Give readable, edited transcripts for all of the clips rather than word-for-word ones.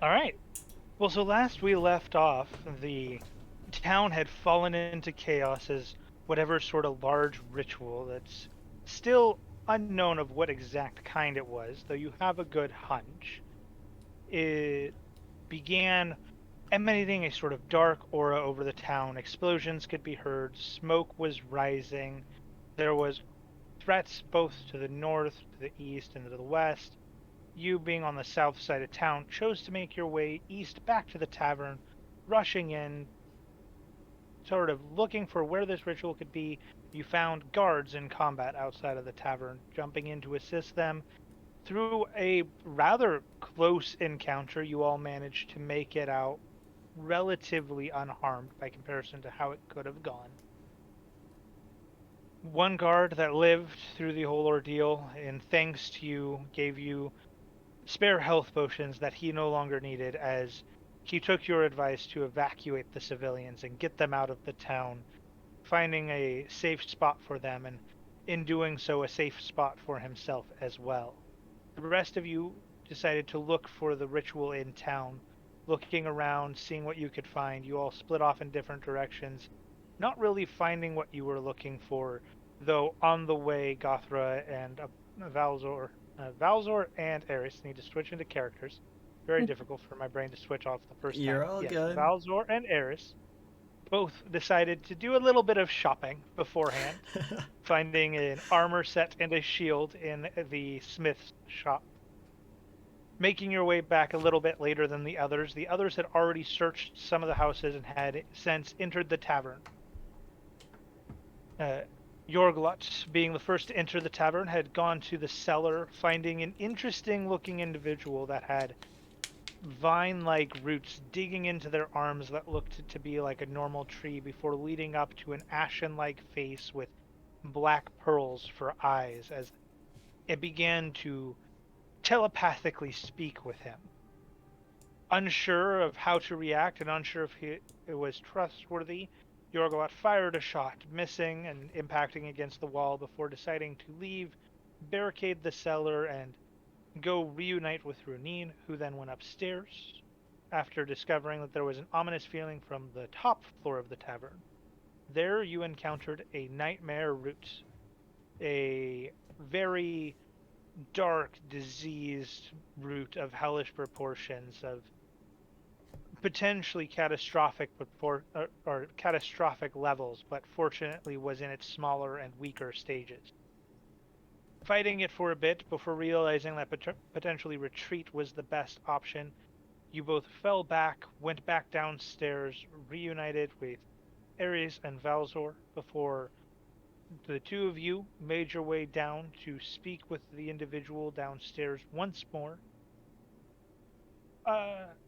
All right. Well, so last we left off, the town had fallen into chaos as whatever sort of large ritual that's still unknown of what exact kind it was, though you have a good hunch. It began emanating a sort of dark aura over the town. Explosions could be heard, smoke was rising. There was threats both to the north, to the east, and to the west. You, being on the south side of town, chose to make your way east back to the tavern, rushing in, sort of looking for where this ritual could be. You found guards in combat outside of the tavern, jumping in to assist them. Through a rather close encounter, you all managed to make it out relatively unharmed by comparison to how it could have gone. One guard that lived through the whole ordeal, and thanks to you, gave you spare health potions that he no longer needed, as he took your advice to evacuate the civilians and get them out of the town, finding a safe spot for them, and in doing so, a safe spot for himself as well. The rest of you decided to look for the ritual in town, looking around, seeing what you could find. You all split off in different directions, not really finding what you were looking for, though on the way, Gothra and Valzor and Eris need to switch into characters. Very difficult for my brain to switch off the first You're time. all Yes, good. Valzor and Eris both decided to do a little bit of shopping beforehand, finding an armor set and a shield in the smith's shop. Making your way back a little bit later than the others, the others had already searched some of the houses and had since entered the tavern. Uh, Yorglot, being the first to enter the tavern, had gone to the cellar, finding an interesting looking individual that had vine like roots digging into their arms that looked to be like a normal tree before leading up to an ashen like face with black pearls for eyes as it began to telepathically speak with him. Unsure of how to react and unsure if it was trustworthy, Yorglot fired a shot, missing and impacting against the wall before deciding to leave, barricade the cellar, and go reunite with Runin, who then went upstairs after discovering that there was an ominous feeling from the top floor of the tavern. There you encountered a nightmare root, a very dark, diseased root of hellish proportions, of potentially catastrophic or catastrophic levels, but fortunately was in its smaller and weaker stages. Fighting it for a bit before realizing that potentially retreat was the best option, you both fell back, went back downstairs, reunited with Ares and Valzor before the two of you made your way down to speak with the individual downstairs once more,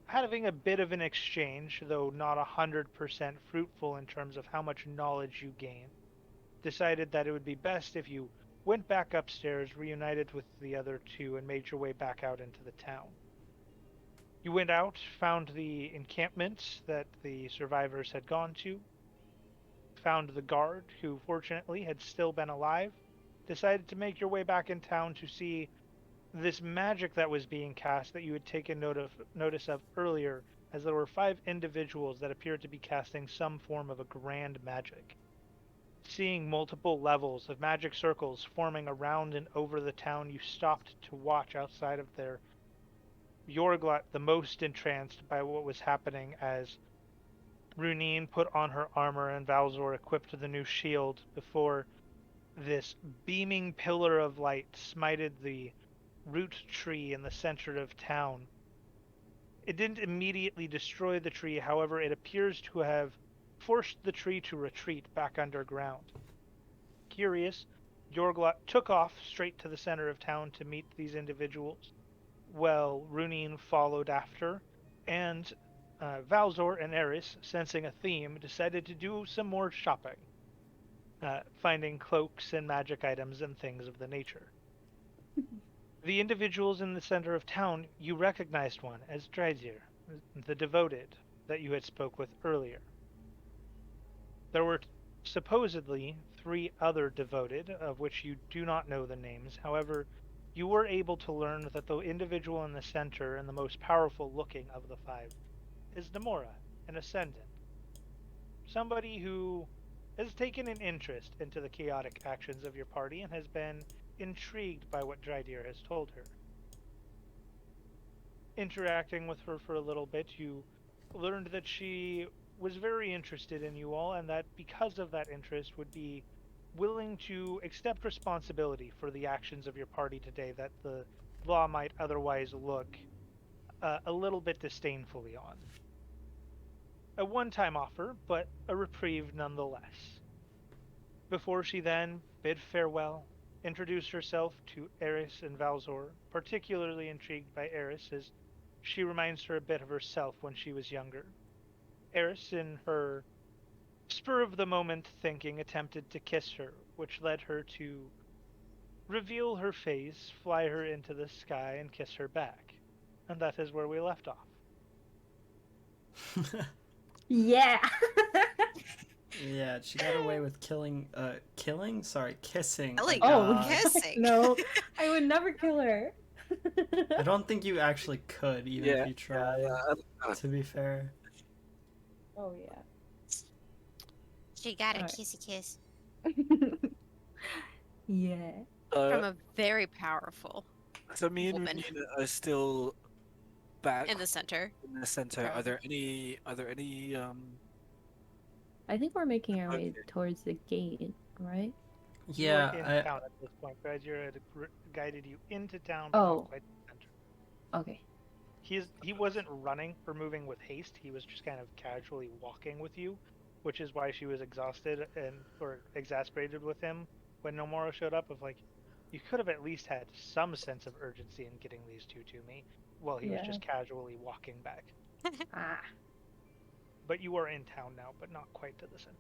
having a bit of an exchange, though not 100% fruitful in terms of how much knowledge you gain. Decided that it would be best if you went back upstairs, reunited with the other two, and made your way back out into the town. You went out, found the encampment that the survivors had gone to, found the guard, who fortunately had still been alive, decided to make your way back in town to see this magic that was being cast that you had taken notice of earlier, as there were 5 individuals that appeared to be casting some form of a grand magic. Seeing multiple levels of magic circles forming around and over the town, you stopped to watch outside of there. Yorglot the most entranced by what was happening as Runine put on her armor and Valzor equipped the new shield before this beaming pillar of light smited the root tree in the center of town. It didn't immediately destroy the tree, however, it appears to have forced the tree to retreat back underground. Curious, Yorglot took off straight to the center of town to meet these individuals. Well, Runine followed after, and Valzor and Eris, sensing a theme, decided to do some more shopping, finding cloaks and magic items and things of the nature. The individuals in the center of town, you recognized one as Dreiser, the devoted that you had spoke with earlier. There were supposedly 3 other devoted, of which you do not know the names. However, you were able to learn that the individual in the center and the most powerful looking of the five is Namora, an ascendant. Somebody who has taken an interest into the chaotic actions of your party and has been intrigued by what Drydeer has told her. Interacting with her for a little bit, you learned that she was very interested in you all, and that because of that interest, would be willing to accept responsibility for the actions of your party today that the law might otherwise look a little bit disdainfully on. A one time offer, but a reprieve nonetheless. Before she then bid farewell, introduced herself to Eris and Valzor, particularly intrigued by Eris as she reminds her a bit of herself when she was younger. Eris, in her spur of the moment thinking, attempted to kiss her, which led her to reveal her face, fly her into the sky, and kiss her back. And that is where we left off. Yeah. Yeah, she got away with kissing. Killing. Oh, God. Kissing. no, I would never kill her. I don't think you actually could, even if you tried. Yeah. To be fair. Oh yeah. She got a Alright. kissy kiss Yeah. from a very powerful So me and woman. Renina are still back in the center. in the center. Okay. Are there any I think we're making our way Okay. towards the gate, right? Yeah, You are in town at this point, guys. You're guided you into town, but Oh. not quite the center. Okay. He wasn't running or moving with haste. He was just kind of casually walking with you, which is why she was exhausted and or exasperated with him when Nomura showed up. Of like, you could have at least had some sense of urgency in getting these two to me. Well, he was Yeah. just casually walking back. Ah. But you are in town now, but not quite to the center.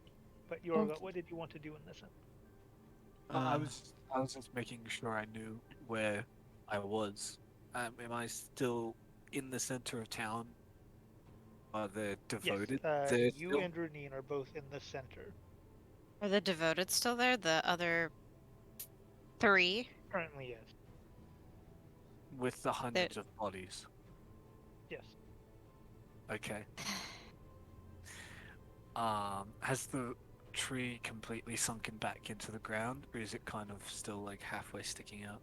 But Yorglot, what did you want to do in the center? I was just making sure I knew where I was. Am I still in the center of town? Are they devoted? Yes, there you still? and Runine are both in the center. Are the devoted still there? The other three? Currently, yes. With the hundreds of bodies. Yes. Okay. Has the tree completely sunken back into the ground, or is it kind of still like halfway sticking out?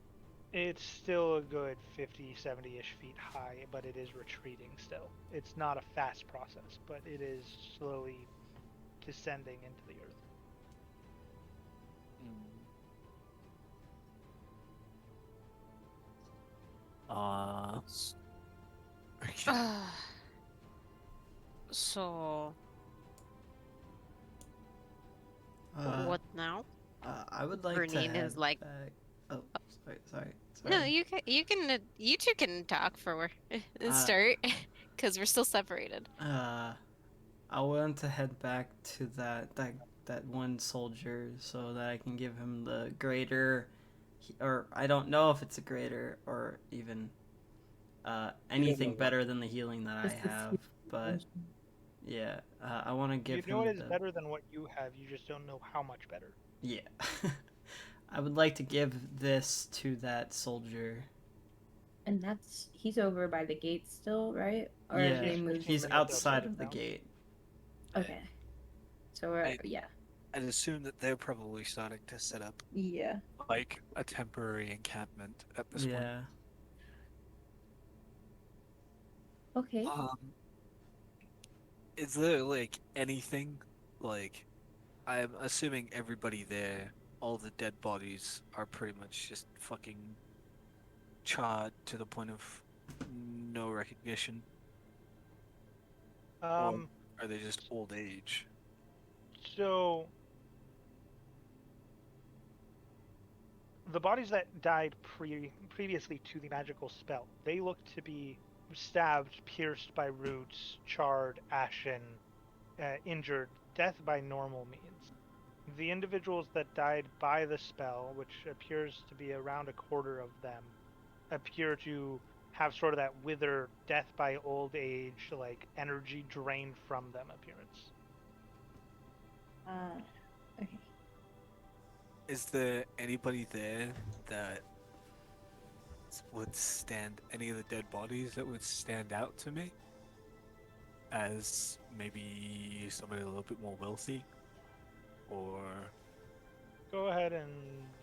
It's still a good 50, 70-ish feet high, but it is retreating still. It's not a fast process, but it is slowly descending into the earth. Okay. So, Uh, what now? I would like to Bernine is head like- back. Oh, sorry. No, you you two can talk for start, because we're still separated. I want to head back to that one soldier so that I can give him the greater, or I don't know if it's a greater or even anything better than the healing that I Just the have. But yeah, I want to give You know him it is better than what you have, you just don't know how much better. Yeah. I would like to give this to that soldier. And he's over by the gate still, right? Or Yeah, have they moved? he's him outside outside of the now. gate. Okay. So we're yeah. I'd assume that they're probably starting to set up Yeah. like a temporary encampment at this point. Yeah. Okay. Is there like anything like I'm assuming everybody there, all the dead bodies are pretty much just fucking charred to the point of no recognition, or are they just old age? So the bodies that died previously to the magical spell, they look to be stabbed, pierced by roots, charred, ashen, injured, death by normal means. The individuals that died by the spell, which appears to be around a quarter of them, appear to have sort of that wither, death by old age, like energy drained from them appearance. Okay. Is there anybody there that would stand any of the dead bodies that would stand out to me as maybe somebody a little bit more wealthy, or Go ahead and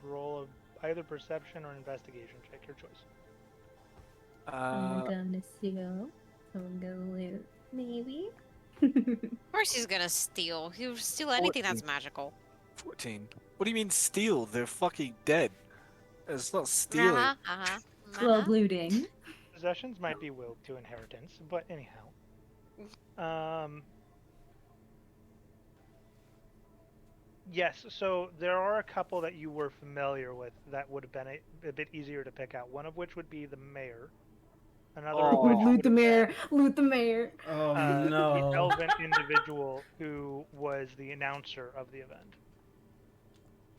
roll either perception or investigation check, your choice. I'm uh, gonna steal. I'm gonna loot. Maybe. Of course he's gonna steal. He'll steal anything 14. that's magical. 14. What do you mean steal? They're fucking dead. It's not stealing. Uh-huh, uh-huh, Club looting. Possessions might be willed to inheritance, but anyhow. Yes, so there are a couple that you were familiar with that would have been a bit easier to pick out. One of which would be the mayor. Another of which Oh. Loot would the have mayor. been Loot the mayor. Oh the no. elven individual who was the announcer of the event.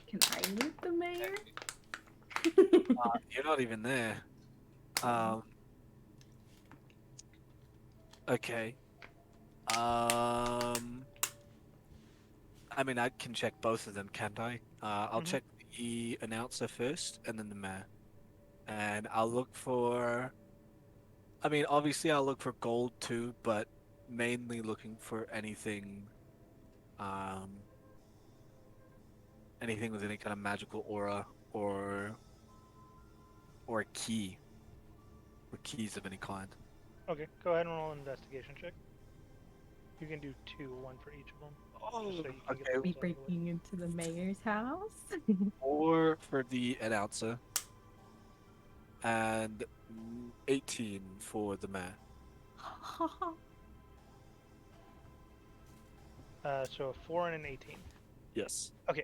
Can I loot the mayor? You're not even there. Okay. I mean, I can check both of them, can't I? I'll Mhm. check the announcer first, and then the mayor. And I'll look for. I mean, obviously, I'll look for gold too, but mainly looking for anything. Anything with any kind of magical aura or a key, or keys of any kind. Okay, go ahead and roll an investigation check. You can do two, one for each of them. Oh, Just so you can get okay. the Be results of it. breaking into the mayor's house. 4 for the announcer, and 18 for the mayor. So a 4 and an 18. Yes. Okay,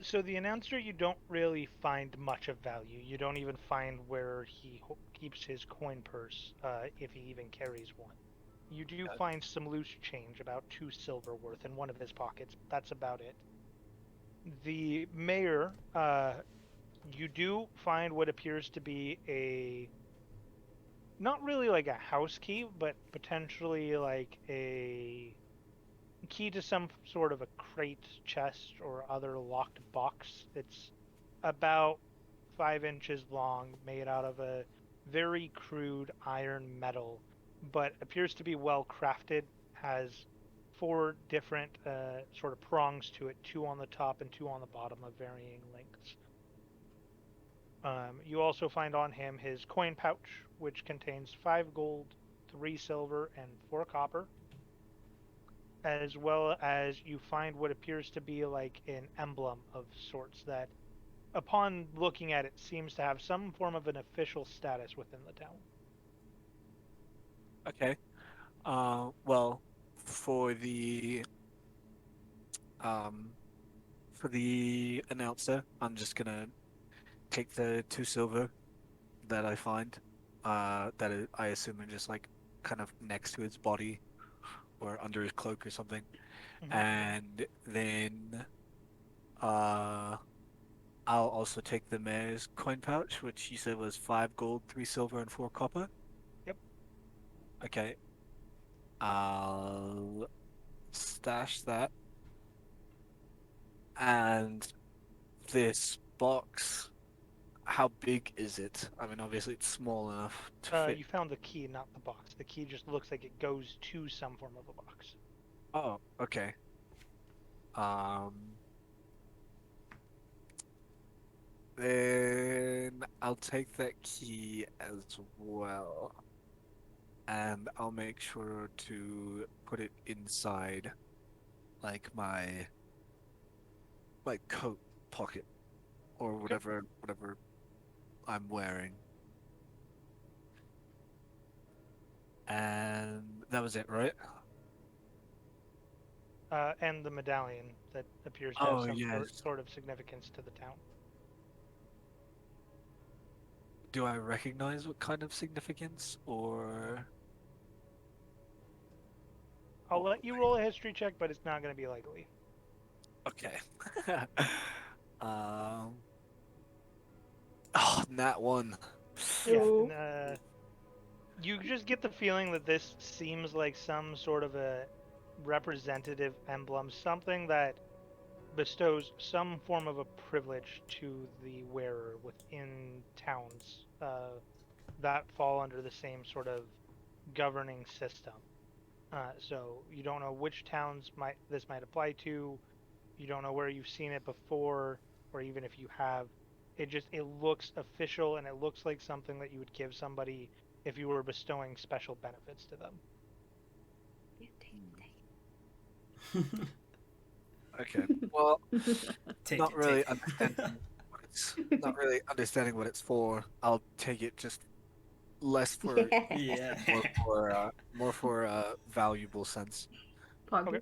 so the announcer, you don't really find much of value. You don't even find where he keeps his coin purse, if he even carries one. You do find some loose change, about 2 silver worth, in one of his pockets. That's about it. The mayor, you do find what appears to be not really like a house key, but potentially like a key to some sort of a crate, chest, or other locked box. It's about 5 inches long, made out of a very crude iron metal, but appears to be well crafted. Has 4 different sort of prongs to it, 2 on the top and 2 on the bottom of varying lengths. You also find on him his coin pouch, which contains 5 gold, 3 silver, and 4 copper, as well as you find what appears to be like an emblem of sorts that, upon looking at it, seems to have some form of an official status within the town. Okay. Well, for the um, announcer, I'm just gonna take the 2 silver that I find. I assume are just like kind of next to his body or under his cloak or something, and then uh, I'll also take the mayor's coin pouch, which you said was 5 gold, 3 silver, and 4 copper. Yep. Okay. I'll stash that. And this box, how big is it? I mean, obviously it's small enough to fit. You found the key, not the box. The key just looks like it goes to some form of a box. Oh, okay. Then I'll take that key as well. And I'll make sure to put it inside like my coat pocket or whatever I'm wearing. And that was it, right? And the medallion that appears to Oh, have some yes. sort of significance to the town. Do I recognize what kind of significance, or I'll let you roll a history check, but it's not going to be likely. okay? Oh, nat 1. Yeah, and, you just get the feeling that this seems like some sort of a representative emblem, something that bestows some form of a privilege to the wearer within towns, that fall under the same sort of governing system. So you don't know which towns this might apply to. You don't know where you've seen it before, or even if you have. It looks official, and it looks like something that you would give somebody if you were bestowing special benefits to them. Okay. Well, Take not it, really take it. understanding not really understanding what it's for. I'll take it just less for Yeah. more for valuable sense. Poggy.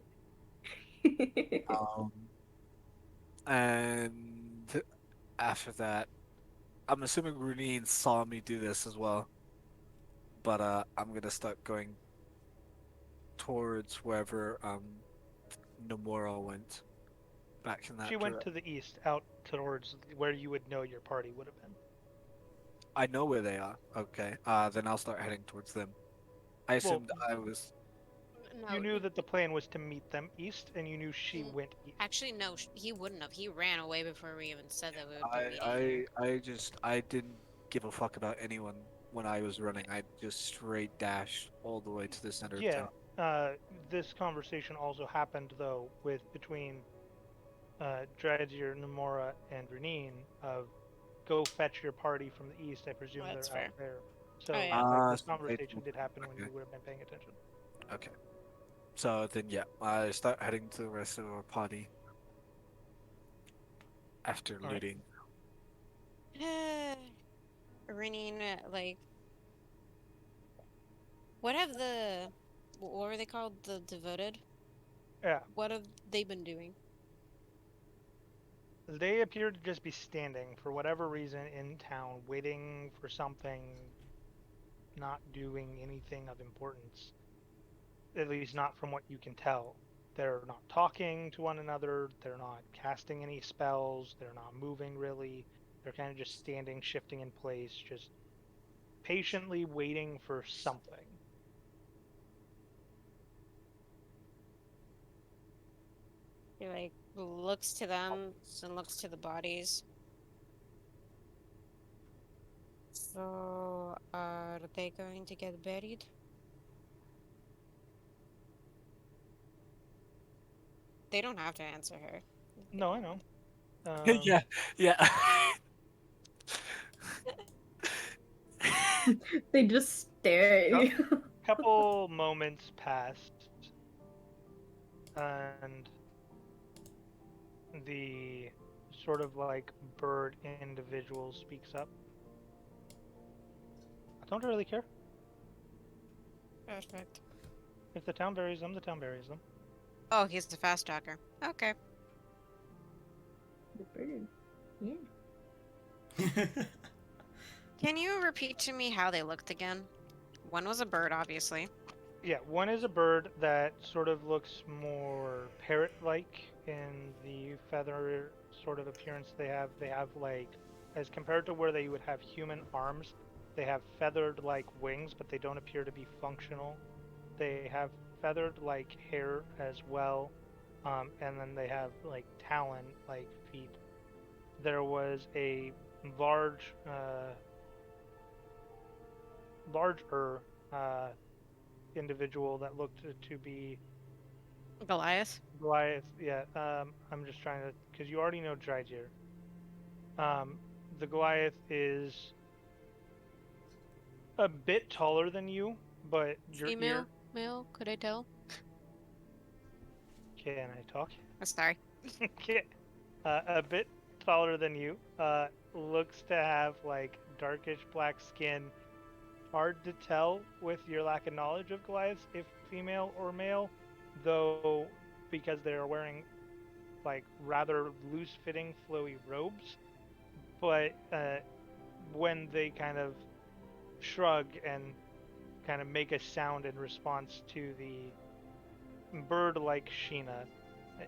Um, and after that, I'm assuming Runine saw me do this as well. But I'm gonna start going towards wherever Nomura went, back in She that went direction. to the east, out towards where you would know your party would have been. I know where they are. Okay. Then I'll start heading towards them. I Well, assumed I was. you No, knew that the plan was to meet them east, and you knew she Mm, went east. actually, no, he wouldn't have. He ran away before we even said that we would be I meeting here. I I just I didn't give a fuck about anyone when I was running. I just straight dashed all the way to the center of Yeah. town. This conversation also happened though with between Dradir, Nomura, and Renine of go fetch your party from the east. I presume That's they're out fair. there. Oh So yeah. like this So they conversation told did happen when Okay. you would have been paying attention. Okay. So then, yeah, I start heading to the rest of our party after All right. looting. Renine, like, what have what were they called? The devoted? Yeah. What have they been doing? They appear to just be standing for whatever reason in town, waiting for something, not doing anything of importance. At least not from what you can tell. They're not talking to one another, they're not casting any spells, they're not moving really. They're kind of just standing, shifting in place, just patiently waiting for something. He like looks to them and looks to the bodies. So, are they going to get buried? They don't have to answer her. if they No, I don't know. want. Yeah, yeah. They just stare at Yep. you. Couple moments passed, and the sort of like bird individual speaks up. I don't really care. Perfect. If the town buries them, the town buries them. Oh, he's the fast talker. Okay. The bird. Yeah. Can you repeat to me how they looked again? One was a bird, obviously. Yeah, one is a bird that sort of looks more parrot-like in the feather sort of appearance they have. They have like, as compared to where they would have human arms, they have feathered-like wings, but they don't appear to be functional. They have feathered-like hair as well, and then they have like talon-like feet. There was a large, larger individual that looked to be Goliath. Goliath. Yeah, I'm just trying to, because you already know Drygear. The Goliath is a bit taller than you, but your Female? ear. Male? Could I tell? Can I talk? Oh, sorry. Okay. A bit taller than you. Looks to have like darkish black skin. Hard to tell with your lack of knowledge of Goliaths if female or male, though, because they are wearing like rather loose-fitting, flowy robes. But when they kind of shrug and kind of make a sound in response to the bird-like Sheena,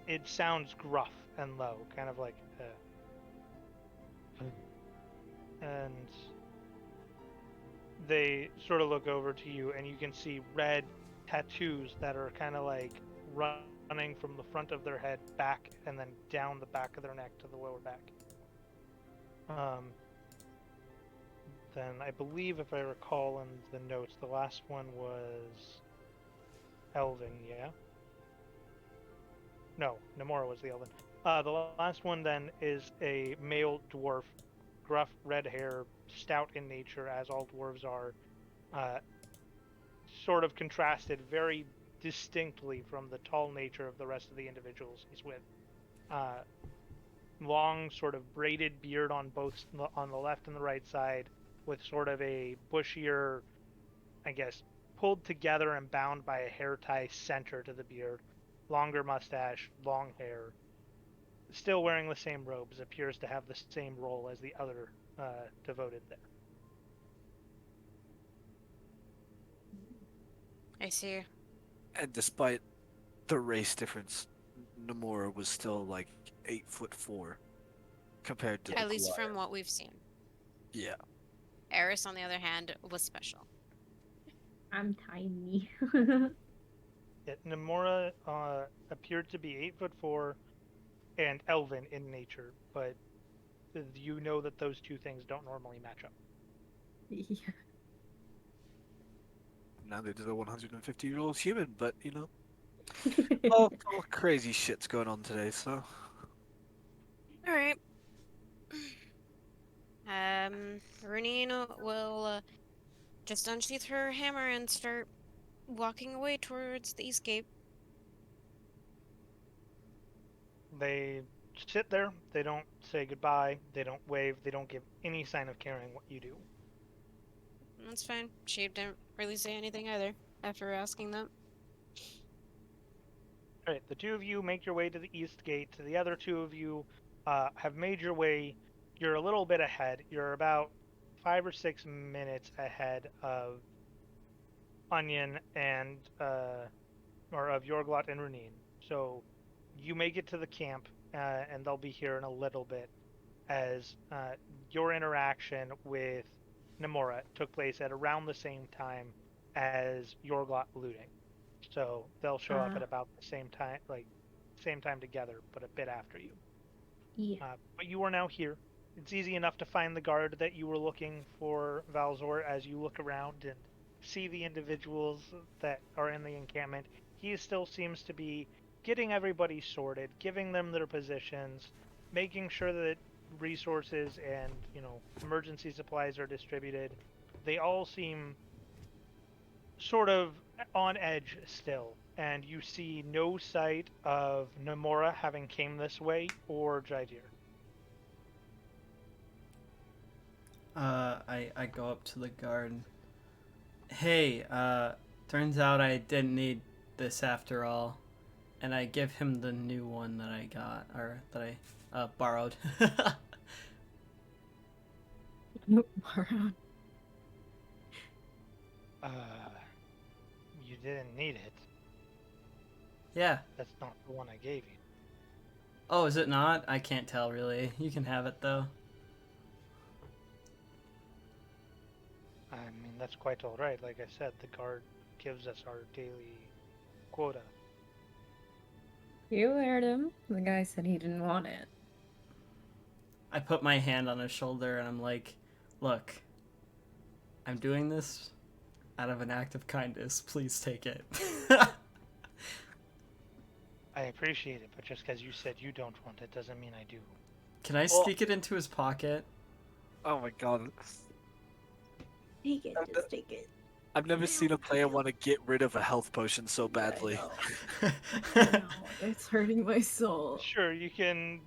it sounds gruff and low, kind of like, and they sort of look over to you, and you can see red tattoos that are kind of like running from the front of their head back and then down the back of their neck to the lower back. then I believe, if I recall in the notes, the last one was Elven, yeah? No, Namora was the Elven. The last one then is a male dwarf, gruff, red hair, stout in nature, as all dwarves are, uh, sort of contrasted very distinctly from the tall nature of the rest of the individuals he's with. Uh, Long, sort of braided beard on on the left and the right side, with sort of a bushier, I guess, pulled together and bound by a hair tie center to the beard. Longer mustache, long hair. Still wearing the same robes, appears to have the same role as the other devoted there. I see. And despite the race difference, Namora was still like 8'4" compared to At the least Goliath. from what we've seen. Yeah. Eris, on the other hand, was special. I'm tiny. Namora appeared to be 8'4" and elven in nature, but you know that those two things don't normally match up. Yeah. Neither does a 150-year-old human, but you know, all crazy shit's going on today. So All right. Runine will just unsheath her hammer and start walking away towards the east gate. They sit there, they don't say goodbye, they don't wave, they don't give any sign of caring what you do. That's fine. She didn't really say anything either after asking that. Alright, the two of you make your way to the east gate. The other two of you have made your way. You're a little bit ahead. You're about 5 or 6 minutes ahead of Onion and, or of Yorglot and Runine. So you make it to the camp, and they'll be here in a little bit, as your interaction with Namora took place at around the same time as Yorglot looting. So they'll show up at about the same time, like same time together, but a bit after you. Yeah. But you are now here. It's easy enough to find the guard that you were looking for, Valzor, as you look around and see the individuals that are in the encampment. He still seems to be getting everybody sorted, giving them their positions, making sure that resources and, emergency supplies are distributed. They all seem sort of on edge still, and you see no sight of Namora having came this way or Jaidir. I go up to the guard. Hey, turns out I didn't need this after all. And I give him the new one that I got, or that I borrowed. Borrowed. You didn't need it. Yeah. That's not the one I gave you. Oh, is it not? I can't tell, really. You can have it, though. I mean, that's quite alright. Like I said, the guard gives us our daily quota. You heard him. The guy said he didn't want it. I put my hand on his shoulder and I'm like, look, I'm doing this out of an act of kindness. Please take it. I appreciate it, but just because you said you don't want it doesn't mean I do. Can I sneak it into his pocket? oh my god, Take it, just take it. I've never seen a player want to get rid of a health potion so badly. I know, it's hurting my soul. Sure, you can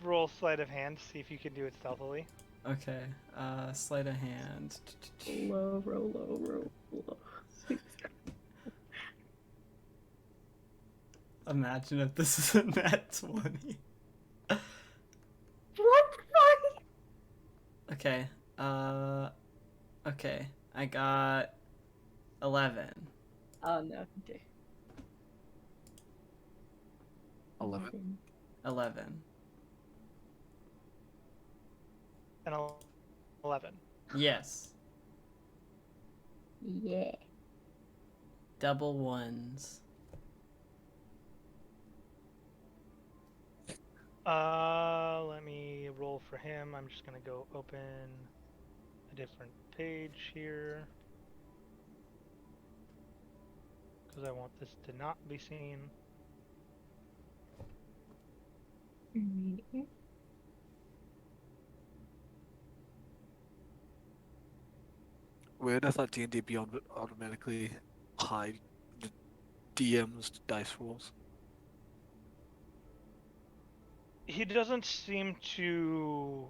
roll sleight of hand, see if you can do it stealthily. Okay, sleight of hand. Roll. Imagine if this is a nat 20. What the fuck? Okay, okay, I got 11. Oh no. Okay. 11. 11. And 11. Yes. Yeah. Double ones. Let me roll for him. I'm just gonna go open a different page here. Because I want this to not be seen. Alrighty. Weird, I thought D&D Beyond would automatically hide the DM's dice rolls. He doesn't seem to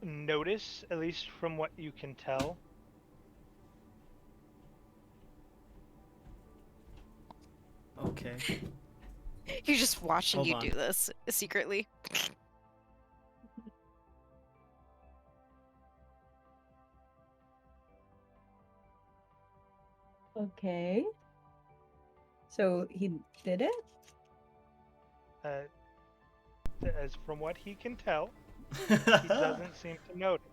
notice, at least from what you can tell. Okay. You're just watching Hold you on. do this secretly. Okay. So he did it? As from what he can tell, he doesn't seem to notice.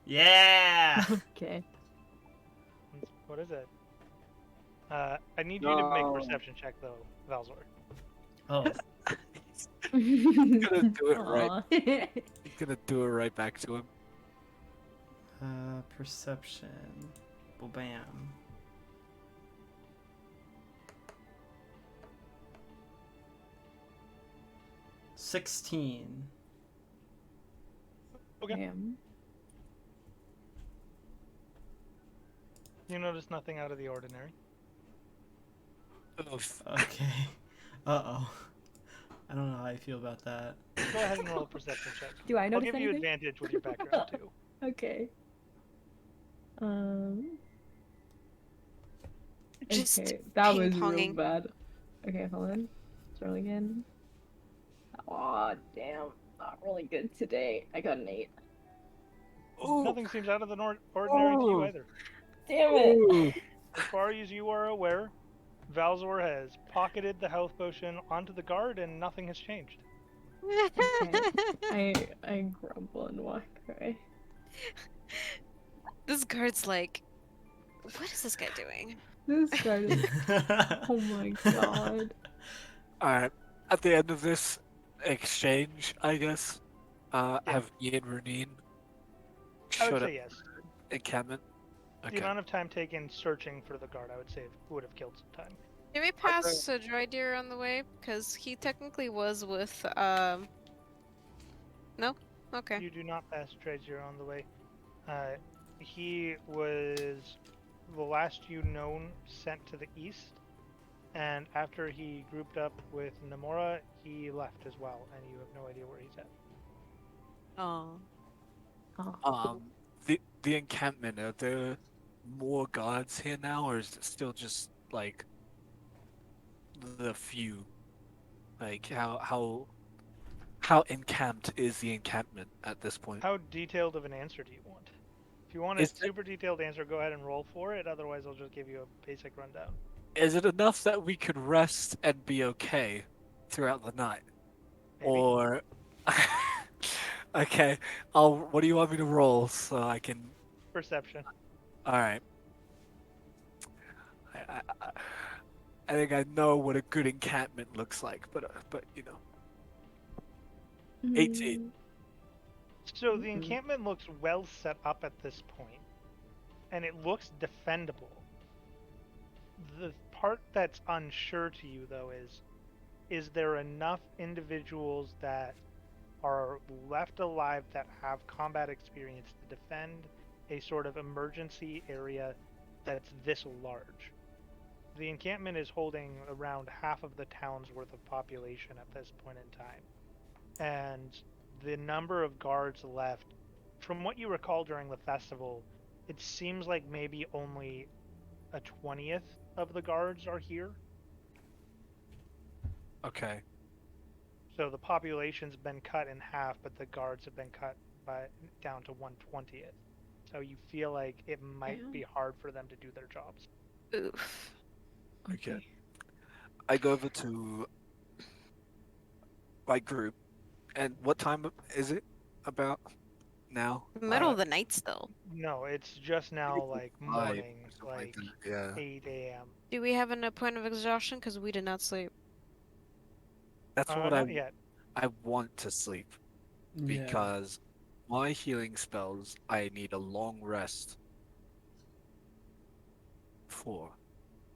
Yeah. Okay. What is it? I need you to make a perception check, though, Valzor. Oh. He's gonna do it right. Aw. He's gonna do it right back to him. Perception. Well, bam. $16. Okay. Damn. You notice nothing out of the ordinary. Oof. Okay. Uh-oh. I don't know how I feel about that. Go ahead and roll a perception check. Do I I'll notice give you anything? advantage with your background, too. Okay. Just Okay, that was real ping-ponging. bad. Okay, hold on. Let's roll again. Aw, damn. Not really good today. I got an 8. Ooh. Nothing seems out of the ordinary to you Oh. either. Damn it! Ooh. As far as you are aware, Valzor has pocketed the health potion onto the guard and nothing has changed. I grumble and walk away. This guard's like, what is this guy doing? This guy is... Oh my god. Alright, at the end of this exchange, I guess, have me and Renine I would showed up say yes. encampment. The Okay. amount of time taken searching for the guard, I would say, would have killed some time. Did we pass a dry deer on the way? Because he technically was with, No? Okay. You do not pass Treasure on the way. He was the last you known sent to the east, and after he grouped up with Namora, he left as well, and you have no idea where he's at. Oh. The encampment, are there more guards here now, or is it still just, like, the few? Like, how encamped is the encampment at this point? How detailed of an answer do you want? If you want a Is it- super detailed answer, go ahead and roll for it. Otherwise, I'll just give you a basic rundown. Is it enough that we could rest and be okay throughout the night? Maybe. Or okay, what do you want me to roll so I can? Perception. All right. I think I know what a good encampment looks like, but you know, 18. So the encampment looks well set up at this point, and it looks defendable. The part that's unsure to you, though, is there enough individuals that are left alive that have combat experience to defend a sort of emergency area that's this large? The encampment is holding around half of the town's worth of population at this point in time. And the number of guards left, from what you recall during the festival, it seems like maybe only a 20th of the guards are here. Okay. So the population's been cut in half, but the guards have been cut down to 1/20th. So you feel like it might be hard for them to do their jobs. Oof. Okay. I go over to my group, and what time is it about now? Middle of the night still. No, it's just now like morning, Something like that, yeah. 8 a.m. Do we have a point of exhaustion? Because we did not sleep. That's what Not yet. I want to sleep Yeah. because my healing spells, I need a long rest for.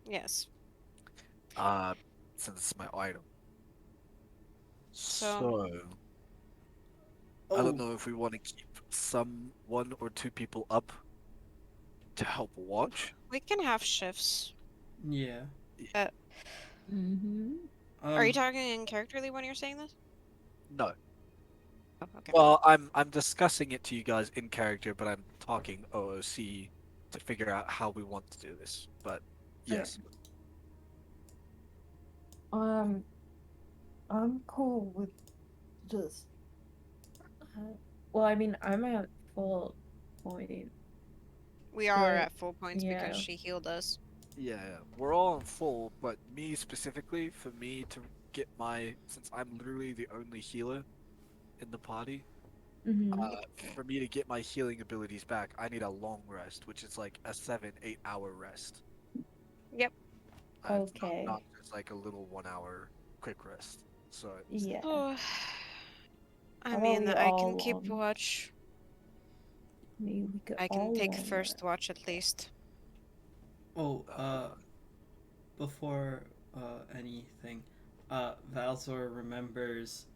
Yes. Since it's my item. So- So I Oh, don't know if we want to keep one or two people up to help watch. We can have shifts. yeah. Mm-hmm. Are you Um, talking in characterly when you're saying this? No. Oh, okay. Well, I'm discussing it to you guys in character, but I'm talking OOC to figure out how we want to do this. But yes. I'm cool with just. Well, I mean, I'm at full point. We are but- at full points yeah. because she healed us. Yeah, we're all in full, but me specifically, for me to get since I'm literally the only healer in the party, Mm-hmm. for me to get my healing abilities back, I need a long rest, which is like a 7-8 hour rest. Yep. Okay. Not just like a little 1 hour quick rest. So it's- Yeah. Oh, I How about mean, we I all, can keep watch. Maybe we could I can all take on first that. watch at least. oh, before anything, Valzor remembers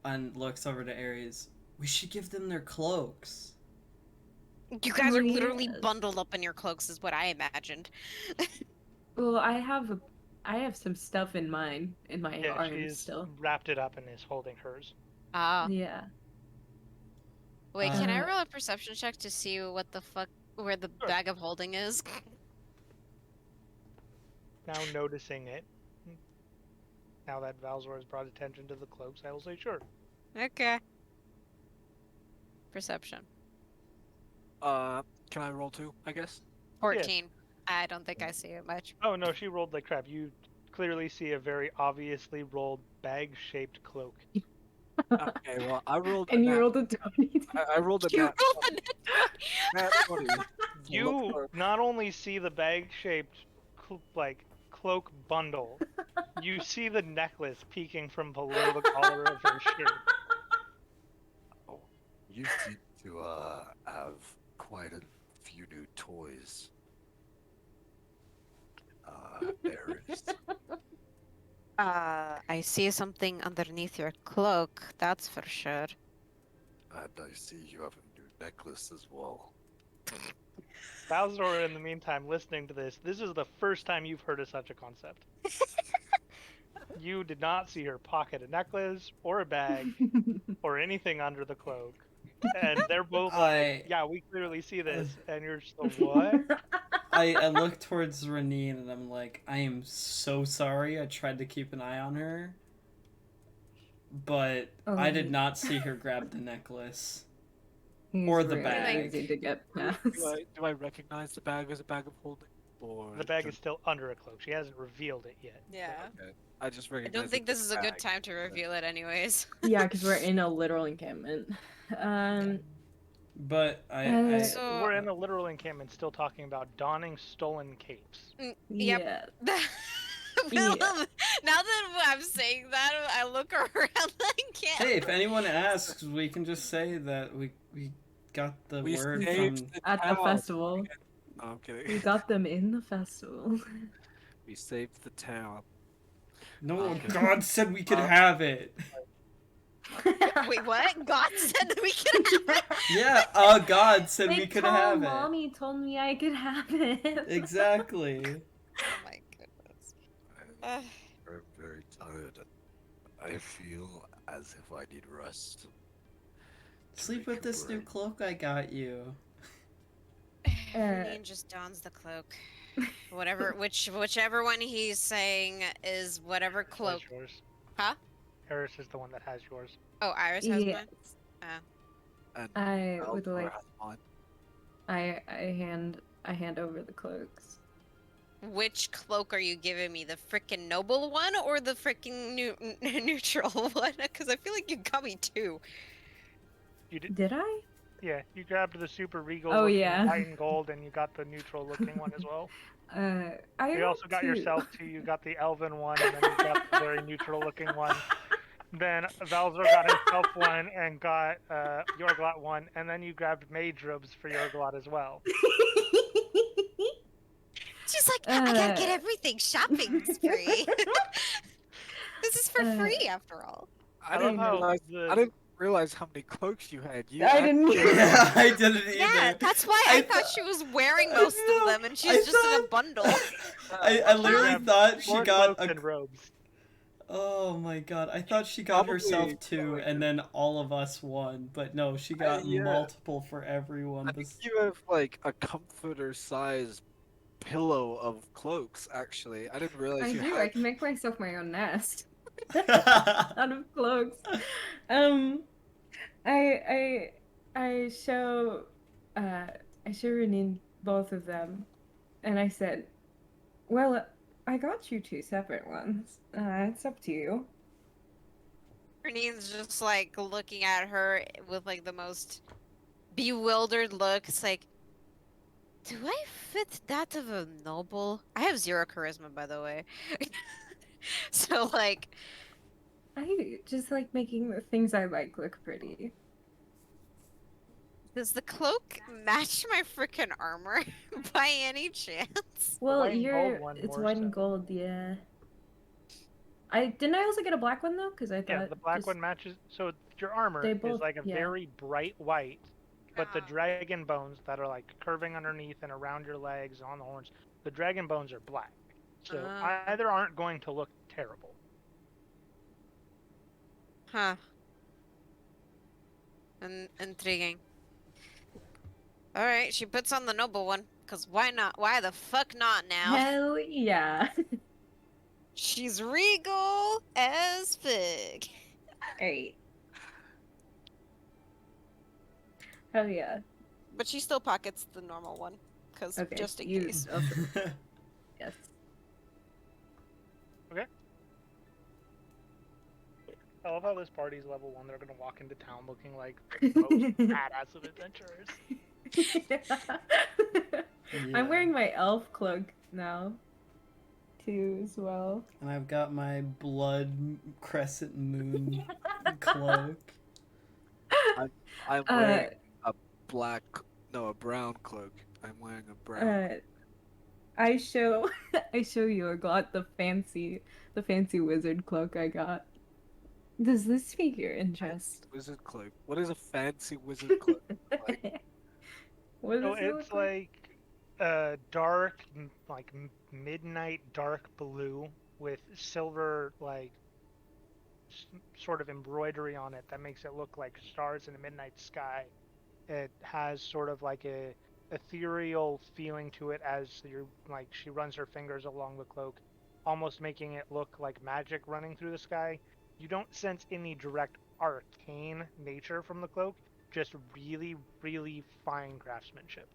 and looks over to Ares. We should give them their cloaks. You guys Oh, are literally yes. bundled up in your cloaks, is what I imagined. Well, I have some stuff in my Yeah, arms she's still. wrapped it up and is holding hers. Ah. Yeah. Wait, can I Uh, roll a perception check to see what the fuck, where the Sure. bag of holding is? Now noticing it, now that Valzor has brought attention to the cloaks, I will say sure. Okay. Perception. can I roll 2, I guess? 14. I don't think I see it much. Oh no, she rolled like crap. You clearly see a very obviously rolled bag-shaped cloak. Okay, well, I rolled And a you nat, rolled a 20. I rolled a You nat, rolled a nat 20. You not only see the bag-shaped cloak bundle, you see the necklace peeking from below the collar of her shirt. Oh, you seem to have quite a few new toys. Aries. I see something underneath your cloak, that's for sure. And I see you have a new necklace as well. Valzor, in the meantime, listening to this is the first time you've heard of such a concept. You did not see her pocket a necklace or a bag or anything under the cloak. And they're both like, yeah, we clearly see this. And you're just like, what? I look towards Renine and I'm like, I am so sorry. I tried to keep an eye on her, but I did not see her grab the necklace. He's Or the really bag. easy to get past. Do I recognize the bag as a bag of holding? Or The bag is still under a cloak. She hasn't revealed it yet. Yeah. Okay. I just I recognize don't think it this as is a good bag. time to reveal it anyways. Yeah, because we're in a literal encampment. But I So- We're in a literal encampment still talking about donning stolen capes. Yep. Yeah. Will, Yeah. now that I'm saying that, I look around like, yeah. hey, if anyone asks, we can just say that we got the We word saved from. the At the town. festival. No, I'm We kidding. got them in the festival. We saved the town. No, Okay. God said we could have it. Wait, what? God said that we could have it? Yeah, God said we could have it. Mommy told me I could have it. Exactly. Oh my goodness. I'm very tired. I feel as if I need rest. Sleep with this new cloak I got you. Renine just dons the cloak. Whichever one he's saying is whatever Has cloak. yours. Huh? Eris is the one that has yours. Oh, Iris has Yes. mine? And I would Valzor like. has mine. I hand over the cloaks. Which cloak are you giving me? The frickin' noble one or the frickin' neutral one? Because I feel like you got me two. You did, Did I? yeah. You grabbed the super regal Oh, looking yeah. Titan gold, and you got the neutral looking one as well. I You also got two. yourself two. You got the elven one, and then you got the very neutral looking one. Then Valzor got himself one and got Yorglot one, and then you grabbed mage robes for Yorglot as well. She's like, I gotta get Uh. everything shopping spree. This is for free after all. I I love didn't how realize. the I didn't realize how many cloaks you had. You I didn't actually- either. Yeah, I didn't either. Yeah, that's why I thought she was wearing most of them, and she's just in a bundle. I literally grabbed thought she 4 got cloaks a. and robes. Oh my god, I thought she got herself Probably- 2 and then all of us one, but no, she got yeah. multiple for everyone. I think you have like a comforter-sized pillow of cloaks. Actually, I didn't realize I you do. had. I can make myself my own nest out of cloaks. I show Renin both of them, and I said, "Well, I got you 2 separate ones. It's up to you." Renine's just like looking at her with like the most bewildered look. It's like, do I fit that of a noble? I have 0 charisma, by the way. So like, I just like making the things I like look pretty. does the cloak match my freaking armor by any chance? Well, white and gold one it's more white and so. gold, yeah. I also get a black one though, because I thought Yeah, the black just- one matches. So your armor They is both- like a yeah. very bright white, but the Oh. dragon bones that are like curving underneath and around your legs on the horns, the dragon bones are black. So Ah. either aren't going to look terrible. Huh. Intriguing. Alright, she puts on the noble one. Because why not? Why the fuck not now? Hell yeah! She's regal as fuck. Hey. Hell yeah! But she still pockets the normal one. Because Okay, just in you- case. Okay. Yes. I love how this party's level 1. They're gonna walk into town looking like the most badass of adventurers. I'm wearing my elf cloak now, too, as well. And I've got my blood crescent moon cloak. I'm wearing a brown cloak. I'm wearing a brown. I show Yorglot the fancy wizard cloak I got. Does this pique your interest? Wizard cloak. What is a fancy wizard cloak? What So does it it's look like? like dark, like midnight dark blue with silver like sort of embroidery on it that makes it look like stars in a midnight sky. It has sort of like a ethereal feeling to it as you're like she runs her fingers along the cloak, almost making it look like magic running through the sky. You don't sense any direct arcane nature from the cloak, just really, really fine craftsmanship.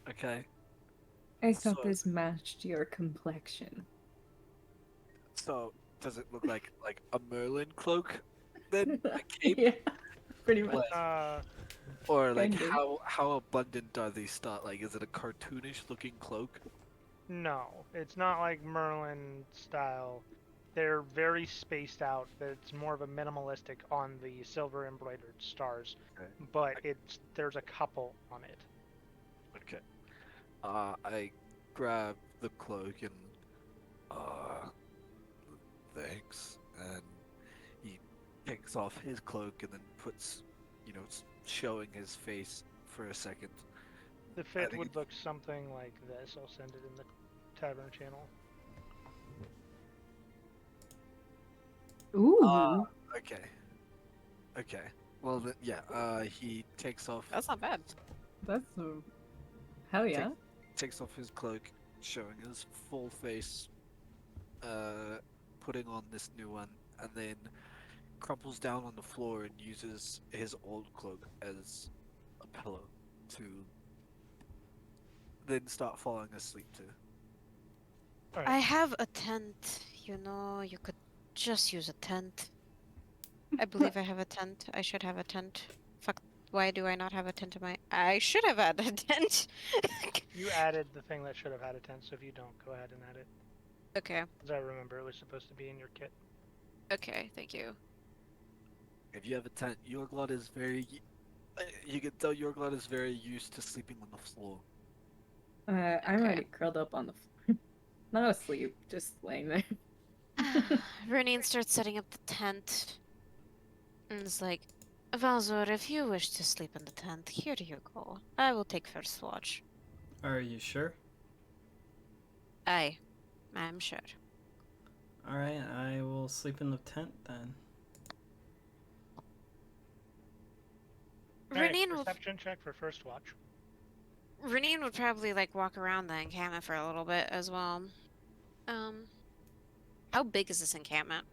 Okay. I thought So- this matched your complexion. So does it look like a Merlin cloak? Then a cape, Yeah, pretty much. Like- or like Kinda. how abundant are they start? Like, is it a cartoonish looking cloak? No, it's not like Merlin style. They're very spaced out. It's more of a minimalistic on the silver embroidered stars, Okay. but there's a couple on it. Okay. I grab the cloak and Thanks. and he takes off his cloak and then puts, showing his face for a second. The fit think would it's- look something like this. I'll send it in the tavern channel. Ooh. Okay. Okay. Well, then, yeah. He takes off That's not bad. That's a... Hell yeah. takes off his cloak, showing his full face, putting on this new one, and then crumples down on the floor and uses his old cloak as a pillow to then start falling asleep to. All I right. have a tent. You could just use a tent. I believe I have a tent. I should have a tent. Fuck. Why do I not have a tent in my... I should have had a tent. You added the thing that should have had a tent, so if you don't, go ahead and add it. Okay. As I remember, it was supposed to be in your kit. Okay, thank you. If you have a tent, Yorglot is very. You can tell Yorglot is very used to sleeping on the floor. I'm Okay. already curled up on the floor. Not asleep, just laying there. Renine starts setting up the tent. And is like, Valzor, if you wish to sleep in the tent, here you go. I will take first watch. Are you sure? Aye, I'm sure. Alright, I will sleep in the tent then. Alright, Renine will perception check for first watch. Renine would probably like walk around the encampment for a little bit as well. How big is this encampment?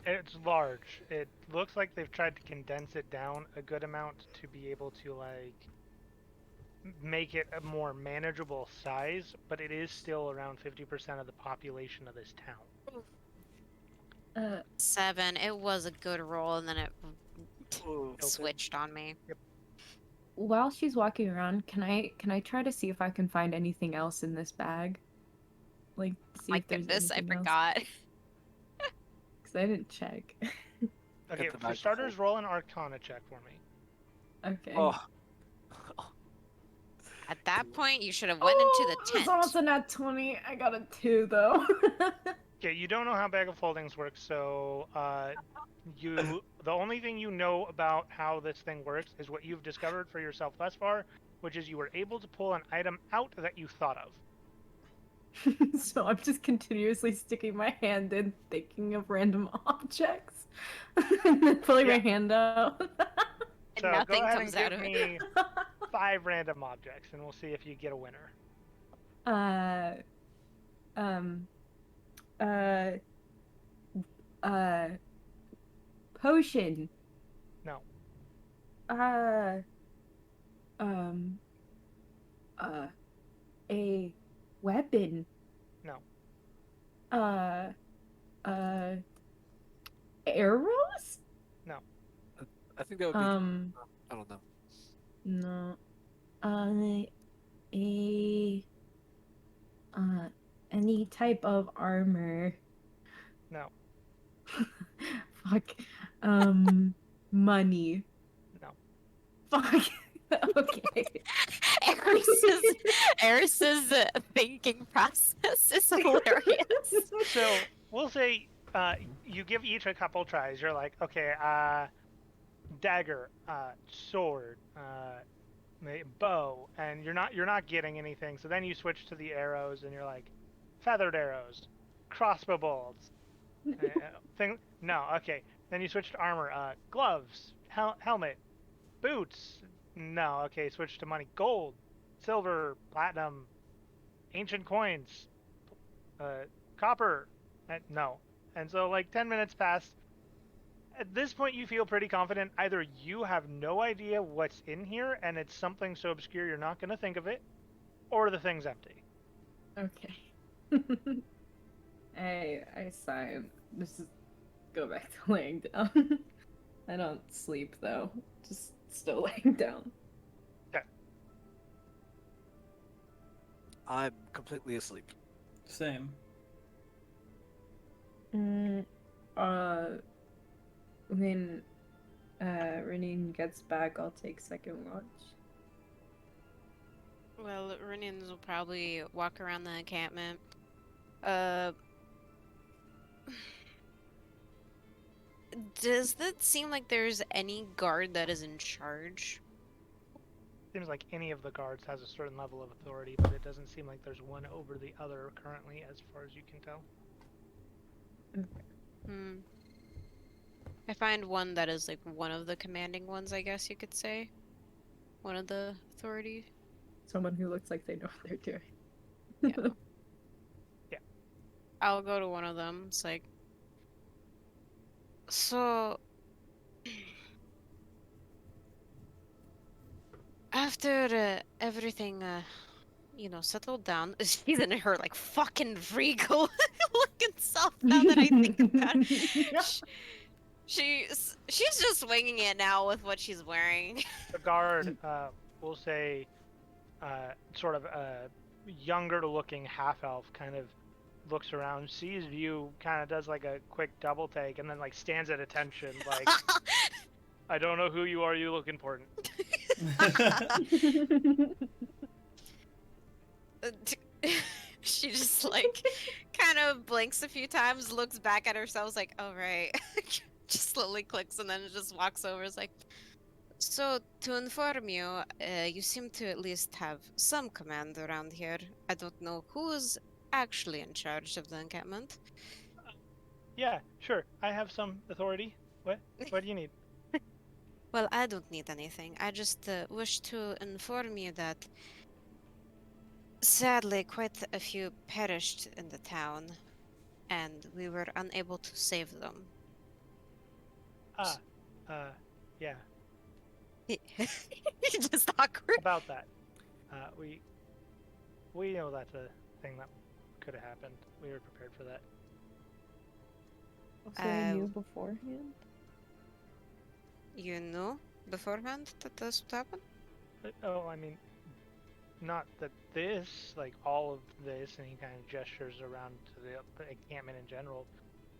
It's large. It looks like they've tried to condense it down a good amount to be able to like make it a more manageable size, but it is still around 50% of the population of this town. 7. It was a good roll, and then it Oh, switched on me. While she's walking around, can I try to see if I can find anything else in this bag? Like, see My if there's goodness, I anything else. forgot. Because I didn't check. Okay, the for bag starters, roll an Arcana check for me. Okay. oh. At that point, you should have went into the It's tent. almost a nat 20. I got a 2 though. Okay, you don't know how bag of holdings works, so the only thing you know about how this thing works is what you've discovered for yourself thus far, which is you were able to pull an item out that you thought of. So I'm just continuously sticking my hand in, thinking of random objects, and then pulling my Yeah. hand out. And So nothing go ahead comes and out give of it. me 5 random objects, and we'll see if you get a winner. Potion. No. A weapon. No. Arrows? No. I think that would be. I don't know. No. Any type of armor. No. Fuck. Money. No. Fuck. Okay. Eris's thinking process is hilarious. So we'll say you give each a couple tries. You're like, okay, dagger, sword, bow, and you're not getting anything. So then you switch to the arrows, and you're like, feathered arrows, crossbow bolts, No, okay. Then you switch to armor, gloves, helmet, boots. No, okay. Switch to money, gold, silver, platinum, ancient coins, copper. No. And so like 10 minutes pass. At this point, you feel pretty confident. Either you have no idea what's in here, and it's something so obscure you're not going to think of it, or the thing's empty. Okay. I sigh and just go back to laying down. I don't sleep though. Just still laying down. I'm completely asleep. Same. When Renine gets back, I'll take second watch. Well, Renins will probably walk around the encampment. Does that seem like there's any guard that is in charge? Seems like any of the guards has a certain level of authority, but it doesn't seem like there's one over the other currently, as far as you can tell. Hmm. I find one that is like one of the commanding ones, I guess you could say. One of the authority. Someone who looks like they know what they're doing. Yeah. Yeah. I'll go to one of them. It's like, so after everything, settled down, she's in her like fucking regal looking self. Now that I think about it, she's just winging it now with what she's wearing. The guard, we'll say, sort of a younger looking half elf, kind of looks around, sees you, kind of does like a quick double take, and then like stands at attention, like, I don't know who you are. You look important. She just like kind of blinks a few times, looks back at herself, like, "Oh right," just slowly clicks, and then just walks over. It's like, so to inform you, you seem to at least have some command around here. I don't know who's actually in charge of the encampment. Yeah, sure. I have some authority. What? What do you need? Well, I don't need anything. I just wish to inform you that sadly, quite a few perished in the town, and we were unable to save them. Ah, yeah. Just awkward. About that. We know that's a thing that could have happened. We were prepared for that. So I knew beforehand. You knew beforehand that this would happen? Oh, I mean, not that this, like all of this, and he kind of gestures around to the encampment in general.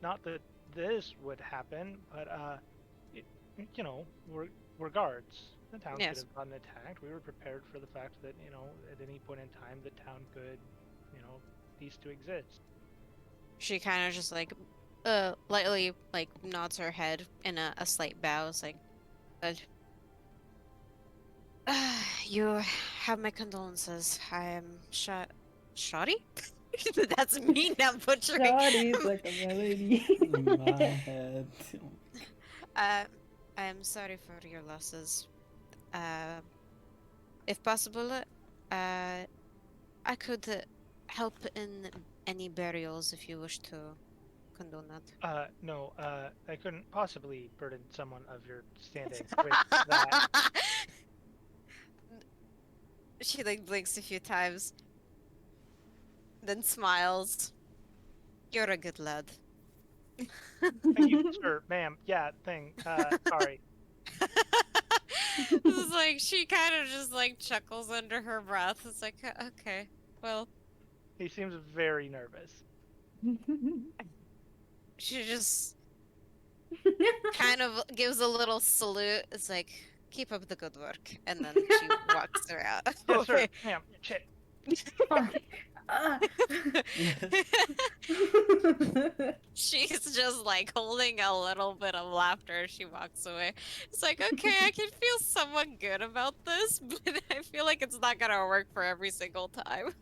Not that this would happen, but you know, we're guards. The town could Yes. have gotten attacked. We were prepared for the fact that, you know, at any point in time the town could, you know, cease to exist. She kind of just like lightly like nods her head in a slight bow. It's like, good. You have my condolences. I am shoddy? That's me now butchering. Shawty's like a melody. In my head. I am sorry for your losses. If possible, I could help in any burials if you wish to condone that. No, I couldn't possibly burden someone of your standing with that. She like blinks a few times, then smiles. You're a good lad. Thank you, sir, ma'am. Yeah, sorry. It's like she kind of just like chuckles under her breath. It's like, okay, well, He seems very nervous. she just kind of gives a little salute. It's like, keep up the good work, and then she walks her out. Yes, sir, ma'am. Shit. She's just like holding a little bit of laughter as she walks away. It's like, okay, I can feel somewhat good about this, but I feel like it's not gonna work for every single time.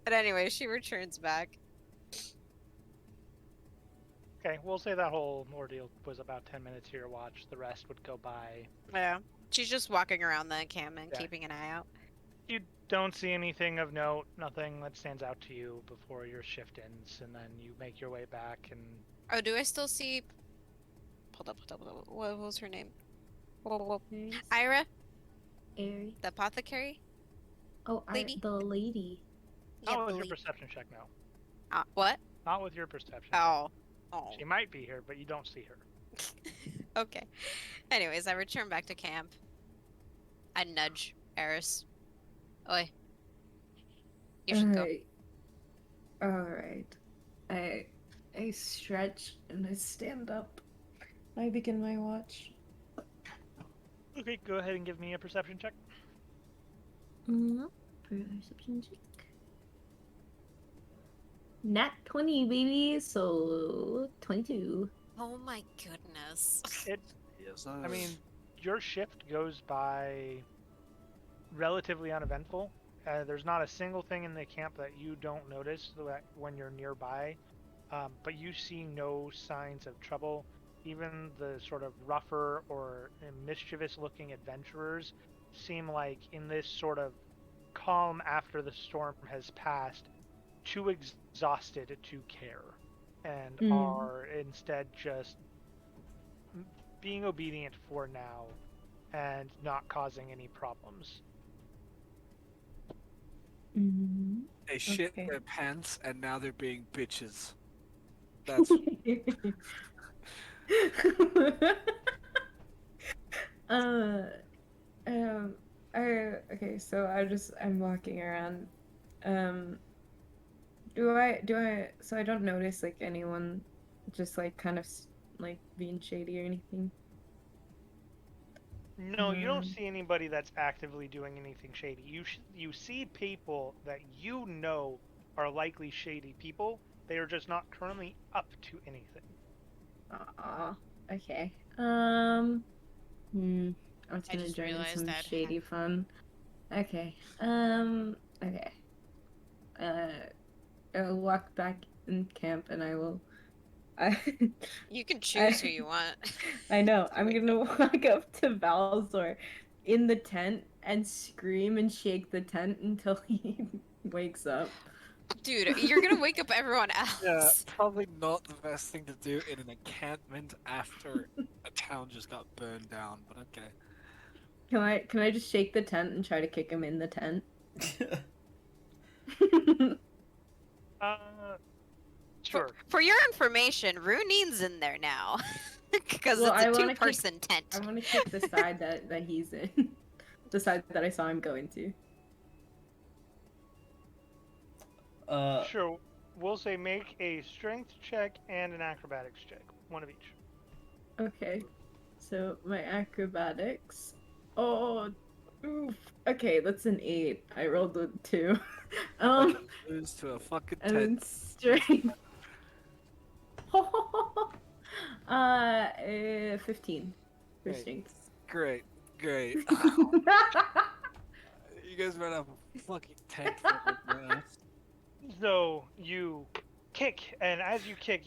But anyway, she returns back. Okay, we'll say that whole ordeal was about 10 minutes to your watch. The rest would go by. Yeah. She's just walking around the encampment, Yeah. keeping an eye out. You don't see anything of note, nothing that stands out to you before your shift ends, and then you make your way back and... Oh, do I still see... Hold up. What was her name? Ira? Airy. The apothecary? Oh, Lady? the lady. Not the with your lead. perception check, no. What? Not with your perception. Oh. She might be here, but you don't see her. Okay. Anyways, I return back to camp. I nudge Eris. Oi. You should go. Alright. I stretch and I stand up. I begin my watch. Okay, go ahead and give me a perception check. Perception check. Nat 20, baby, so 22. Oh my goodness. Yes, I mean, your shift goes by relatively uneventful. There's not a single thing in the camp that you don't notice when you're nearby, but you see no signs of trouble. Even the sort of rougher or mischievous-looking adventurers seem like, in this sort of calm after the storm has passed, too exhausted to care, and are instead just being obedient for now and not causing any problems. They shit Okay. their pants and now they're being bitches. That's okay, so I'm walking around. So I don't notice like anyone just like kind of like being shady or anything. No, you don't Mm. see anybody that's actively doing anything shady. You see people that you know are likely shady people. They are just not currently up to anything. Aw, okay. I was I gonna just join in realized some that. shady fun. Okay. Okay. Uh, I'll walk back in camp and I will. I. You can choose who I. you want. I know. to I'm wake gonna up. walk up to Valzor in the tent and scream and shake the tent until he wakes up. Dude, you're gonna wake up everyone Yeah, else. probably not the best thing to do in an encampment after a town just got burned down, but okay. Can I just shake the tent and try to kick him in the tent? Sure. For your information, Runine's in there now. Because Well, it's a I wanna two-person tent. I want to kick the side that he's in. The side that I saw him go into. Sure. We'll say make a strength check and an acrobatics check. One of each. Okay. So my acrobatics. Oh, oof. Okay, that's an 8. I rolled a 2. Like lose to a fucking And then tent. strength. 15 for Great. strength. Great, great. You guys ran up a fucking tent full of grass. So you kick, and as you kick,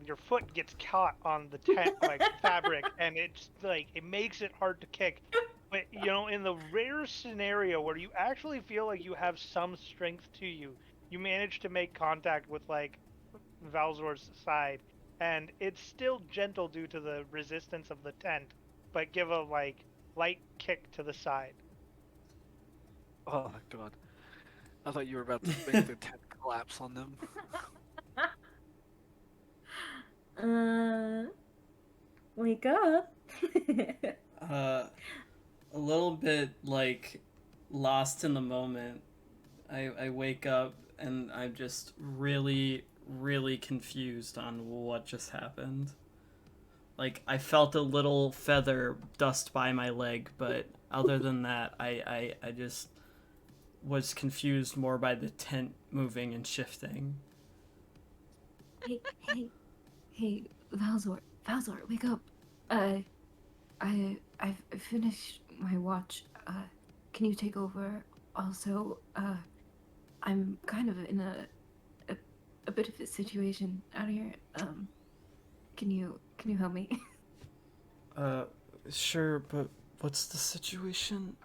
your foot gets caught on the tent like fabric, and it's like it makes it hard to kick. But you know, in the rare scenario where you actually feel like you have some strength to you, you manage to make contact with like Valzor's side, and it's still gentle due to the resistance of the tent, but give a like light kick to the side. Oh my god. I thought you were about to make the tent collapse on them. Wake up. A little bit like lost in the moment. I wake up and I'm just really, really confused on what just happened. Like, I felt a little feather dust by my leg, but other than that, I just was confused more by the tent moving and shifting. Hey, Valzor, wake up. I've finished my watch. Can you take over? Also, I'm kind of in a bit of a situation out here. Can you help me? Sure, but what's the situation?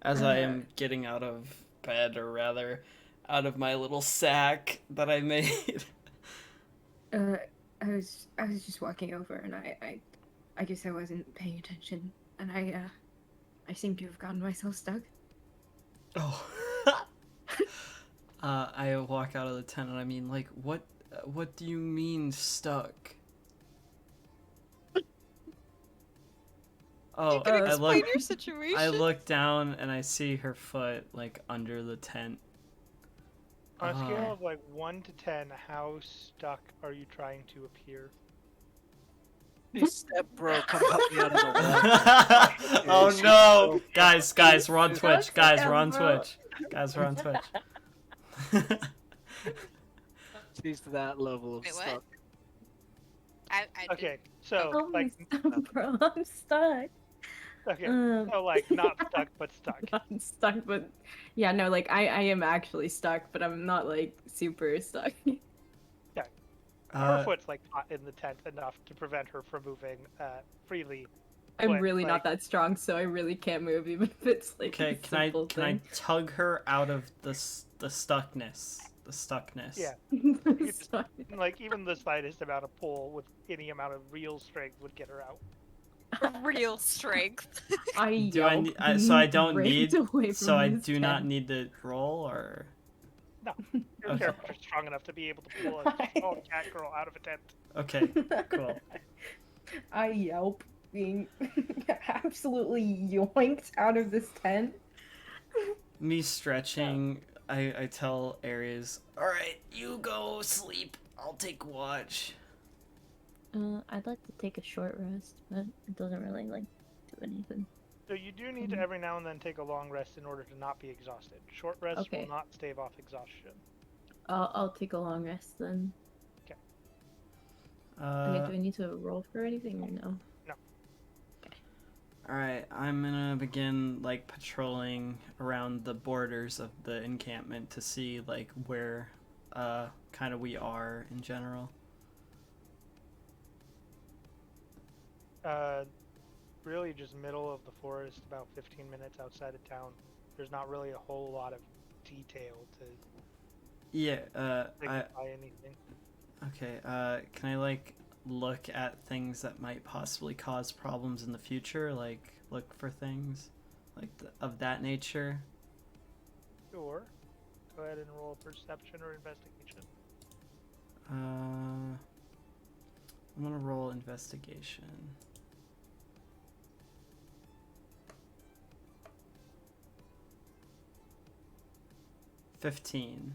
As I am getting out of bed, or rather, out of my little sack that I made. I was just walking over, and I guess I wasn't paying attention, and I seem to have gotten myself stuck. Oh. I walk out of the tent, and I mean, like, what do you mean stuck? Oh, You can I explain look. your situation. I look down and I see her foot like under the tent. On a scale of like 1 to 10, how stuck are you trying to appear? Hey, step bro, come help me out of the water. Oh no, guys, we're on Twitch. Guys, we're on Twitch. She's to that level of Wait, what? stuck. I Okay, so Oh, like bro, I'm stuck. okay, so like not stuck but stuck. I'm stuck, but yeah, no, like I am actually stuck, but I'm not like super stuck. Her foot's like caught in the tent enough to prevent her from moving freely. I'm But, really like, not that strong, so I really can't move, even if it's like Okay, a can I simple thing. tug her out of the stuckness? The stuckness. Yeah. It's fine. like even the slightest amount of pull with any amount of real strength would get her out. real strength. I Do I yelp need? So I don't right need. away So from I this do not tent. need to roll, or. No, your Okay. character's strong enough to be able to pull a small cat girl out of a tent. Okay. Cool. I yelp, being absolutely yoinked out of this tent. Me stretching I tell Aries, all right, you go sleep. I'll take watch. I'd like to take a short rest, but it doesn't really like do anything. So you do need to every now and then take a long rest in order to not be exhausted. Short rests Okay. will not stave off exhaustion. I'll take a long rest then. Okay, do I need to roll for anything or no? No. Okay. Alright, I'm gonna begin like patrolling around the borders of the encampment to see like where kind of we are in general. Really just middle of the forest, about 15 minutes outside of town. There's not really a whole lot of detail to Yeah, signify anything. okay, can I like look at things that might possibly cause problems in the future? Like look for things like of that nature? Sure. Go ahead and roll perception or investigation. I'm gonna roll investigation. 15.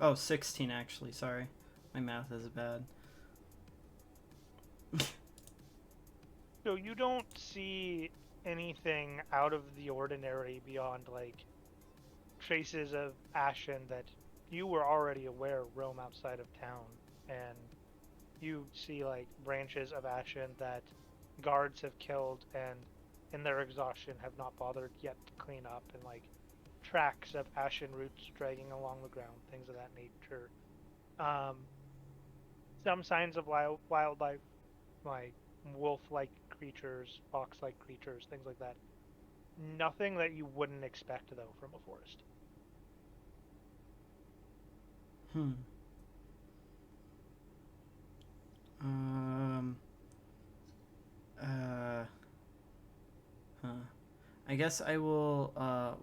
Oh, 16 actually, sorry. My math is bad. So you don't see anything out of the ordinary beyond like traces of ashen that you were already aware roam outside of town, and you see like branches of ashen that guards have killed and in their exhaustion have not bothered yet to clean up, and like tracks of ashen roots dragging along the ground, things of that nature. Some signs of wildlife, like wolf-like creatures, fox-like creatures, things like that. Nothing that you wouldn't expect though from a forest. I guess I will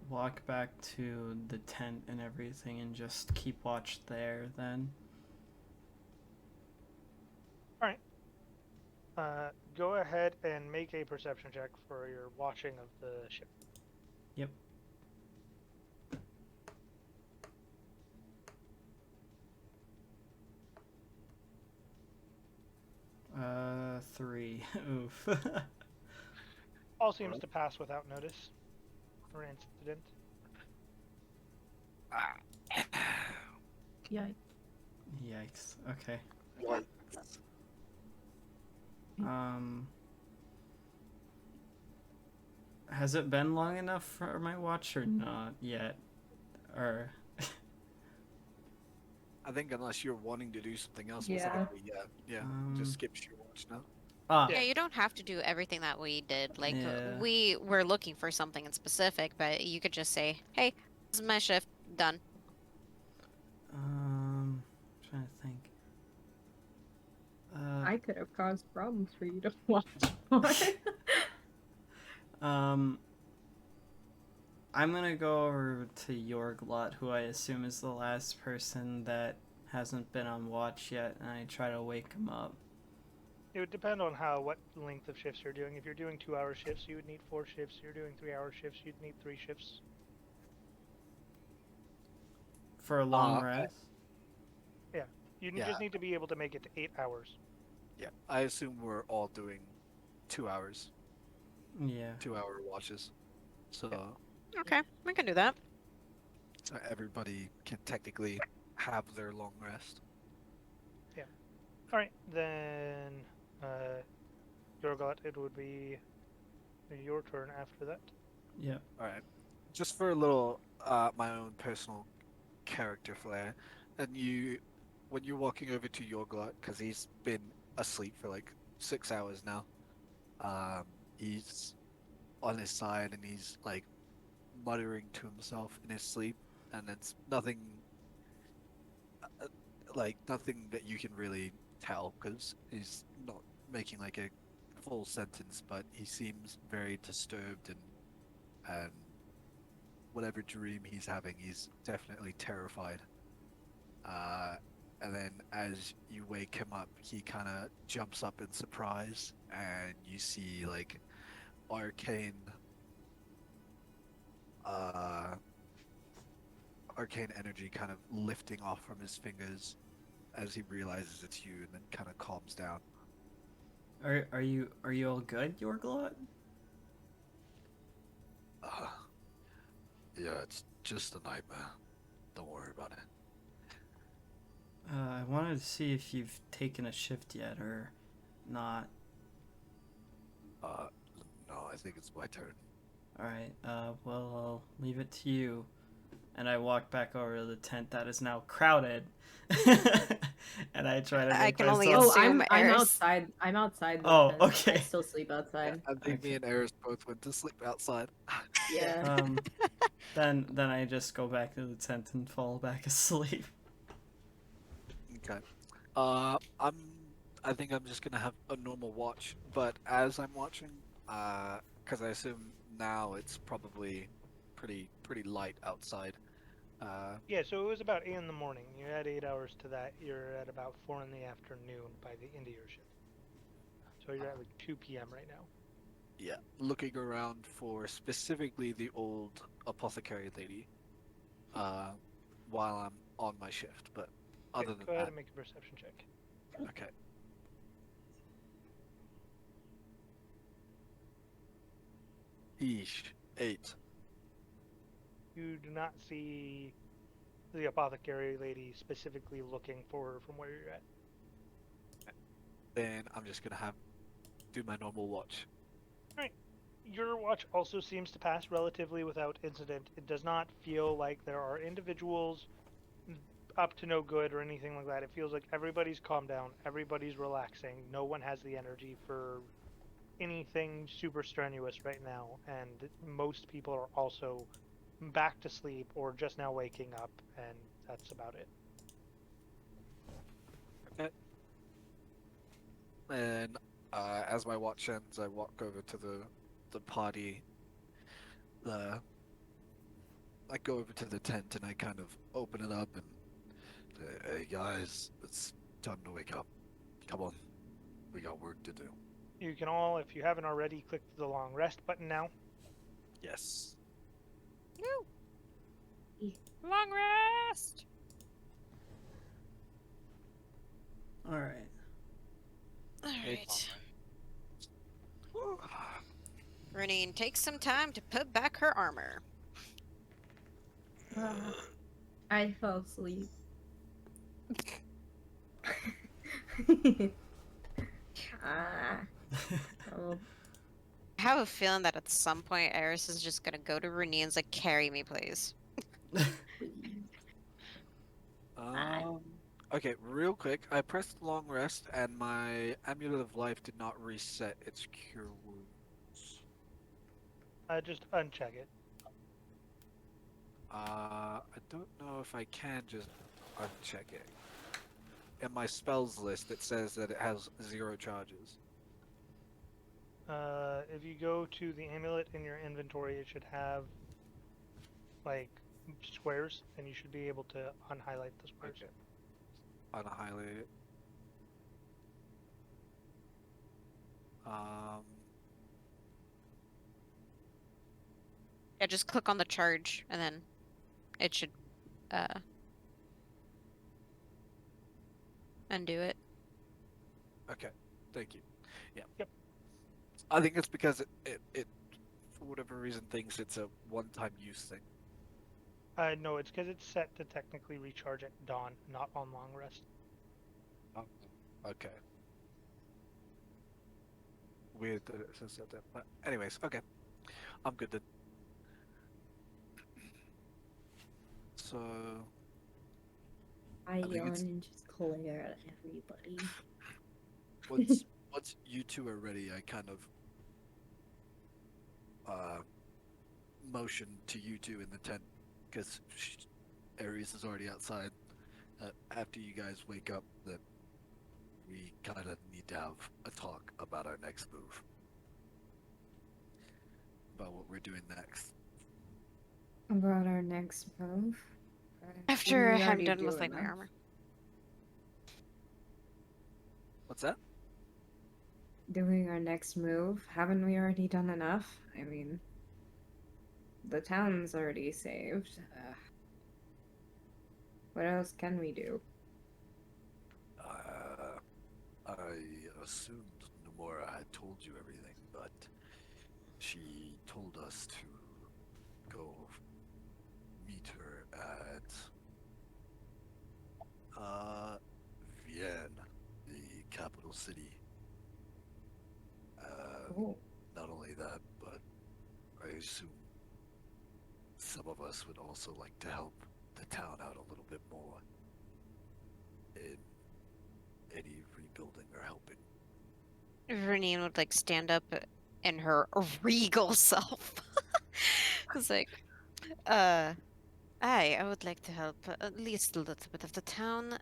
walk back to the tent and everything and just keep watch there then. Alright. Go ahead and make a perception check for your watching of the ship. Yep. Three. Oof. All seems to pass without notice or incident. Yeah. Yikes. Okay. What? Has it been long enough for my watch or not yet? Or I think unless you're wanting to do something else Yeah. specifically, yeah. Just skip your watch now. Yeah, you don't have to do everything that we did. Like, Yeah. we were looking for something in specific, but you could just say, hey, this is my shift, done. trying to think. I could have caused problems for you to watch more. I'm gonna go over to Yorglot, who I assume is the last person that hasn't been on watch yet, and I try to wake him up. It would depend on what length of shifts you're doing. If you're doing 2-hour shifts, you would need 4 shifts. If you're doing 3-hour shifts, you'd need 3 shifts. For a long rest? You just need to be able to make it to 8 hours. Yeah, I assume we're all doing 2 hours, Yeah. 2-hour watches. So, Okay, we can do that. so everybody can technically have their long rest. Alright, then Yorglot, it would be your turn after that. Yeah. Alright. Just for a little, my own personal character flair, and when you're walking over to Yorglot, because he's been asleep for like 6 hours now, he's on his side and he's like muttering to himself in his sleep, and it's nothing, nothing that you can really tell, because he's not making like a full sentence, but he seems very disturbed, and whatever dream he's having, he's definitely terrified. And then as you wake him up, he kind of jumps up in surprise, and you see like arcane, arcane energy kind of lifting off from his fingers as he realizes it's you, and then kind of calms down. Are you all good, Yorglot? Uh, yeah, it's just a nightmare. Don't worry about it. I wanted to see if you've taken a shift yet or not. No, I think it's my turn. Alright, well, I'll leave it to you. And I walk back over to the tent that is now crowded. And I try to make I can only myself... Oh, assume I'm Eris- outside. I'm outside. The Oh, tent. okay. I still sleep outside. I think me Okay. and Eris both went to sleep outside. Yeah. Then I just go back to the tent and fall back asleep. Okay. I think I'm just gonna have a normal watch, but as I'm watching, because I assume now it's probably pretty light outside. Yeah, so it was about 8 in the morning. You had 8 hours to that. You're at about 4 in the afternoon by the end of your shift. So you're at like 2 p.m. right now. Yeah, looking around for specifically the old apothecary lady, while I'm on my shift. But other Okay, than go ahead that, and make a perception check. okay. Eesh, 8. You do not see the apothecary lady specifically looking for her from where you're at. Then I'm just gonna do my normal watch. Your watch also seems to pass relatively without incident. It does not feel like there are individuals up to no good or anything like that. It feels like everybody's calmed down, everybody's relaxing, no one has the energy for anything super strenuous right now, and most people are also back to sleep or just now waking up, and that's about it. Okay. And as my watch ends, I walk over to the party. I go over to the tent and I kind of open it up and Hey guys, it's time to wake up. Come on, we got work to do. You can all, if you haven't already, click the long rest button now. yes. Long rest. Alright. All Hey, right. Renine takes some time to put back her armor. I fell asleep. Oh, I have a feeling that at some point Eris is just gonna go to Renine's like, carry me, please. please. Okay, real quick. I pressed long rest and my amulet of life did not reset its cure wounds. Just uncheck it. I don't know if I can just uncheck it. In my spells list, it says that it has 0 charges. If you go to the amulet in your inventory, it should have like squares, and you should be able to unhighlight the squares. Okay. Unhighlight it. Yeah, just click on the charge and then it should undo it. Okay, thank you. Yeah. Yep. I think it's because it for whatever reason thinks it's a one-time use thing. No, it's because it's set to technically recharge at dawn, not on long rest. Oh, okay. Weird that it says that. But anyways, okay. I'm good then. So I think yawn it's- and just glare at everybody. once you two are ready, I kind of motion to you two in the tent because Ares is already outside. After you guys wake up, that we kind of need to have a talk about our next move, about what we're doing next. About our next move. After We I'm already done with doing like my that. armor. What's that? doing our next move? Haven't we already done enough? I mean, the town's already saved. What else can we do? I assumed Nomura had told you everything, but she told us to go meet her at Vienne, the capital city. Oh, Not only that, but I assume some of us would also like to help the town out a little bit more in any rebuilding or helping. Vernine would like stand up in her regal self. It's like, I would like to help at least a little bit of the town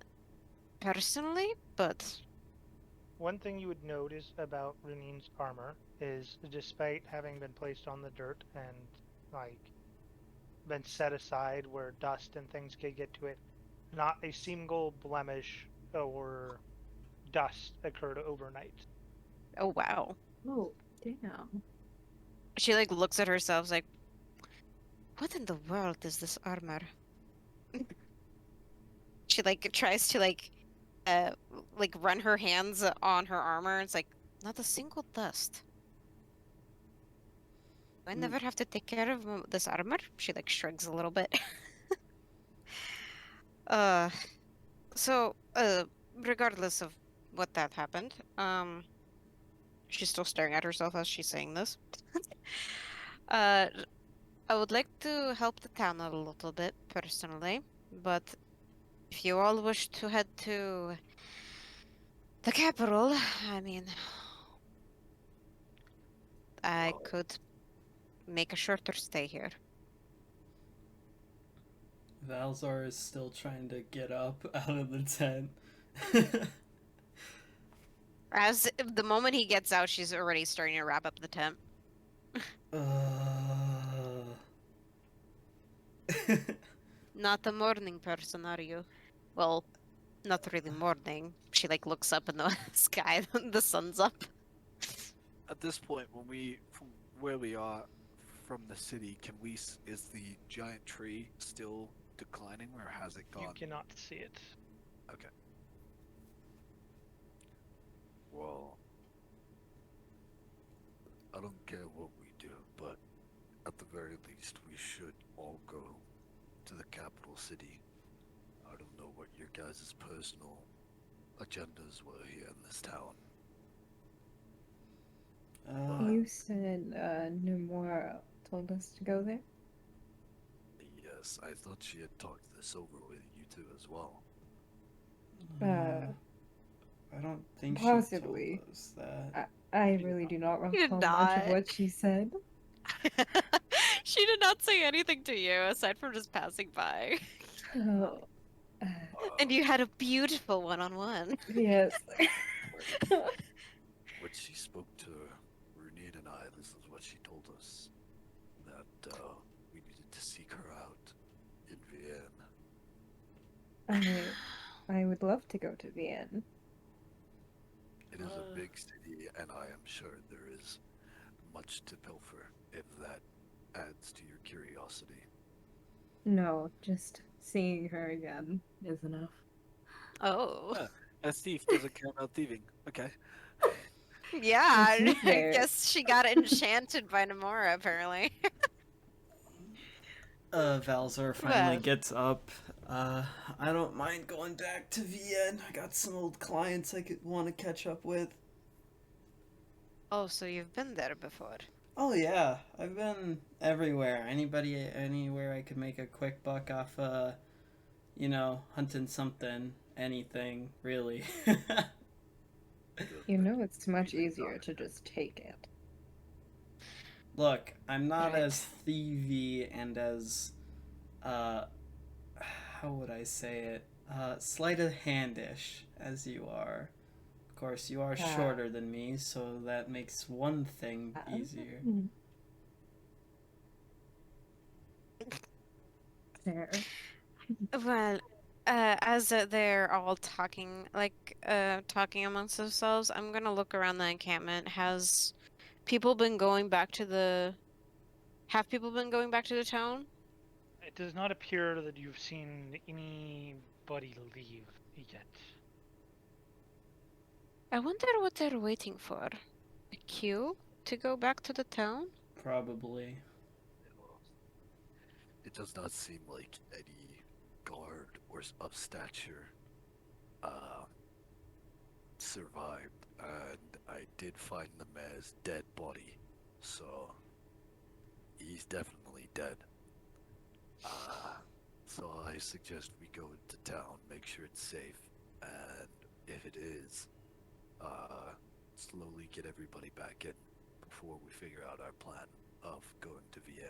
personally, but One thing you would notice about Runine's armor is, despite having been placed on the dirt and like been set aside where dust and things could get to it, not a single blemish or dust occurred overnight. oh wow. Oh, damn. She like looks at herself like, what in the world is this armor? She like tries to like run her hands on her armor. It's like not a single dust. Do I never have to take care of this armor? She like shrugs a little bit. So regardless of what that happened, she's still staring at herself as she's saying this. I would like to help the town a little bit personally, but if you all wish to head to the capital, I mean, I Well, could make a shorter stay here. Valzar is still trying to get up out of the tent. As the moment he gets out, she's already starting to wrap up the tent. Not a morning person, are you? Well, not really morning. She like looks up in the sky, the sun's up. At this point, from where we are from the city, is the giant tree still declining, or has it You gone? cannot see it. Okay. well, I don't care what we do, but at the very least, we should all go to the capital city. I don't know what your guys' personal agendas were here in this town. you said Nomura told us to go there? Yes, I thought she had talked this over with you two as well. I don't think Possibly. she told us that. I really do not You did recall much of not. what she said. She did not say anything to you aside from just passing by. Oh, And you had a beautiful one-on-one. yes. When she spoke to Runine and I, this is what she told us. That we needed to seek her out in Vienne. I would love to go to Vienne. It is a big city, and I am sure there is much to pilfer, if that adds to your curiosity. No, just seeing her again is enough. Oh. A thief doesn't care about thieving. Okay. Yeah, To be I fair- guess she got enchanted by Nomura, apparently. Valzar finally Well. gets up. I don't mind going back to Vienne. I got some old clients I could want to catch up with. Oh, so you've been there before. Oh yeah, I've been everywhere. Anywhere I could make a quick buck off, hunting something, anything, really. You know it's much easier to just take it. Look, I'm not Right. as thievy and as, how would I say it, sleight of handish as you are. Of course, you are Ah. shorter than me, so that makes one thing easier. Fair. Well, As they're all talking, talking amongst themselves, I'm gonna look around the encampment. People been going back to the... Have people been going back to the town? It does not appear that you've seen anybody leave yet. I wonder what they're waiting for. A queue to go back to the town? Probably. It does not seem like any guard or of stature survived, and I did find the mayor's dead body, so he's definitely dead. So I suggest we go into town, make sure it's safe, and if it is, slowly get everybody back in before we figure out our plan of going to Vienna.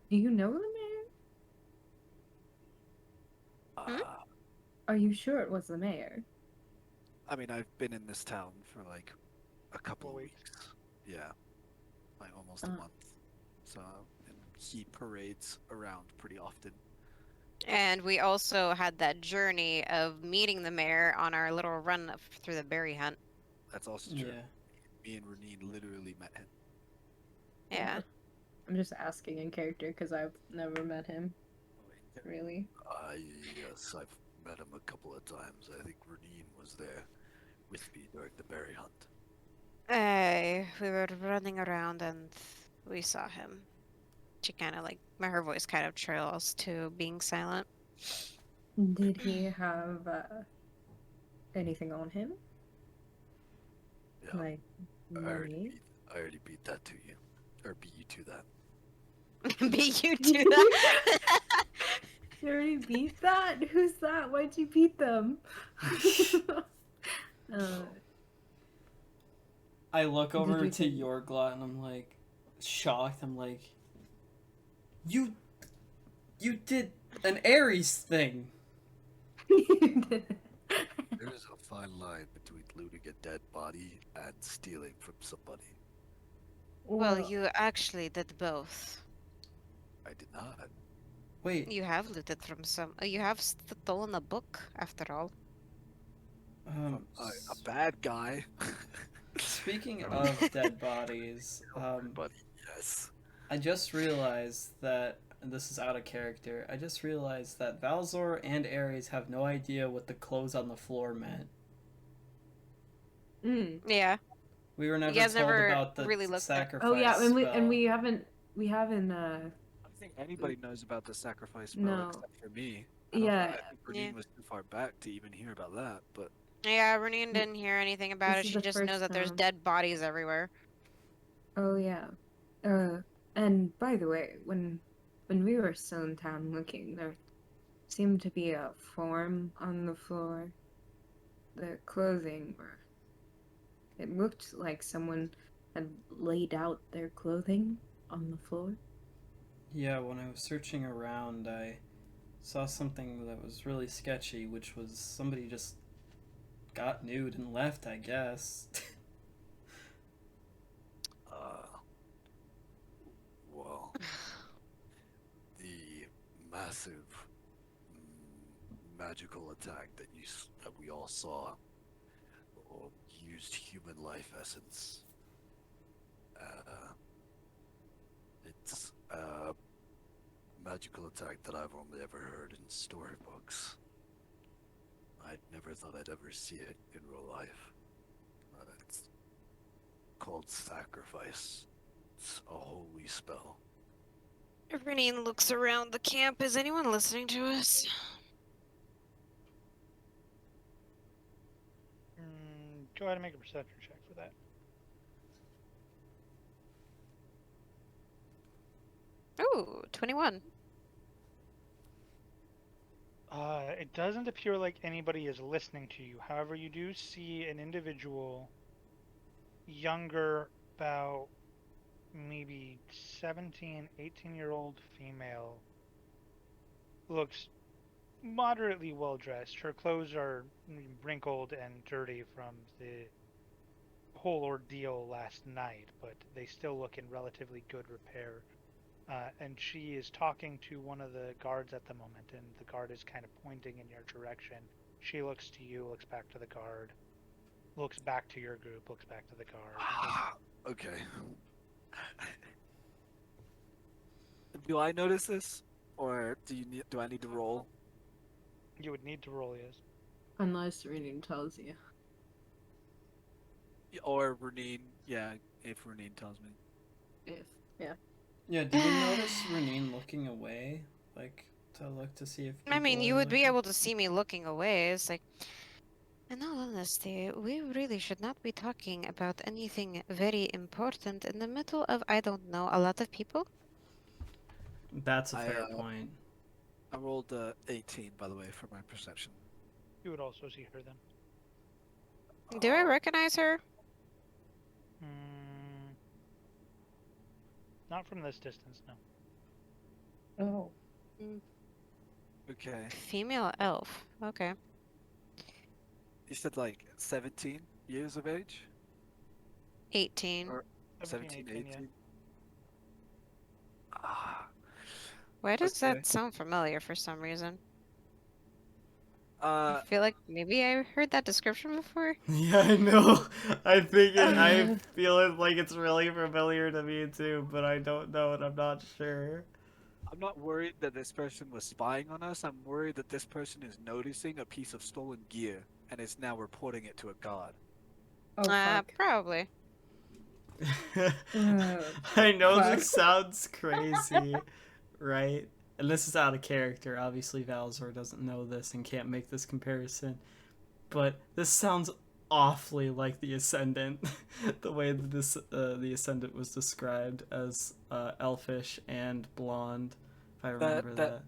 Do you know the mayor? Are you sure it was the mayor? I mean, I've been in this town for like a couple of weeks. Yeah, like almost a month. So, and he parades around pretty often. And we also had that journey of meeting the mayor on our little run through the berry hunt. That's also true. Yeah. Me and Renine literally met him. Yeah. I'm just asking in character because I've never met him. Really? Yes, I've met him a couple of times. I think Renine was there with me during the berry hunt. We were running around and we saw him. She kind of her voice kind of trails to being silent. Did he have anything on him? Yeah, Like I money? already beat that to you. Or beat you to that. Beat you to that? You already beat that? Who's that? Why'd you beat them? I look over you to think- Yorglot and I'm like shocked. I'm like, you did an Ares thing. There is a fine line between looting a dead body and stealing from somebody. Well, you actually did both. I did not. Wait, You have looted from some. You have stolen a book, after all. A bad guy. Speaking of dead bodies, But yes. I just realized that, and this is out of character, I just realized that Valzor and Ares have no idea what the clothes on the floor meant. Yeah. We were never guys told never about the really looked at- sacrifice Oh yeah, and spell. we haven't I don't think anybody knows about the sacrifice spell No. except for me. Yeah. I think Renine was too far back to even hear about that, but Yeah, Renine didn't hear anything about This it. is She the just knows first that there's time. dead bodies everywhere. Oh yeah. And by the way, when we were still in town looking, there seemed to be a form on the floor. The clothing were... It looked like someone had laid out their clothing on the floor. Yeah, when I was searching around, I saw something that was really sketchy, which was somebody just got nude and left, I guess. Well, the massive magical attack that we all saw used human life essence. It's a magical attack that I've only ever heard in storybooks. I never thought I'd ever see it in real life. It's called sacrifice. It's a holy spell. Renine looks around the camp. Is anyone listening to us? Go ahead and make a perception check for that. Ooh, 21. It doesn't appear like anybody is listening to you. However, you do see an individual, younger, about maybe 17, 18-year-old female, looks moderately well dressed. Her clothes are wrinkled and dirty from the whole ordeal last night, but they still look in relatively good repair. and she is talking to one of the guards at the moment, and the guard is kind of pointing in your direction. She looks to you, looks back to the guard, looks back to your group, looks back to the guard. Okay. Do I notice this, or do I need to roll? You would need to roll, yes. Unless Renin tells you. Or Renine, yeah, if Renine tells me. If. Yeah. Yeah, did you notice Renine looking away? Like, to look to see if I mean, people you are would be looking? able to see me looking away. It's like, in all honesty, we really should not be talking about anything very important in the middle of, I don't know, a lot of people. That's a fair I point. I rolled 18, by the way, for my perception. You would also see her then. Do I recognize her? Not from this distance, no. Oh. Okay. Female elf. Okay. You said like 17 years of age? 18. Or 17, 17, 18, 18? Ah. Why does Okay. that sound familiar for some reason? Uh, I feel like maybe I heard that description before. Yeah, I know. I feel it like it's really familiar to me too, but I don't know and I'm not sure. I'm not worried that this person was spying on us. I'm worried that this person is noticing a piece of stolen gear and is now reporting it to a god. Oh, fuck. Probably. I know fuck. this sounds crazy, right? And this is out of character. Obviously, Valzor doesn't know this and can't make this comparison. But this sounds awfully like the Ascendant, the way that the Ascendant was described as elfish and blonde, if I remember that.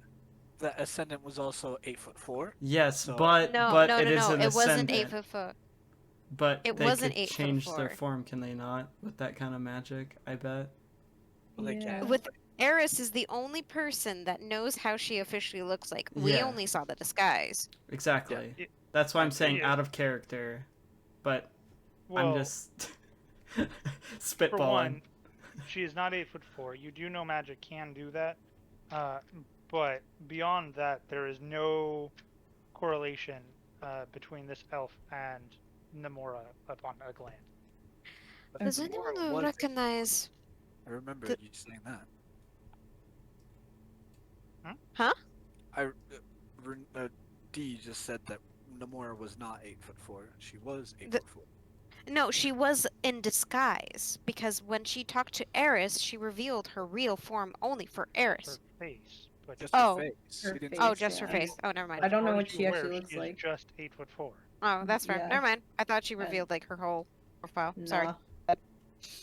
That ascendant was also 8'4". Yes, So- but No, it is an it wasn't Ascendant. 8'4". But It they wasn't could change their 8'4". form, can they not? With that kind of magic, I bet. Well, they Yeah. can. With Eris is the only person that knows how she officially looks like. We Yeah. only saw the disguise. Exactly. Yeah. That's why I'm saying Yeah. out of character. But Well, I'm just for spitballing. one, she is not 8'4". You do know magic can do that, but beyond that, there is no correlation between this elf and Namora upon a glance. Does Namora anyone was recognize? I remember The- you saying that. Huh? D just said that Namora was not 8'4". She was 8'4". The- No, she was in disguise because when she talked to Eris, she revealed her real form only for Her Eris. face, but Just Oh. her face. Her She didn't face, Oh, say just her yeah. face. Oh, never mind. I don't know as far what as she you're actually aware, looks she is like. just 8'4". Oh, that's fair. Yeah. Never mind. I thought she Uh, revealed like her whole profile. Sorry. Nah.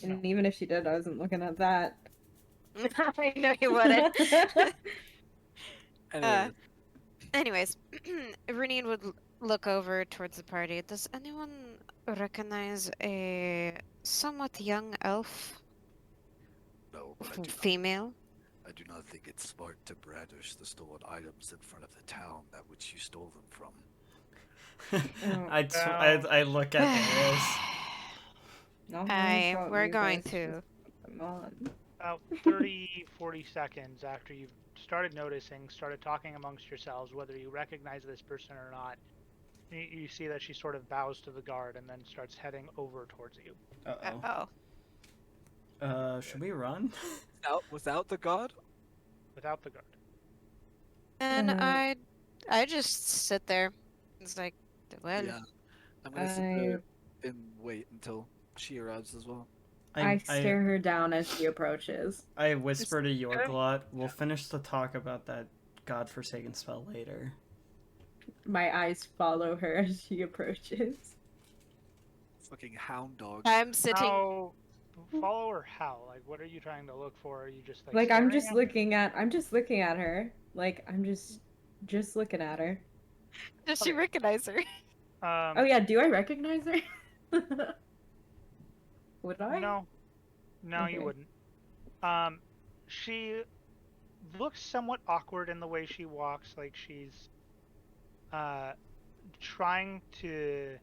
And even if she did, I wasn't looking at that. I know you wouldn't. Anyway, Anyways, Renine would look over towards the party. Does anyone recognize a somewhat young elf, No, but female? I do not think it's smart to brandish the stolen items in front of the town that which you stole them from. I look at Eris. Not my fault We're you going guys to. just put them on. About 30, 40 seconds after you've started noticing, started talking amongst yourselves, whether you recognize this person or not, you see that she sort of bows to the guard and then starts heading over towards you. Uh-oh. Oh. Should we run? without the god? Without the guard. And Uh, I just sit there. It's like, well, Yeah. I'm gonna sit there and wait until she arrives as well. I stare her down as she approaches. I whisper to Yorglot, we'll finish the talk about that godforsaken spell later. My eyes follow her as she approaches. Fucking hound dog. I'm sitting. How, follow or how? Like, what are you trying to look for? Are you just like Like I'm staring just at looking at her. Like I'm just looking at her. Does she Okay. recognize her? her? Oh yeah, do I recognize her? Would I? No, you Okay. wouldn't. She looks somewhat awkward in the way she walks, like she's trying to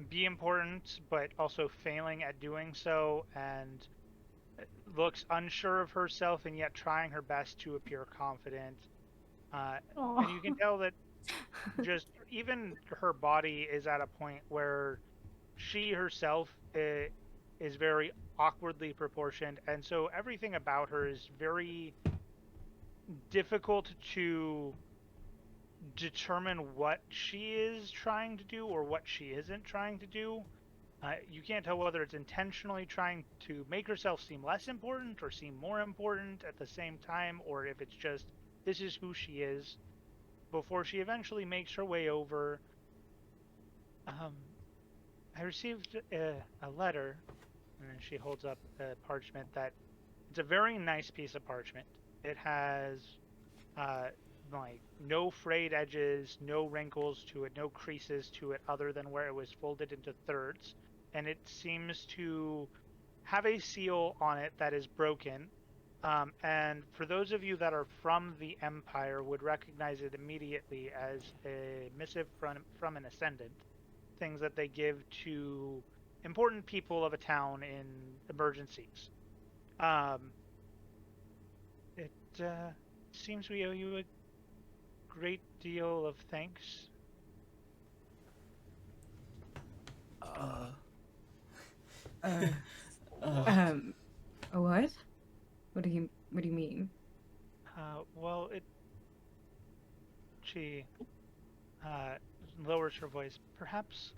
be important, but also failing at doing so, and looks unsure of herself and yet trying her best to appear confident. And you can tell that just even her body is at a point where she herself is very awkwardly proportioned, and so everything about her is very difficult to determine what she is trying to do or what she isn't trying to do. You can't tell whether it's intentionally trying to make herself seem less important or seem more important at the same time, or if it's just this is who she is, before she eventually makes her way over. I received a letter, and then she holds up a parchment that it's a very nice piece of parchment. It has like no frayed edges, no wrinkles to it, no creases to it other than where it was folded into thirds, and it seems to have a seal on it that is broken. And for those of you that are from the Empire would recognize it immediately as a missive from an Ascendant, things that they give to important people of a town in emergencies. It seems we owe you a great deal of thanks. What? What do you mean? Well, she lowers her voice. Perhaps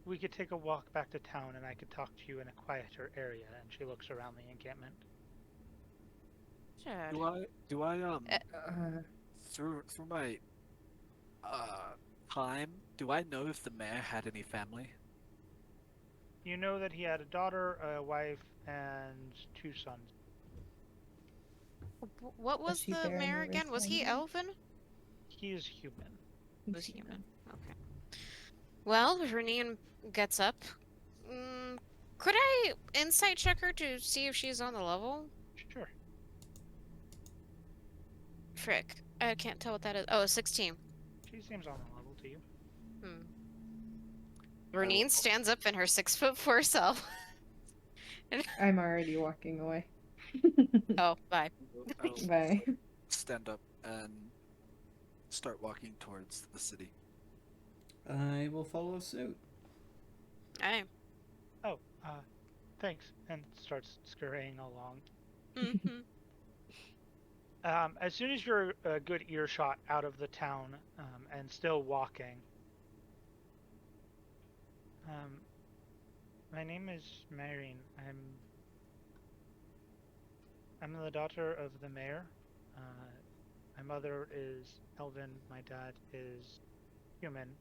we could take a walk back to town and I could talk to you in a quieter area. And she looks around the encampment. Sure. Do I Uh, through my time, do I know if the mayor had any family? You know that he had a daughter, a wife, and 2 sons. What was she the bearing mayor a again? Was he resemblance? elven? He is human. Was human. Okay. Well, Renine gets up. Could I insight check her to see if she's on the level? Sure. Frick. I can't tell what that is. Oh, 16. She seems on the level to you. Renine stands up in her 6'4" self. I'm already walking away. Oh, bye. I'll Bye. stand up and start walking towards the city. I will follow suit. Aye. Oh, thanks. And starts scurrying along. Mm-hmm. As soon as you're a good earshot out of the town and still walking, my name is Maureen. I'm the daughter of the mayor. My mother is elven. My dad is human.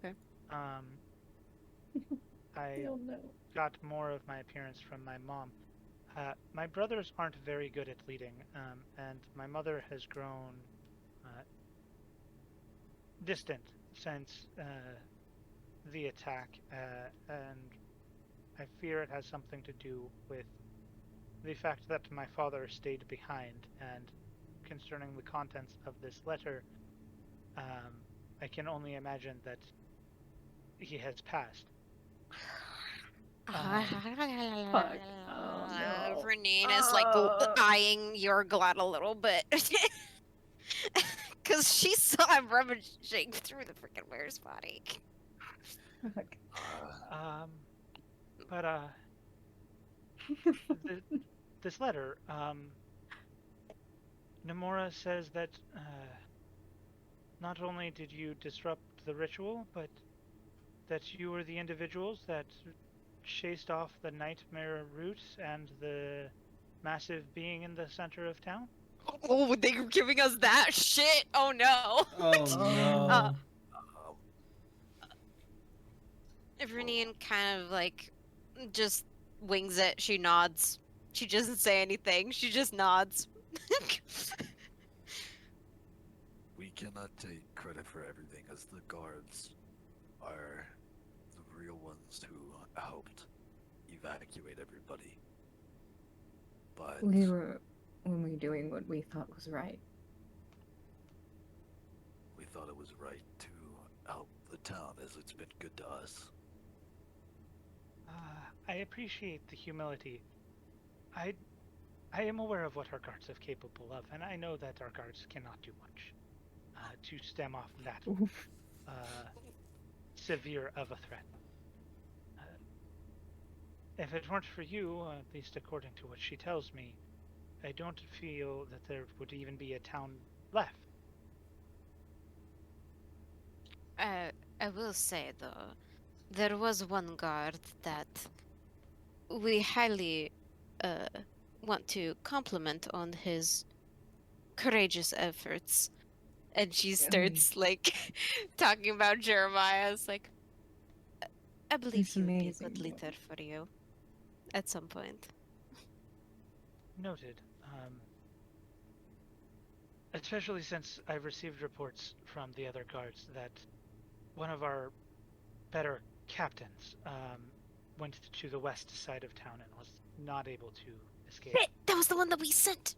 Okay. I Oh no. got more of my appearance from my mom. My brothers aren't very good at leading, and my mother has grown distant since the attack, and I fear it has something to do with the fact that my father stayed behind, and concerning the contents of this letter, I can only imagine that he has passed. Fuck. Oh no. Renine is like eyeing Yorglot a little bit. Because she saw him rummaging through the freaking mayor's body. Fuck. But this letter, Nomura says that not only did you disrupt the ritual, but that you were the individuals that chased off the nightmare root and the massive being in the center of town. Oh, they're giving us that shit? Oh no. Oh no. Renine kind of like just wings it. She nods. She doesn't say anything. She just nods. We cannot take credit for everything, as the guards are the real ones who helped evacuate everybody. But We were only doing what we thought was right. we thought it was right to help the town, as it's been good to us. I appreciate the humility. I am aware of what our guards are capable of, and I know that our guards cannot do much to stem off that Oof. severe of a threat. Uh, if it weren't for you, at least according to what she tells me, I don't feel that there would even be a town left. I will say though, there was one guard that we highly want to compliment on his courageous efforts. And she starts like talking about Jeremiah. It's like, I believe He's he would be a amazing, good yeah. leader for you at some point. Noted. Especially since I've received reports from the other guards that one of our better captains went to the west side of town and was not able to escape. Shit, that was the one that we sent.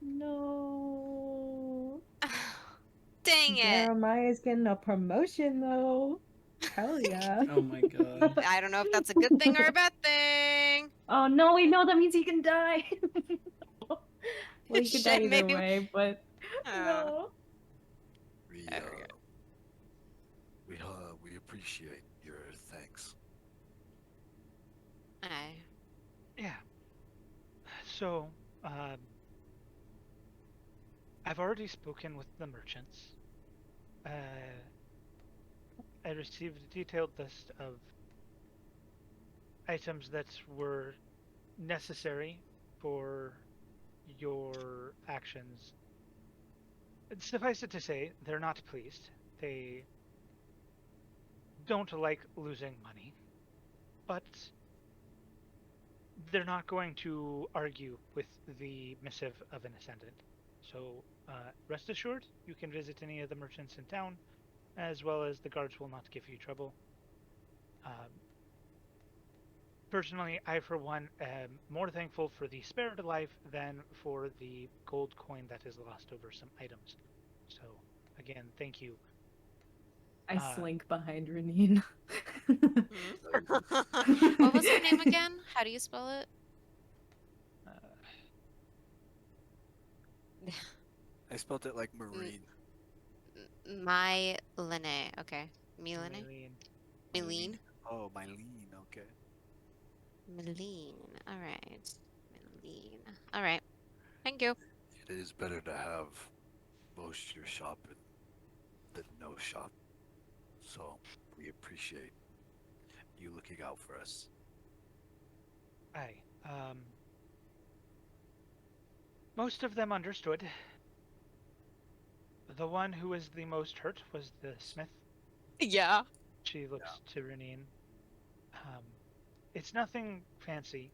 No. Dang it! Jeremiah's getting a promotion though. Hell yeah. Oh my god. I don't know if that's a good thing or a bad thing. Oh no, wait, no, that means he can die. Well, he could die Shit, either maybe- way, but Uh, no. We There we we appreciate your thanks. Aye. Yeah. So, I've already spoken with the merchants. I received a detailed list of items that were necessary for your actions. Suffice it to say, they're not pleased. They don't like losing money, but they're not going to argue with the missive of an ascendant. So rest assured, you can visit any of the merchants in town, as well as the guards will not give you trouble. Personally, I for one am more thankful for the spared life than for the gold coin that is lost over some items. So again, thank you. I slink behind Renine. What was her name again? How do you spell it? I spelled it like marine. My Lene. Okay. Milene? Maylene. Milene? Oh, Mylene, okay. Milene. Alright. Milene. Alright. Thank you. It is better to have most your shopping than no shop. So we appreciate you looking out for us. Aye. Most of them understood. The one who was the most hurt was the smith. Yeah. She looks to Renine. It's nothing fancy.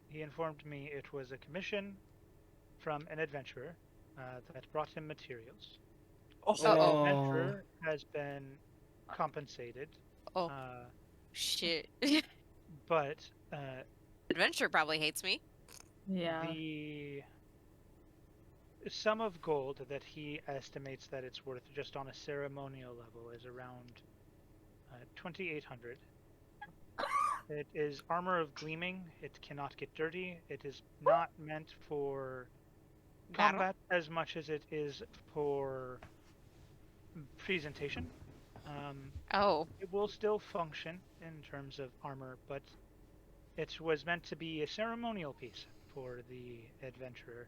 He informed me it was a commission from an adventurer that brought him materials. The Oh. adventurer has been compensated, Oh. Shit. but Adventure probably hates me. Yeah. the sum of gold that he estimates that it's worth just on a ceremonial level is around 2,800. It is armor of gleaming. It cannot get dirty. It is not meant for Battle? combat as much as it is for presentation. Oh. It will still function in terms of armor, but it was meant to be a ceremonial piece for the adventurer.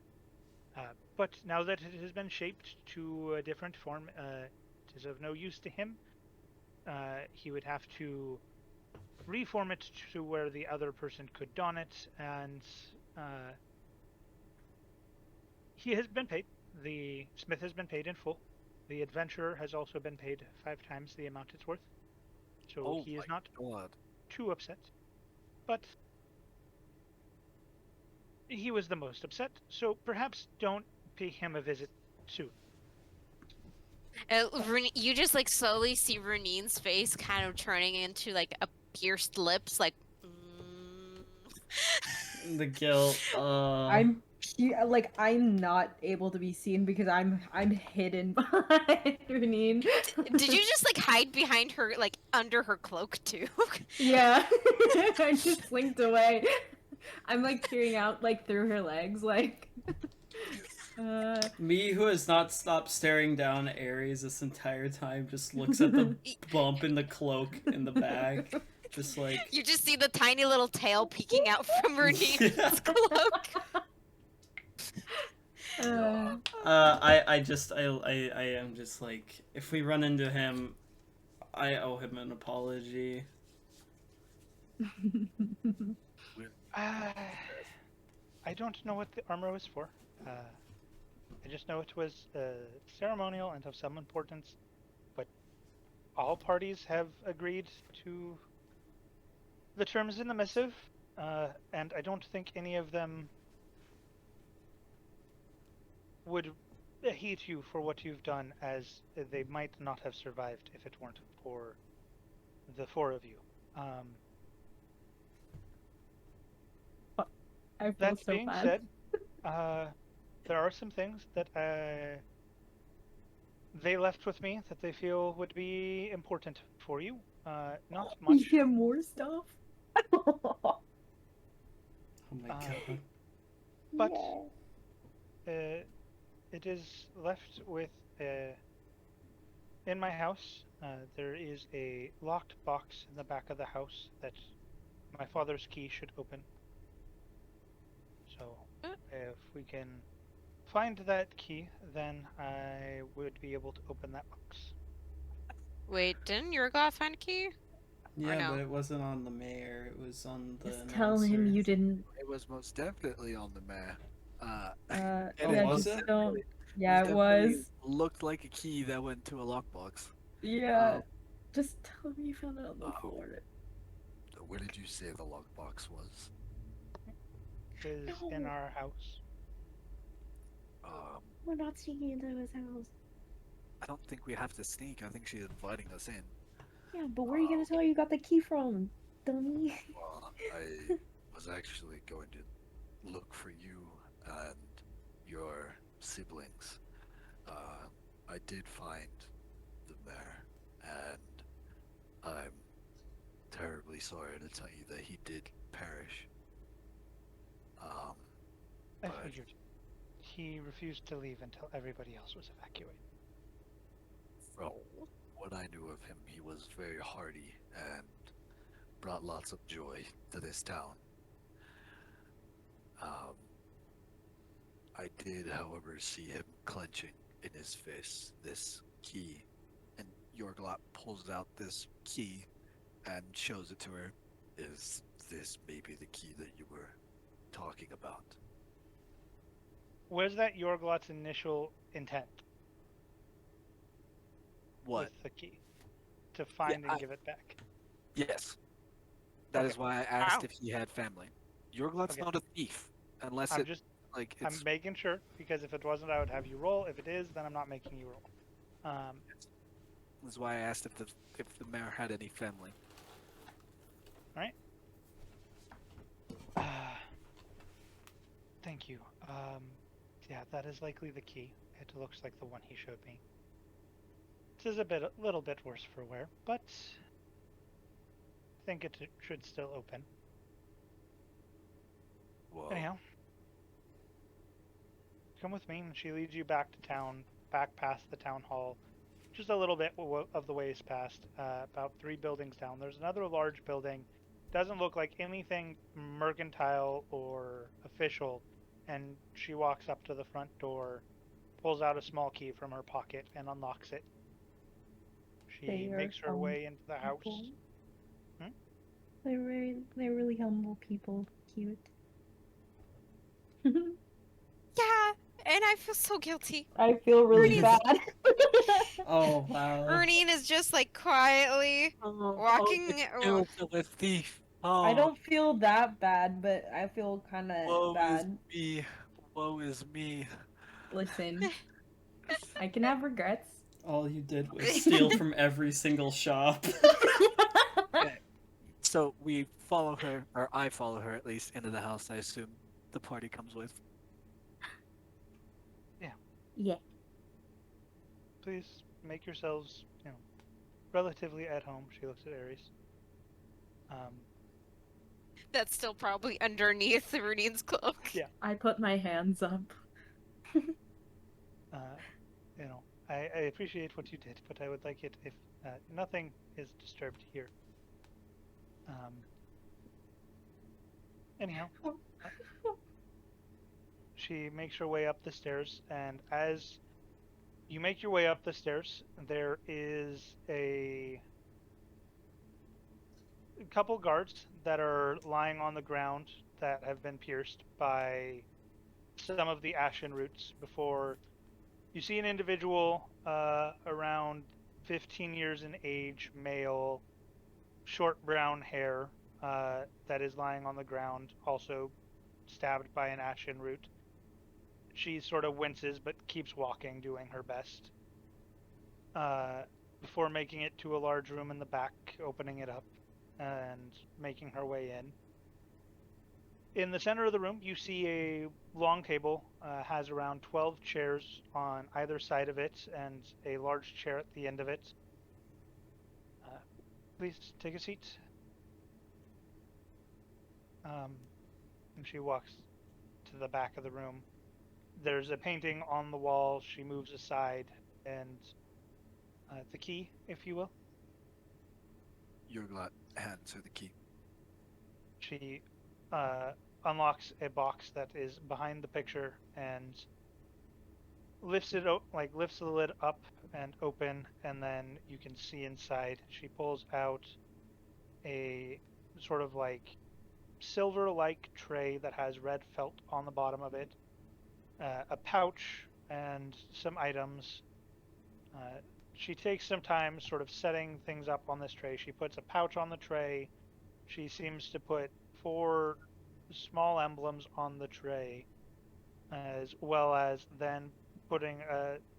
But now that it has been shaped to a different form, it is of no use to him. He would have to reform it to where the other person could don it, and he has been paid. The smith has been paid in full. The adventurer has also been paid 5 times the amount it's worth. So Oh he is my not God. too upset. But he was the most upset, so perhaps don't pay him a visit soon. You just like slowly see Renine's face kind of turning into like a pierced lips, like. The guilt. I'm I'm not able to be seen because I'm hidden behind Renine. Did you just like hide behind her, like under her cloak too? Yeah, I just slinked away. I'm like peering out like through her legs, like. Me, who has not stopped staring down Ares this entire time, just looks at the bump in the cloak in the back, just like. You just see the tiny little tail peeking out from Renine's cloak. I am just like, if we run into him, I owe him an apology. I don't know what the armor was for. I just know it was ceremonial and of some importance, but all parties have agreed to the terms in the missive, and I don't think any of them would heed you for what you've done, as they might not have survived if it weren't for the four of you. I feel That so being bad. said, there are some things that they left with me that they feel would be important for you. Not much. You get more stuff. Oh my god. But it is left with in my house. There is a locked box in the back of the house that my father's key should open. So if we can find that key, then I would be able to open that box. Wait, didn't Yorglot find a key? Yeah, no? but it wasn't on the mayor, it was on the Just tell him announcer. you didn't. It was most definitely on the mare. Oh, yeah, was just it? don't. Yeah, it definitely was. Looked like a key that went to a lockbox. Yeah, just tell him you found it on the floor. Where did you say the lockbox was? Is in our house. We're not sneaking into his house. I don't think we have to sneak. I think she's inviting us in. Yeah, but where are you gonna tell her you got the key from, dummy? Well, I was actually going to look for you and your siblings. I did find the mayor, and I'm terribly sorry to tell you that he did perish. I But- figured. He refused to leave until everybody else was evacuated. From what I knew of him, he was very hardy and brought lots of joy to this town. I did, however, see him clenching in his fist this key, and Yorglot pulls out this key and shows it to her. Is this maybe the key that you were talking about? Was that Yorglot's initial intent What? with the key? To find and give it back? Yes. That is Okay. why I asked Wow. if he had family. Yorglot's Okay. not a thief, unless I'm it just like I'm it's. making sure, because if it wasn't, I would have you roll. If it is, then I'm not making you roll. That's why I asked if the mayor had any family. Thank you. Yeah, that is likely the key. It looks like the one he showed me. This is a little bit worse for wear, but I think it should still open. Well, Anyhow, come with me, and she leads you back to town, back past the town hall, just a little bit of the ways past, about 3 buildings down. There's another large building. Doesn't look like anything mercantile or official, and she walks up to the front door, pulls out a small key from her pocket, and unlocks it. She They are makes her way into the house. humble. They're really humble people. Cute. Yeah, and I feel so guilty. I feel really Ernie's- bad. Oh wow. Ernine is just like quietly walking. A thief. Oh, I don't feel that bad, but I feel kind Woe of bad. is me. Woe is me. Listen, I can have regrets. All you did was steal from every single shop. So we follow her, or I follow her at least, into the house. I assume the party comes with. Yeah. Please make yourselves, relatively at home. She looks at Ares. That's still probably underneath Runin's cloak. Yeah. I put my hands up. I appreciate what you did, but I would like it if nothing is disturbed here. Anyhow, she makes her way up the stairs, and as you make your way up the stairs, there is a couple guards that are lying on the ground that have been pierced by some of the ashen roots before you see an individual around 15 years in age, male, short brown hair, that is lying on the ground, also stabbed by an ashen root. She sort of winces but keeps walking, doing her best. Before making it to a large room in the back, opening it up, and making her way in. In the center of the room, you see a long table, has around 12 chairs on either side of it, and a large chair at the end of it. Please take a seat. And she walks to the back of the room. There's a painting on the wall. She moves aside, and the key, if you will. Yorglot hands her the key. She unlocks a box that is behind the picture and lifts it lifts the lid up and open, and then you can see inside. She pulls out a sort of like silver-like tray that has red felt on the bottom of it, a pouch, and some items. She takes some time sort of setting things up on this tray. She puts a pouch on the tray. She seems to put 4 small emblems on the tray, as well as then putting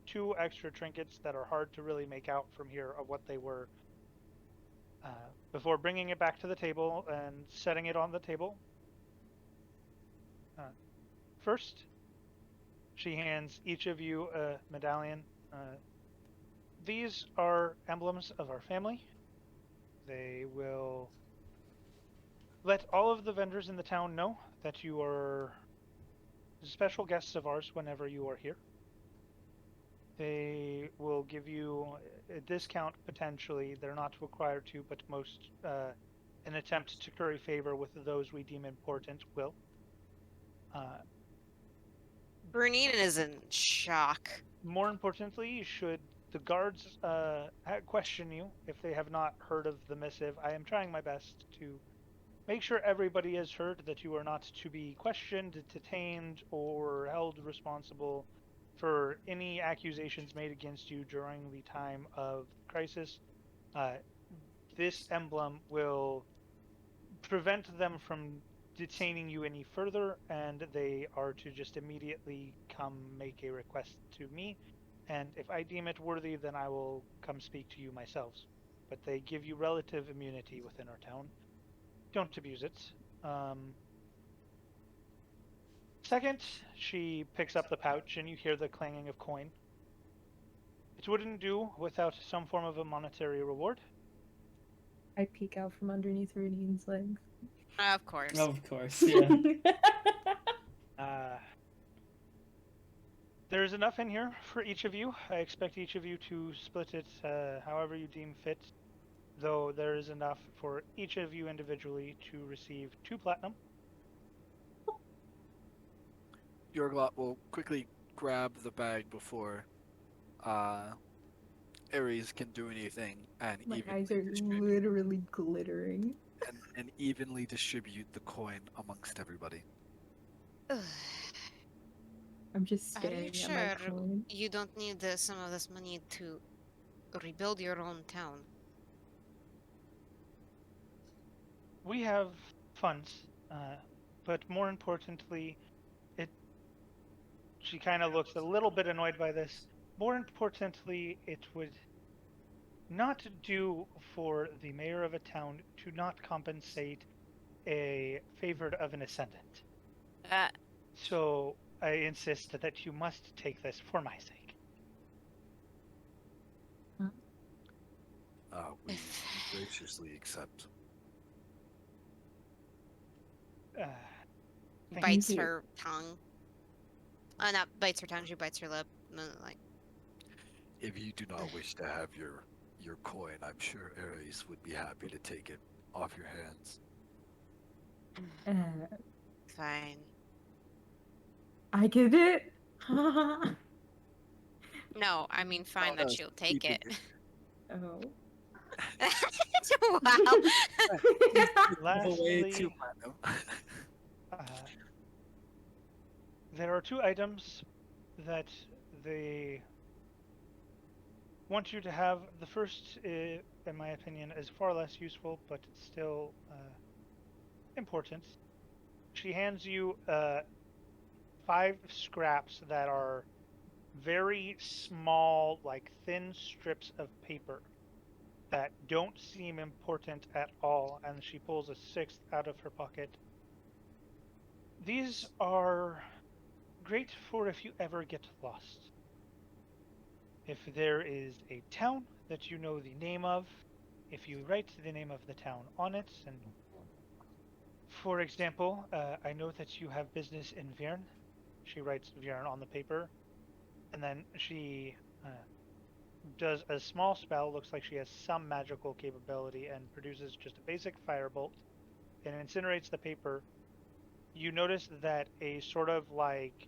2 extra trinkets that are hard to really make out from here of what they were, before bringing it back to the table and setting it on the table. First, she hands each of you a medallion. These are emblems of our family. They will let all of the vendors in the town know that you are special guests of ours whenever you are here. They will give you a discount potentially. They're not required to, but most, an attempt to curry favor with those we deem important will. Runin is in shock. More importantly, should the guards question you if they have not heard of the missive, I am trying my best to make sure everybody has heard that you are not to be questioned, detained, or held responsible for any accusations made against you during the time of crisis. This emblem will prevent them from detaining you any further, and they are to just immediately come make a request to me, and if I deem it worthy, then I will come speak to you myself. But they give you relative immunity within our town. Don't abuse it. Second, she picks up the pouch, and you hear the clanging of coin. It wouldn't do without some form of a monetary reward. I peek out from underneath Runin's legs. Of course. Of course, yeah. There's enough in here for each of you. I expect each of you to split it however you deem fit, though there is enough for each of you individually to receive 2 platinum. Yorglot will quickly grab the bag before Ares can do anything, and My eyes are literally glittering. and evenly distribute the coin amongst everybody. I'm just Are you staring at sure my coin. you don't need some of this money to rebuild your own town? We have funds, but more importantly, she kind of looks a little bit annoyed by this. More importantly, it would not do for the mayor of a town to not compensate a favored of an ascendant. So I insist that you must take this for my sake. We graciously accept. Thank Bites you. her tongue. Not bites her tongue. She bites her lip. Like, If you do not wish to have your coin, I'm sure Ares would be happy to take it off your hands. fine. I get it. No, I mean fine Oh, that no, she'll take keeping it. Oh. Wow. Away too Lastly, platinum. there are 2 items that they want you to have. The first, in my opinion, is far less useful, but it's still important. She hands you 5 scraps that are very small, like thin strips of paper that don't seem important at all, and she pulls a 6th out of her pocket. These are great for if you ever get lost. If there is a town that you know the name of, if you write the name of the town on it, and for example, I know that you have business in Vierne. She writes Vierne on the paper, and then she does a small spell, looks like she has some magical capability, and produces just a basic firebolt and incinerates the paper. You notice that a sort of like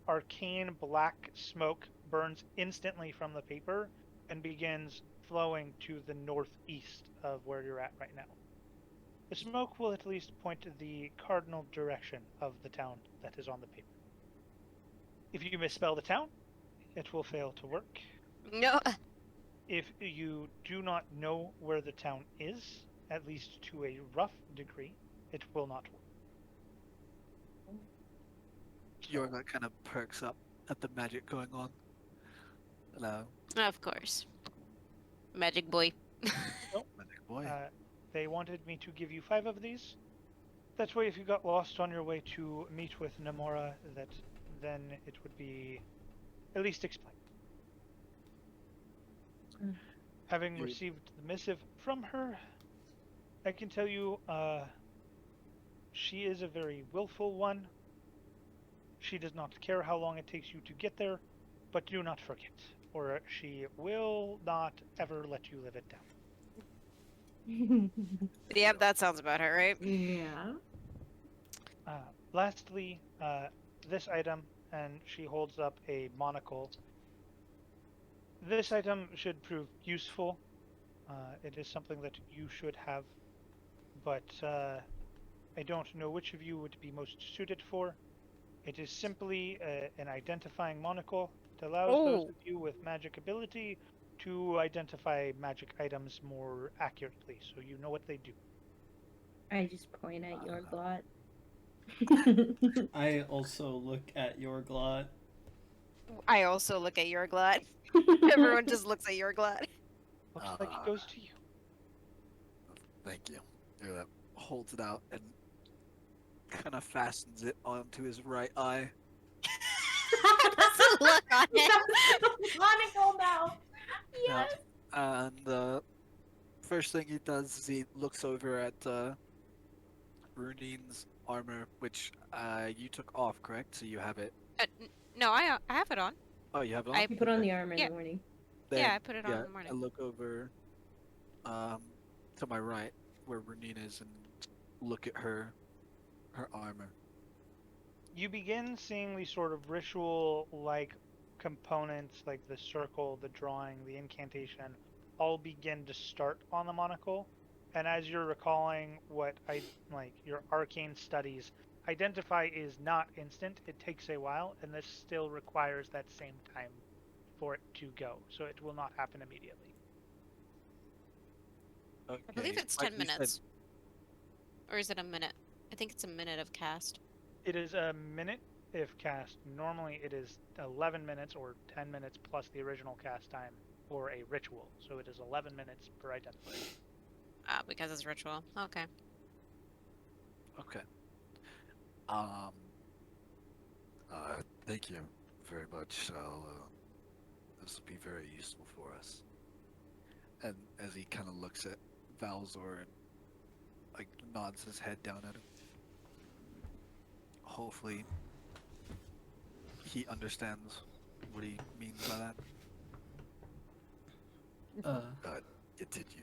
arcane black smoke burns instantly from the paper and begins flowing to the northeast of where you're at right now. The smoke will at least point to the cardinal direction of the town that is on the paper. If you misspell the town, it will fail to work. No. If you do not know where the town is, at least to a rough degree, it will not work. Yorglot kind of perks up at the magic going on. Hello. Of course. Magic boy. Magic boy. They wanted me to give you 5 of these. That way, if you got lost on your way to meet with Namora, that then it would be at least explained. Having You- received the missive from her, I can tell you she is a very willful one. She does not care how long it takes you to get there, but do not forget, or she will not ever let you live it down. Yep, that sounds about her, right? Yeah. Lastly, this item, and she holds up a monocle. This item should prove useful. It is something that you should have, but I don't know which of you would be most suited for. It is simply an identifying monocle. It allows those of you with magic ability to identify magic items more accurately, so you know what they do. I just point at your glot. I also look at Yorglot. I also look at Yorglot. Everyone just looks at Yorglot. Looks like it goes to you. Thank you. Yorglot holds it out and kind of fastens it onto his right eye. Doesn't look on it. Monocle now. Yeah. And the first thing he does is he looks over at Runin's armor, which you took off, correct? So you have it. No, I have it on. Oh, you have it on? I You put on Okay. the armor in Yeah. the morning. Yeah, I put it on in the I morning. look over to my right where Runin is and look at her armor. You begin seeing these sort of ritual-like components, like the circle, the drawing, the incantation, all begin to start on the monocle. And as you're recalling what your arcane studies, identify is not instant. It takes a while, and this still requires that same time for it to go. So it will not happen immediately. Okay. I believe it's like 10 you said- minutes. Or is it a minute? I think it's a minute of cast. It is a minute if cast. Normally it is 11 minutes or 10 minutes plus the original cast time for a ritual. So it is 11 minutes per identifier. Because it's ritual. Okay. Okay. Thank you very much. This will be very useful for us. And as he kind of looks at Valzor and like nods his head down at him, hopefully he understands what he means by that. Continue.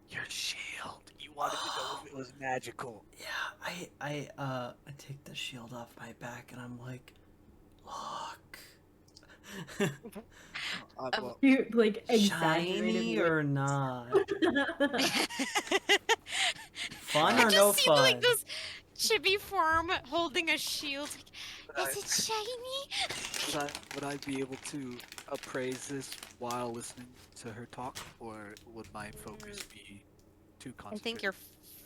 Your shield. You wanted to know if it was magical. Yeah, I take the shield off my back and I'm like, look. Well, You like exaggerated. Shiny or not? Fun I or just no see fun? like this chibi form holding a shield. Would Like, is it shiny? would I be able to appraise this while listening to her talk, or would my focus be too I concentrated? think your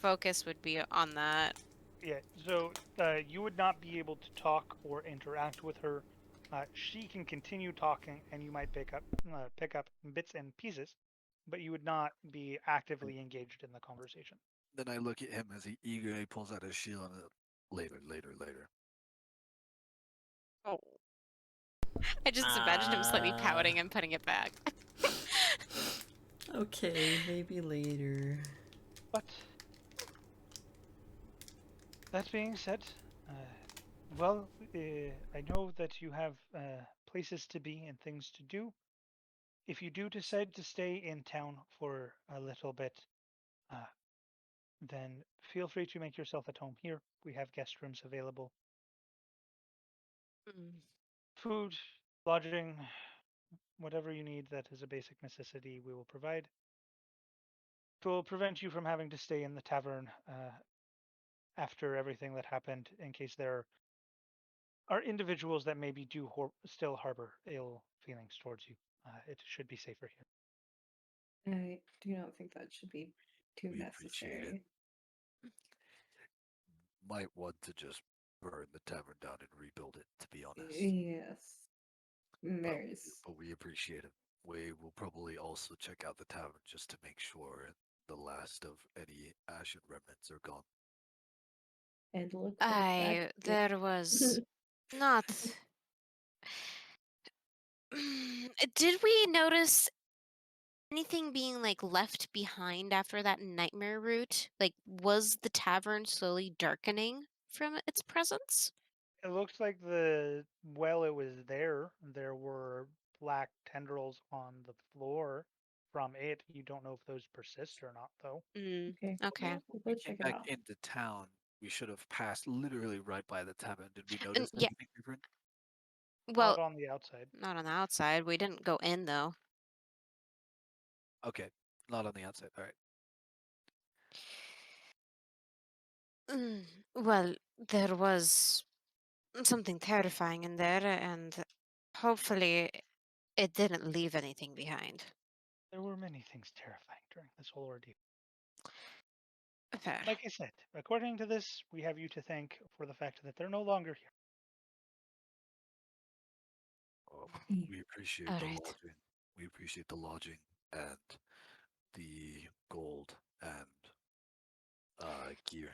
focus would be on that. Yeah, so you would not be able to talk or interact with her. She can continue talking, and you might pick up bits and pieces, but you would not be actively engaged in the conversation. Then I look at him as he eagerly pulls out his shield and later. Oh. I just imagine him slightly pouting and putting it back. Okay, maybe later. But that being said, well, I know that you have places to be and things to do. If you do decide to stay in town for a little bit, then feel free to make yourself at home here. We have guest rooms available. Food, lodging, whatever you need that is a basic necessity, we will provide. It will prevent you from having to stay in the tavern after everything that happened, in case there are individuals that maybe do still harbor ill feelings towards you. It should be safer here. I do not think that should be too We appreciate it. necessary. Might want to just burn the tavern down and rebuild it, to be honest. Yes. There's But we appreciate it. We will probably also check out the tavern just to make sure the last of any ashen remnants are gone. and look for that There was not. Did we notice anything being like left behind after that nightmare route? Like, was the tavern slowly darkening from its presence? It looks like it was there. There were black tendrils on the floor from it. You don't know if those persist or not, though. Okay. Okay. Well, we'll We go came check it back out. into town. We should have passed literally right by the tavern. Did we And notice yeah, anything different? well, Not on the outside. not on the outside. We didn't go in though. Okay, not on the outside. All right. Well, there was something terrifying in there, and hopefully it didn't leave anything behind. There were many things terrifying during this whole ordeal. Fair. Like I said, according to this, we have you to thank for the fact that they're no longer here. We appreciate the Alright. lodging. We appreciate the lodging and the gold and gear.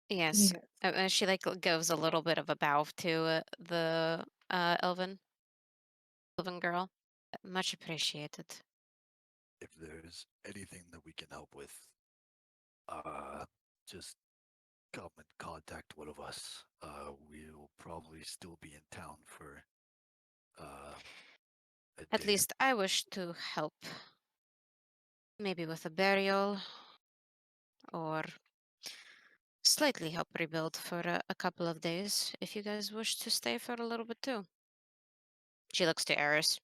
Yes. Yes. She like gives a little bit of a bow to the elven girl. Much appreciated. If there's anything that we can help with, just come and contact one of us. We'll probably still be in town for a At day. least I wish to help. Maybe with a burial, or slightly help rebuild for a couple of days, if you guys wish to stay for a little bit too. She looks to Eris.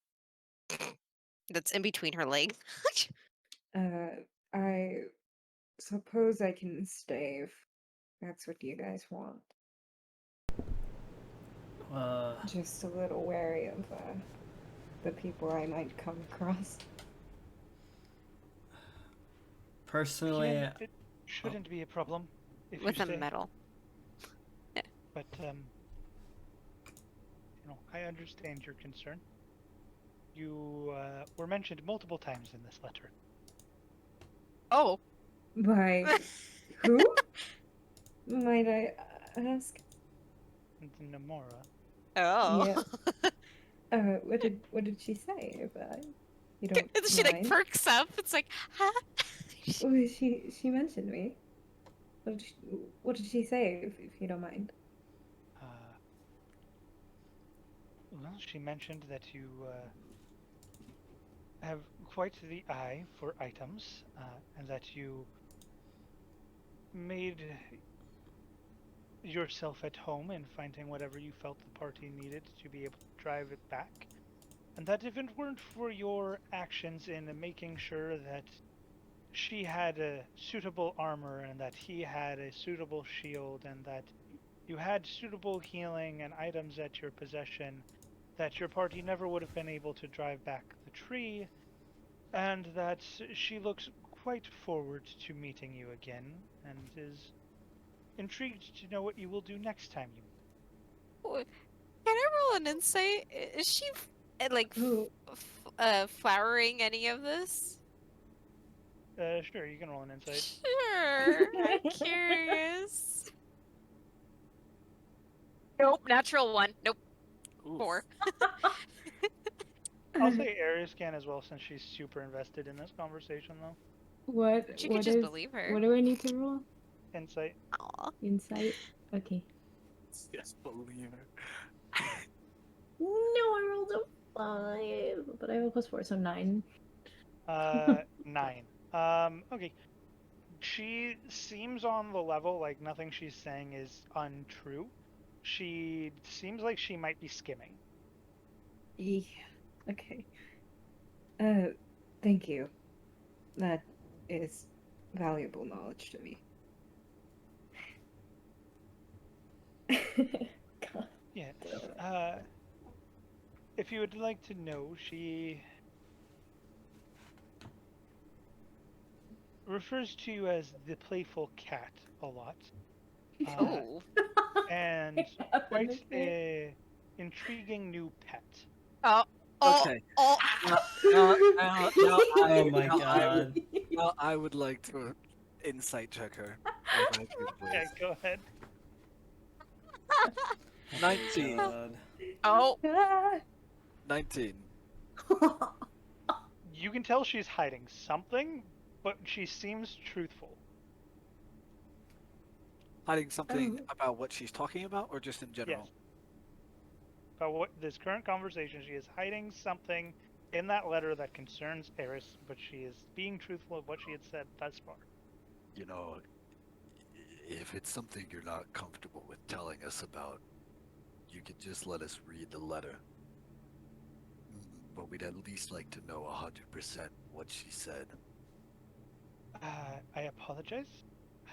That's in between her legs. I suppose I can stay if that's what you guys want. Just a little wary of the people I might come across. Personally, Again, it shouldn't be a problem if With you a stay. medal. But I understand your concern. You were mentioned multiple times in this letter. Oh. By who? might I ask? Namora. Oh. Yeah. What did she say? If you don't She like mind. perks up. It's like, huh? Oh, she mentioned me. What did she say? If you don't mind. Well, she mentioned that you have quite the eye for items, and that you made yourself at home in finding whatever you felt the party needed to be able to drive it back. And that if it weren't for your actions in making sure that she had a suitable armor and that he had a suitable shield and that you had suitable healing and items at your possession, that your party never would have been able to drive back the tree, and that she looks quite forward to meeting you again and is intrigued to know what you will do next time you meet. Can I roll an insight? Is she like Ooh. flowering any of this? Sure, you can roll an insight. Sure. I'm curious. Nope. Natural one. Nope. Oof. 4. I'll say Aries can as well since she's super invested in this conversation though. What? She could what just is- believe her. What do I need to roll? Insight. Aw. Insight. Okay. Yes, believe her. No, I rolled a 5, but I have a +4, so 9. 9. Okay. She seems on the level like nothing she's saying is untrue. She seems like she might be skimming. Yeah. Okay. Thank you. That is valuable knowledge to me. God. Yes. If you would like to know, she refers to you as the playful cat a lot. Oh. And quite a intriguing new pet. Oh. Oh. Okay. Oh. Oh my god. Now I would like to insight check her. If I could, please. Okay, go ahead. 19. God. Oh. Ah! 19. You can tell she's hiding something, but she seems truthful. Hiding something Oh. about what she's talking about, or just in general? Yes. About what this current conversation, she is hiding something in that letter that concerns Eris, but she is being truthful of what she had said thus far. You know, if it's something you're not comfortable with telling us about, you could just let us read the letter. But we'd at least like to know 100% what she said. I apologize.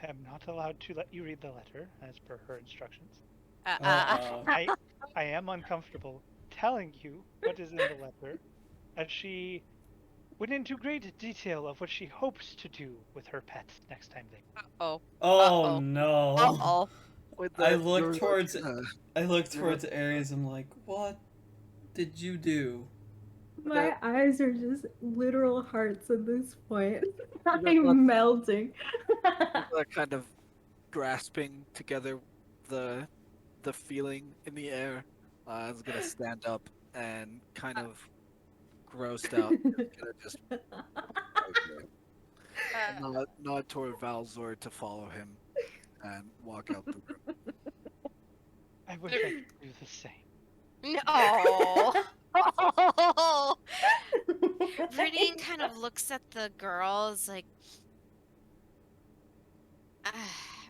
I am not allowed to let you read the letter, as per her instructions. Uh-oh. I am uncomfortable telling you what is in the letter, as she went into great detail of what she hopes to do with her pet next time they. Oh. Oh Uh-oh. no. Uh-oh. With I the- look your- towards uh, I look towards Aries. I'm like, what did you do? My eyes are just literal hearts at this point. got- I'm melting. kind of grasping together the feeling in the air. I was gonna stand up and kind of grossed out. Gonna just Okay. nod toward Valzor to follow him and walk out the room. I wish I could do the same. No. Vernine kind of looks at the girls like,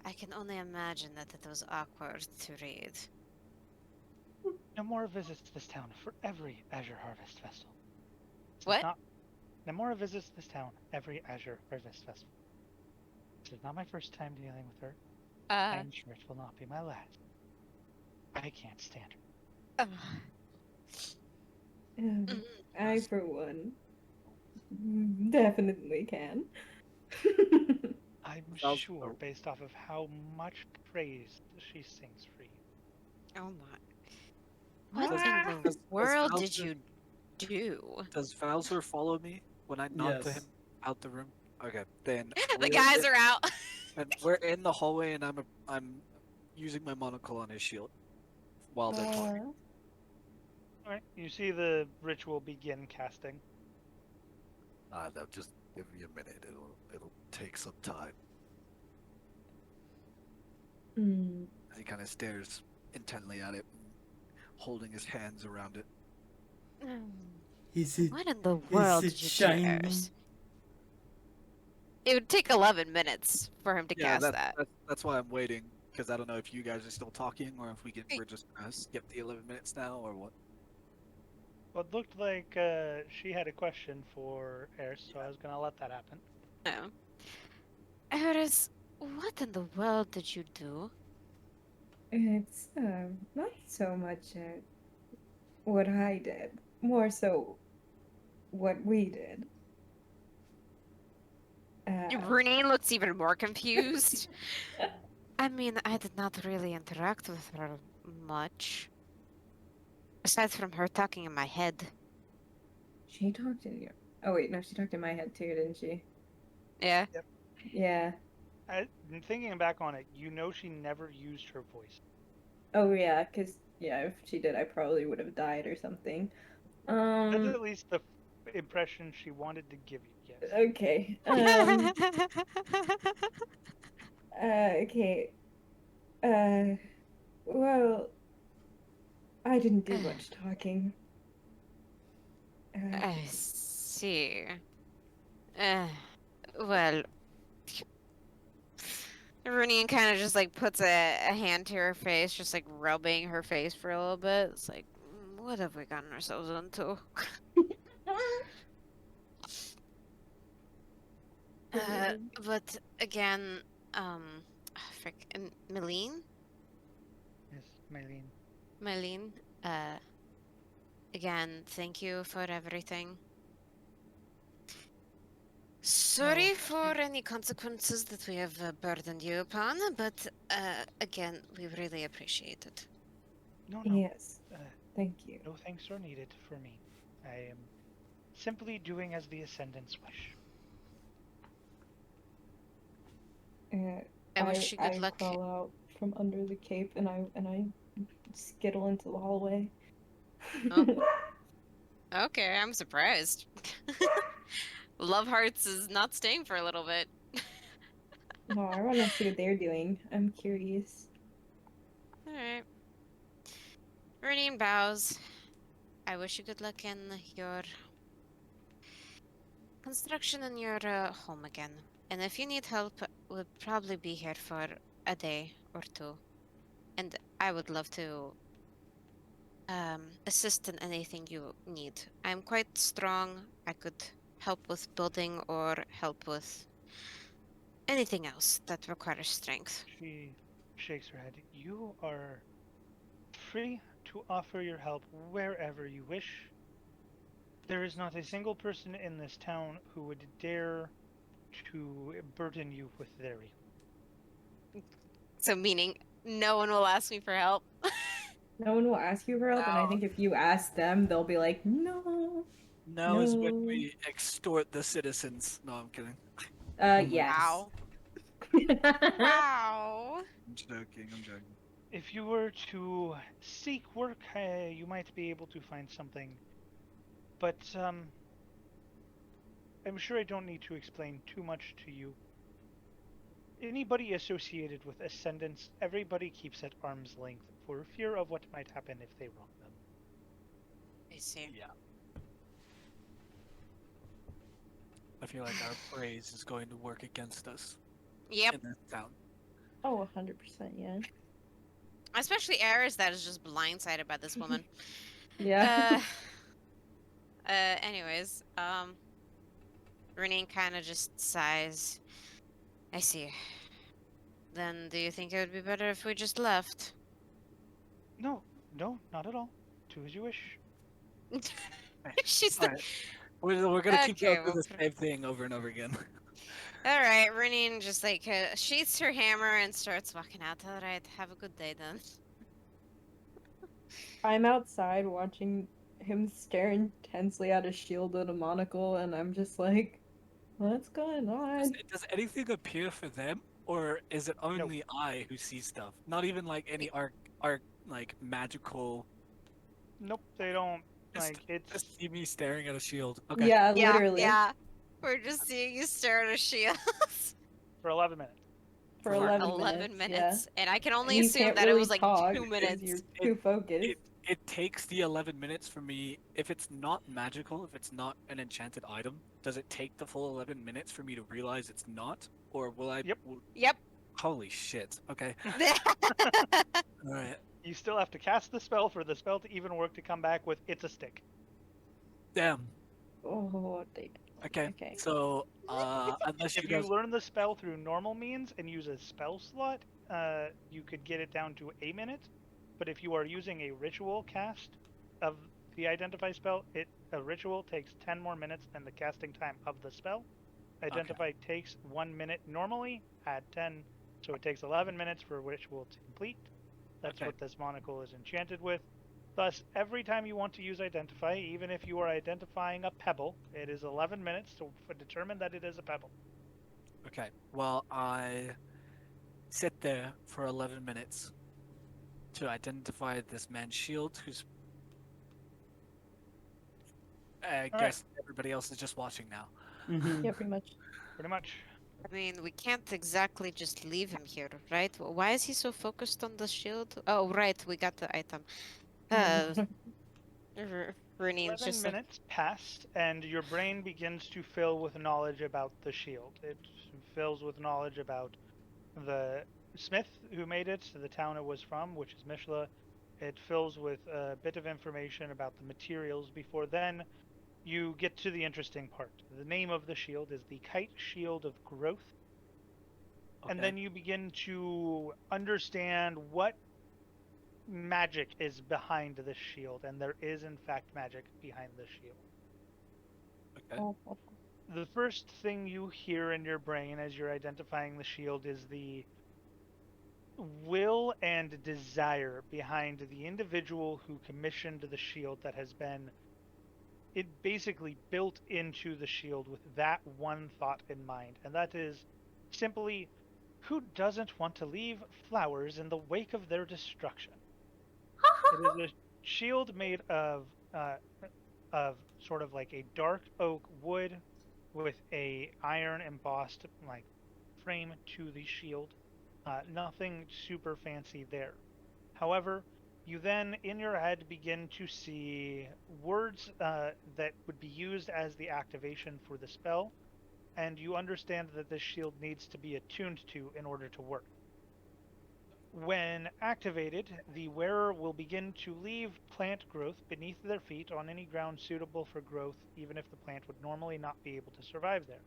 I can only imagine that it was awkward to read. Namora visits this town for every Azure Harvest Festival. What? Namora visits this town every Azure Harvest Festival. This is not my first time dealing with her. I am sure it will not be my last. I can't stand her. I, for one, definitely can. I'm Valzor- sure, based off of how much praise she sings for you. Oh my. What Does- in the does world did Valzor- you do? Does Valzor follow me when I nod to Yes. him out the room? Okay, then The guys are out. and we're in the hallway, and I'm using my monocle on his shield while they're talking. Alright, you see the ritual begin casting. No, just give me a minute. It'll take some time. Hmm. As he kind of stares intently at it, holding his hands around it. Is it? What in the world it did you shiny? choose? It would take 11 minutes for him to Yeah, cast that. that's why I'm waiting, because I don't know if you guys are still talking or if we're just gonna skip the 11 minutes now or what. Well, it looked like she had a question for Eris, so I was gonna let that happen. No. Eris, what in the world did you do? It's not so much what I did, more so what we did. Renee looks even more confused. I mean, I did not really interact with her much. Aside from her talking in my head. She talked in your. Oh wait, no, she talked in my head too, didn't she? Yeah. Yeah. Thinking back on it, you know she never used her voice. Oh yeah, cause yeah, if she did, I probably would have died or something. That's at least the impression she wanted to give you, yes. Okay. Okay. Well, I didn't do much talking. I see. Well, Rooney kind of just like puts a hand to her face, just like rubbing her face for a little bit. It's like, what have we gotten ourselves into? But again, frick, Mylene? Yes, Mylene. Mylene, again, thank you for everything. Sorry for any consequences that we have burdened you upon, but again, we really appreciate it. No. Yes. Thank you. No thanks are needed for me. I am simply doing as the Ascendants wish. I wish you good luck. Crawl out from under the cape and I skittle into the hallway. Oh. Okay, I'm surprised. Love Hearts is not staying for a little bit. No, I want to see what they're doing. I'm curious. Alright. Renine bows. I wish you good luck in your construction in your home again. And if you need help, we'll probably be here for a day or two. And I would love to assist in anything you need. I'm quite strong. I could help with building or help with anything else that requires strength. She shakes her head. You are free to offer your help wherever you wish. There is not a single person in this town who would dare to burden you with their evil. So meaning no one will ask me for help? No one will ask you for help, and I think if you ask them, they'll be like, no. Now is when we extort the citizens. No, I'm kidding. Yes. Wow. Wow. I'm joking. If you were to seek work, you might be able to find something. But I'm sure I don't need to explain too much to you. Anybody associated with Ascendants, everybody keeps at arm's length for fear of what might happen if they wrong them. I see. Yeah. I feel like our praise is going to work against us. Yep. In this town. Oh, 100%, yeah. Especially Eris that is just blindsided by this woman. Yeah. Anyways, Renine kind of just sighs. I see. Then do you think it would be better if we just left? No, not at all. Do as you wish. She's All like, right. We're gonna keep Okay, going through well, the same thing over and over again. all right. Renine just like sheaths her hammer and starts walking out. All right, have a good day then. I'm outside watching him stare intensely at a shield and a monocle, and I'm just like, What's going on? Does anything appear for them, or is it only I who see stuff? Not even like any arc like magical. Nope, they don't. Just, Like it's just see me staring at a shield. Okay. Yeah, Yeah, literally. yeah. We're just seeing you stare at a shield for 11 minutes. For For 11 11 minutes. minutes. And I can only You assume can't that it really was like talk 2 'cause minutes. you're too focused. It takes the 11 minutes for me. If it's not magical, if it's not an enchanted item, does it take the full 11 minutes for me to realize it's not? Or will I? Yep. Yep. Holy shit. Okay. All right. You still have to cast the spell for the spell to even work to come back with it's a stick. Damn. Oh, damn. Okay. Okay. So, unless you If guys. you learn the spell through normal means and use a spell slot, you could get it down to a minute. But if you are using a ritual cast of the identify spell, a ritual takes 10 more minutes than the casting time of the spell. Identify takes 1 minute normally, add 10, so it takes 11 minutes for a ritual to complete. That's what this monocle is enchanted with. Thus, every time you want to use identify, even if you are identifying a pebble, it is 11 minutes to determine that it is a pebble. Okay. Well, I sit there for 11 minutes to identify this man's shield, who's. I guess everybody else is just watching now. Mm-hmm. Yeah, pretty much. Pretty much. I mean, we can't exactly just leave him here, right? Why is he so focused on the shield? Oh, right, we got the item. Renine's 11 just like, minutes pass, and your brain begins to fill with knowledge about the shield. It fills with knowledge about the smith who made it, the town it was from, which is Mishla. It fills with a bit of information about the materials before then you get to the interesting part. The name of the shield is the Kite Shield of Growth. And then you begin to understand what magic is behind the shield, and there is in fact magic behind the shield. Okay. The first thing you hear in your brain as you're identifying the shield is the will and desire behind the individual who commissioned the shield that has been basically built into the shield with that one thought in mind, and that is simply, who doesn't want to leave flowers in the wake of their destruction? It is a shield made of sort of like a dark oak wood with a iron embossed like frame to the shield. Nothing super fancy there. However, you then in your head begin to see words that would be used as the activation for the spell, and you understand that this shield needs to be attuned to in order to work. When activated, the wearer will begin to leave plant growth beneath their feet on any ground suitable for growth, even if the plant would normally not be able to survive there.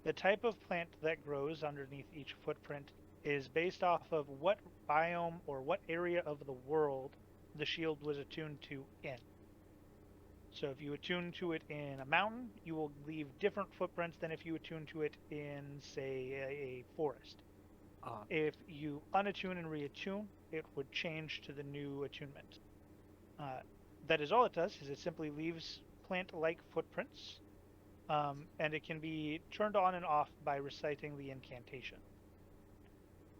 The type of plant that grows underneath each footprint is based off of what biome or what area of the world the shield was attuned to in. So if you attune to it in a mountain, you will leave different footprints than if you attune to it in, say, a forest. If you unattune and reattune, it would change to the new attunement. That is all it does, is it simply leaves plant-like footprints, and it can be turned on and off by reciting the incantation.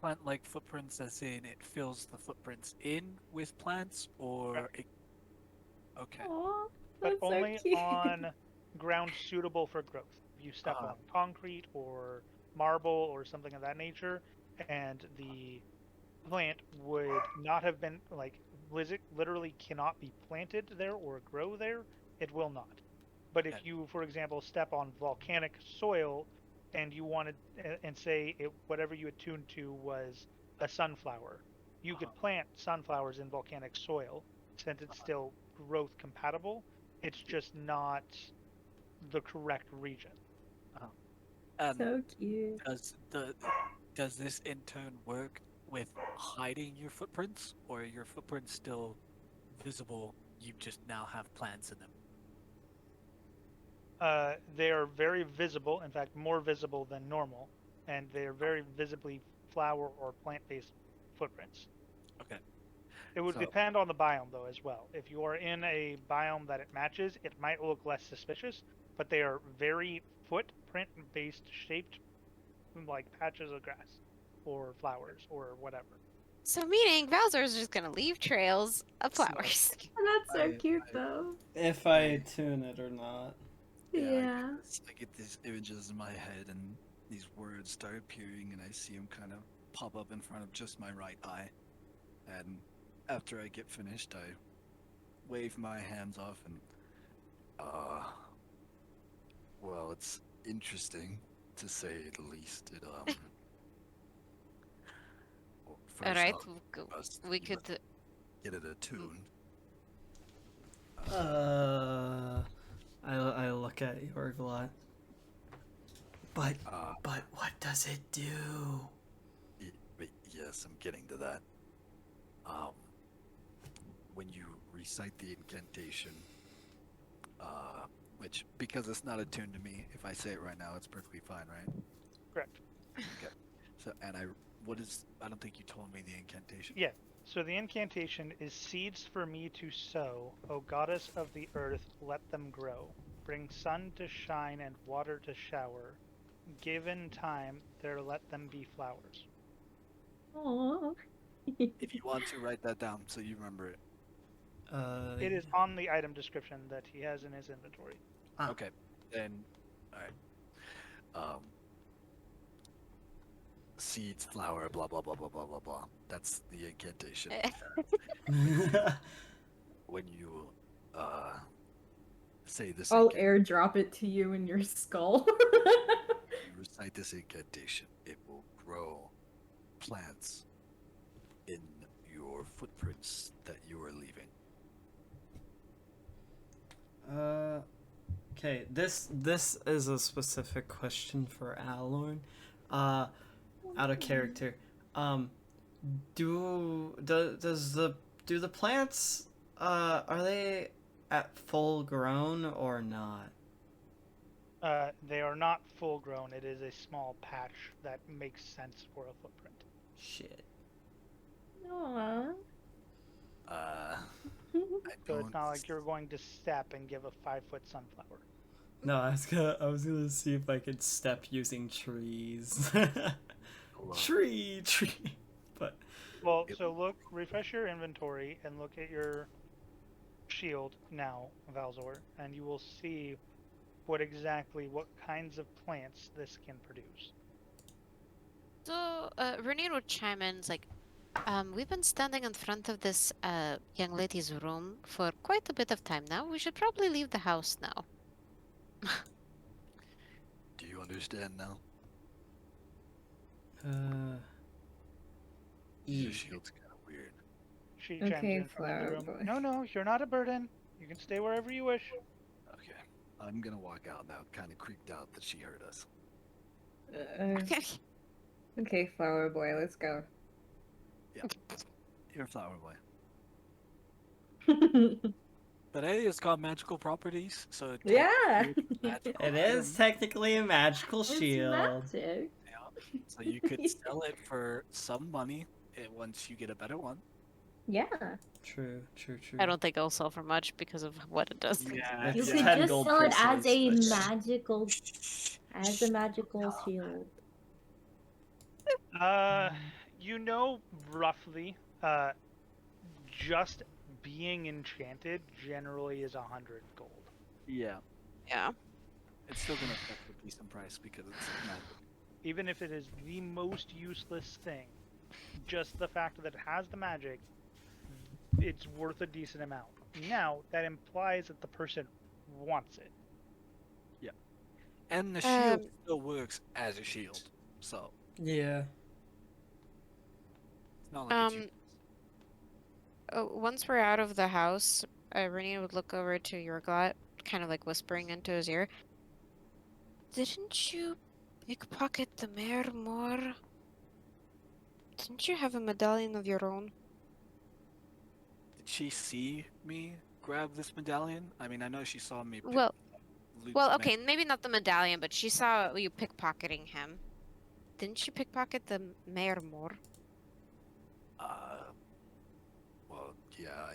Plant-like footprints, as in it fills the footprints in with plants, or it... Okay. Aww, But that's only so cute. on ground suitable for growth. If you step on concrete or marble or something of that nature, and the plant would not have been, like, literally cannot be planted there or grow there, it will not. But if you, for example, step on volcanic soil and you wanted, and say whatever you attuned to was a sunflower, you could plant sunflowers in volcanic soil since it's still growth compatible. It's just not the correct region. So cute. Does this in turn work with hiding your footprints, or are your footprints still visible? You just now have plants in them. They are very visible, in fact, more visible than normal, and they are very visibly flower or plant-based footprints. Okay. It would depend on the biome, though, as well. If you are in a biome that it matches, it might look less suspicious. but they are very footprint-based, shaped like patches of grass or flowers or whatever. So meaning Bowser's just gonna leave trails of So- flowers. That's so I- cute, though. If I tune it or not. Yeah. I get these images in my head, and these words start appearing, and I see them kind of pop up in front of just my right eye. And after I get finished, I wave my hands off and, well, it's interesting to say the least. It, well, first Alright, off, we could. get it attuned. I look at Yorglot. But what does it do? But yes, I'm getting to that. When you recite the incantation, which, because it's not attuned to me, if I say it right now, it's perfectly fine, right? Correct. Okay. So, and I don't think you told me the incantation. Yeah. So the incantation is seeds for me to sow, O goddess of the earth, let them grow. Bring sun to shine and water to shower. Given time, there let them be flowers. Aww. If you want to, write that down so you remember it. It is on the item description that he has in his inventory. Okay. Then, alright. Seeds, flower, blah blah blah blah blah blah blah. That's the incantation. When you say this, I'll airdrop it to you in your skull. you recite this incantation, it will grow plants in your footprints that you are leaving. Okay, this is a specific question for Alorn. Out of character. Do the plants are they at full grown or not? They are not full grown. It is a small patch that makes sense for a footprint. Shit. Aww. So it's not like you're going to step and give a 5-foot sunflower. No, I was gonna see if I could step using trees. Tree. But Well, so refresh your inventory and look at your shield now, Valzor, and you will see what kinds of plants this can produce. So, Renine would chime in, like, we've been standing in front of this young lady's room for quite a bit of time now. We should probably leave the house now. Do you understand now? Your shield's kind of weird. She chimes Okay, in from the flower room. boy. No, you're not a burden. You can stay wherever you wish. Okay, I'm gonna walk out now, kind of creeped out that she heard us. Okay, flower boy, let's go. Yeah, you're a flower boy. But hey, it's got magical properties, so Yeah. technically it's a magical it is item. technically a magical It's shield. magic. Yeah. So you could sell it for some money once you get a better one. Yeah. True. I don't think it'll sell for much because of what it does. Yeah. You It's could 10 just gold sell it as a pieces. magical, shield. You know roughly, just being enchanted generally is 100 gold. Yeah. Yeah. It's still gonna fetch a decent price because it's magic. Even if it is the most useless thing, just the fact that it has the magic, it's worth a decent amount. Now, that implies that the person wants it. And the shield still works as a shield, so Yeah. it's not like it's Once we're out of the house, Renine would look over to Yorglot, kind of like whispering into his ear. Didn't you pickpocket the mayor more? Didn't you have a medallion of your own? Did she see me grab this medallion? I mean, I know she saw me. Well, loot Well, some okay, maybe not the medallion, but she saw you pickpocketing him. Didn't you pickpocket the mayor more? Well, yeah,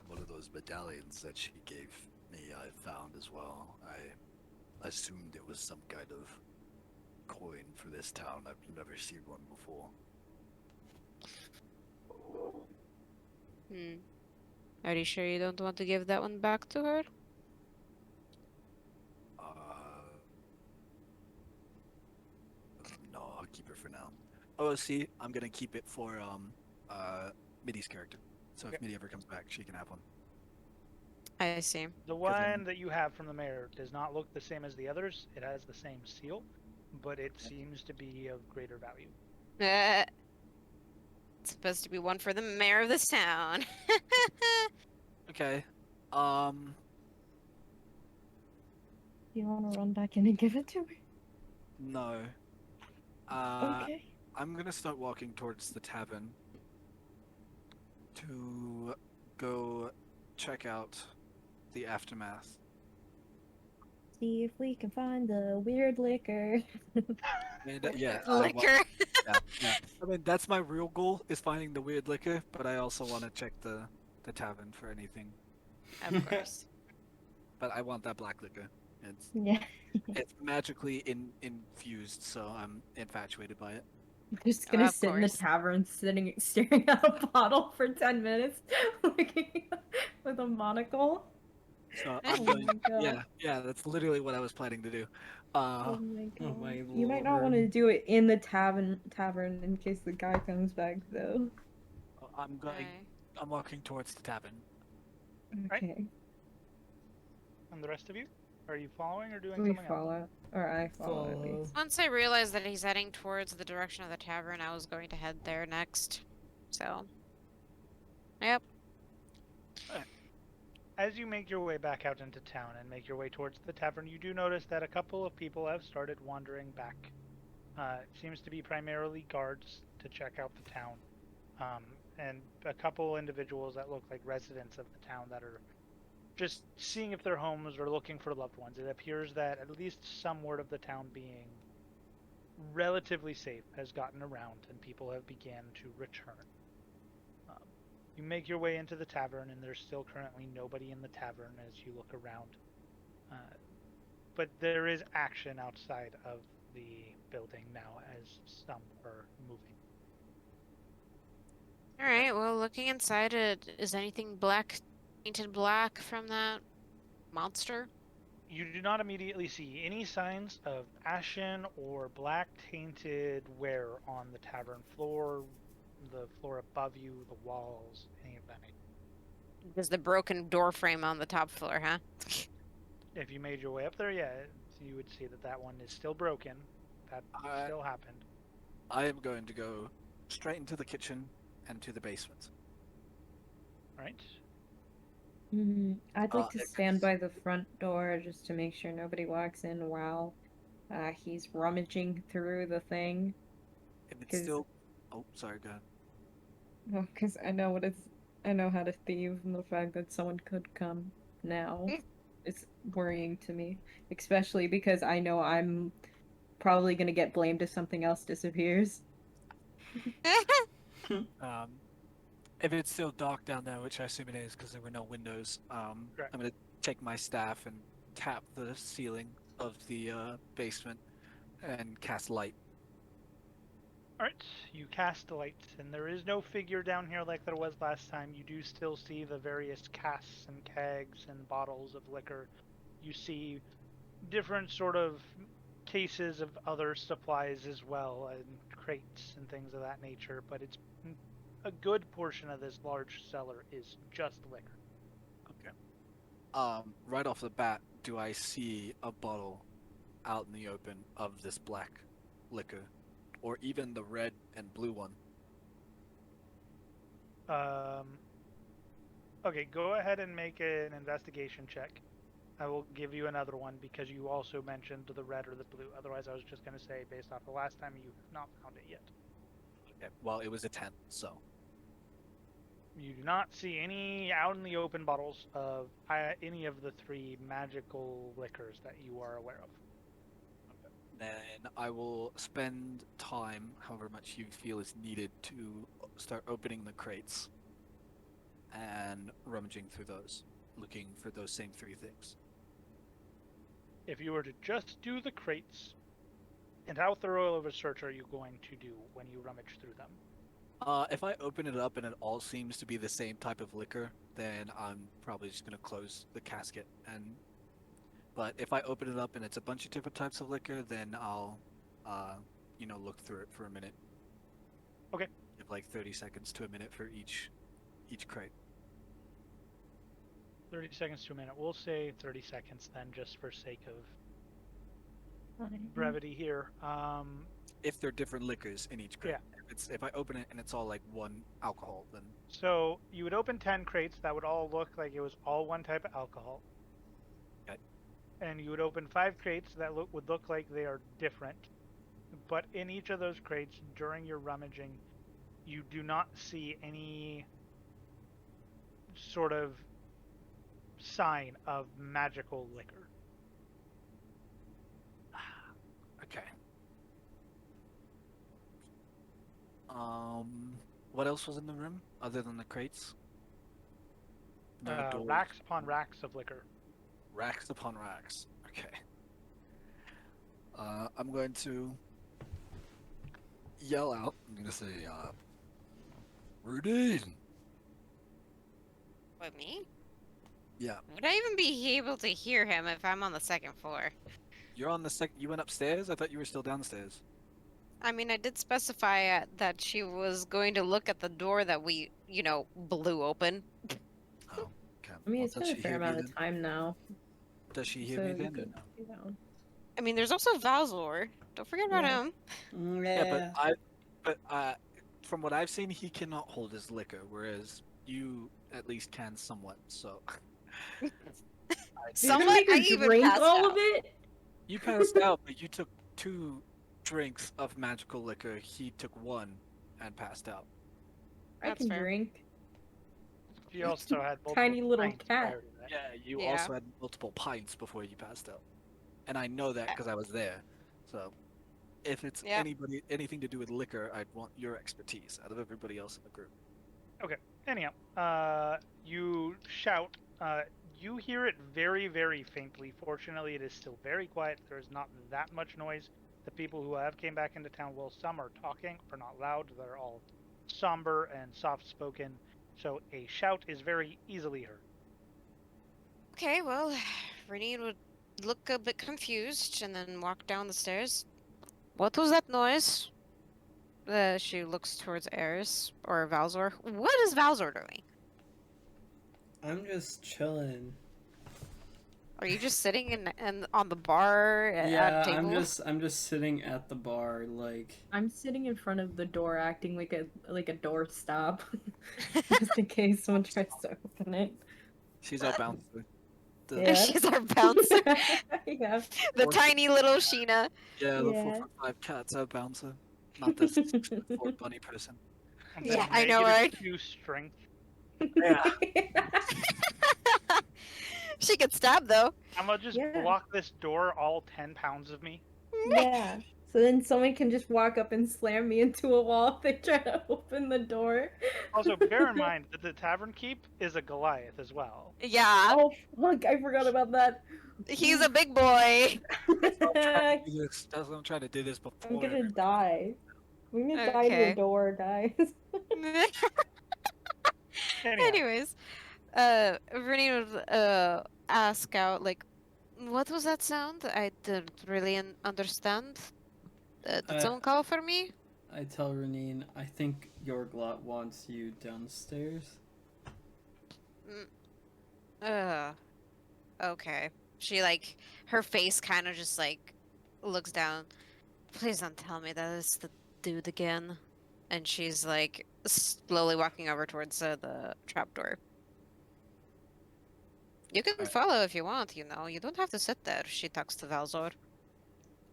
one of those medallions that she gave me money I found as well. I assumed it was some kind of coin for this town. I've never seen one before. Are you sure you don't want to give that one back to her? No, I'll keep it for now. Oh, see, I'm gonna keep it for Middy's character. So if Okay. Middy ever comes back, she can have one. I see. The one that you have from the mayor does not look the same as the others. It has the same seal, but it seems to be of greater value. It's supposed to be one for the mayor of this town. Okay. Do you want to run back in and give it to me? No. Okay. I'm gonna start walking towards the tavern to go check out the aftermath. See if we can find the weird liquor. And yeah, Liquor. yeah. I mean, that's my real goal, is finding the weird liquor, but I also want to check the tavern for anything. Of course. But I want that black liquor. It's Yeah. it's magically infused, so I'm infatuated by it. I'm just gonna Of sit in the course. tavern, staring at a bottle for 10 minutes, looking with a monocle. So Oh I'm my going. god. Yeah, that's literally what I was planning to do. Oh my Oh god. my You might not want to lord. do it in the tavern in case the guy comes back though. I'm going. Okay. I'm walking towards the tavern. Right. Okay. And the rest of you? Are you following or doing We something else? follow. Or I follow at Follow. least. Once I realized that he's heading towards the direction of the tavern, I was going to head there next. So, yep. As you make your way back out into town and make your way towards the tavern, you do notice that a couple of people have started wandering back. It seems to be primarily guards to check out the town, and a couple individuals that look like residents of the town that are just seeing if their homes or looking for loved ones. It appears that at least some word of the town being relatively safe has gotten around, and people have began to return. You make your way into the tavern, and there's still currently nobody in the tavern as you look around. But there is action outside of the building now as some are moving. Alright, well, looking inside it, is anything black, painted black from that monster? You do not immediately see any signs of ashen or black tainted wear on the tavern floor, the floor above you, the walls, any of that nature. There's the broken door frame on the top floor, huh? If you made your way up there, yeah, you would see that that one is still broken. That still happened. I am going to go straight into the kitchen and to the basement. Right? I'd like to if stand it's- by the front door just to make sure nobody walks in while he's rummaging through the thing. If it's 'Cause- still, oh, sorry, go ahead. Well, because I know I know how to thieve, and the fact that someone could come now is worrying to me. Especially because I know I'm probably gonna get blamed if something else disappears. If it's still dark down there, which I assume it is because there were no windows, I'm Correct. going to take my staff and tap the ceiling of the basement and cast light. Alright, you cast light, and there is no figure down here like there was last time. You do still see the various casks and kegs and bottles of liquor. You see different sort of cases of other supplies as well, and crates and things of that nature, but it's a good portion of this large cellar is just liquor. Okay. Right off the bat, do I see a bottle out in the open of this black liquor? Or even the red and blue one? Okay, go ahead and make an investigation check. I will give you another one because you also mentioned the red or the blue. Otherwise, I was just going to say, based off the last time, you have not found it yet. Okay, well, it was a 10, so. You do not see any out in the open bottles of any of the three magical liquors that you are aware of. Then I will spend time, however much you feel is needed, to start opening the crates and rummaging through those. looking for those same 3 things. If you were to just do the crates, and how thorough of a search are you going to do when you rummage through them? If I open it up and it all seems to be the same type of liquor, then I'm probably just gonna close the casket. But if I open it up and it's a bunch of different types of liquor, then I'll, look through it for a minute. Okay. Give like 30 seconds to a minute for each crate. 30 seconds to a minute. We'll say 30 seconds then, just for sake of brevity here. If they're different liquors in each crate. Yeah. If I open it and it's all like one alcohol, then So you would open 10 crates that would all look like it was all one type of alcohol. Okay. And you would open 5 crates that would look like they are different. But in each of those crates, during your rummaging, you do not see any sort of sign of magical liquor. okay. What else was in the room other than the crates? No doors. Racks upon racks of liquor. Racks upon racks. Okay. I'm going to yell out. I'm gonna say, Rudine! What, me? Yeah. Would I even be able to hear him if I'm on the 2nd floor? You're on the You went upstairs? I thought you were still downstairs. I mean, I did specify that she was going to look at the door that we, blew open. Oh, okay. I mean, Well, it's does been a she fair hear me amount of then? time now. Does she hear so me we then? could, or no? I mean, there's also Valzor. Don't forget about Yeah. him. Yeah, but from what I've seen, he cannot hold his liquor, whereas you at least can somewhat. So. You're Somewhat, gonna make her I even drink passed all out. of it? You passed out, but you took 2 drinks of magical liquor. He took 1 and passed out. I That's can fair. drink. She also had multiple Tiny little pints cat. prior to that. Yeah, you Yeah. also had multiple pints before you passed out, and I know that because I was there. So, if it's Yeah. anything to do with liquor, I'd want your expertise out of everybody else in the group. Anyhow, you shout. You hear it very, very faintly. Fortunately, it is still very quiet. There is not that much noise. The people who have came back into town, well, some are talking, are not loud. They're all somber and soft-spoken. So a shout is very easily heard. Okay, well, Renine would look a bit confused and then walk down the stairs. What was that noise? She looks towards Eris or Valzor. What is Valzor doing? I'm just chilling. Are you just sitting in on the bar at Yeah, a table? I'm just sitting at the bar, like. I'm sitting in front of the door, acting like a door stop, just in case someone tries to open it. She's our bouncer. Yeah. She's our bouncer. Yeah. The tiny little Sheena. Yeah, the Yeah. 4-5 cat's our bouncer, not this 4 bunny person. And Yeah, then I know, negative right? 2 strength. Yeah. She gets stabbed though. I'm gonna just Yeah. block this door, all 10 pounds of me. Yeah. So then someone can just walk up and slam me into a wall if they try to open the door. Also, bear in mind that the Tavern Keep is a Goliath as well. Yeah, Oh fuck! I forgot about that. he's a big boy. That's what I'm trying to do this before. I'm gonna die. I'm gonna die to Okay. a door, guys. Anyhow, Anyways, Renine would ask out like, what was that sound? I didn't really understand. Did someone call for me? I tell Renine, I think Yorglot wants you downstairs. Okay. She her face kind of just looks down. Please don't tell me that is the dude again. And she's slowly walking over towards the trapdoor. You can Alright. follow if you want, You don't have to sit there. She talks to Valzor.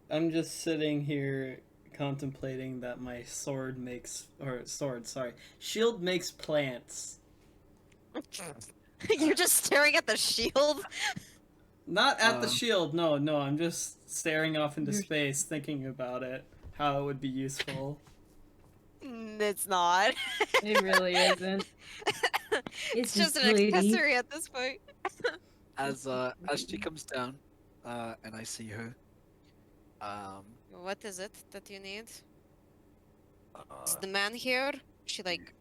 I'm just sitting here contemplating that my shield makes plants. You're just staring at the shield? Not at the shield, no, I'm just staring off into space, thinking about it, how it would be useful. It's not. It really isn't. It's It's just a an lady. accessory at this point. As she comes down, and I see her, What is it that you need? Is Uh, the man here? She like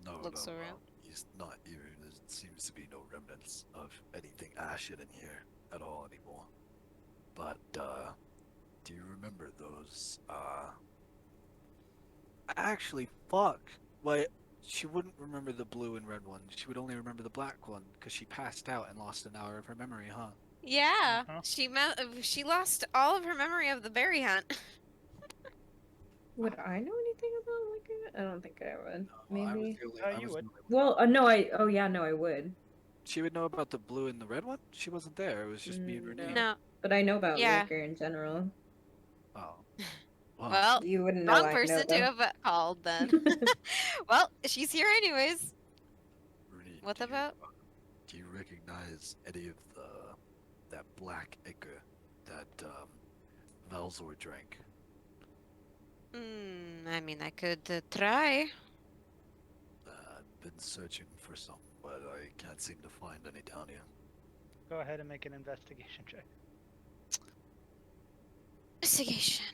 no, looks no, around. he's not here. There seems to be no remnants of anything ashen in here at all anymore. But, do you remember those, actually, fuck. Wait, she wouldn't remember the blue and red one. She would only remember the black one because she passed out and lost an hour of her memory, huh? Yeah, Uh-huh. she lost all of her memory of the berry hunt. Would I know anything about liquor? I don't think I would. No, I was Maybe. the only, You I was would. the only one. Well, no, I. Oh yeah, no, I would. She would know about the blue and the red one? She wasn't there. It was just me and No. Renee. No. But I know about Yeah. liquor in general. Oh. Wow. Well, You wouldn't know. wrong I know person to though. have called then. Well, she's here anyways. Renee, What do you, about? do you recognize any of that black ichor that, Valzor drank? I mean, I could try. I've been searching for some, but I can't seem to find any down here. Go ahead and make an investigation check. Investigation.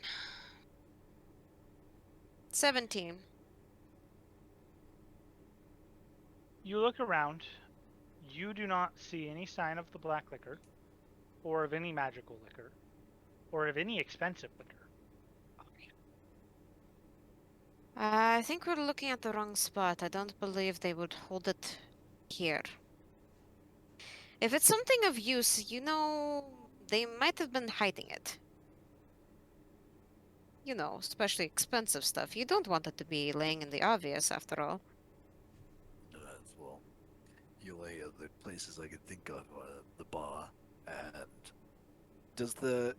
17. You look around. You do not see any sign of the black liquor, or of any magical liquor, or of any expensive liquor. I think we're looking at the wrong spot. I don't believe they would hold it here. If it's something of use, you know, they might have been hiding it. You know, especially expensive stuff. You don't want it to be laying in the obvious, after all. As well, the only other places I could think of are the bar and Does the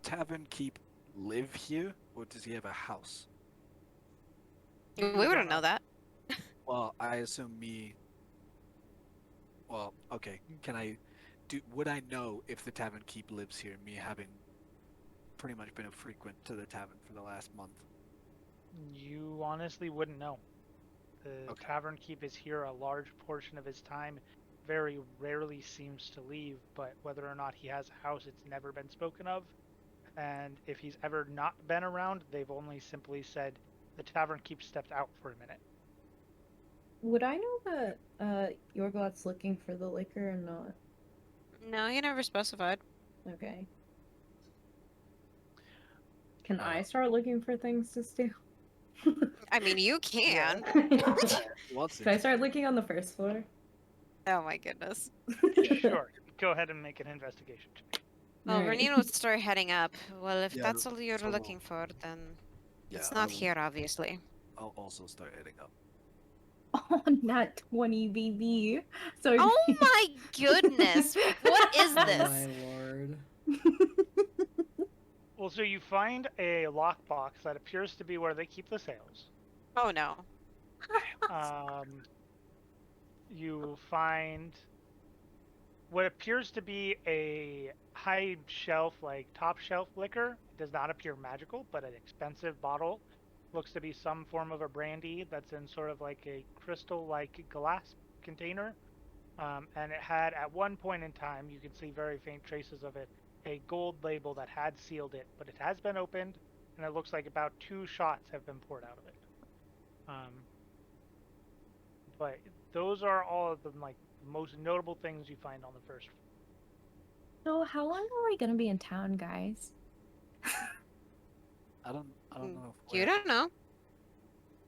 tavern keep live here, or does he have a house? We wouldn't know that. Well, I assume me. Well, okay. Would I know if the tavern keep lives here? Me having pretty much been a frequent to the tavern for the last month. You honestly wouldn't know. The Okay. tavern keep is here a large portion of his time. Very rarely seems to leave, but whether or not he has a house, it's never been spoken of. And if he's ever not been around, they've only simply said the tavern keep stepped out for a minute. Would I know that Yorglot's looking for the liquor or not? No, he never specified. Okay. Can I start looking for things to steal? I mean, you can. What's Can I start looking on the first floor? Oh my goodness. Sure. Go ahead and make an investigation check. Well, Alright. Renine would start heading up. Well, if Yeah, that's all you're so looking for, then yeah, it's I not will- here, obviously. I'll also start heading up. Oh, not 20 BB. So Oh my goodness! What is Oh this? my lord. Well, so you find a lockbox that appears to be where they keep the sails. Oh no. You find what appears to be a high shelf, like top shelf liquor. It does not appear magical, but an expensive bottle. Looks to be some form of a brandy that's in sort of like a crystal-like glass container. And it had, at one point in time, you can see very faint traces of it, a gold label that had sealed it, but it has been opened, and it looks like about 2 shots have been poured out of it. But those are all of the most notable things you find on the first floor. So how long are we gonna be in town, guys? I don't know. If You we're- don't know.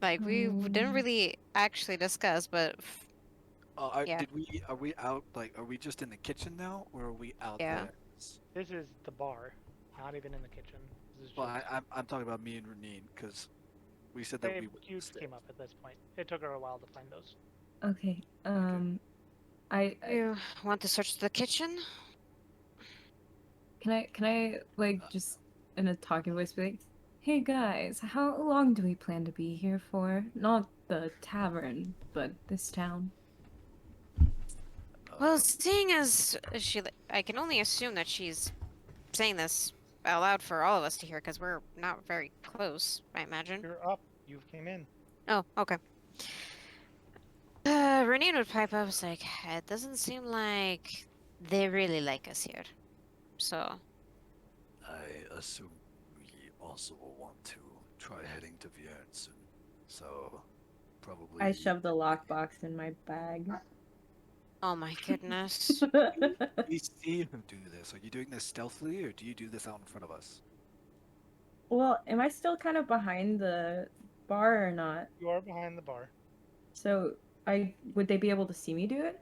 Like, we didn't Um. really actually discuss, but Oh, Yeah. Are we out? Like, are we just in the kitchen now, or are we out Yeah. there? This is the bar, not even in the kitchen. This is Well, just, I'm talking about me and Renine, because we said that we would you stay. came up at this point. It took her a while to find those. Okay. I you want to search the kitchen? can I like just in a talking voice be like, "Hey guys, how long do we plan to be here for? Not the tavern, but this town." Well, seeing as I can only assume that she's saying this out loud for all of us to hear, because we're not very close, I imagine. You've came in. Oh, okay. Renine would pipe up, was like, it doesn't seem like they really like us here. So, I assume we also will want to try heading to Vierne soon. So, probably. I shoved the lockbox in my bag. oh my goodness. We see him do this. Are you doing this stealthily, or do you do this out in front of us? Well, am I still kind of behind the bar or not? You are behind the bar. So would they be able to see me do it?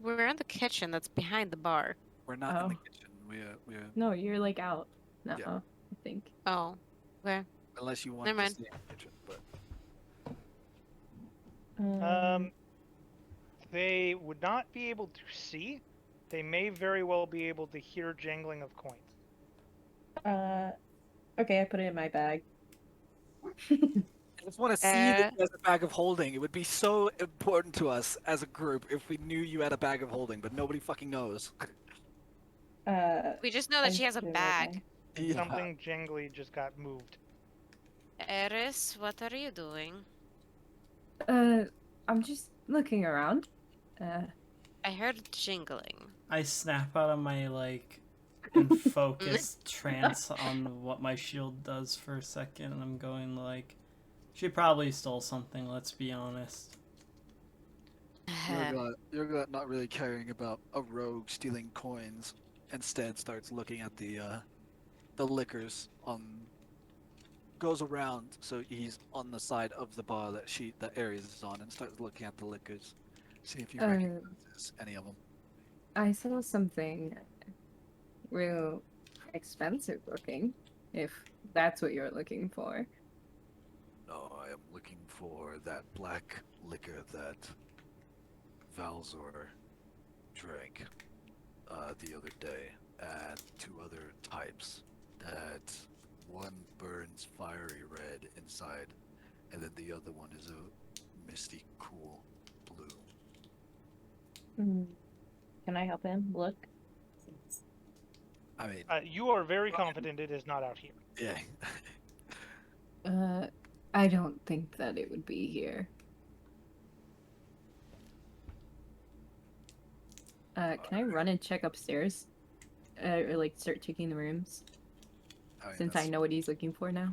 We're in the kitchen that's behind the bar. We're not in the Oh. kitchen. We're No, you're like out. No, Yeah. I think. Oh, okay. unless you want Never to mind. stay in the kitchen, but They would not be able to see. They may very well be able to hear jangling of coins. Okay, I put it in my bag. I just want to see that Uh, he has a bag of holding. It would be so important to us as a group if we knew you had a bag of holding, but nobody fucking knows. We just know that she has a put it in my bag. Yeah. Something jangly just got moved. Eris, what are you doing? I'm just looking around. I heard jingling. I snap out of my like in focused trance on what my shield does for a second, and I'm going like, she probably stole something. Let's be honest. Yorglot not really caring about a rogue stealing coins, instead starts looking at the liquors on. Goes around, so he's on the side of the bar that Ares is on, and starts looking at the liquors, see if he recognizes any of them. I saw something real expensive looking, if that's what you're looking for. No, I am looking for that black liquor that Valzor drank the other day, and two other types. That one burns fiery red inside, and then the other one is a misty, cool blue. Can I help him? Look. I mean, You are very confident it is not out here. yeah. I don't think that it would be here. Can I run and check upstairs? Or like start checking the rooms? I mean, Since I know what he's looking for now.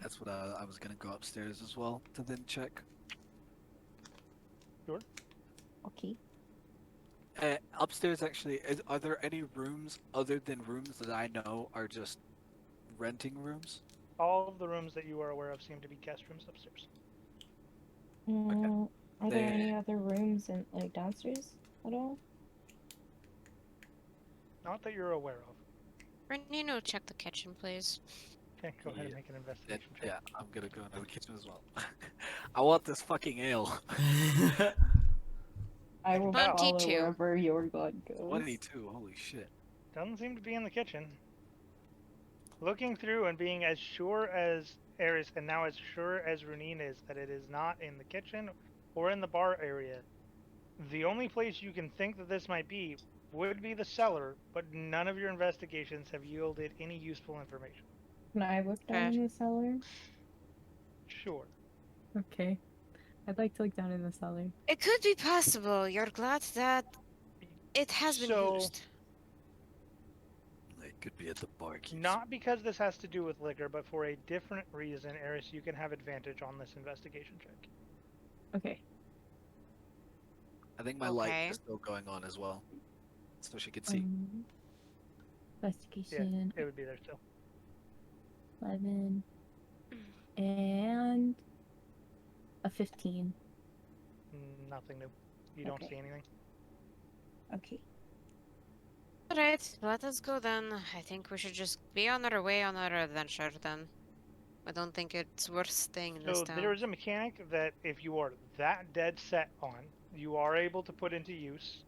That's what I was gonna go upstairs as well to then check. Okay. Upstairs, actually, are there any rooms other than rooms that I know are just renting rooms? All of the rooms that you are aware of seem to be guest rooms upstairs. Are there any other rooms in like downstairs at all? Not that you're aware of. Renino, check the kitchen, please. Okay, go ahead and make an investigation check. Yeah, I'm gonna go into the kitchen as well. I want this fucking ale. I will follow 22. wherever your blood goes. 22, holy shit. Doesn't seem to be in the kitchen. Looking through and being as sure as Eris, and now as sure as Runine is that it is not in the kitchen or in the bar area, the only place you can think that this might be would be the cellar, but none of your investigations have yielded any useful information. Can I look down in the cellar? Sure. Okay. I'd like to look down in the cellar. It could be possible. You're glad that it has been So- used. They could be at the barkeep. Not because this has to do with liquor, but for a different reason, Eris, you can have advantage on this investigation check. Okay. I think my light Okay. is still going on as well, so she could see. Investigation. It would be there still. 11. And a 15. Nothing new. You don't Okay. see anything. Okay. Alright, let us go then. I think we should just be on our way on our adventure then. I don't think it's worth staying in this So town. there is a mechanic that if you are that dead set on, you are able to put into use.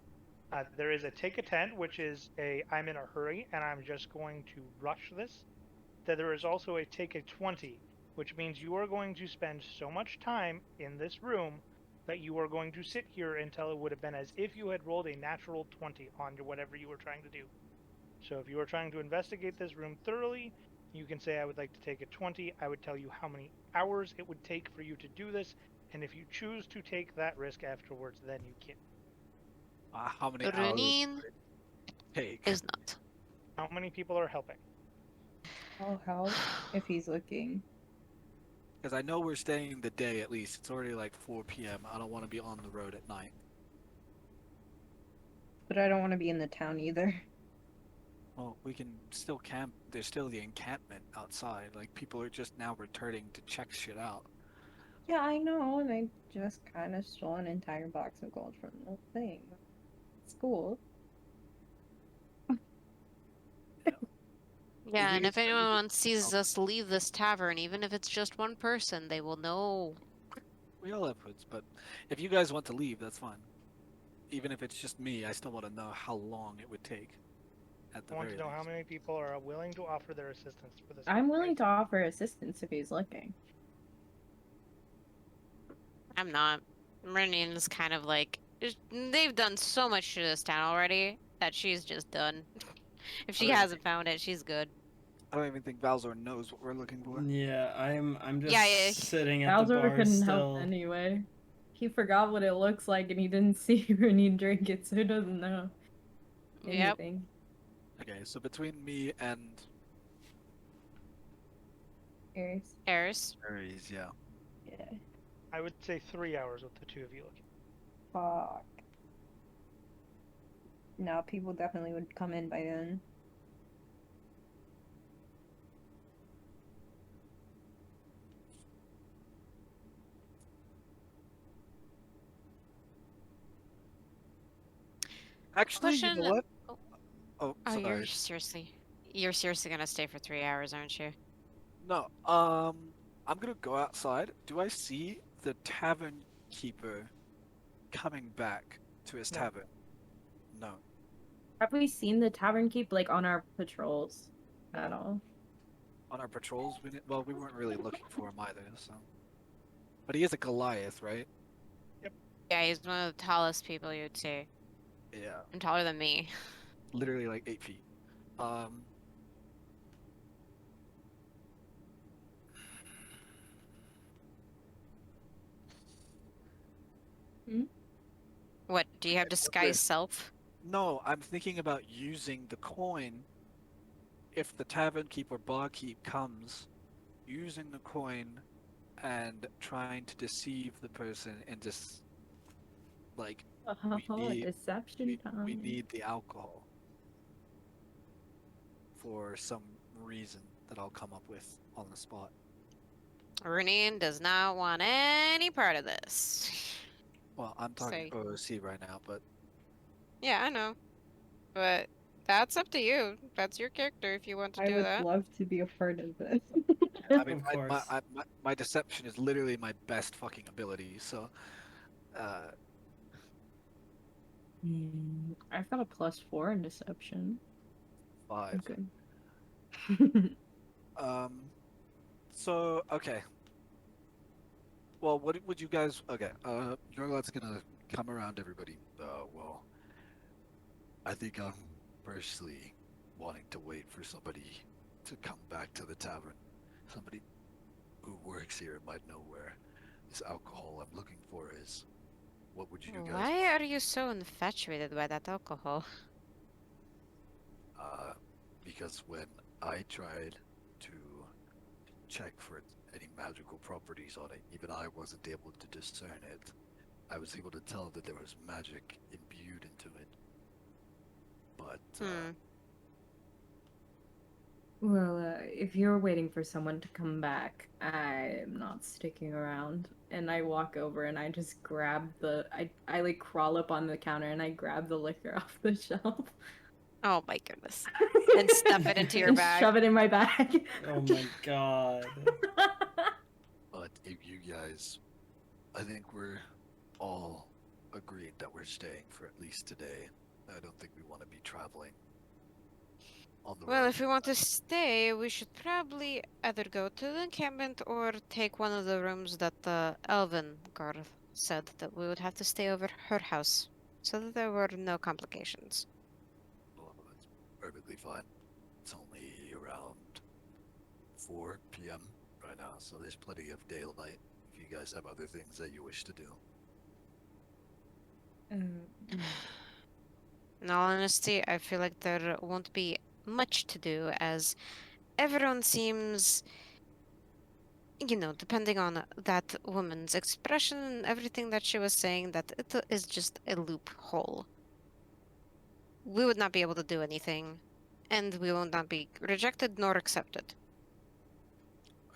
There is a take a tent, which is a I'm in a hurry and I'm just going to rush this. That there is also a take a 20, which means you are going to spend so much time in this room that you are going to sit here until it would have been as if you had rolled a natural 20 on whatever you were trying to do. So if you are trying to investigate this room thoroughly, You can say, I would like to take a 20. I would tell you how many hours it would take for you to do this, and if you choose to take that risk afterwards, then you can. How many hours Runin would it take? is not. How many people are helping? I'll help if he's looking. Because I know we're staying the day at least. It's already like 4 p.m. I don't want to be on the road at night. But I don't want to be in the town either. Well, we can still camp. There's still the encampment outside. Like, people are just now returning to check shit out. Yeah, I know, and I just kind of stole an entire box of gold from the thing. It's cool. Yeah, and if biggest- anyone sees us leave this tavern, even if it's just one person, they will know. We all have hoods, but if you guys want to leave, that's fine. Even if it's just me, I still want to know how long it would take. At the I want very to know how least. many people are willing to offer their assistance for this. I'm willing to offer assistance if he's looking. I'm not. Runin is kind of like they've done so much to this town already that she's just done. If she Okay. hasn't found it, she's good. I don't even think Valzor knows what we're looking for. Yeah, I'm just Yeah, yeah. sitting at the Bowser bar couldn't still. help anyway. He forgot what it looks like and he didn't see Renine drink it, so he doesn't know Yep. anything. Okay, so between me and Aries. Eris. Aries, yeah. Yeah. I would say 3 hours with the two of you looking. Fuck. No, people definitely would come in by then. Actually, you know Question- what? oh. Oh, Oh, sorry. you're seriously gonna stay for 3 hours, aren't you? No, I'm gonna go outside. Do I see the tavern keeper coming back to his No. tavern? No. Have we seen the tavern keep like on our patrols at all? On our patrols, well, we weren't really looking for him either, so. But he is a Goliath, right? Yeah, he's one of the tallest people you'd see. Yeah. And taller than me. Literally like 8 feet. What, do you have disguise self? No, I'm thinking about using the coin. If the tavern keep or barkeep comes, using the coin and trying to deceive the person and just like need- Deception time. we need the alcohol for some reason that I'll come up with on the spot. Runin does not want any part of this. Well, I'm talking Say. OOC right now, but Yeah, I know. But that's up to you. That's your character if you want to I do would that. love to be a part of this. I mean, Of course. my deception is literally my best fucking ability. So, I've got a +4 in deception. 5. Good. So okay. Well, what would you guys? Okay. Yorglot's gonna come around everybody. Well, I think I'm personally wanting to wait for somebody to come back to the tavern. Somebody who works here might know where this alcohol I'm looking for is. What would you guys? Why are you so infatuated by that alcohol? Because when I tried to check for any magical properties on it, even I wasn't able to discern it. I was able to tell that there was magic imbued into it. But, Well, if you're waiting for someone to come back, I'm not sticking around. And I walk over and I just grab I like crawl up on the counter and I grab the liquor off the shelf. Oh my goodness. And stuff it into your and bag. shove it in my bag. Oh my god. but if you guys, I think we're all agreed that we're staying for at least today. I don't think we want to be traveling on the Well, road. if we want to stay, we should probably either go to the encampment or take one of the rooms that the elven guard said that we would have to stay over her house, so that there were no complications. Well, that's perfectly fine. It's only around 4 p.m. right now, so there's plenty of daylight if you guys have other things that you wish to do. In all honesty, I feel like there won't be much to do as everyone seems, depending on that woman's expression and everything that she was saying, that it is just a loophole. We would not be able to do anything, and we will not be rejected nor accepted.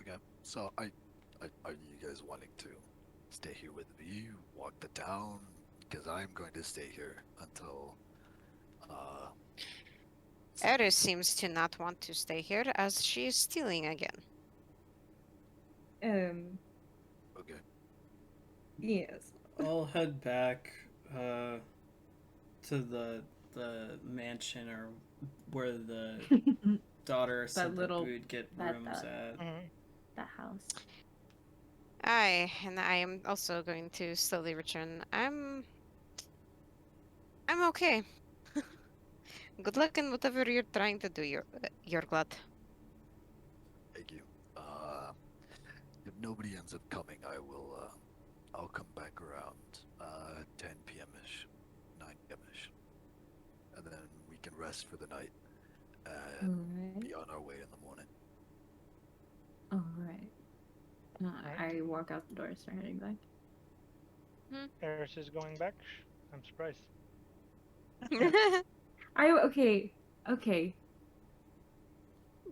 Okay, so are you guys wanting to stay here with me, walk the town? Because I'm going to stay here until Eris seems to not want to stay here as she is stealing again. Okay. Yes. I'll head back to the mansion or where the daughter said that we would get rooms at. The house. And I am also going to slowly return. I'm okay. Good luck in whatever you're trying to do, Yorglot. Thank you. If nobody ends up coming, I'll come back around 10 p.m.-ish, 9 p.m.-ish. And then we can rest for the night and be on our way in the morning. Alright. I walk out the door, start heading back. Eris is going back. I'm surprised. Okay.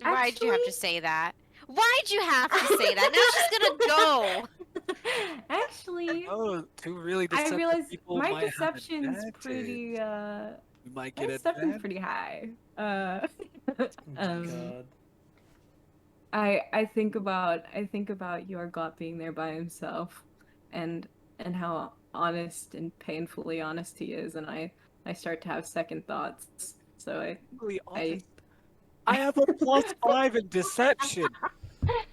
Why'd you have to say that? Why'd you have to say that? Now she's gonna go. Actually, Oh, two really I deceptive realize people my might have deception's advantage. pretty We might my get deception's advantage. pretty high. God. I think about Yorglot being there by himself and how honest and painfully honest he is, and I start to have second thoughts. So Really honest. I have a +5 in deception.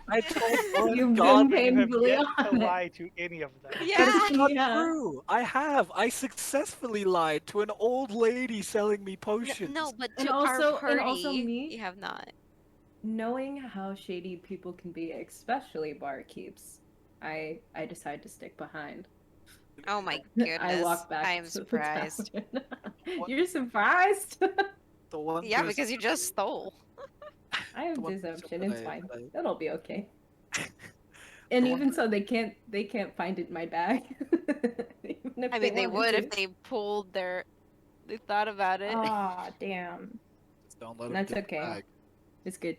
I told one You've god been You have painfully yet to honest. lie to any of them. Yeah. that's not Yeah. true. I have. I successfully lied to an old lady selling me potions. No, but And to also- our party, and also me. you have not. Knowing how shady people can be, especially barkeeps, I decide to stick behind. Oh my goodness. I walk back I am to surprised. the tavern. You're surprised? The one Yeah, person because you just stole. I have The one person deception. that It's I- fine. that It'll be okay. And The one even so, they can't find it in my bag. Even if I mean, they wanted would to. if they pulled they thought about it. Ah, damn. Just don't let 'em That's get the okay. bag. It's good.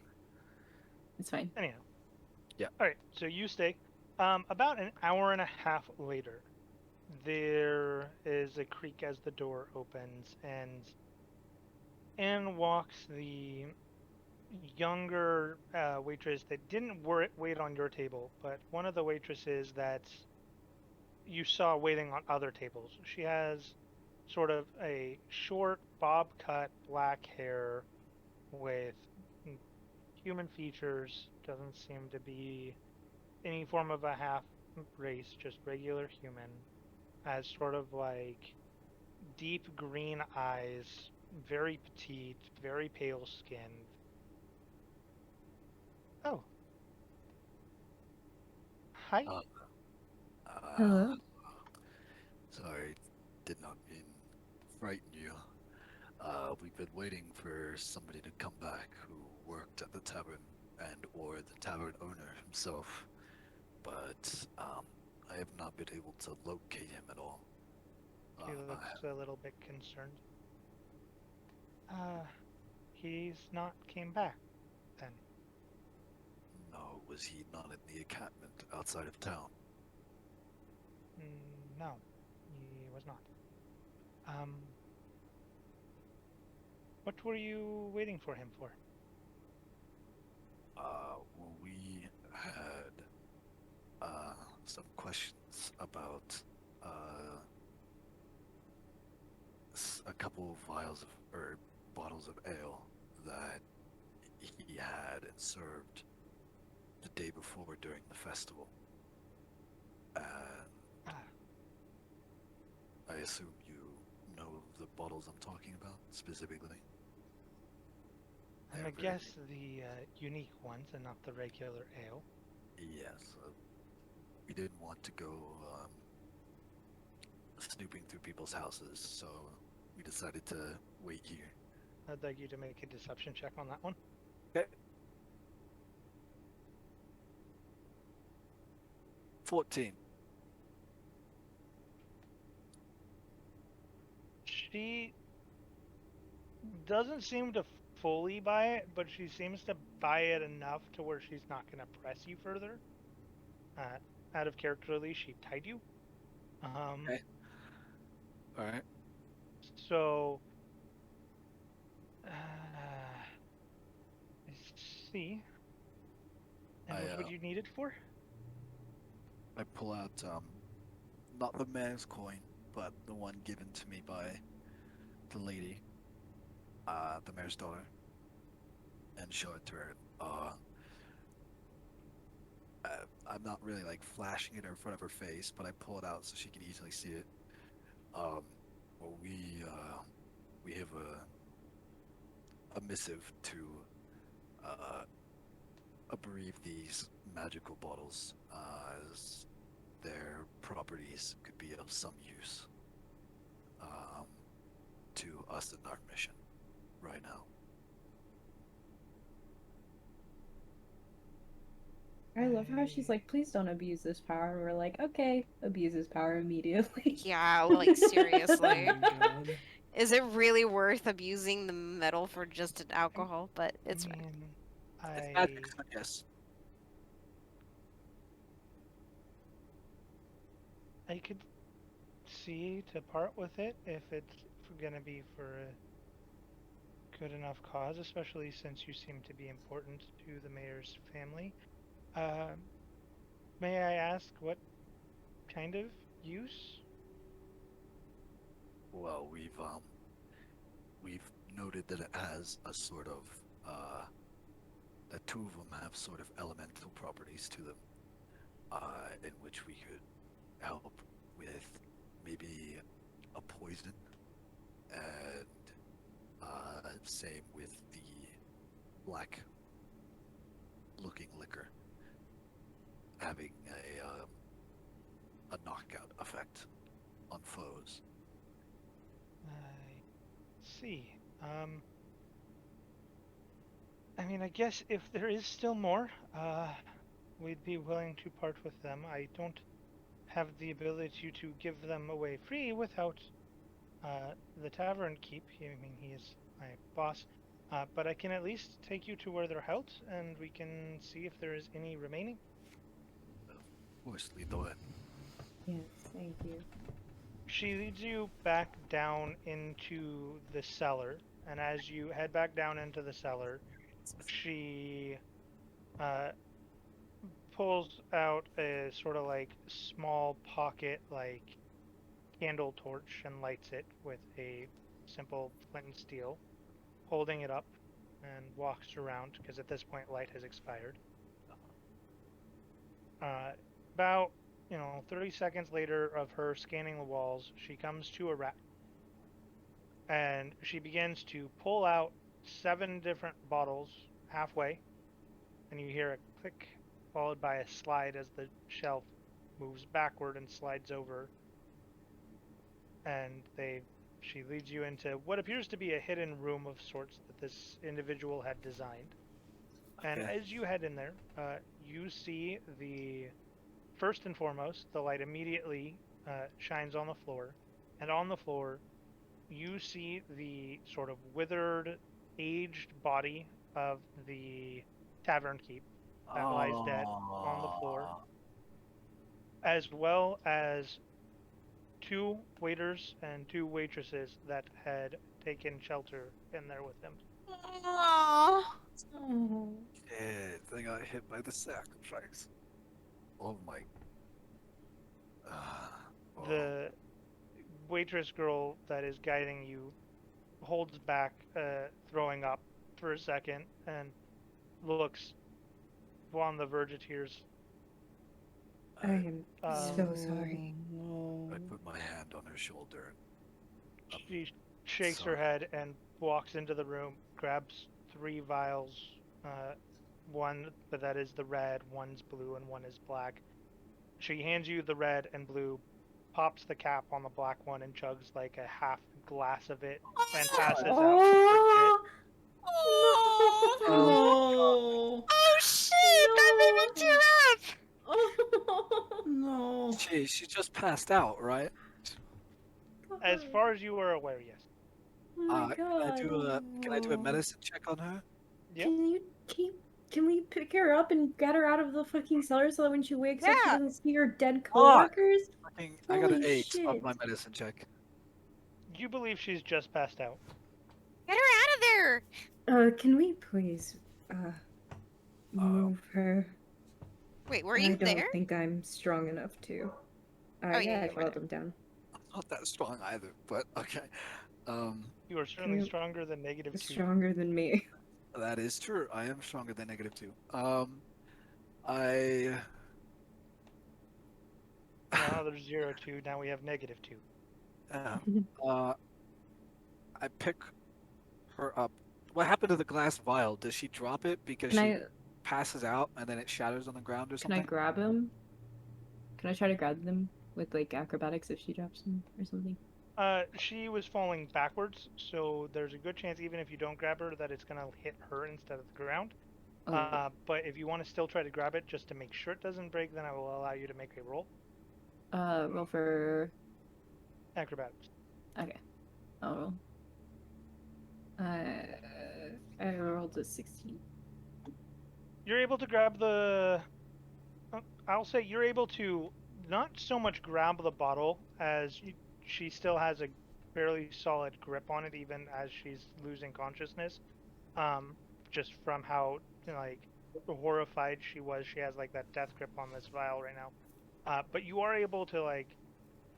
It's fine. Anyhow. Yeah. Alright, so you stay. About an hour and a half later, there is a creak as the door opens, and in walks the younger waitress that didn't wait on your table, but one of the waitresses that you saw waiting on other tables. She has sort of a short bob cut black hair with human features, doesn't seem to be any form of a half race, just regular human, has sort of like deep green eyes, very petite, very pale skinned. Oh. Hi. Hello. Sorry, did not mean to frighten you. We've been waiting for somebody to come back who worked at the tavern and or the tavern owner himself, but I have not been able to locate him at all. He looks a little bit concerned. He's not came back, then. No, was he not in the encampment outside of town? No, he was not. What were you waiting for him for? Well, we had some questions about a couple of vials of or bottles of ale that he had and served the day before during the festival. And I assume you know the bottles I'm talking about specifically. And I They're very- guess the unique ones and not the regular ale. Yes. We didn't want to go snooping through people's houses, so we decided to wait here. I'd like you to make a deception check on that one. Okay. 14. She doesn't seem to fully buy it, but she seems to buy it enough to where she's not going to press you further. Out of characterly, she tied you. Okay. All right. So, let's see. And what would you need it for? I pull out not the mayor's coin, but the one given to me by the lady, the mayor's daughter, and show it to her. I'm not really like flashing it in front of her face, but I pull it out so she can easily see it. Well, we have a missive to bereave these magical bottles, as their properties could be of some use to us in our mission right now. I love how she's like, please don't abuse this power. And we're like, okay, abuse this power immediately. Yeah, like seriously. Oh my God. Is it really worth abusing the metal for just an alcohol? But it's fine. mean, It's magic, so yes. I could see to part with it if it's going to be for a good enough cause, especially since you seem to be important to the mayor's family. May I ask what kind of use? Well, we've noted that it has a sort of that two of them have sort of elemental properties to them, in which we could help with maybe a poison, and same with the black looking liquor having a knockout effect on foes. I see. I mean, I guess if there is still more, we'd be willing to part with them. I don't have the ability to give them away free without the tavern keep. I mean, he is my boss. But I can at least take you to where they're held, and we can see if there is any remaining. Of course, lead the way. Yes, thank you. She leads you back down into the cellar, and as you head back down into the cellar, she pulls out a sort of like small pocket like candle torch and lights it with a simple flint and steel, holding it up, and walks around because at this point light has expired. About 30 seconds later of her scanning the walls, she comes to a rack, and she begins to pull out 7 different bottles halfway, and you hear a click followed by a slide as the shelf moves backward and slides over, and she leads you into what appears to be a hidden room of sorts that this individual had designed. And Okay. as you head in there, you see first and foremost, the light immediately shines on the floor, and on the floor you see the sort of withered, aged body of the tavern keep that lies dead on the floor, as well as 2 waiters and 2 waitresses that had taken shelter in there with him. Aww. Oh. Yeah, they got hit by the sacrifice. Oh my. Oh. The waitress girl that is guiding you holds back, throwing up for a second, and looks on the verge of tears. I am so sorry. No. I put my hand on her shoulder. She shakes her Sorry. head and walks into the room, grabs 3 vials. One, but that is the red, one's blue, and one is black. She hands you the red and blue, pops the cap on the black one, and chugs like a half glass of it, and passes out. Oh, No. Oh shit! That made me tear up. Oh. No. She just passed out, right? As far as you are aware, yes. Oh my Can god. I do a medicine check on her? Yep. Can we pick her up and get her out of the fucking cellar so that when she wakes up she Yeah. doesn't see her dead Fuck. coworkers? I got an Holy 8 on shit. my medicine check. You believe she's just passed out. Get her out of there. Can we please move her? Wait, were I you don't there? think I'm strong enough to. Oh, yeah, Yeah, I you were followed there. them down. I'm not that strong either, but okay. You are certainly you- stronger than -2. Stronger than me. That is true. I am stronger than -2. I. Now there's 0-2. Now we have -2. I pick her up. What happened to the glass vial? Does she drop it because Can she passes out and then it shatters on the ground or Can I something? grab him? Can I try to grab them with like acrobatics if she drops them or something? She was falling backwards, so there's a good chance, even if you don't grab her, that it's gonna hit her instead of the ground. Oh, But if you want to still try to grab it just to make sure it doesn't break, then I will allow you to make a roll. roll for. Acrobatics. Okay, I'll roll. I rolled a 16. You're able to grab the. I'll say you're able to not so much grab the bottle as she still has a fairly solid grip on it, even as she's losing consciousness. Just from how like horrified she was, she has like that death grip on this vial right now. But you are able to like,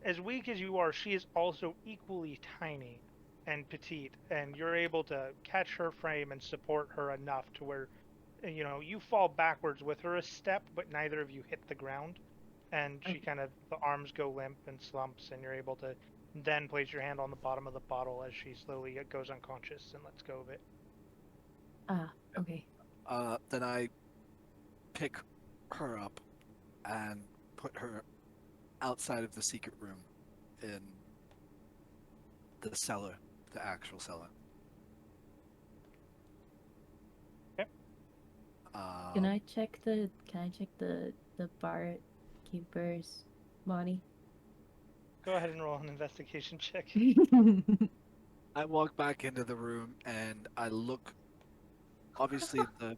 as weak as you are, she is also equally tiny and petite, and you're able to catch her frame and support her enough to where, you fall backwards with her a step, but neither of you hit the ground, and she kind of, the arms go limp and slumps, and you're able to then place your hand on the bottom of the bottle as she slowly goes unconscious and lets go of it. Okay. Then I pick her up and put her outside of the secret room in the cellar, the actual cellar. Okay. Can I check the barkeeper's body? Go ahead and roll an investigation check. I walk back into the room and I look. Obviously, the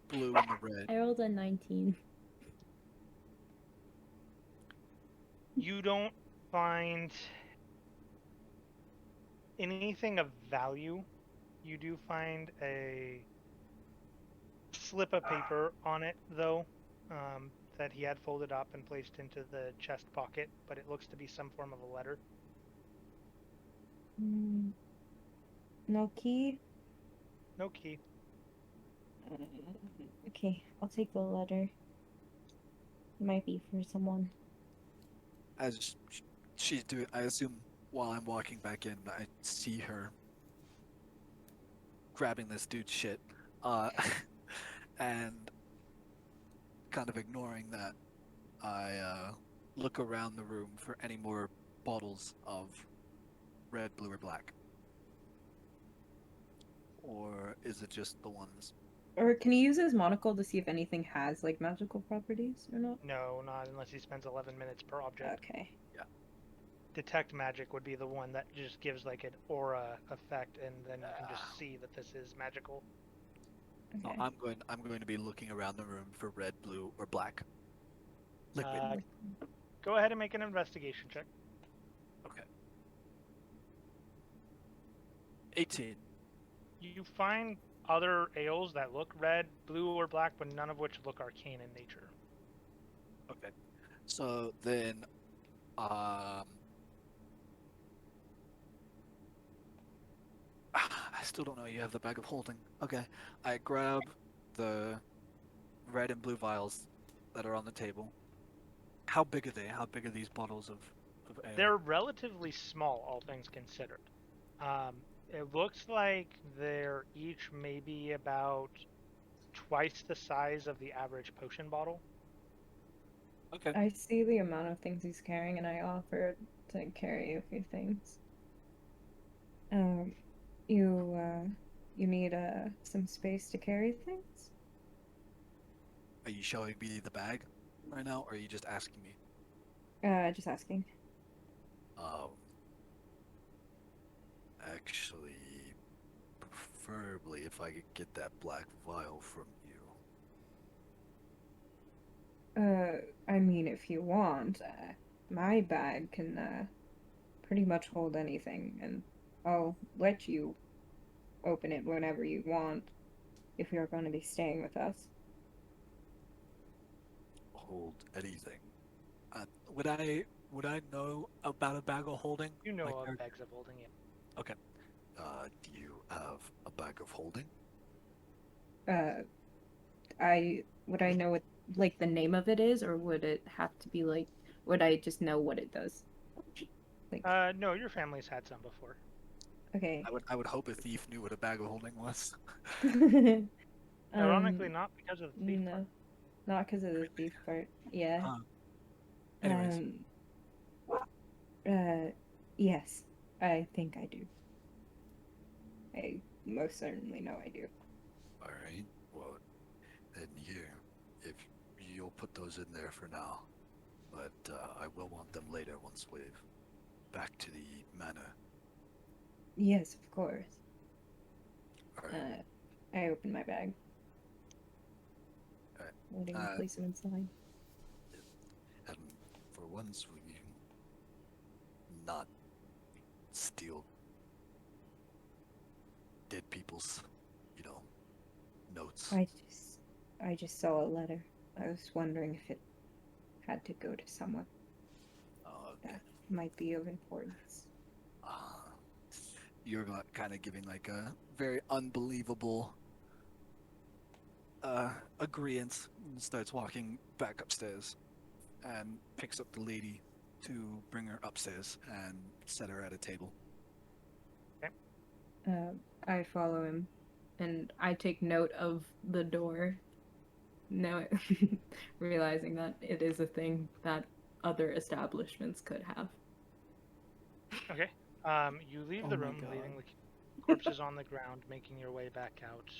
blue and the red. I rolled a 19. You don't find anything of value. You do find a slip of paper on it, though, that he had folded up and placed into the chest pocket, but it looks to be some form of a letter. No key? No key. Okay, I'll take the letter. It might be for someone. As she's doing, I assume while I'm walking back in, I see her grabbing this dude's shit, and kind of ignoring that, I look around the room for any more bottles of red, blue, or black. Or is it just the ones? Or can he use his monocle to see if anything has like magical properties or not? No, not unless he spends 11 minutes per object. Okay. Detect magic would be the one that just gives like an aura effect, and then you can just see that this is magical. Okay. I'm going to be looking around the room for red, blue, or black liquid. Go ahead and make an investigation check. Okay. 18. You find other ales that look red, blue, or black, but none of which look arcane in nature. Okay. So then, I still don't know you have the bag of holding. Okay. I grab the red and blue vials that are on the table. How big are they? How big are these bottles of ale? They're relatively small, all things considered. It looks like they're each maybe about twice the size of the average potion bottle. Okay. I see the amount of things he's carrying, and I offer to carry a few things. You need some space to carry things? Are you showing me the bag right now, or are you just asking me? Just asking. Actually, preferably if I could get that black vial from you. I mean, if you want, my bag can, pretty much hold anything, and I'll let you open it whenever you want, if you're going to be staying with us. Hold anything. Would I know about a bag of holding? You know Like, of bags of holding it. okay. Do you have a bag of holding? Would I know what, like, the name of it is, or would it have to be, like, would I just know what it does? Like, No, your family's had some before. okay. I would hope a thief knew what a bag of holding was. Ironically, not because of the thief no, part. not because of the thief part. Yeah. Anyways, Yes, I think I do. I most certainly know I do. Alright, well, then here, if you'll put those in there for now, but I will want them later once we're back to the manor. Yes, of course. Alright, I open my bag. Alright, Letting me place them inside. and for once we not steal dead people's, notes. I just saw a letter. I was wondering if it had to go to someone Okay. that might be of importance. Yorglot kind of giving like a very unbelievable agreeance and starts walking back upstairs and picks up the lady to bring her upstairs and set her at a table. I follow him, and I take note of the door. Now, realizing that it is a thing that other establishments could have. Okay. You leave Oh the my room, God. leaving the corpses on the ground, making your way back out,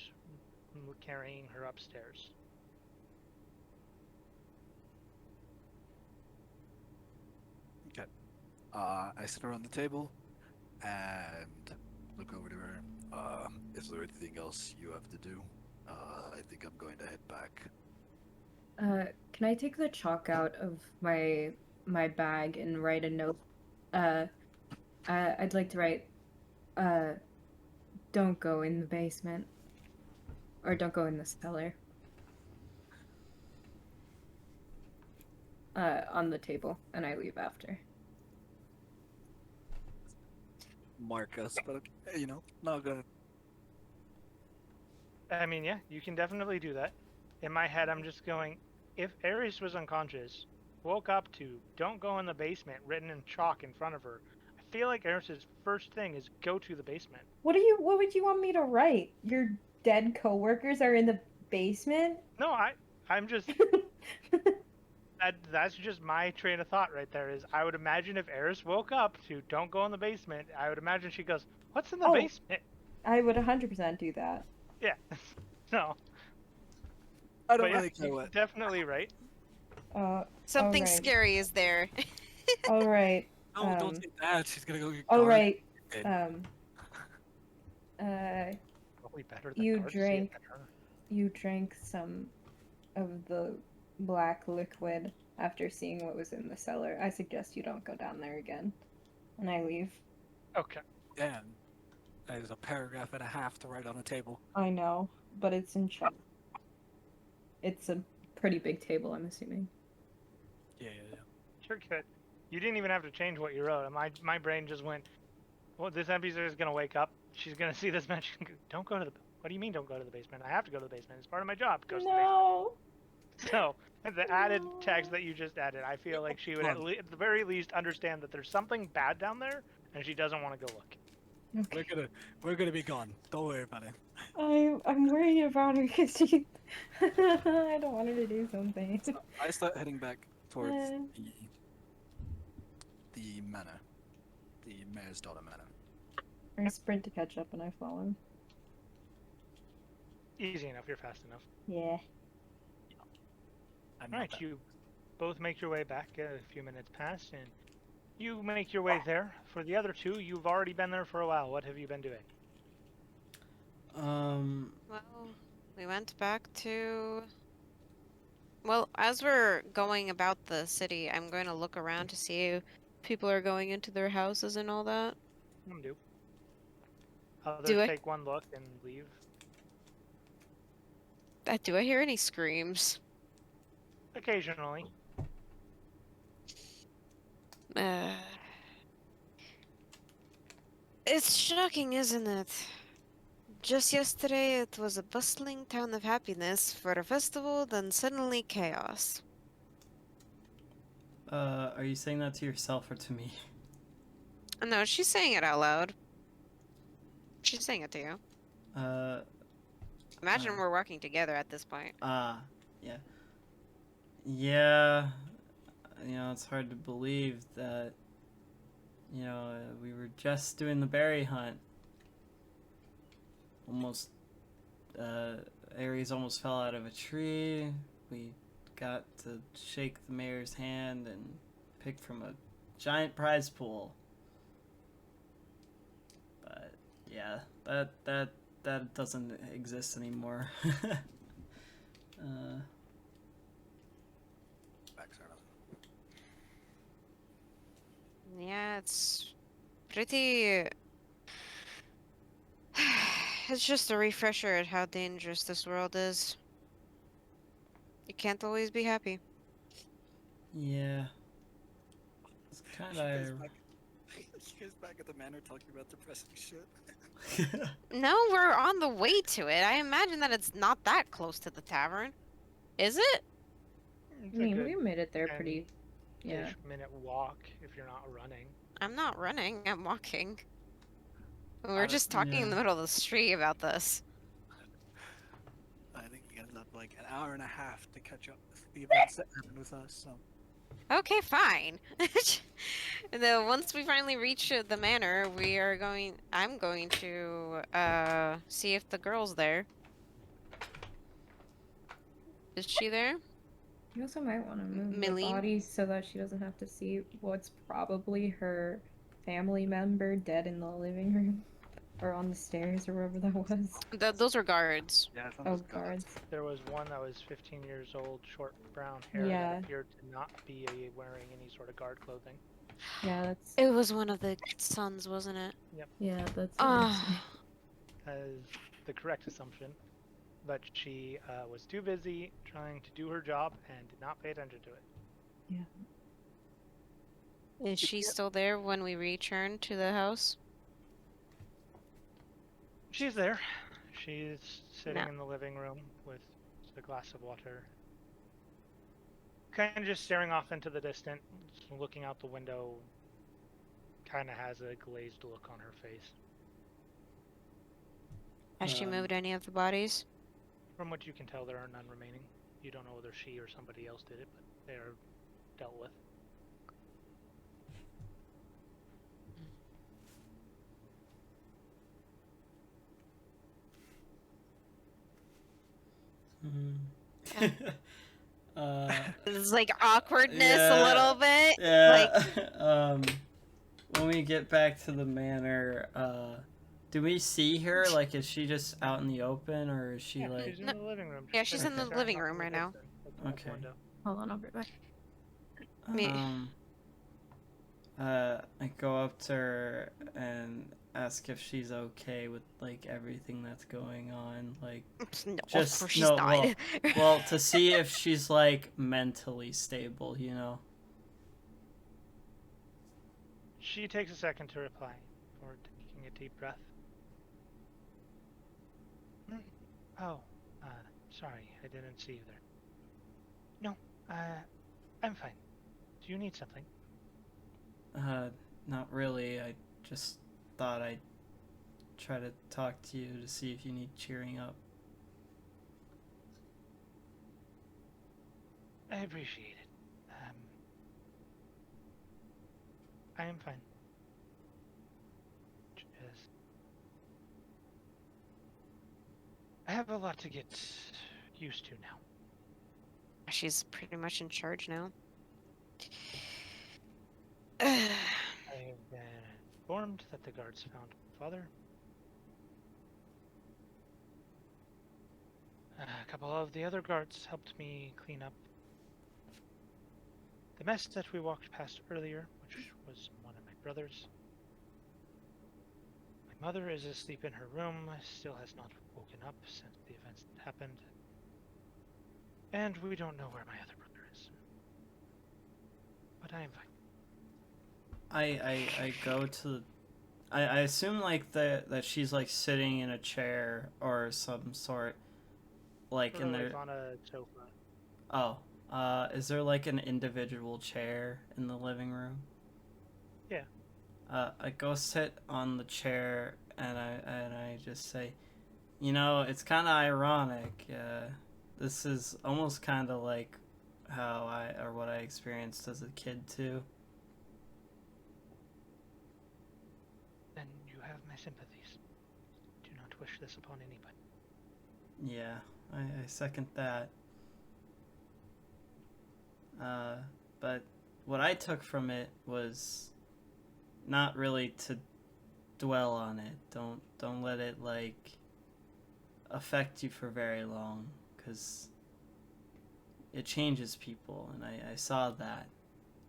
carrying her upstairs. Okay. I sit her on the table and look over to her. Is there anything else you have to do? I think I'm going to head back. Can I take the chalk out of my bag and write a note? I'd like to write, don't go in the basement. Or don't go in the cellar. On the table, and I leave after. Marcus, but not gonna. I mean, yeah, you can definitely do that. In my head, I'm just going, if Ares was unconscious, woke up to "don't go in the basement" written in chalk in front of her, I feel like Ares's first thing is go to the basement. What would you want me to write? Your dead coworkers are in the basement? No, I'm just that's just my train of thought right there. Is I would imagine if Ares woke up to "don't go in the basement," I would imagine she goes, "What's in the basement?" I would 100% do that. Yeah. No. I don't But yeah, really care what. definitely right. Something alright. scary is there. Alright. No, don't say that. She's gonna go get Alright. guarded. Probably better than You guards see it drank than her. You drank some of the black liquid after seeing what was in the cellar. I suggest you don't go down there again. And I leave. Okay. Damn. There's a paragraph and a half to write on a table. I know, but it's in check. It's a pretty big table, I'm assuming. Yeah. You're good. You didn't even have to change what you wrote. My brain just went, well, this NPC is going to wake up. She's going to see this man. She's gonna go, "Don't go to the... What do you mean don't go to the basement? I have to go to the basement. It's part of my job. Goes to the No! basement." So, the added text that you just added, I feel like she would at the very least understand that there's something bad down there, and she doesn't want to go look. Okay. We're gonna be gone. Don't worry about it. I'm worried about her because she. I don't want her to do something. So I start heading back towards Uh. The manor. The mayor's daughter manor. I sprint to catch up and I follow. Easy enough. You're fast enough. Yeah. I'm All not right, that- you both make your way back. A few minutes pass, and you make your way there. For the other two, you've already been there for a while. What have you been doing? Well, we went back to. Well, as we're going about the city, I'm going to look around to see if people are going into their houses and all that. Do. Others Do I? take one look and leave. Do I hear any screams? Occasionally. Uh, it's shocking, isn't it? Just yesterday it was a bustling town of happiness for a festival, then suddenly chaos. Are you saying that to yourself or to me? No, she's saying it out loud. She's saying it to you. Imagine uh, we're working together at this point. Yeah. Yeah, it's hard to believe that, we were just doing the berry hunt. Almost, Aries almost fell out of a tree. We got to shake the mayor's hand and pick from a giant prize pool. But, yeah, that doesn't exist anymore. Yeah, it's pretty. It's just a refresher at how dangerous this world is. You can't always be happy. Yeah. It's kind You guys of. back- you guys back at the manor talking about depressing shit. No, we're on the way to it. I imagine that it's not that close to the tavern. Is it? It's I mean, a we good made it there 10 pretty. Yeah. minute walk if you're not running. I'm not running, I'm walking. We're Uh, just talking in the yeah. middle of the street about this. I think you guys have like an hour and a half to catch up with the events that happened with us. So Okay, fine. And then once we finally reach the manor, I'm going to see if the girl's there. Is she there? You also might want to move the Milene? body so that she doesn't have to see what's probably her family member dead in the living room or on the stairs or wherever that was. Those are guards. yeah, it's not Oh, just guards. guards. There was one that was 15 years old, short brown hair, Yeah. that appeared to not be wearing any sort of guard clothing. Yeah, that's. It was one of the sons, wasn't it? Yeah, that's. Ah. As the correct assumption, but she was too busy trying to do her job and did not pay attention to it. Is she still there when we return to the house? She's there. She's sitting No. in the living room with a glass of water. Kind of just staring off into the distance, looking out the window. Kind of has a glazed look on her face. Has she Um, moved any of the bodies? From what you can tell, there are none remaining. You don't know whether she or somebody else did it, but they are dealt with. It's like awkwardness yeah, a little bit. Yeah. When we get back to the manor, do we see her? Like, is she just out in the open, or is she Yeah, like? she's in the living room. Yeah, just she's sitting in the there living off room in right the now. distance at the Okay. window. Hold on, I'll be back. Me- I go up to her and ask if she's okay with like everything that's going on, like No, just of course she's no, not. well, to see if she's like mentally stable, you know. She takes a second to reply, before taking a deep breath. Oh, sorry, I didn't see you there. No, I'm fine. Do you need something? Not really. I just thought I'd try to talk to you to see if you need cheering up. I appreciate it. I am fine. Just... I have a lot to get used to now. She's pretty much in charge now. I have been informed that the guards found my father. A couple of the other guards helped me clean up the mess that we walked past earlier, which was one of my brothers. My mother is asleep in her room, still has not woken up since the events that happened. And we don't know where my other brother is. But I am fine. I go to... I assume, like, that she's, like, sitting in a chair or some sort, like, in there... on a sofa. Oh. Is there, like, an individual chair in the living room? Yeah. I go sit on the chair, and I just say, you know, it's kind of ironic. This is almost kind of like how what I experienced as a kid, too. Then you have my sympathies. Do not wish this upon anybody. Yeah, I second that. But what I took from it was not really to dwell on it. Don't let it, like, affect you for very long, because it changes people, and I saw that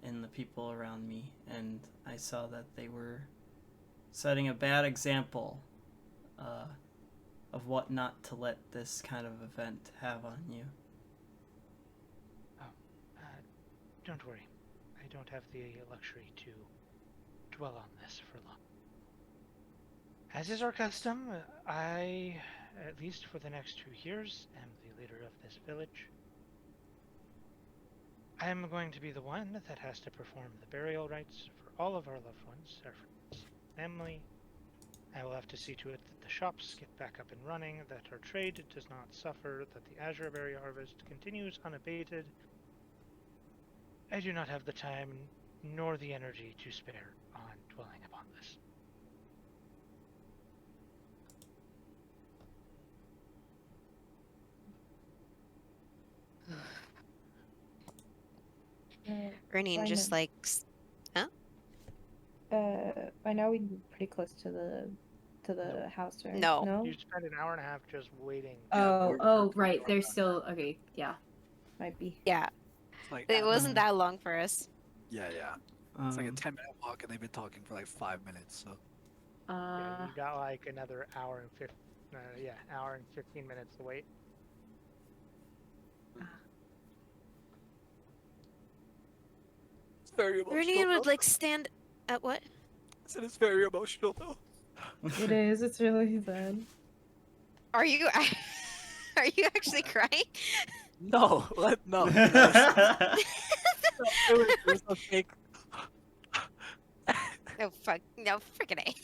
in the people around me, and I saw that they were setting a bad example of what not to let this kind of event have on you. Don't worry. I don't have the luxury to dwell on this for long. As is our custom, I, at least for the next 2 years, am the leader of this village. I am going to be the one that has to perform the burial rites for all of our loved ones, our friends, family. I will have to see to it that the shops get back up and running, that our trade does not suffer, that the azure berry harvest continues unabated. I do not have the time nor the energy to spare on dwelling upon this. Renine Fine just then. like, By now we're pretty close to the house, right? No. No? You spend an hour and a half just waiting. Oh, right. There's still... Okay, yeah. Might be. yeah, It's like, it wasn't that long for us. yeah. It's like a 10-minute walk, and they've been talking for like 5 minutes. So Yeah, you got like another hour and 15 minutes to wait. it's very emotional. Renine would though. like stand at what? I said it's very emotional though. It is. It's really sad. Are you are you actually crying? No, no. It was a fake. No fuck, no freaking A.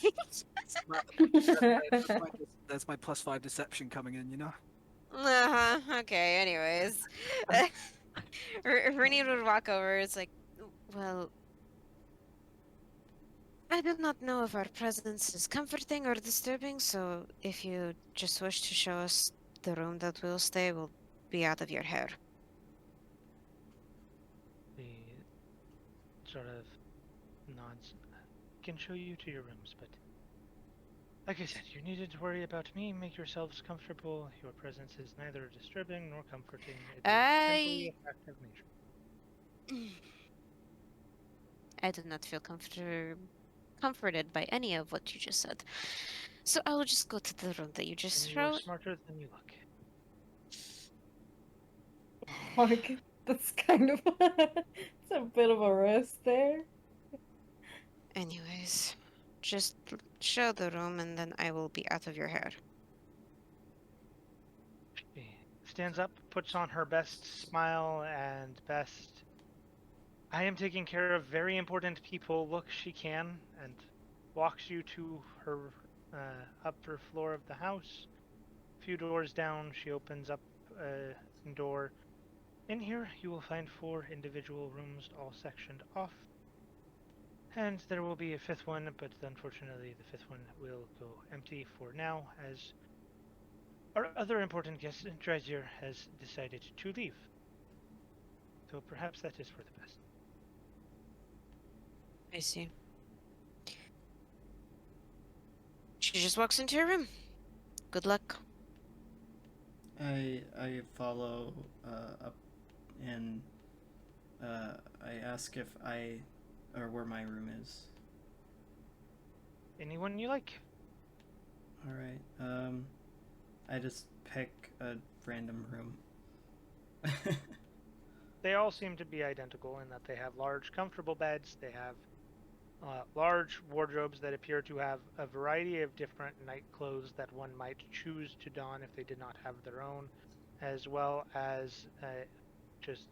That's my +5 deception coming in, you know. Okay. Anyways, Renine would walk over. It's like, well, I do not know if our presence is comforting or disturbing. So if you just wish to show us the room that we'll stay, we'll be out of your hair. The sort of nods. Can show you to your rooms, but like I said, you needed to worry about me. Make yourselves comfortable. Your presence is neither disturbing nor comforting. It is simply a fact of nature. I do not feel comforted by any of what you just said. So I will just go to the room that you just And you are showed. smarter than you look. Like, that's kind of... it's a bit of a risk there. Anyways, just show the room and then I will be out of your hair. She stands up, puts on her best smile and best I am taking care of very important people look she can, and walks you to her upper floor of the house. A few doors down, she opens up a door. In here, you will find 4 individual rooms, all sectioned off. And there will be a 5th one, but unfortunately the 5th one will go empty for now, as our other important guest, Dreiser, has decided to leave. So perhaps that is for the best. I see. She just walks into her room. Good luck. I follow up and I ask if or where my room is. Anyone you like? All right. I just pick a random room. They all seem to be identical in that they have large, comfortable beds. They have large wardrobes that appear to have a variety of different night clothes that one might choose to don if they did not have their own, as well as just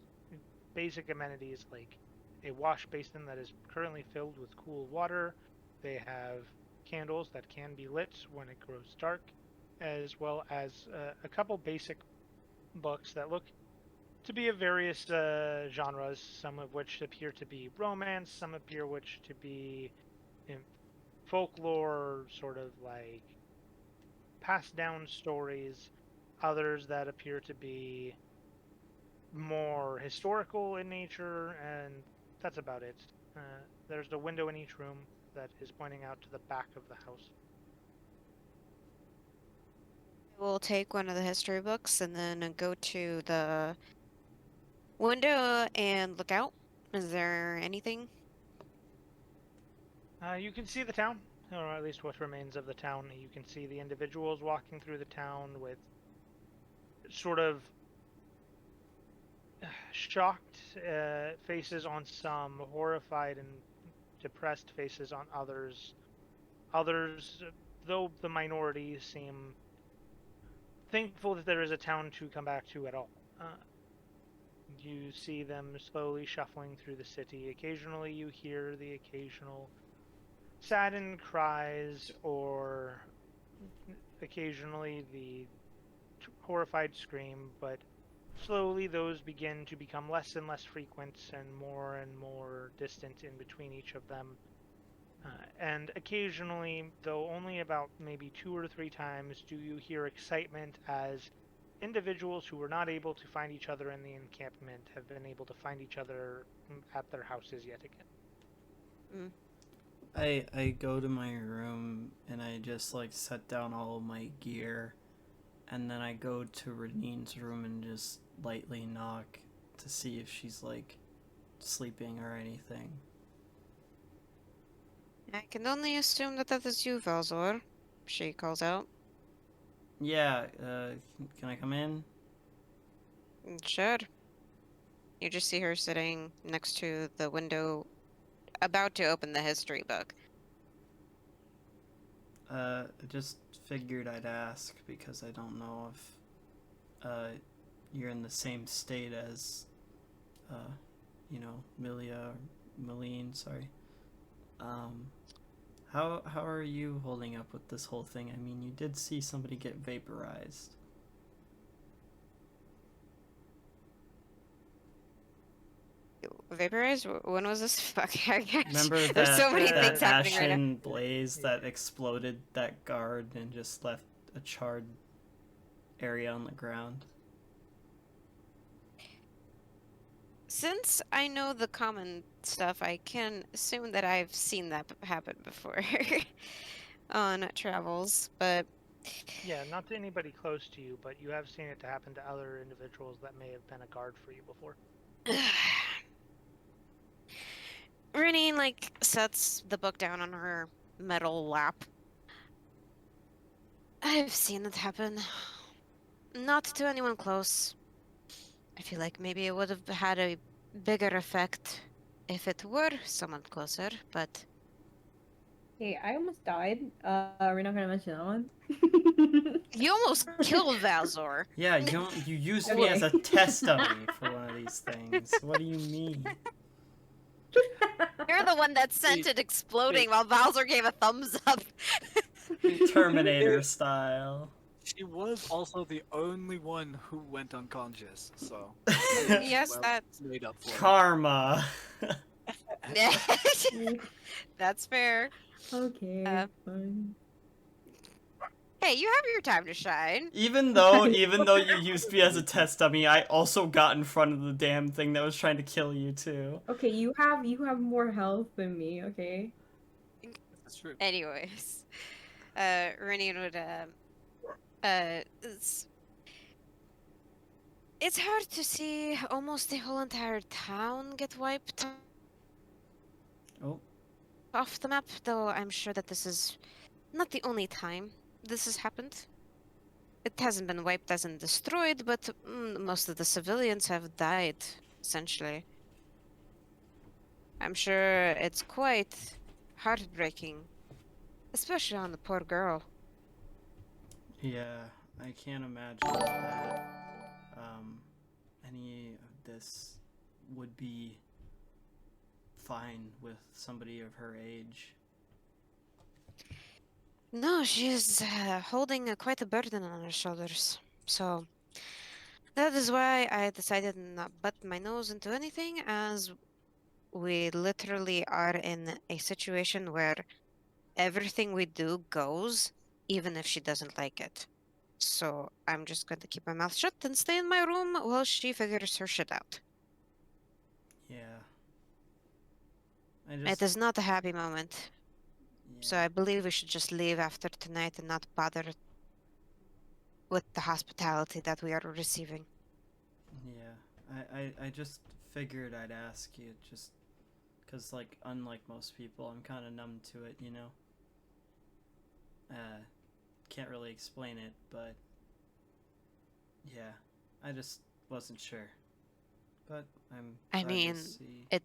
basic amenities like a wash basin that is currently filled with cool water. They have candles that can be lit when it grows dark, as well as a couple basic books that look to be of various genres, some of which appear to be romance, some appear which to be folklore, sort of like passed down stories, others that appear to be more historical in nature, and that's about it. There's a window in each room that is pointing out to the back of the house. We'll take one of the history books and then go to the window and look out. Is there anything? You can see the town, or at least what remains of the town. You can see the individuals walking through the town with sort of shocked faces on some, horrified and depressed faces on others. Others, though the minority, seem thankful that there is a town to come back to at all. You see them slowly shuffling through the city. Occasionally you hear the occasional saddened cries, or occasionally the horrified scream, but slowly those begin to become less and less frequent and more distant in between each of them. And occasionally, though only about maybe 2 or 3 times, do you hear excitement as individuals who were not able to find each other in the encampment have been able to find each other at their houses yet again. I go to my room and I just like set down all of my gear, and then I go to Reneen's room and just lightly knock to see if she's like sleeping or anything. I can only assume that that is you, Valzor. She calls out. Yeah, can I come in? Sure. You just see her sitting next to the window, about to open the history book. I just figured I'd ask because I don't know if you're in the same state as Milia or Malene, sorry. How are you holding up with this whole thing? I mean, you did see somebody get vaporized. Vaporized? When was this? Fuck, Remember there's that, so many that things happening right now. ashen blaze that exploded that guard and just left a charred area on the ground? Since I know the common stuff, I can assume that I've seen that happen before on travels, but... Yeah, not to anybody close to you, but you have seen it to happen to other individuals that may have been a guard for you before. Reneen, sets the book down on her metal lap. I've seen it happen. Not to anyone close. I feel like maybe it would have had a bigger effect if it were someone closer, but... Hey, I almost died. We're not gonna mention that one. You almost killed Valzor. Yeah, you used me as a test dummy for one of these things. What do you mean? You're the one that sent it exploding while Valzor gave a thumbs up. Terminator style. She was also the only one who went unconscious, so Yes, well, that's made up for Karma. that's fair. Okay, fine. Hey, you have your time to shine. Even though you used me as a test dummy, I also got in front of the damn thing that was trying to kill you too. Okay, you have more health than me, okay? That's true. Anyways, Renine would it's hard to see almost the whole entire town get wiped Oh. off the map, though I'm sure that this is not the only time this has happened. It hasn't been wiped as in destroyed, but most of the civilians have died, essentially. I'm sure it's quite heartbreaking, especially on the poor girl. Yeah, I can't imagine that any of this would be fine with somebody of her age. No, she is holding quite a burden on her shoulders. So that is why I decided not butt my nose into anything, as we literally are in a situation where everything we do goes, even if she doesn't like it. So I'm just going to keep my mouth shut and stay in my room while she figures her shit out. Yeah. It is not a happy moment. Yeah. So I believe we should just leave after tonight and not bother with the hospitality that we are receiving. Yeah. I just figured I'd ask you just because, like, unlike most people, I'm kind of numb to it, you know? Can't really explain it, but yeah, I just wasn't sure. But I'm I glad mean, to see... it-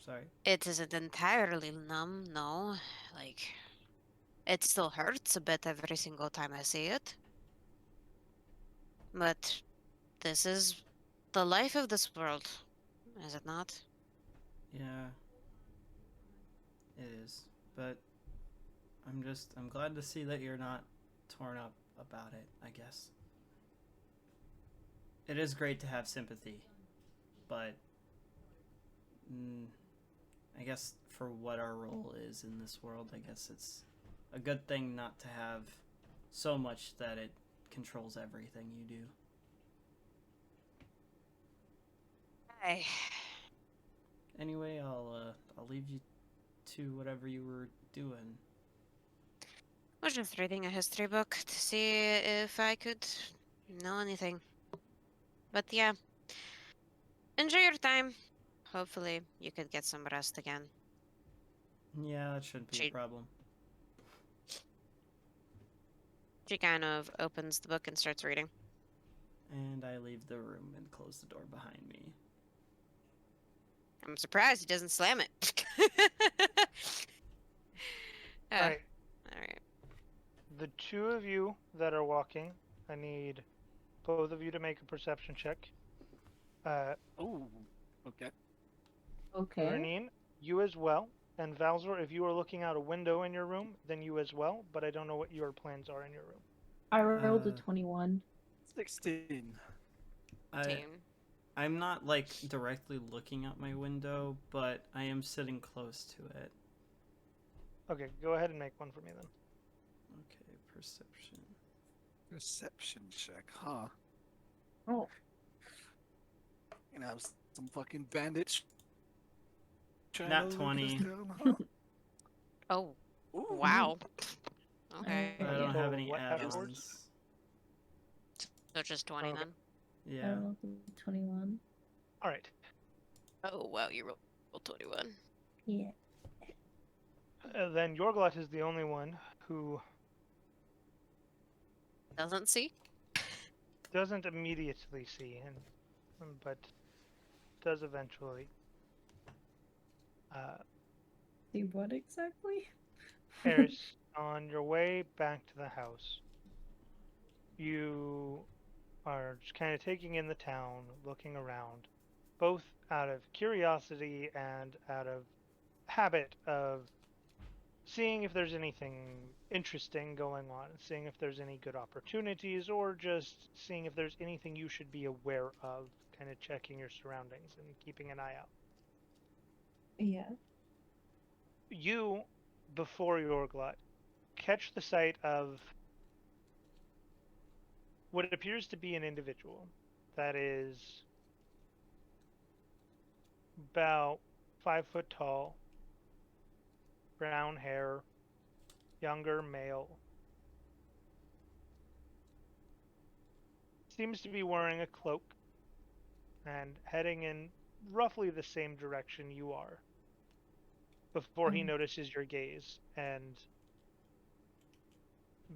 Sorry? It isn't entirely numb, no. Like, it still hurts a bit every single time I see it. But this is the life of this world, is it not? Yeah, it is. But I'm glad to see that you're not torn up about it, I guess. It is great to have sympathy, but I guess for what our role is in this world, I guess it's a good thing not to have so much that it controls everything you do. Hey. Anyway, I'll leave you to whatever you were doing. I was just reading a history book to see if I could know anything. But yeah, enjoy your time. Hopefully, you could get some rest again. Yeah, that shouldn't be a problem. She kind of opens the book and starts reading. And I leave the room and close the door behind me. I'm surprised he doesn't slam it. Alright. Alright. The two of you that are walking, I need both of you to make a perception check. Oh, okay. Okay. Renine, you as well. And Valzor, if you are looking out a window in your room, then you as well, but I don't know what your plans are in your room. I rolled a 21. 16. I'm not, like, directly looking out my window, but I am sitting close to it. Okay, go ahead and make one for me then. Okay, perception. Perception check, huh? Oh. You know, some fucking bandits. Nat 20. Oh, Ooh. wow. Okay. But I don't So have any what add-ons. afterwards? So just 20 Okay. then? I Yeah. rolled a 21. Alright. Oh, wow, you rolled 21. Yeah. Then Yorglot is the only one who Doesn't see? doesn't immediately see, but does eventually. See what exactly? Harris, on your way back to the house, you are just kind of taking in the town, looking around, both out of curiosity and out of habit of seeing if there's anything interesting going on, seeing if there's any good opportunities, or just seeing if there's anything you should be aware of, kind of checking your surroundings and keeping an eye out. Yeah. You, before Yorglot, catch the sight of what appears to be an individual that is about 5 foot tall, brown hair, younger male. Seems to be wearing a cloak and heading in roughly the same direction you are before he notices your gaze and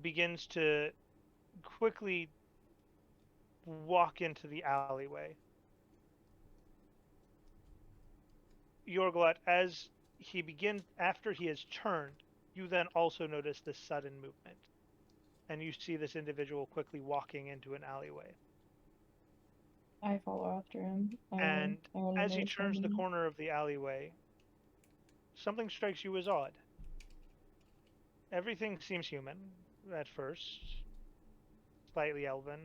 begins to quickly walk into the alleyway. Yorglot, as he begins, after he has turned, you then also notice this sudden movement, and you see this individual quickly walking into an alleyway. I follow after him. And I wanna as he notice turns the him. corner of the alleyway, something strikes you as odd. Everything seems human at first, slightly elven,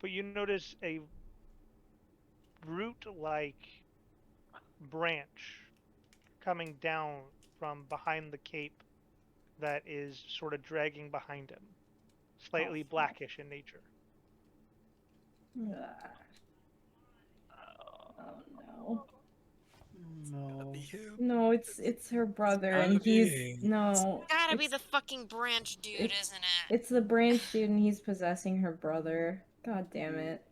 but you notice a root-like branch coming down from behind the cape that is sort of dragging behind him, slightly blackish in nature. Oh no. No. No, it's her brother, gotta and be. he's no. Gotta be it's- the fucking branch dude, it's- isn't it? It's the branch dude, and he's possessing her brother. God damn it.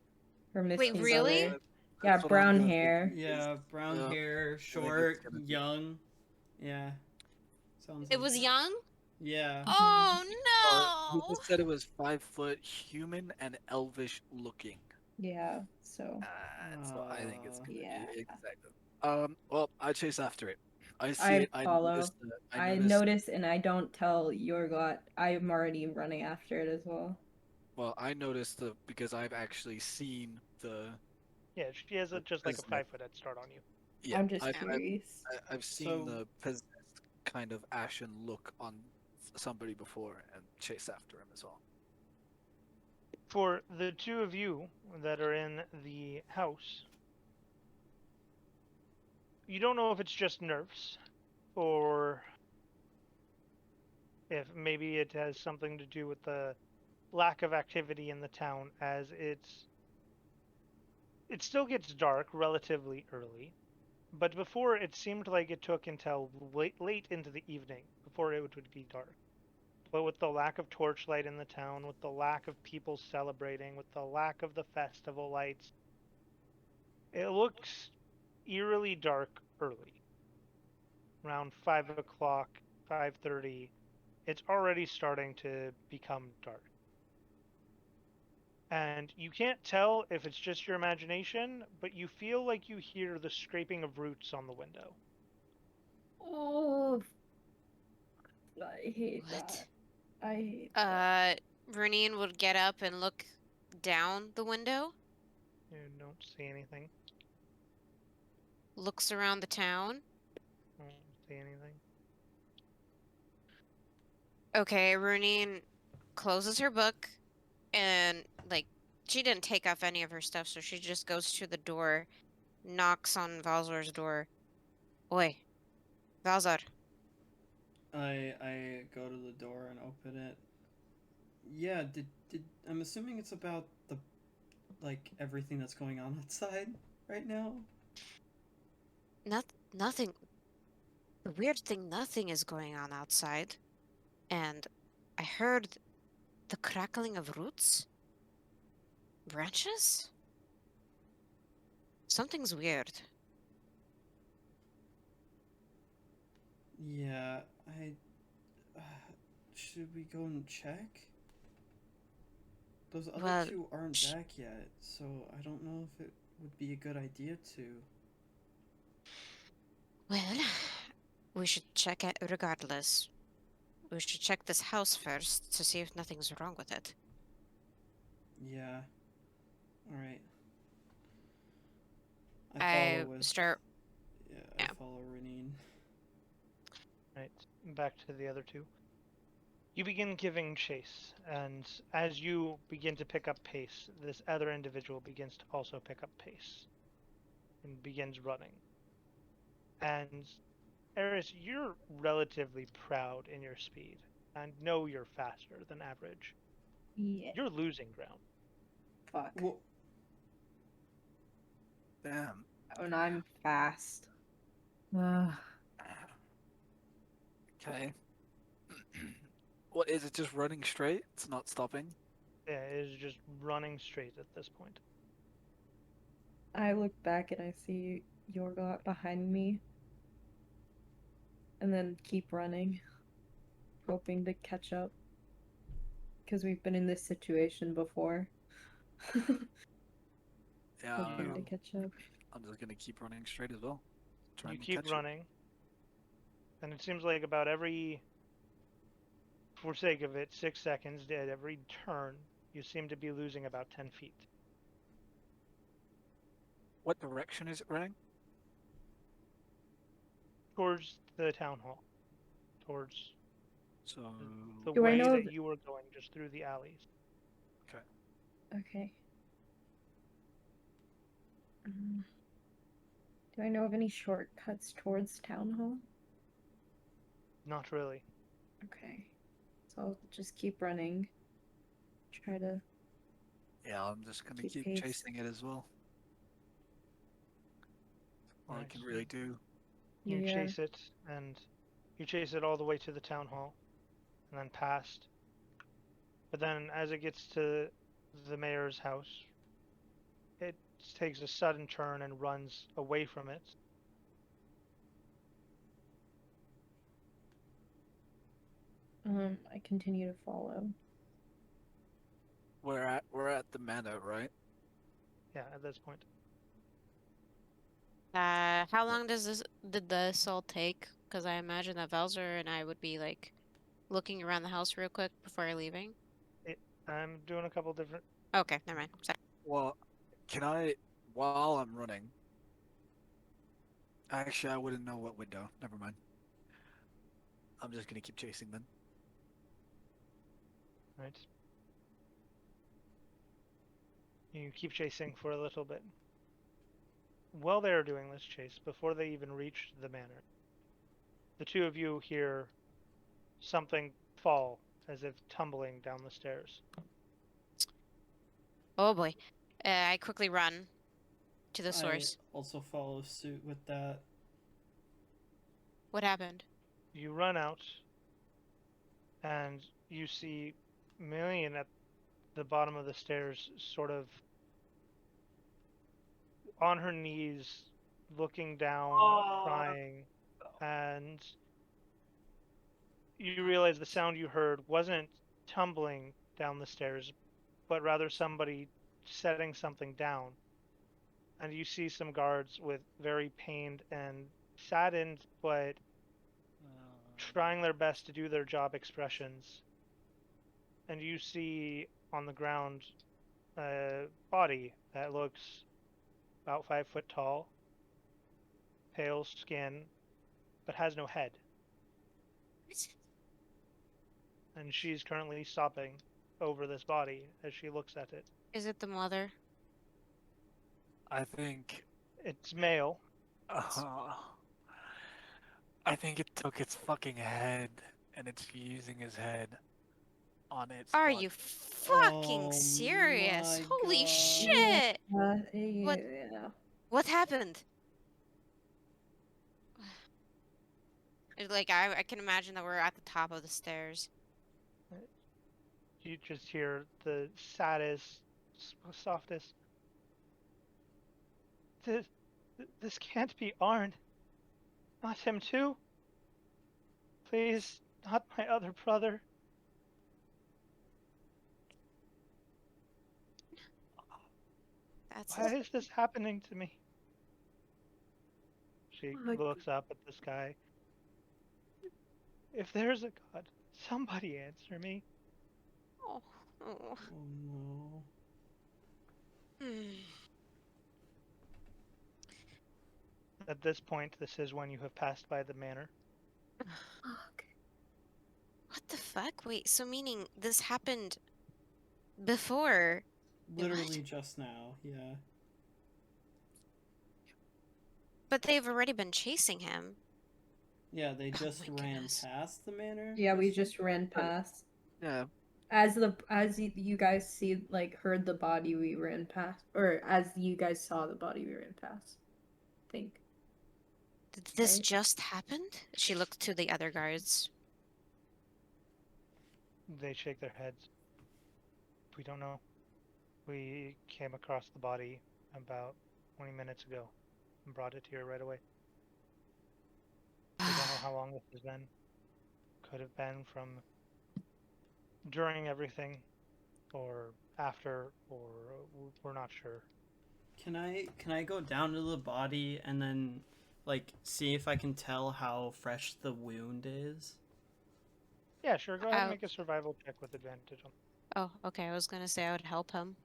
Her missing really? brother. That's Yeah, what I'm brown gonna hair. think. Yeah, brown Yeah, hair, it's short, gonna be- young. Yeah. Sounds It like was it. young? Yeah. Oh He no! just said it was 5 foot, human and elvish looking. Yeah, so. So I think it's gonna Yeah. be exactly. Well, I chase after it. I see I it. I follow. notice. I notice, and I don't tell Yorglot. I'm already running after it as well. Well, I noticed because I've actually seen the. Yeah, she has just like a Isn't it? 5 foot head start on you. Yeah, I'm just I've, curious. I've seen So- the possessed kind of ashen look on somebody before and chase after him as well. For the two of you that are in the house, you don't know if it's just nerfs or if maybe it has something to do with the lack of activity in the town, as it still gets dark relatively early, but before it seemed like it took until late into the evening before it would be dark. But with the lack of torchlight in the town, with the lack of people celebrating, with the lack of the festival lights, it looks eerily dark early. Around 5 o'clock, 5:30, it's already starting to become dark. And you can't tell if it's just your imagination, but you feel like you hear the scraping of roots on the window. Oh, I hate What? that. I hate that. Vernine would get up and look down the window, You don't see anything. looks around the town. Don't see anything. Okay, Vernine closes her book and, like, she didn't take off any of her stuff, so she just goes to the door, knocks on Valzar's door. Oi, Valzar. I go to the door and open it. Yeah, did I'm assuming it's about the like everything that's going on outside right now? Nothing. The weird thing, nothing is going on outside. And I heard the crackling of roots? Branches? Something's weird. Yeah, should we go and check? Those other Well, two aren't back yet, so I don't know if it would be a good idea to. Well, we should check it regardless. We should check this house first to see if nothing's wrong with it. Yeah. Alright. I follow with start. Yeah, yeah. I follow Renine. Right, back to the other two. You begin giving chase, and as you begin to pick up pace, this other individual begins to also pick up pace and begins running. And Eris, you're relatively proud in your speed and know you're faster than average. Yeah. You're losing ground. Fuck. Well, Damn. Oh, and I'm fast. Okay. What is it? Just running straight? It's not stopping. Yeah, it is just running straight at this point. I look back and I see Yorglot behind me. And then keep running. Hoping to catch up. Because we've been in this situation before. Yeah. Hoping to catch up. I'm just gonna keep running straight as well. Trying You to keep catch running, and it seems like about every, for sake of it, 6 seconds, at every turn, you seem to be losing about 10 feet. it. What direction is it running? Towards the town hall. Towards So the Do I way know that th- you were going, just through the alleys. Okay. Do I know of any shortcuts towards Town Hall? Not really. Okay. So I'll just keep running. Try to. yeah, I'm just gonna Keep keep pace. chasing it as well. All I Nice. can really do. You Yeah. chase it, and you chase it all the way to the town hall, and then past. But then, as it gets to the mayor's house, it takes a sudden turn and runs away from it. I continue to follow. We're at the manor, right? Yeah, at this point. How long did this all take? Because I imagine that Valzer and I would be like looking around the house real quick before leaving. I'm doing a couple different. Okay, never mind. Sorry. Well, can I, while I'm running, actually, I wouldn't know what window. Never mind. I'm just gonna keep chasing then. Right. You keep chasing for a little bit. While they are doing this chase, before they even reach the manor, the two of you hear something fall as if tumbling down the stairs. Oh boy. I quickly run to the I source. also follow suit with that. What happened? You run out, and you see Million at the bottom of the stairs, sort of on her knees, looking down, crying, and you realize the sound you heard wasn't tumbling down the stairs, but rather somebody setting something down. And you see some guards with very pained and saddened, but trying their best to do their job expressions. And you see on the ground a body that looks about 5 foot tall, pale skin, but has no head. And she's currently sobbing over this body as she looks at it. Is it the mother? I think, It's male. uh, I think it took its fucking head and it's using his head on its Are body. you fucking Oh serious? my Holy God. shit! What? Yeah. What happened? Like I can imagine that we're at the top of the stairs. You just hear the saddest, softest. This can't be Arn. Not him too. Please, not my other brother. That's Why is this happening to me? She Oh my looks up at the sky. If there's a God, somebody answer me. oh. Oh. Oh no. Hmm. At this point, this is when you have passed by the manor. Fuck. What the fuck? Wait, so meaning this happened before? Literally What? just now, yeah. But they've already been chasing him. Yeah, they Oh just my ran goodness. past the manor. Yeah, we you said? just ran past. Yeah. As you guys see, like, heard the body, we ran past, or as you guys saw the body, we ran past. I think. Did this Right. just happened? She looked to the other guards. They shake their heads. We don't know. We came across the body about 20 minutes ago and brought it here right away. We don't know how long this has been. Could have been from during everything, or after, or we're not sure. Can I go down to the body and then like see if I can tell how fresh the wound is? Yeah, sure. Go ahead and How? make a survival check with advantage on Oh, okay. I was gonna say I would help him.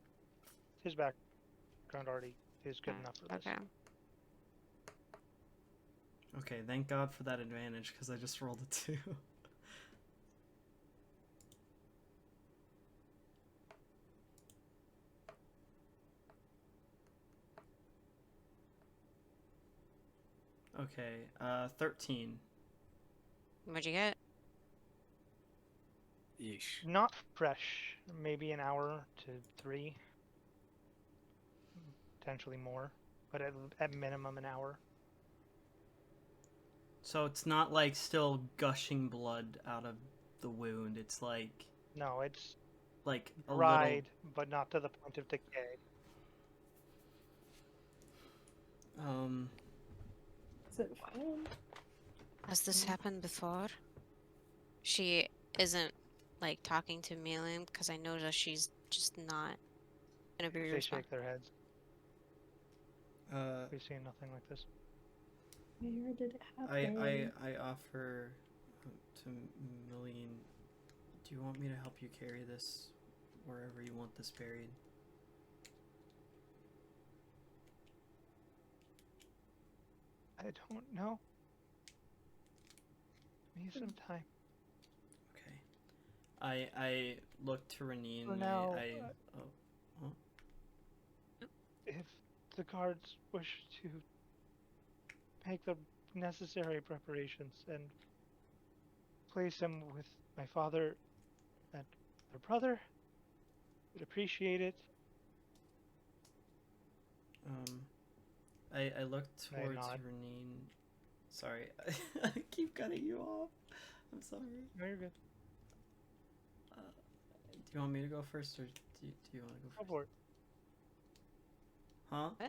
his background already is good enough for this. Okay. Okay, thank God for that advantage because I just rolled a 2. Okay, 13. What'd you get? Yeesh. Not fresh. Maybe an hour to 3, potentially more, but at minimum an hour. So it's not like still gushing blood out of the wound. It's like No, it's a little. dried, but not to the point of decay. Is it fine? Has this happened before? She isn't like talking to Melian because I know that she's just not gonna be They responsible. shake their heads. We've seen nothing like this. Where did it happen? I offer to Millian. Do you want me to help you carry this wherever you want this buried? I don't know. Give me some time. Okay. I look to Renine. For now, if the guards wish to make the necessary preparations and place him with my father and their brother, would appreciate it. I look I towards nod. Renine. Sorry, I keep cutting you off. I'm sorry. No, you're good. Do you want me to go first, or do you want to go Go first? for it. Huh?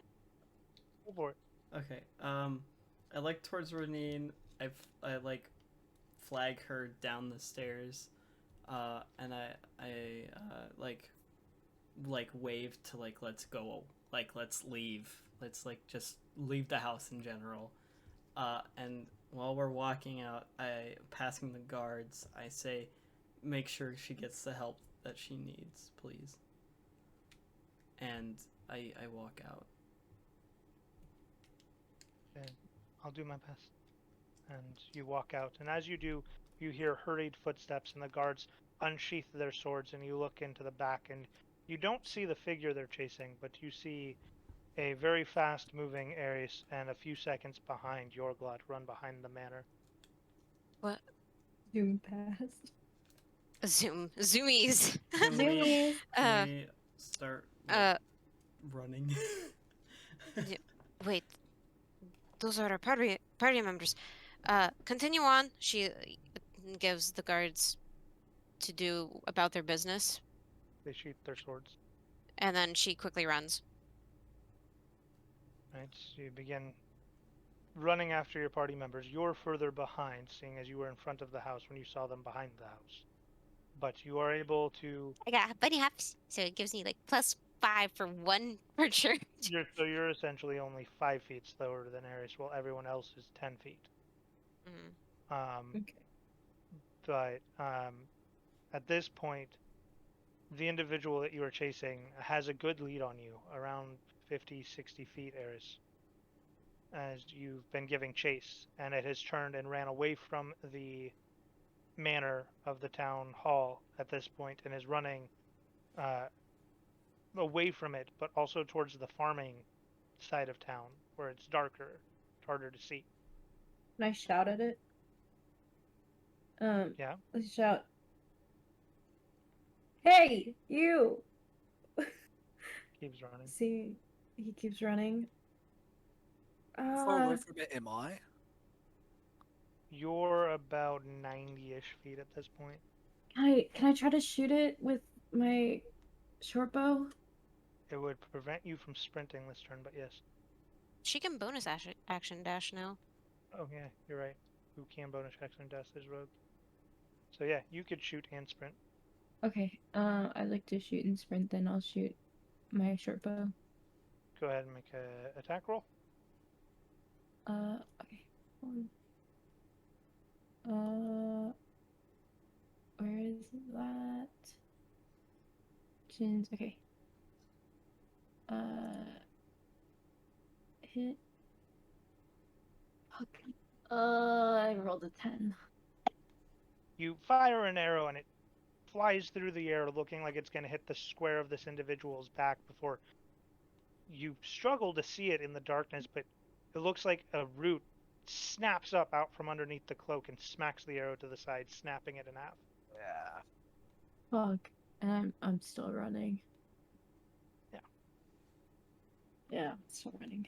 Go for it. Okay. I look towards Renine. I like flag her down the stairs, and I like wave to like let's go, like let's leave, let's like just leave the house in general. And while we're walking out, passing the guards, I say, make sure she gets the help that she needs, please. And I walk out. And I'll do my best. And you walk out, and as you do, you hear hurried footsteps, and the guards unsheath their swords, and you look into the back, and you don't see the figure they're chasing, but you see a very fast-moving Ares, and a few seconds behind Yorglot run behind the manor. What? Zoom past. Zoomies. Can Zoomies. we start running? Wait. Those are our party members. Continue on. She gives the guards to do about their business, They sheath their swords. and then she quickly runs. Right, so you begin running after your party members. You're further behind, seeing as you were in front of the house when you saw them behind the house. But you are able to... I got bunny hops, so it gives me like +5 for 1 for sure. You're essentially only 5 feet slower than Ares, while everyone else is 10 feet. Okay. But at this point, the individual that you are chasing has a good lead on you, around 50, 60 feet, Ares. as you've been giving chase, and it has turned and ran away from the manor of the town hall at this point and is running uh, away from it, but also towards the farming side of town where it's darker, harder to see. Can I shout at it? Yeah. Let's shout. Hey, you! Keeps running. See, he keeps running. How far away from it am I? You're about 90-ish feet at this point. Can I try to shoot it with my short bow? It would prevent you from sprinting this turn, but yes. She can bonus action dash now. Oh yeah, you're right. Who can bonus action dash is rogue. So yeah, you could shoot and sprint. Okay, I'd like to shoot and sprint, then I'll shoot my short bow. Go ahead and make a attack roll. Okay. Where is that? Chins, okay. Hit. Fuck. I rolled a 10. You fire an arrow and it flies through the air looking like it's going to hit the square of this individual's back before you struggle to see it in the darkness, but it looks like a root snaps up out from underneath the cloak and smacks the arrow to the side, snapping it in half. Yeah. Fuck. And I'm still running. Yeah. Yeah, I'm still running.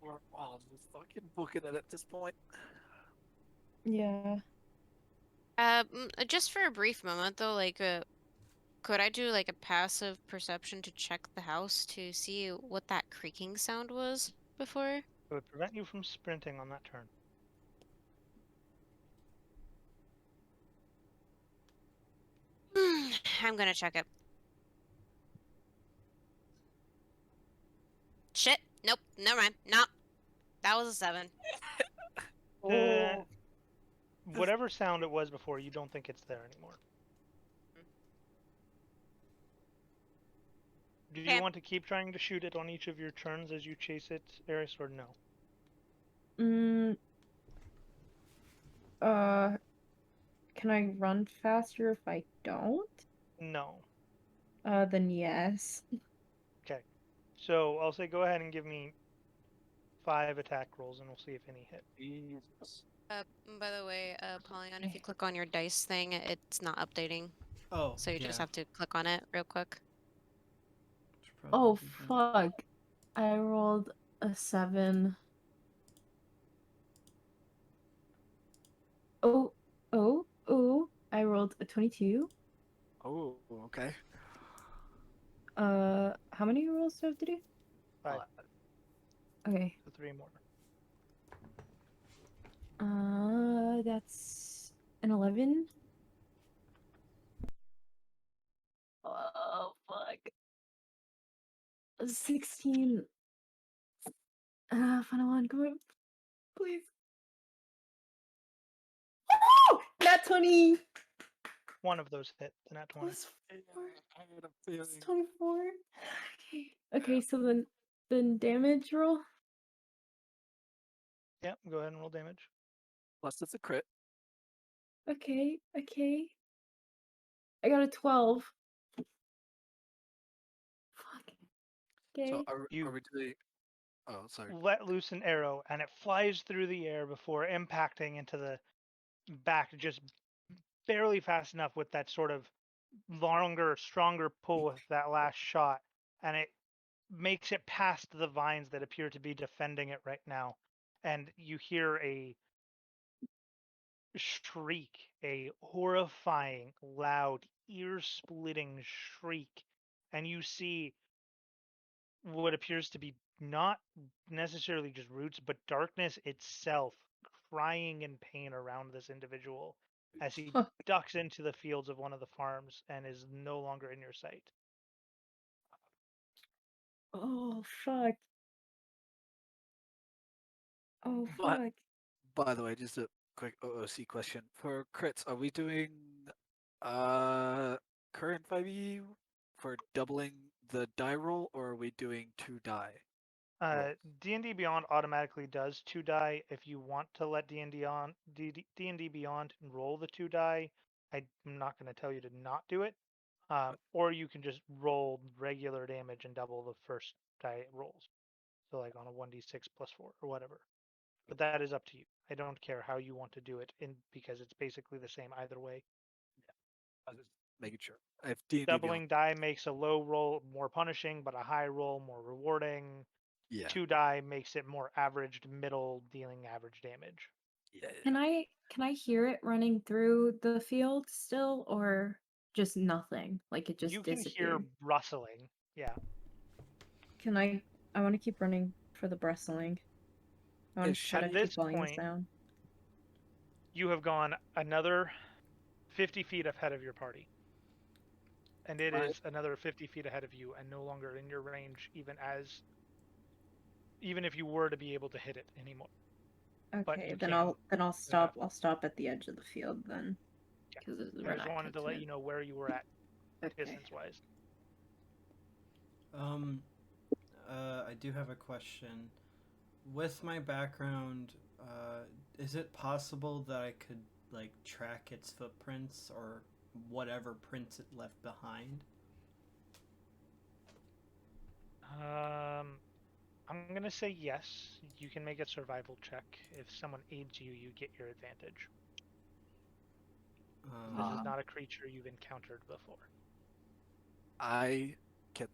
We're all just fucking booking it at this point. Yeah. Just for a brief moment though, like, could I do like a passive perception to check the house to see what that creaking sound was before? It would prevent you from sprinting on that turn. I'm gonna check it. Shit. Nope. Never mind. Nope. That was a 7. Whatever sound it was before, you don't think it's there anymore. Do you Okay. want to keep trying to shoot it on each of your turns as you chase it, Eris, or no? Can I run faster if I don't? No. Then yes. Okay. So I'll say go ahead and give me 5 attack rolls and we'll see if any hit. Jesus. By the way, Polygon, if you click on your dice thing, it's not updating. Oh, So you yeah. just have to click on it real quick. Should probably Oh, do that. fuck. I rolled a 7. Oh. I rolled a 22. Oh, okay. How many rolls do I have to do? 5. Okay. So 3 more. That's an 11. Oh, fuck. 16. Final one, come on. Please. Oh! Nat 20! One of those hit, the nat 20. Plus 4. I had a feeling. It's 24. Okay, so then damage roll. Yep, go ahead and roll damage. Plus it's a crit. Okay. I got a 12. Fuck. Okay. So are You- we doing... Oh, sorry. Let loose an arrow and it flies through the air before impacting into the back just barely fast enough with that sort of longer, stronger pull with that last shot, and it makes it past the vines that appear to be defending it right now. And you hear a shriek, a horrifying, loud, ear-splitting shriek, and you see what appears to be not necessarily just roots, but darkness itself crying in pain around this individual as he Fuck. ducks into the fields of one of the farms and is no longer in your sight. Oh, fuck. Oh, But- fuck. By the way, just a quick OOC question. For crits, are we doing current 5e for doubling the die roll, or are we doing 2 die? D&D Beyond automatically does 2 die. If you want to let D&D Beyond roll the 2 die, I'm not going to tell you to not do it. Or you can just roll regular damage and double the first die it rolls. So like on a 1d6 plus 4 or whatever. But that is up to you. I don't care how you want to do it because it's basically the same either way. I was just making sure. If D&D Doubling die makes a low roll more punishing, but a high roll more rewarding. Yeah. 2 die makes it more averaged middle, dealing average damage. Yeah. Can I hear it running through the field still, or just nothing? Like it just You can disappeared? hear rustling. Yeah. Can I want to keep running for the bristling. I want Is to try At to this keep volumes point, down. you have gone another 50 feet ahead of your party. And it Right. is another 50 feet ahead of you and no longer in your range, even if you were to be able to hit it anymore. But Okay, you then can't. I'll stop. I'll stop at the edge of the field then, Okay. because I just wanted to let you know where you were at Okay. distance-wise. I do have a question. With my background, is it possible that I could like track its footprints or whatever prints it left behind? I'm gonna say yes. You can make a survival check. If someone aids you, you get your advantage. This is not a creature you've encountered before. I can.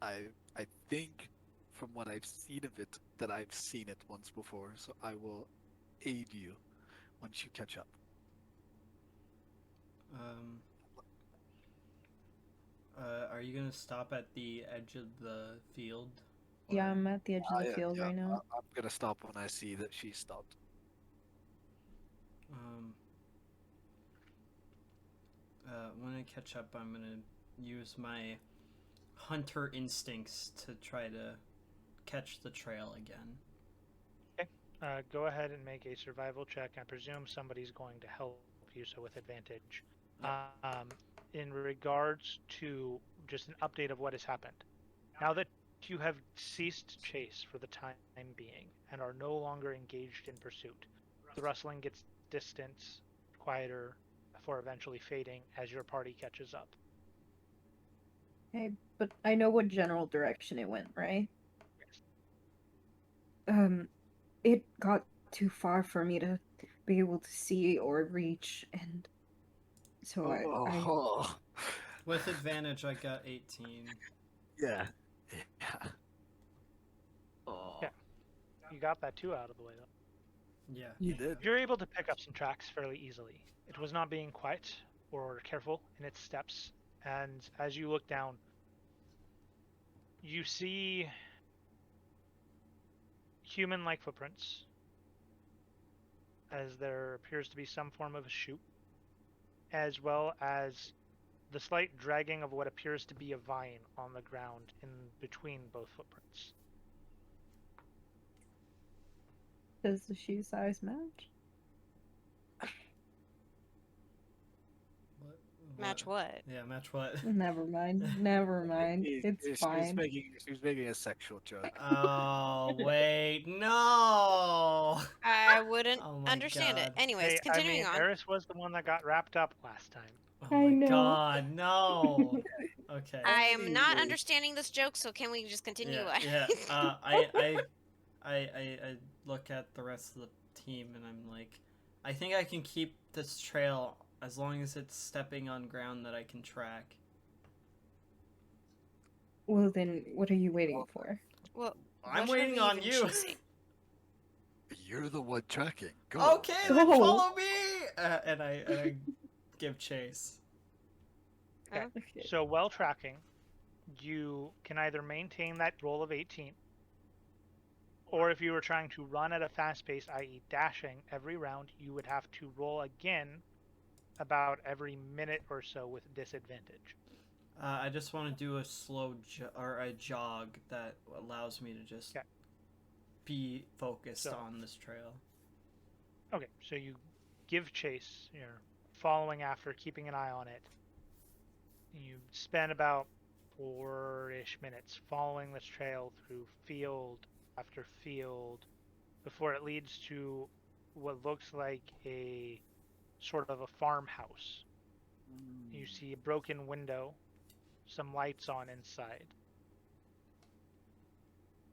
I think from what I've seen of it that I've seen it once before, so I will aid you once you catch up. Are you gonna stop at the edge of the field? Yeah, Or- I'm at the edge of the Yeah, field yeah, right now. I'm gonna stop when I see that she stopped. When I catch up, I'm gonna use my hunter instincts to try to catch the trail again. Okay. Go ahead and make a survival check. I presume somebody's going to help you, so with advantage. In regards to just an update of what has happened. Now that you have ceased chase for the time being and are no longer engaged in pursuit, the rustling gets distant, quieter, before eventually fading as your party catches up. Okay, but I know what general direction it went, right? Yes. It got too far for me to be able to see or reach, and so I Oh, With advantage, I got 18. yeah, yeah. Oh, Yeah. You got that 2 out of the way, though. Yeah. you did. You're able to pick up some tracks fairly easily. It was not being quiet or careful in its steps, and as you look down, you see human-like footprints, as there appears to be some form of a chute, as well as the slight dragging of what appears to be a vine on the ground in between both footprints. does the shoe size match? Match what? Yeah, match what? Never mind. Never mind. It's She was fine. making a sexual joke. Oh, wait, no! I wouldn't Oh my understand it. God. Anyways, Hey, continuing on. Eris was the one that got wrapped up last time. Oh I my know. God, no! Okay. I am not Anyways. understanding this joke, so can we just continue? Yeah, yeah. I look at the rest of the team and I'm like, I think I can keep this trail as long as it's stepping on ground that I can track. Well, then, what are you waiting for? Well, I'm what are waiting we on even you. chasing? You're the one tracking. Go. Okay, Go. then follow me. And I give chase. Okay. Okay. So while tracking, you can either maintain that roll of 18, or if you were trying to run at a fast pace, i.e. dashing every round, you would have to roll again about every minute or so with disadvantage. I just want to do a slow or a jog that allows me to just be focused on this trail. Okay, so you give chase, you're following after, keeping an eye on it. You spend about 4-ish minutes, following this trail through field after field before it leads to what looks like a sort of a farmhouse. You see a broken window, some lights on inside,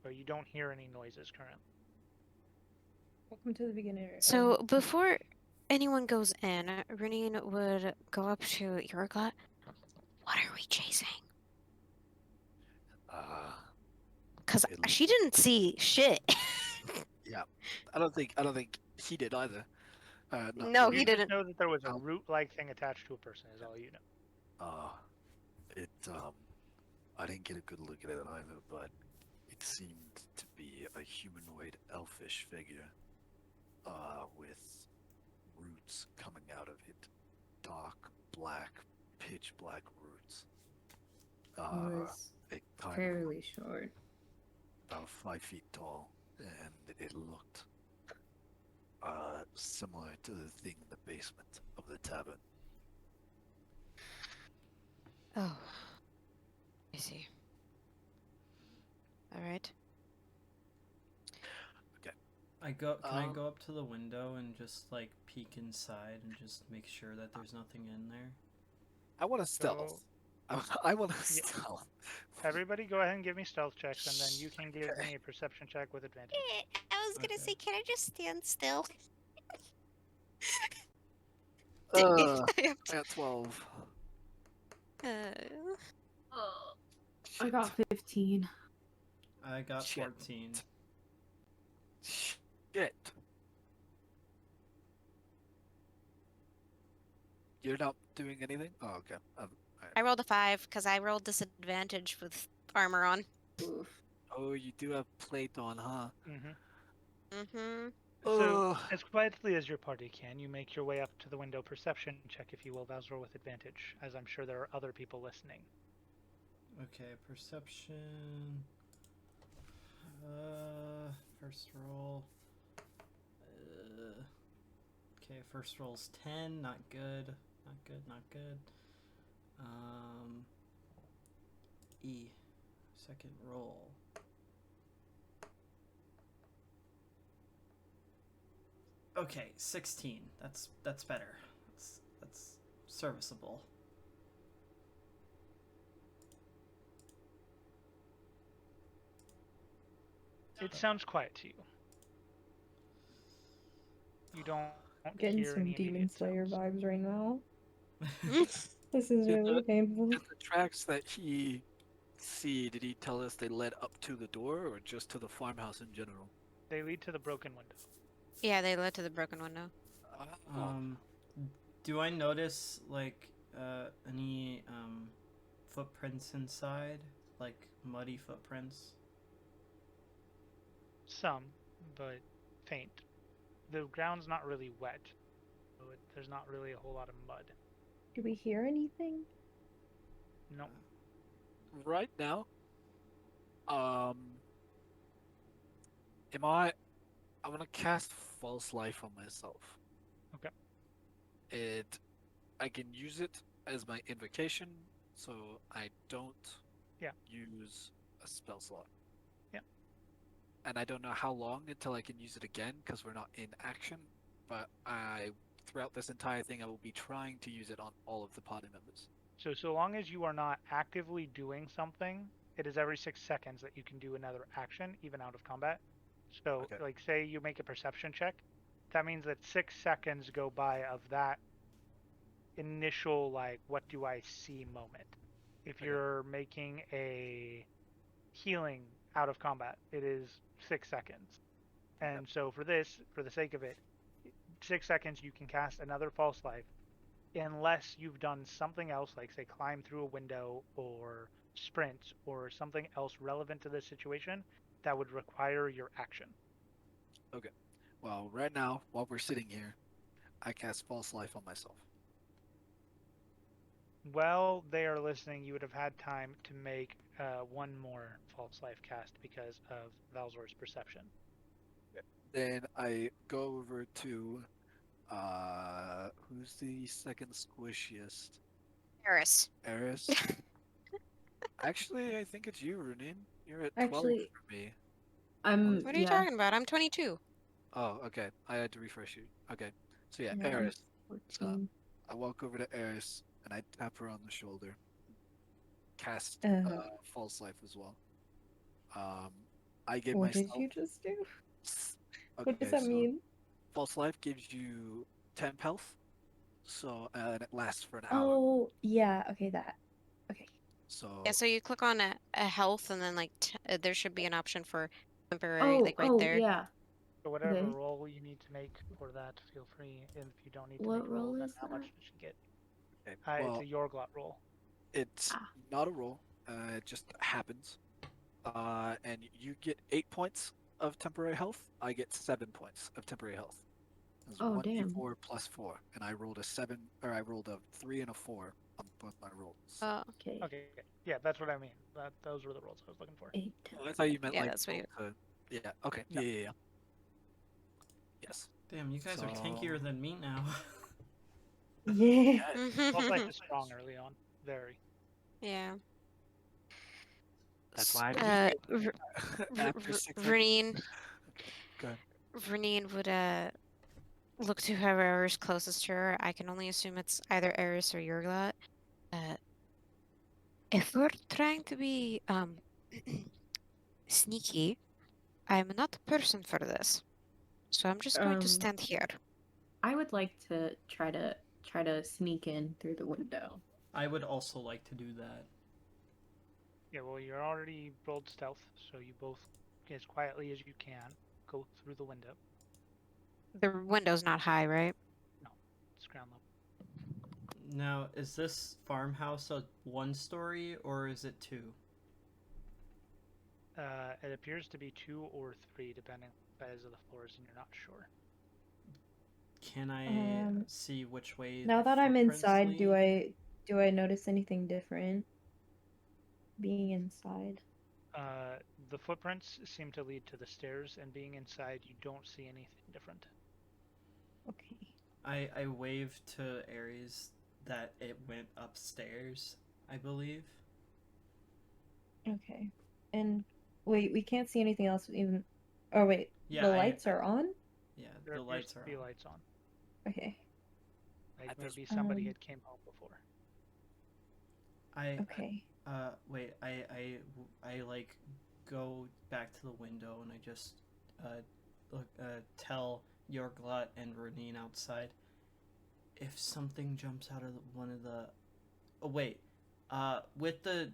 but you don't hear any noises currently. Welcome to the beginner. So before anyone goes in, Renine would go up to Yorglot. What are we chasing? Because It- she didn't see shit. Yeah, I don't think he did either. No, You he just didn't. know that there was a Oh. root-like thing attached to a person, is all you know. It I didn't get a good look at it either, but it seemed to be a humanoid elfish figure, with roots coming out of it, dark black, pitch black roots. It was It kind of fairly short. about 5 feet tall, and it looked similar to the thing in the basement of the tavern. Oh. I see. Alright. Can I go up to the window and just like peek inside and just make sure that there's nothing in there? I want to stealth. I want to Yeah. stealth. Everybody go ahead and give me stealth checks, and then you can give me a perception check with advantage. I was gonna Okay. say, can I just stand still? I got 12. I got 15. I got Shit. 14. Shit. You're not doing anything? Oh, okay. I rolled a 5 because I rolled disadvantage with armor on. Oof. Oh, you do have plate on, huh? Mm-hmm. Mm-hmm. So, as quietly as your party can, you make your way up to the window. Perception check, if you will, Valzor, with advantage, as I'm sure there are other people listening. Okay, perception. First roll. Okay, first roll's 10. Not good. Not good. Not good. E. Second roll. Okay, 16. That's better. That's serviceable. It sounds quiet to you. You don't Getting hear some any Demon immediate Slayer sounds. vibes right now. This is Did really painful. Did the tracks that he did he tell us they led up to the door or just to the farmhouse in general? They lead to the broken window. Yeah, they led to the broken window. Do I notice like any footprints inside, like muddy footprints? Some, but faint. The ground's not really wet, so there's not really a whole lot of mud. Do we hear anything? No. Right now, I'm gonna cast false life on myself. Okay. I can use it as my invocation, so I don't use a spell slot. Yeah. And I don't know how long until I can use it again because we're not in action. But throughout this entire thing, I will be trying to use it on all of the party members. So long as you are not actively doing something, it is every 6 seconds that you can do another action, even out of combat. So, Okay. like, say you make a perception check, that means that 6 seconds go by of that initial, like, what do I see moment. If Okay. you're making a healing out of combat, it is 6 seconds. And so for this, for the sake of it, 6 seconds you can cast another false life, unless you've done something else, like say climb through a window or sprint or something else relevant to this situation that would require your action. Okay. Well, right now, while we're sitting here, I cast false life on myself. While they are listening, you would have had time to make one more false life cast because of Valzor's perception. Then I go over to who's the second squishiest? Eris. Eris. Actually, I think it's you, Runin. You're at 12 Actually, for me. I'm What are you yeah. talking about? I'm 22. Oh, okay. I had to refresh you. Okay. So yeah, Yeah, I'm Eris. 14. I walk over to Eris and I tap her on the shoulder. Cast Uh, false life as well. Um, I give what did myself. you just do? What does Okay, that so mean? false life gives you temp health, so and it lasts for an hour. Oh, yeah. Okay, that. Okay. Yeah, So so you click on a health, and then like there should be an option for temporary, like right there. Yeah. So whatever Okay. roll you need to make for that, feel free. And if you don't need to What make a roll, role then is how much that? does she get? okay, It's a well, Yorglot roll. it's Ah. not a roll. It just happens. And you get 8 points of temporary health. I get 7 points of temporary health. It's Oh, one damn. d4 plus 4, and I rolled a 7, or I rolled a 3 and a 4 on both my rolls. Okay. Okay, yeah, that's what I mean. Those were the rolls I was looking for. 8. Oh, I thought you meant Yeah, like that's what you. roll to. Yeah. Okay. No. Yeah. Yes. Damn, you guys are So- tankier than me now. Yeah. False life is strong early on. Very. Yeah. That's why I after 6 seconds. Vernine, Okay, go ahead. Vernine would look to whoever is closest to her. I can only assume it's either Eris or Yorglot. If we're trying to be sneaky, I'm not the person for this. So I'm just going to stand here. I would like to try to sneak in through the window. I would also like to do that. Yeah, well, you're already rolled stealth, so you both, as quietly as you can, go through the window. The window's not high, right? No, it's ground level. Now, is this farmhouse a 1-story or is it 2? It appears to be 2 or 3, depending on the size of the floors, and you're not sure. Can I see which way Now the that I'm footprints inside, lead? do I notice anything different being inside? The footprints seem to lead to the stairs, and being inside, you don't see anything different. Okay. I waved to Ares that it went upstairs, I believe. Okay. And wait, we can't see anything else even. Oh wait, Yeah, the lights are on? Yeah, There the appears lights to are be on. lights on. Okay. Like At this- maybe somebody Um, had came home before. Okay. Wait, I like go back to the window and I just tell Yorglot and Renine outside, if something jumps out of one of the wait, with the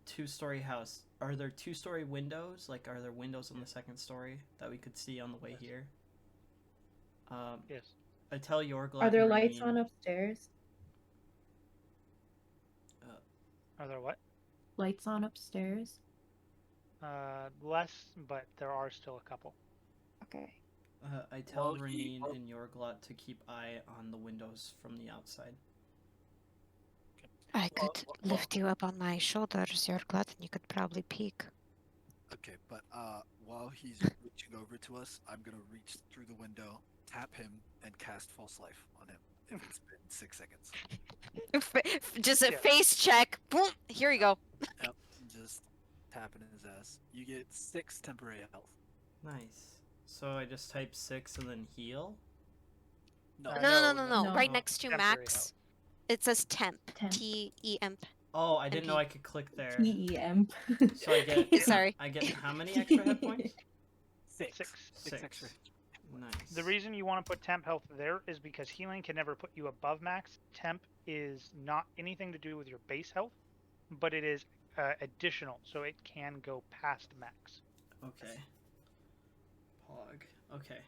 2-story house, are there 2-story windows? Like, are there windows on the 2nd story that we could see on the way Yes. here? Yes. I tell Yorglot Are there and lights Renine, on upstairs? Are there what? Lights on upstairs? Less, but there are still a couple. Okay. I tell Well, Renine and Yorglot to keep eye on the windows from the outside. I Well, could well- lift you up on my shoulders, Yorglot, and you could probably peek. Okay, but while he's reaching over to us, I'm gonna reach through the window, tap him, and cast false life on him. If it's been 6 seconds. Just a Yeah. face check. Boom. Here you go. Yep. Just tapping his ass. You get 6 temporary health. Nice. So I just type 6 and then heal? No. No. no. Right Oh. next to Temporary max, health. it says temp. Temp. T-E-M-P. Oh, I didn't know MP. I could click there. TEM. So I get Sorry. I get how many extra hit points? 6. 6. 6 extra. Nice. The reason you want to put temp health there is because healing can never put you above max. Temp is not anything to do with your base health, but it is additional, so it can go past max. Okay. Pog. Okay.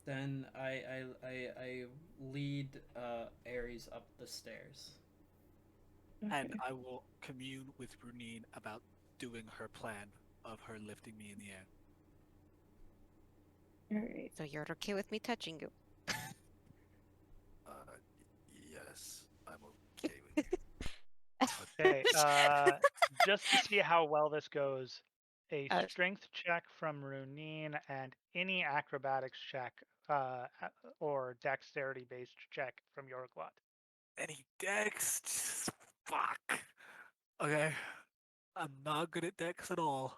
Then I lead Ares up the stairs. And I will commune with Runine about doing her plan of her lifting me in the air. Alright. So you're okay with me touching you? Yes, I'm okay with you. Okay, just to see how well this goes, a strength check from Runine and any acrobatics check or dexterity-based check from Yorglot. Any dex? Fuck. Okay. I'm not good at decks at all.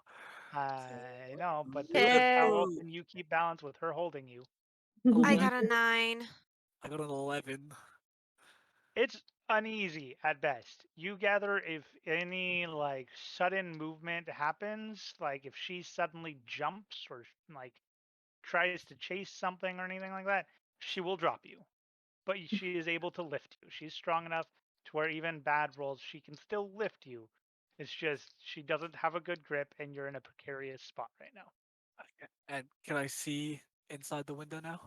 I know, but this is how well Ten. can you keep balance with her holding you. I got a 9. I got an 11. It's uneasy at best. You gather if any like sudden movement happens, like if she suddenly jumps or like tries to chase something or anything like that, she will drop you. But she is able to lift you. She's strong enough to where even bad rolls, she can still lift you. It's just she doesn't have a good grip, and you're in a precarious spot right now. Okay. And can I see inside the window now?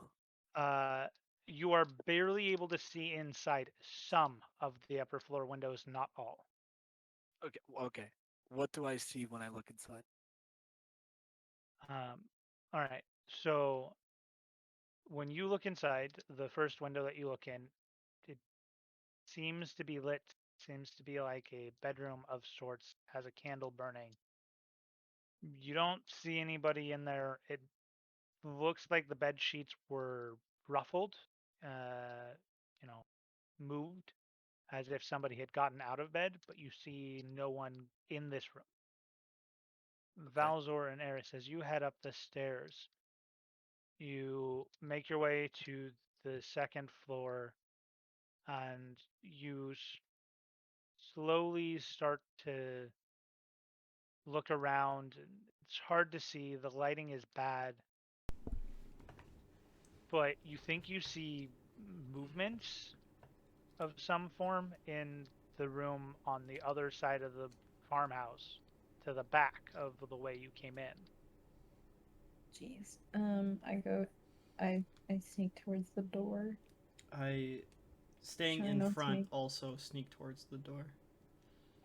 Uh, you are barely able to see inside some of the upper floor windows, not all. Okay. Okay. What do I see when I look inside? All right. So when you look inside, the first window that you look in, it seems to be lit. Seems to be like a bedroom of sorts, has a candle burning. You don't see anybody in there. It looks like the bed sheets were ruffled, uh, you know, moved as if somebody had gotten out of bed, but you see no one in this room. Okay. Valzor and Eris, as you head up the stairs, you make your way to the second floor and you slowly start to look around. It's hard to see, the lighting is bad, but you think you see movements of some form in the room on the other side of the farmhouse to the back of the way you came in. Jeez. I sneak towards the door. I, staying Try in not to front, make- also sneak towards the door.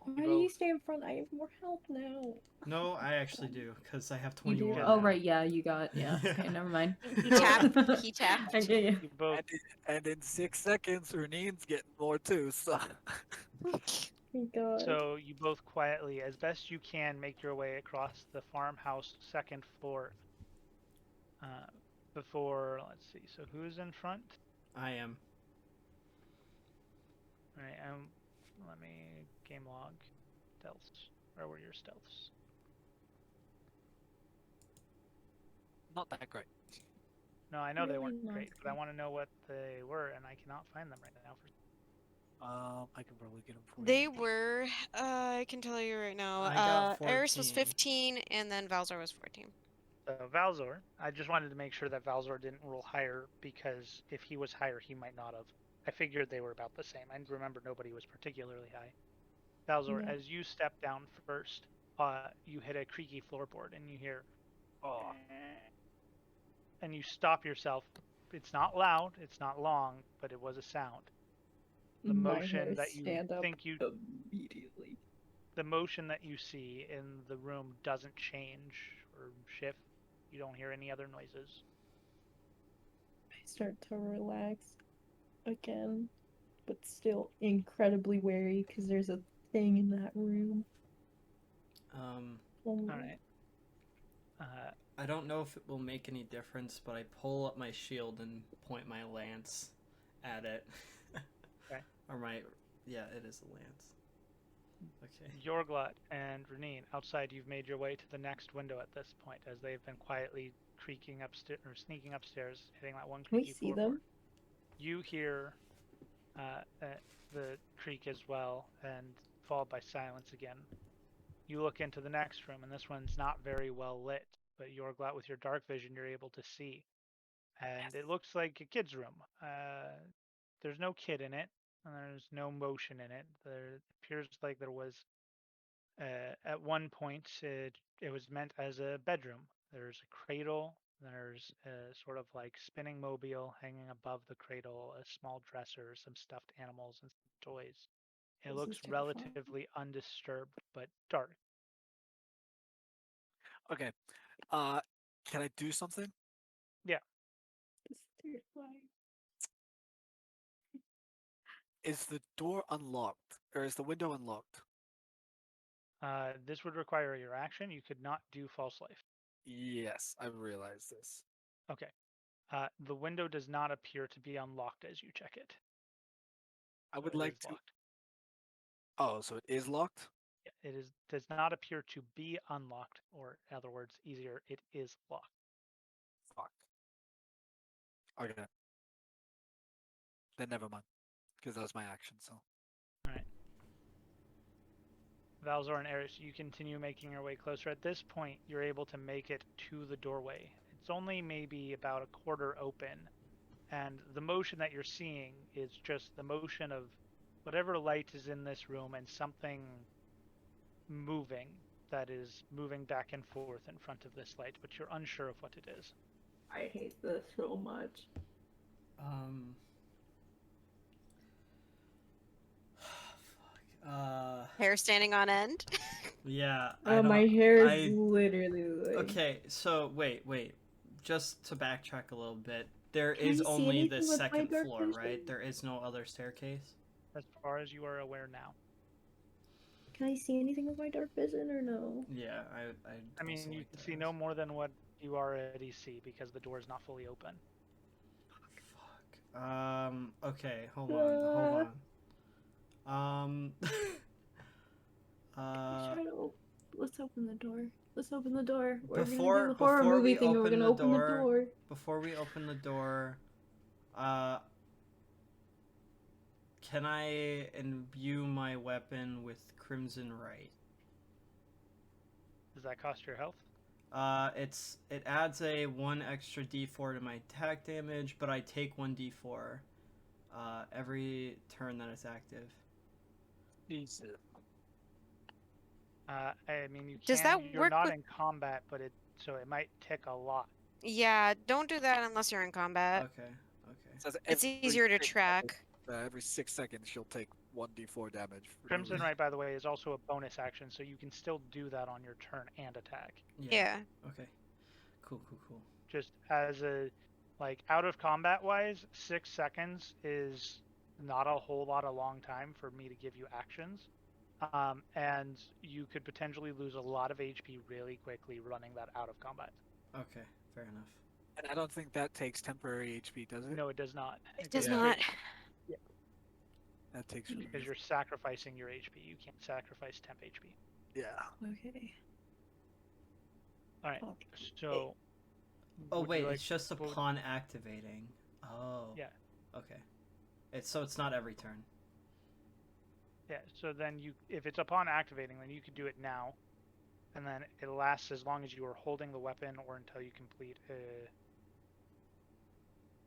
Why You do you both- stay in front? I have more health now. No, I actually do, because I have You 21. do? Yeah. Oh, right, yeah, you got, yeah. Yeah. Okay, never mind. He tapped. He tapped. Okay, yeah. You both And in 6 seconds, Renine's getting more too. So Oh, God. So you both quietly, as best you can, make your way across the farmhouse second floor. Uh, before, let's see. So who's in front? I am. All right. Let me game log stealths. Where were your stealths? not that great. No, I know they Really weren't not great, but I great. want to know what they were, and I cannot find them right now. I can probably get them for you. They were. I can tell you right now. I got Eris was 14. 15, and then Valzar was 14. So Valzor, I just wanted to make sure that Valzor didn't roll higher because if he was higher, he might not have. I figured they were about the same. I remember nobody was particularly high. Valzor, Yeah. as you step down first, you hit a creaky floorboard and you hear, oh, and you stop yourself. It's not loud, it's not long, but it was a sound. The My motion hairs that you stand up think you, immediately. the motion that you see in the room doesn't change or shift. You don't hear any other noises. I start to relax again, but still incredibly wary because there's a thing in that room. Um, Oh, All right. I don't know if it will make any difference, but I pull up my shield and point my lance at it. Okay. Or yeah, it is a lance. Okay. Yorglot and Renine, outside, you've made your way to the next window at this point, as they've been quietly creaking upstairs or sneaking upstairs, hitting that one Can we creaky see floorboard. them? You hear the creak as well, and followed by silence again. You look into the next room, and this one's not very well lit, but Yorglot, with your dark vision, you're able to see, and it looks like a kid's room. There's no kid in it, and there's no motion in it. There appears like there was at one point, it was meant as a bedroom. There's a cradle. There's a sort of like spinning mobile hanging above the cradle, a small dresser, some stuffed animals, and some toys. It This looks is terrifying. relatively undisturbed, but dark. Okay. Can I do something? Yeah. This is terrifying. Is the door unlocked, or is the window unlocked? This would require your action. You could not do false life. Yes, I realize this. Okay. The window does not appear to be unlocked as you check it. I So would it like is to. locked. Oh, so it is locked? It does not appear to be unlocked, or in other words, easier, it is locked. Fuck. Okay. Then never mind, because that was my action. So. Alright. Valzor and Eris, you continue making your way closer. At this point, you're able to make it to the doorway. It's only maybe about a quarter open, and the motion that you're seeing is just the motion of whatever light is in this room and something moving that is moving back and forth in front of this light, but you're unsure of what it is. I hate this so much. Fuck. Hair standing on end. Yeah. Oh, my hair I- is literally like... Okay, so wait. Just to backtrack a little bit, there Can is you see only anything the with my second dark floor, vision? right? There is no other staircase. As far as you are aware now. Can I see anything with my dark vision or no? Yeah, I mean, also you like can to see ask. no more than what you already see because the door is not fully open. Fuck. Okay, hold on. Let's open the door. Let's open the door. We're Before- gonna do the horror before movie we thing and we're open gonna the open the door- door. Before we open the door, can I imbue my weapon with Crimson Right? Does that cost your health? It adds a 1 extra d4 to my attack damage, but I take 1 d4 every turn that it's active. Jesus. I mean, you Does can. that You're work not with- in combat, but so it might tick a lot. Yeah, don't do that unless you're in combat. Okay. Says It's every easier to 6 track. seconds- every 6 seconds, she'll take 1d4 damage. for no Crimson reason. Right, by the way, is also a bonus action, so you can still do that on your turn and attack. Yeah. Okay. Cool. Just as a, like, out of combat wise, 6 seconds is not a whole lot of long time for me to give you actions. And you could potentially lose a lot of HP really quickly running that out of combat. Okay, fair enough. And I don't think that takes temporary HP, does it? No, it does not. It does Yeah. not. That takes. Because you're sacrificing your HP. You can't sacrifice temp HP. Yeah. Okay. Alright, so... Oh would you wait, like- it's just what would- upon activating. Oh. Yeah. Okay. It's not every turn. Yeah, so then if it's upon activating, then you could do it now, and then it lasts as long as you are holding the weapon or until you complete a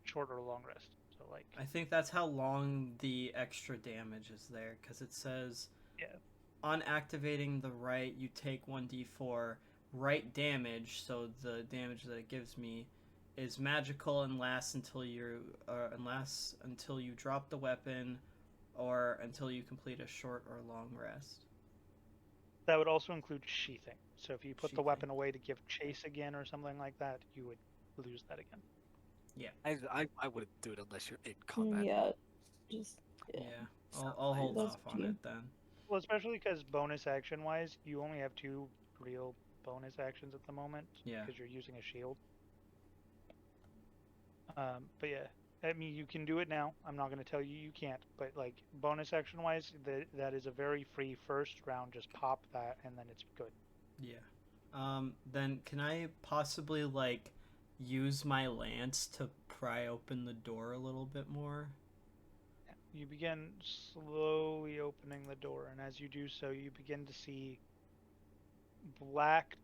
short or long rest. So like, I think that's how long the extra damage is there, because it says, Yeah. on activating the right, you take 1d4 right damage. So the damage that it gives me is magical and lasts until you drop the weapon, or until you complete a short or long rest. that would also include sheathing. So if you put the Sheathing. weapon away to give chase again or something like that, you would lose that again. I wouldn't do it unless you're in combat. Yeah. Just Yeah, I'll hold That's off on cute. it then. Well, especially because bonus action wise, you only have 2 real bonus actions at the moment. Yeah. Because you're using a shield. But yeah, I mean, you can do it now. I'm not going to tell you can't, but like bonus action wise, that is a very free first round. Just pop that, and then it's good. Yeah. Then can I possibly like use my lance to pry open the door a little bit more? You begin slowly opening the door, and as you do so, you begin to see black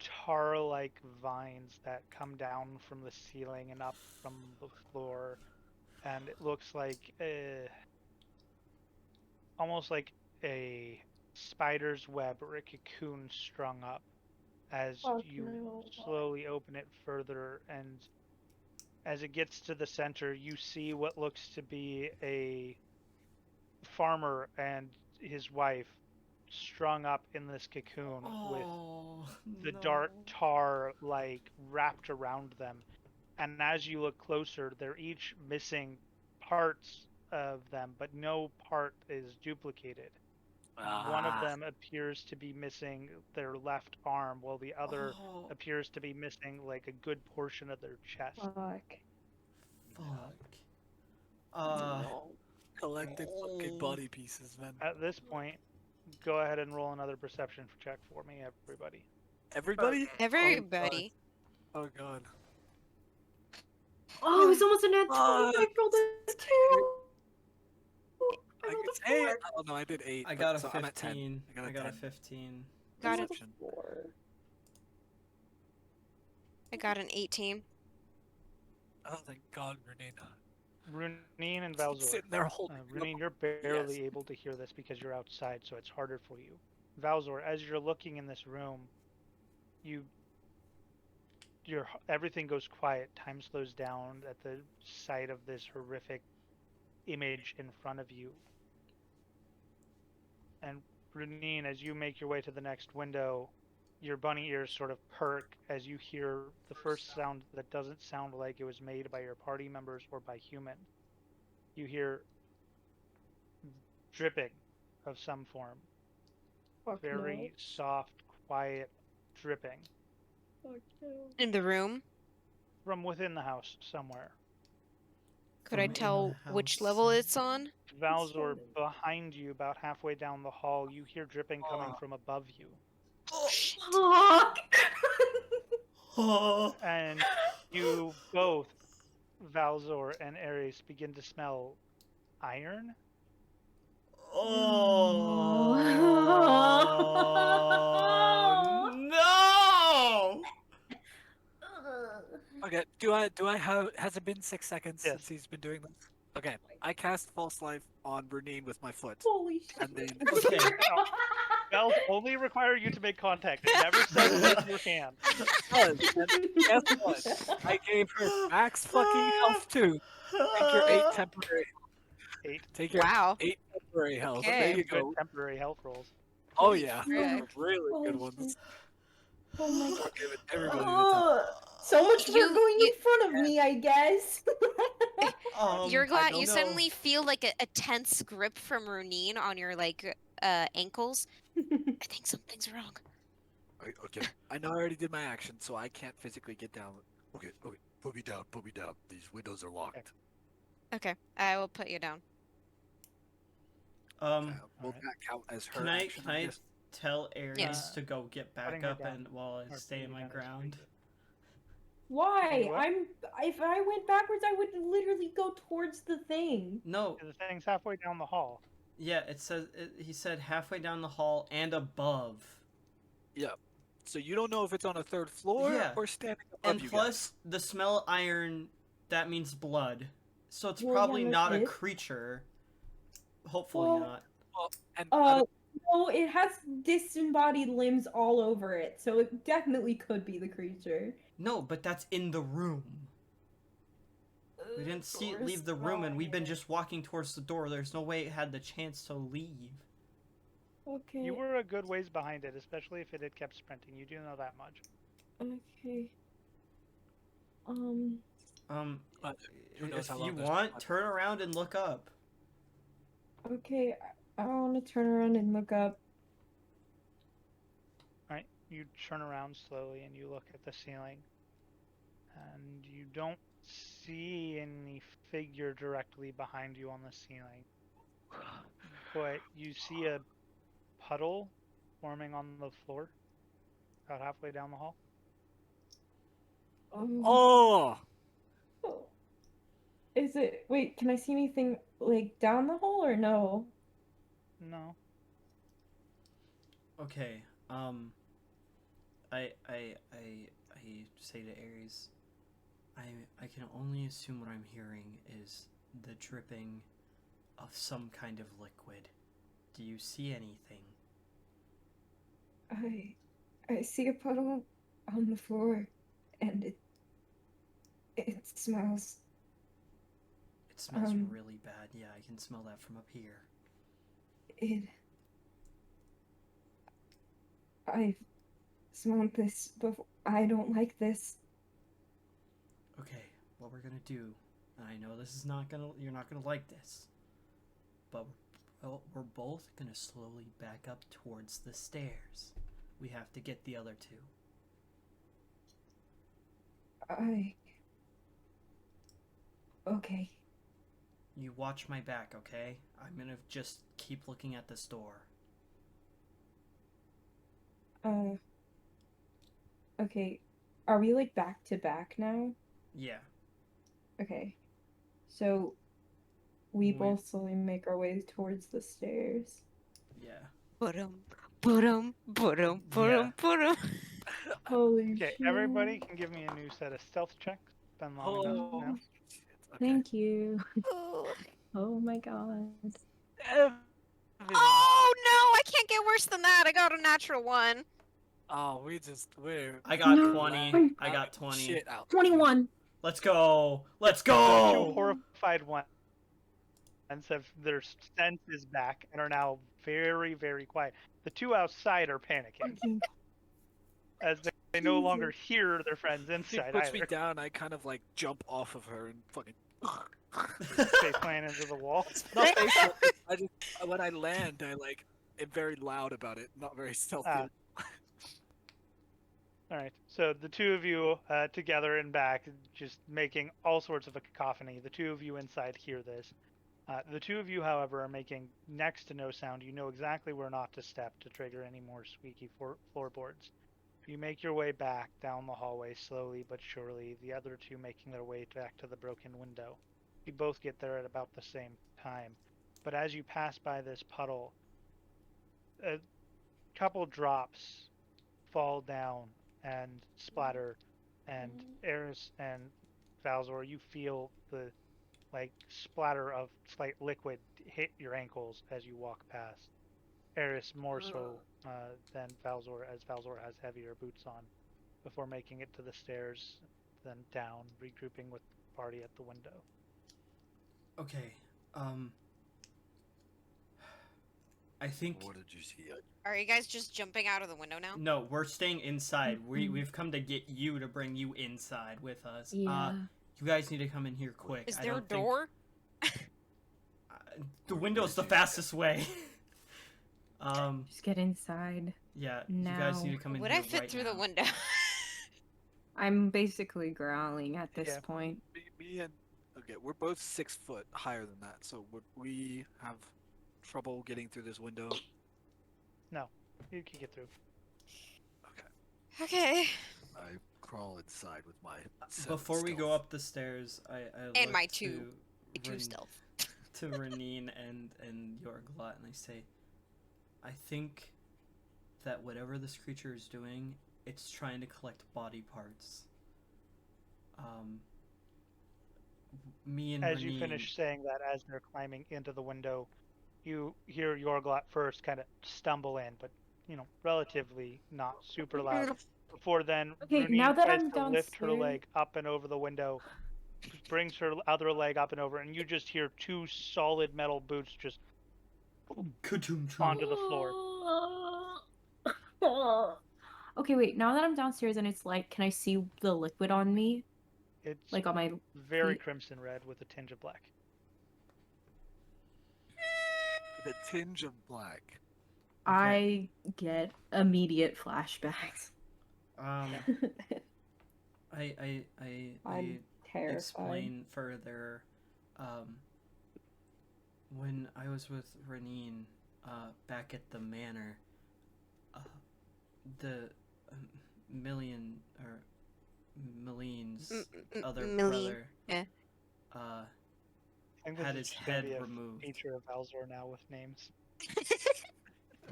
tar-like vines that come down from the ceiling and up from the floor, and it looks like almost like a spider's web or a cocoon strung up as you slowly open it further, and as it gets to the center, you see what looks to be a farmer and his wife strung up in this cocoon with the dark tar like wrapped around them. And as you look closer, they're each missing parts of them, but no part is duplicated. One of them appears to be missing their left arm, while the other appears to be missing like a good portion of their chest. fuck. Fuck. Collected fucking body pieces, man. At this point, Go ahead and roll another perception check for me, everybody. Everybody? Everybody. Oh god. Oh, it's almost a nat 20. Fuck. I rolled a 2. I I rolled could a say 4. it. Oh no, I did 8. I but- got a so I'm at 10. 15. I got a I got a 10. 15. Got it. Perception. 4. I got an 18. Oh thank God, Renee. Runine and Valzor. Sitting there holding. Runine, you're barely able to hear this because you're outside, so it's harder for you. Valzor, as you're looking in this room, everything goes quiet. Time slows down at the sight of this horrific image in front of you. And Runine, as you make your way to the next window, your bunny ears sort of perk as you hear the first sound that doesn't sound like it was made by your party members or by human. You hear dripping of some form. Fuck Very soft, quiet dripping no. Fuck no. In the room. from within the house somewhere. Could I From in tell the which house. level it's on? Valzor, behind you, about halfway down the hall, you hear dripping coming from above you. Fuck! Oh. And you both, Valzor and Ares, begin to smell iron. Oh no! Okay, do I have has it been 6 seconds Yes. since he's been doing this? Okay. I cast false life on Renine with my foot. Holy shit. And then Okay. Spells only require you to make contact. It never says raise your hand. and guess what? I gave her max fucking health too. Take your 8 temporary. 8 Take your Wow. 8 temporary health. Okay. There you good go. temporary health rolls. Oh yeah, frick. really good Holy ones. Oh my god. I'll give it everybody the time. Oh, so much for You- going you- in front of me, I guess. You're I glad don't you know. suddenly feel like a tense grip from Runine on your ankles. I think something's wrong. Okay. I know I already did my action, so I can't physically get down. Okay. Put me down. Put me down. These windows are locked. Okay, I will put you down. Will Alright. that count as her Can action? I guess? tell Ares Yeah. to go get back Putting her up down. and while I Or stay putting my you down as ground? free. Why? What? If I went backwards, I would literally go towards the thing. No, The thing's halfway down the hall. yeah, he said halfway down the hall and above. Yeah. So you don't know if it's on a third floor Yeah. or standing above And you plus, the smell of iron, that means blood. So it's Well, probably yeah, not a it is. creature. Hopefully Well, not. guys. Well, and No, it has disembodied limbs all over it, so it definitely could be the creature. No, but that's in the room. We didn't see it leave the room, and we've been just walking towards the door. There's no way it had the chance to leave. Okay. You were a good ways behind it, especially if it had kept sprinting. You do know that much. Okay. But who knows If how you long this want, pod- turn around and look up. Okay. I want to turn around and look up. Right? You turn around slowly and you look at the ceiling. And you don't see any figure directly behind you on the ceiling. But you see a puddle forming on the floor about halfway down the hall. Oh! Is it? Wait, can I see anything like down the hole or no? No. Okay. I say to Ares, I can only assume what I'm hearing is the dripping of some kind of liquid. Do you see anything? I see a puddle on the floor, and it smells. It smells Um, really bad. Yeah, I can smell that from up here. I've smelled this before. I don't like this. Okay, what we're gonna do, and I know this is not gonna, you're not gonna like this, but we're both gonna slowly back up towards the stairs. We have to get the other two. Okay. You watch my back, okay? I'm gonna just keep looking at this door. Uh, okay. Are we like back to back now? Yeah. Okay. So we both slowly make our way towards the stairs. Yeah. Ba-dum, ba-dum, ba-dum, ba-dum, ba-dum. Holy Okay, shit. everybody can give me a new set of stealth checks. Been long enough Oh, now. shit. Okay. Thank you. Oh. Oh my god. Evan. Oh no, I can't get worse than that. I got a natural one. Oh, we're I got No. 20. I got 20. Shit out. 21. Let's go. Let's The two go. horrified ones have their senses back and are now very, very quiet. The two outside are panicking Fucking as they no longer Jesus. hear their friends She inside puts me either. down. I kind of like jump off of her and fucking. Face plant into the wall. Not face. I just when I land, I like am very loud about it. Not very stealthy. Ah. All right, so the two of you together and back, just making all sorts of a cacophony. The two of you inside hear this. The two of you, however, are making next to no sound. You know exactly where not to step to trigger any more squeaky floorboards. You make your way back down the hallway slowly but surely, the other two making their way back to the broken window. You both get there at about the same time. But as you pass by this puddle, a couple drops fall down and splatter, and Eris and Valzor, you feel the like splatter of slight liquid hit your ankles as you walk past. Eris more so than Valzor, as Valzor has heavier boots on, before making it to the stairs, then down, regrouping with the party at the window. Okay. I think What did you see? Are you guys just jumping out of the window now? no, we're staying inside. We've come to get you to bring you inside with us. Yeah. You guys need to come in here quick. Is I there a don't think- door? The window's the fastest way. Just get inside. Yeah, you guys need to come in Would here I fit right through now. the window? I'm basically growling at this Yeah. point. Me and okay, we're both 6 foot higher than that. So would we have trouble getting through this window? You can get through. Okay. Okay. I crawl inside with my. Before we go up the stairs, I And look my to two stealth. to Renine and Yorglot, and I say, I think that whatever this creature is doing, it's trying to collect body parts. Me and As Renine, you finish saying that, as they're climbing into the window, you hear Yorglot first kind of stumble in, but relatively not super loud. Before then, Okay, Runine now that tries I'm to lift her downstairs- leg up and over the window, brings her other leg up and over, and you just hear two solid metal boots just onto the floor. Okay, wait. Now that I'm downstairs and it's light, can I see the liquid on me? It's Like on my very feet? crimson red with a tinge of black. The tinge of black. I get immediate flashbacks. I I'm terrified. explain further. When I was with Renine, back at the manor, the Milline's other Milline, brother, yeah. I think this had is his gonna head be a removed. feature of Alzor now with names.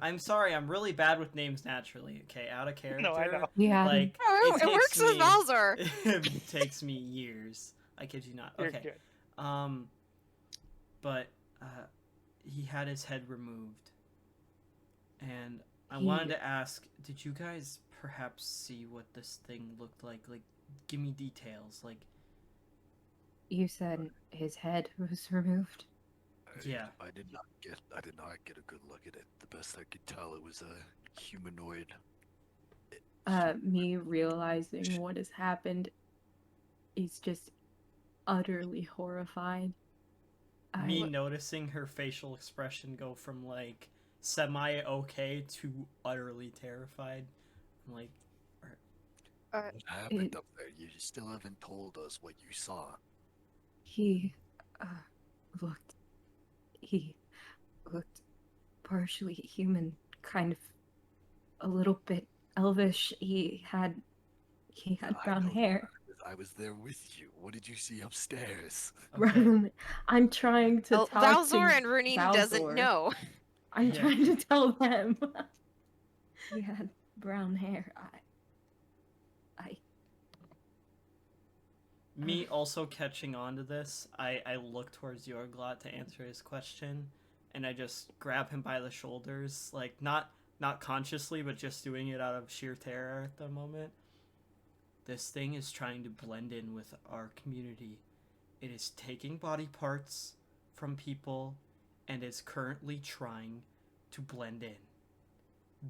I'm sorry, I'm really bad with names naturally. Okay, out of character. No, I know. Yeah. Like Oh, it works with Valzar. It takes me years. I kid you not. You're Okay. good. But he had his head removed, and I He- wanted to ask: did you guys perhaps see what this thing looked like? Like, give me details. Like, You said his head was removed. Yeah. I did not get a good look at it. The best I could tell, it was a humanoid. Me realizing what has happened is just utterly horrified. me noticing her facial expression go from like semi okay to utterly terrified. I'm like, What happened up there? You still haven't told us what you saw. He looked partially human, kind of a little bit Elvish. He had I brown know. hair. I was there with you. What did you see upstairs? Okay. I'm trying to Well, talk Valzor to and Runine doesn't Valzor. know. I'm Yeah. trying to tell them. He had brown hair. I Me also catching on to this, I look towards Yorglot to answer his question, and I just grab him by the shoulders, like not consciously, but just doing it out of sheer terror at the moment. This thing is trying to blend in with our community. It is taking body parts from people and is currently trying to blend in.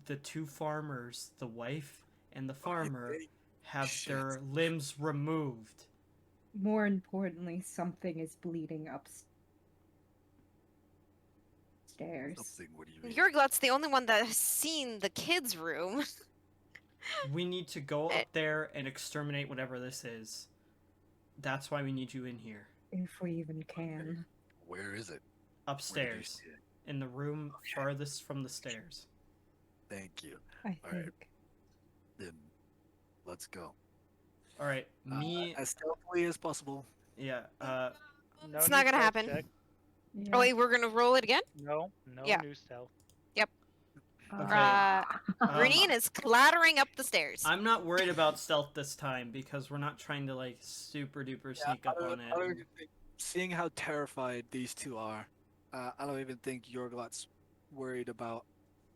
The two farmers, the wife and the farmer, have Shit. their limbs removed. More importantly, something is bleeding upstairs. Something, what do you mean? Yorglot's the only one that has seen the kids' room. We need to go up there and exterminate whatever this is. That's why we need you in here. If we even can. Where is it? Where did you Upstairs. see it? In the room farthest from the stairs. Thank you. I All right. think. Then let's go. Alright, me... As stealthily as possible. yeah, No It's new not gonna stealth happen. check. Yeah. Oh wait, we're gonna roll it again? No Yeah. new stealth. Okay. Runine is clattering up the stairs. I'm not worried about stealth this time because we're not trying to like super duper sneak up on I don't it. even think, seeing how terrified these two are, I don't even think Yorglot's worried about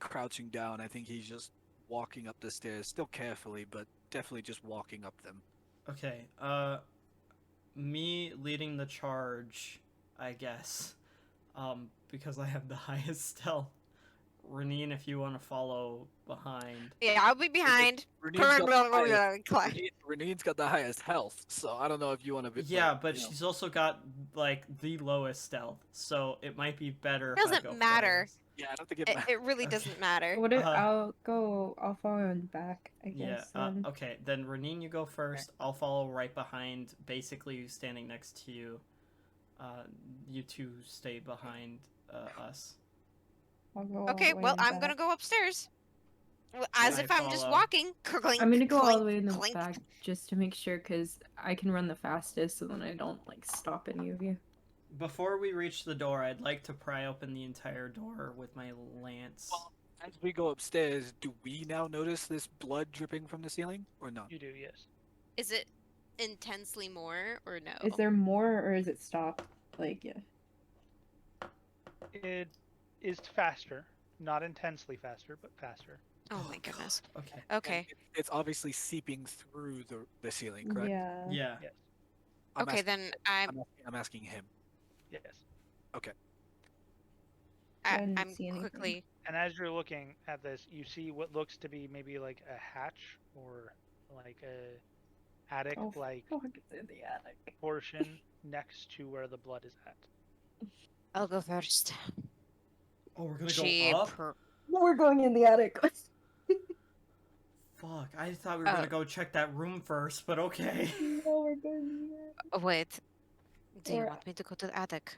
crouching down. I think he's just walking up the stairs, still carefully, but definitely just walking up them. Okay, me leading the charge, I guess, because I have the highest stealth. Renine, if you want to follow behind. Yeah, I'll be behind. Renine's got the highest health, so I don't know if you want to be. Yeah, but she's also got like the lowest stealth, so it might be better. If I Doesn't go matter. first. Yeah, I don't think it matters. It really doesn't matter. What if Uh, I'll follow in the back, I Yeah. guess. Then. Okay, then Renine, you go first. I'll follow right behind, basically standing next to you. You two stay behind us. I'll go all Okay, the way well, in the I'm back. gonna go upstairs. As I if I'm just follow. walking. Clink, I'm gonna go all clink, the way in the clink. back just to make sure, because I can run the fastest, so then I don't like stop any of you. Before we reach the door, I'd like to pry open the entire door with my lance. Well, as we go upstairs, do we now notice this blood dripping from the ceiling, or not? You do, yes. Is it intensely more or no? Is there more, or is it stopped? Like, yeah. It is faster, not intensely faster, but faster. Oh my goodness. Okay. Okay. And it's obviously seeping through the ceiling, correct? Yeah. Yeah. Yes, I'm Okay, asking, then I'm asking him. yes. I didn't I'm see anything. quickly. And as you're looking at this, you see what looks to be maybe like a hatch or like a attic-like Oh, it's in the attic. portion next to where the blood is at. I'll go first. Oh, we're gonna She go up? No, we're going in the attic. Fuck, I thought we were gonna go check that room first, but okay. No, we're going in the attic. Wait. Do you Or- want me to go to the attic?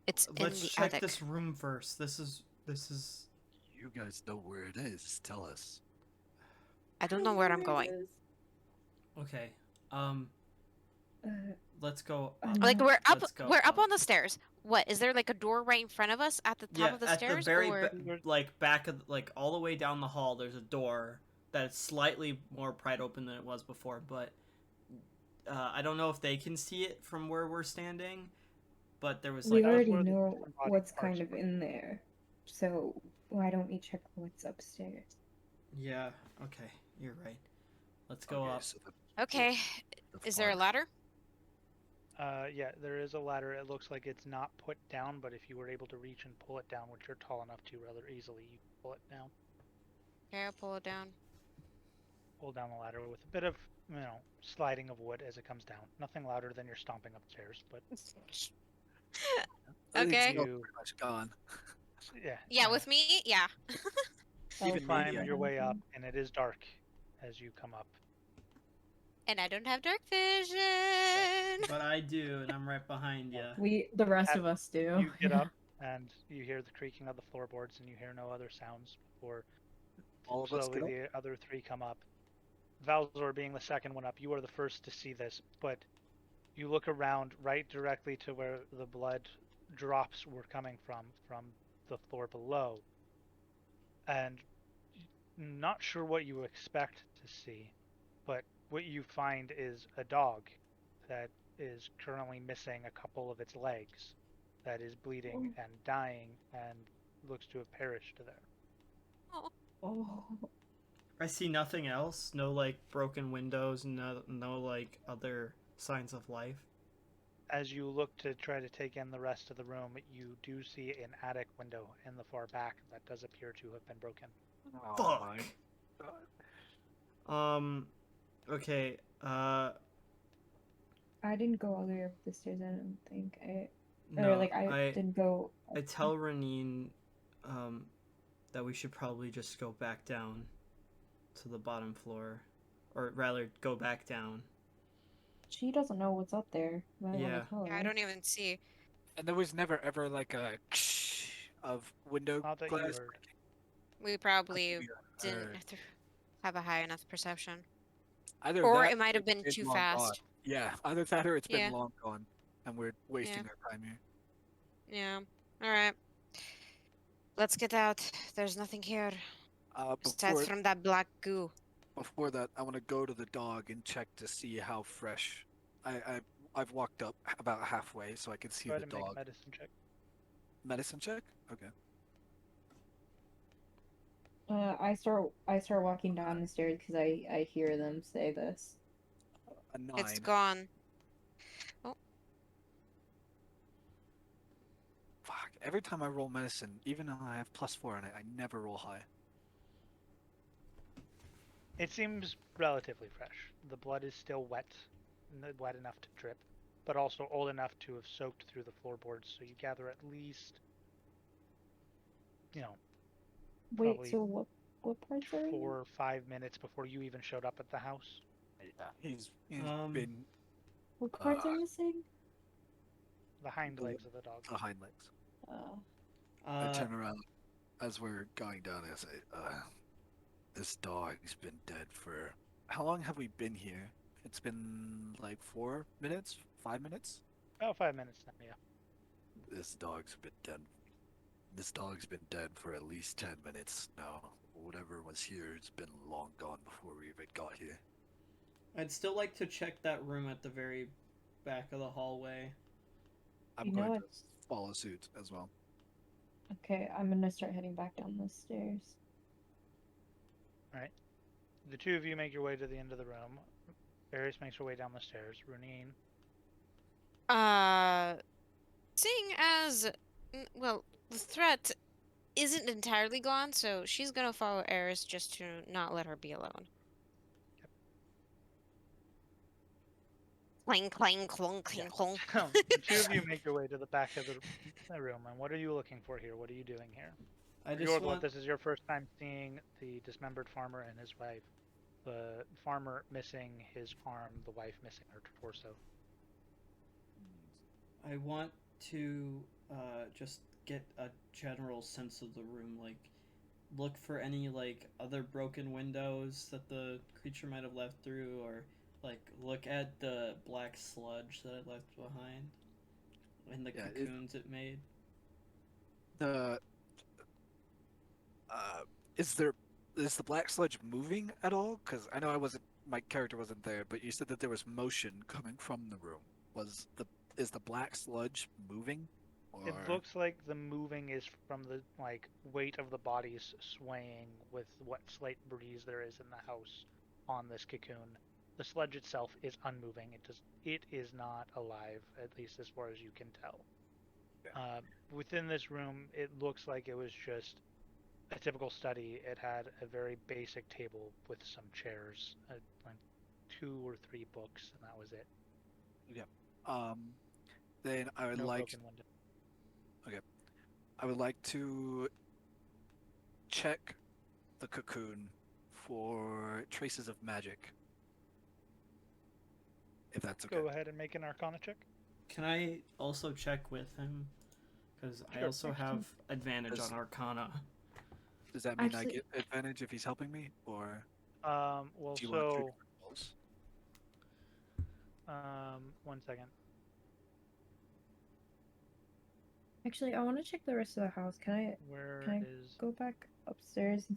It's Let's in the check attic. this room first. This is You guys know where it is. Tell us. I don't know where I'm going. okay. Uh, Let's go I'm up. Like we're up. Let's go We're up on the stairs. What is there like a door right in front of us at the top Yeah, of the at stairs? the very or... like back of like all the way down the hall. There's a door that's slightly more pried open than it was before, but I don't know if they can see it from where we're standing. But there was we like already where the know different body what's parts kind of were. in there, so why don't we check what's upstairs? yeah. Okay, you're right. Let's go Okay, up. so Okay. the Is there a farm- ladder? Yeah, there is a ladder. It looks like it's not put down, but if you were able to reach and pull it down, which you're tall enough to rather easily, you can pull it down. Okay, I'll pull it down. Pull down the ladder with a bit of, sliding of wood as it comes down. Nothing louder than you're stomping upstairs, but I think Okay. it's You- pretty much gone. yeah. Yeah, with me, yeah. You Even me, climb yeah. your way up, and it is dark as you come up. And I don't have dark vision. But I do, and I'm right behind you. The rest of us do. You get up, and you hear the creaking of the floorboards, and you hear no other sounds before All of us slowly get up? the other three come up. Valzor being the second one up, you are the first to see this, but you look around right directly to where the blood drops were coming from the floor below, and not sure what you expect to see, but what you find is a dog that is currently missing a couple of its legs, that is bleeding and dying and looks to have perished there. Oh. I see nothing else. No like broken windows. No like other signs of life. As you look to try to take in the rest of the room, you do see an attic window in the far back that does appear to have been broken. Oh, Fuck. my God. Okay. I didn't go all the way up the stairs. I don't think I I didn't go. I tell Renine, that we should probably just go back down to the bottom floor, or rather, go back down. She doesn't know what's up there. Might Yeah. want to tell her. I don't even see. And there was never ever like a of window Not that you glass. heard. We probably We didn't heard. have a high enough perception. Either Or that it might have it's been too long fast. gone. Yeah, either that or it's Yeah. been long gone, and we're wasting Yeah. our time here. Yeah. Alright. Let's get out. There's nothing here. Aside from that black goo. Before that, I want to go to the dog and check to see how fresh. I've walked up about halfway, so I can see Try the to make a dog. medicine check. Medicine check? Okay. I start walking down the stairs because I hear them say this. A 9. It's gone. Fuck. Every time I roll medicine, even though I have +4 on it, I never roll high. It seems relatively fresh. The blood is still wet enough to drip, but also old enough to have soaked through the floorboards, so you gather at least, Wait, probably so what parts are 4 or 5 minutes before you even showed up at the house. Yeah. He's been what parts are missing? The hind The- legs of the dog. the hind legs. I turn around as we're going down and I say, this dog's been dead for... How long have we been here? It's been like 4 minutes? 5 minutes? About 5 minutes now, yeah. This dog's been dead. This dog's been dead for at least 10 minutes now. Whatever was here, it's been long gone before we even got here. I'd still like to check that room at the very back of the hallway. I'm You know going to what's- follow suit as well. Okay, I'm gonna start heading back down the stairs. The two of you make your way to the end of the room. Varys makes her way down the stairs. Runine, Seeing as, well, the threat isn't entirely gone, so she's gonna follow Eris just to not let her be alone. Clang, clang, clong, clang, clong. the two of you make your way to the back of the room. And what are you looking for here? What are you doing here? I just Yorglot, want. this is your first time seeing the dismembered farmer and his wife. The farmer missing his arm, the wife missing her torso. I want to just get a general sense of the room, like look for any like other broken windows that the creature might have left through, or like look at the black sludge that it left behind and the cocoons it made. Is the black sludge moving at all? Because I know my character wasn't there, but you said that there was motion coming from the room. Is the black sludge moving? Or... It looks like the moving is from the weight of the bodies swaying with what slight breeze there is in the house on this cocoon. The sludge itself is unmoving. It is not alive, at least as far as you can tell. Yeah. Within this room, it looks like it was just a typical study. It had a very basic table with some chairs, 2 or 3 books, and that was it. Then I would No like. broken window. I would like to check the cocoon for traces of magic. If that's okay. Go ahead and make an Arcana check. Can I also check with him? Because I Sure. also have advantage Does- on Arcana. Does that mean I Actually- get advantage if he's helping me, or Well, do you want to so trigger rolls? 1 second. Actually, I want to check the rest of the house. Can Where I is? go back upstairs?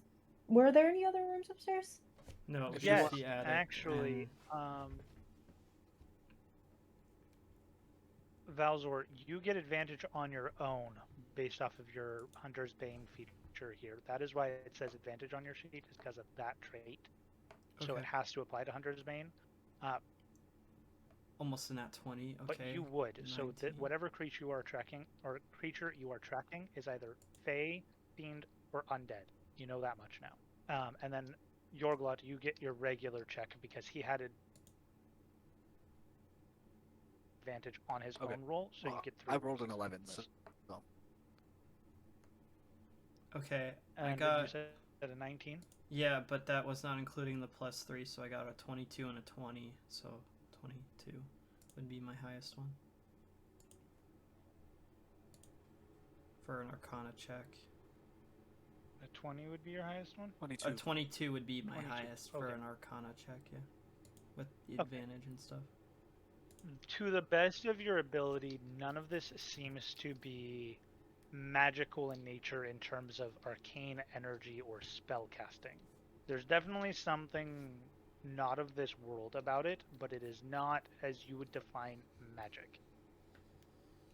Were there any other rooms upstairs? No, If you just Yes, the attic. actually, Valzor, you get advantage on your own based off of your Hunter's Bane feature here. That is why it says advantage on your sheet, is because of that trait. So Okay. it has to apply to Hunter's Bane. Almost a nat 20. But Okay. you would. So that 19. whatever creature you are tracking is either Fey, Fiend, or Undead. You know that much now. And then Yorglot, you get your regular check because he had advantage on his Okay. own roll, so you Well, get 3. I rolled an versus 11, this. so Okay. I And got. you said a 19. Yeah, but that was not including the +3, so I got a 22 and a 20. So 22 would be my highest one. For an Arcana check. A 20 would be your highest one. 22. A 22 would be my 22, highest for okay. an Arcana check, yeah. With the Okay. advantage and stuff. To the best of your ability, none of this seems to be magical in nature in terms of arcane energy or spell casting. There's definitely something not of this world about it, but it is not as you would define magic.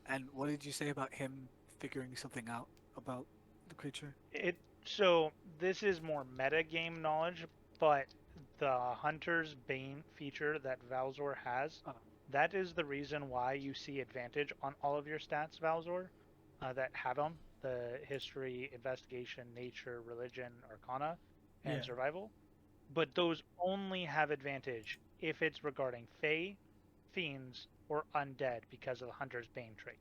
And what did you say about him figuring something out about the creature? So this is more meta game knowledge, but the Hunter's Bane feature that Valzor has, that is the reason why you see advantage on all of your stats, Valzor, that have them: the history, investigation, nature, religion, arcana, and Yeah. survival. But those only have advantage if it's regarding Fey, Fiends, or Undead because of the Hunter's Bane trait.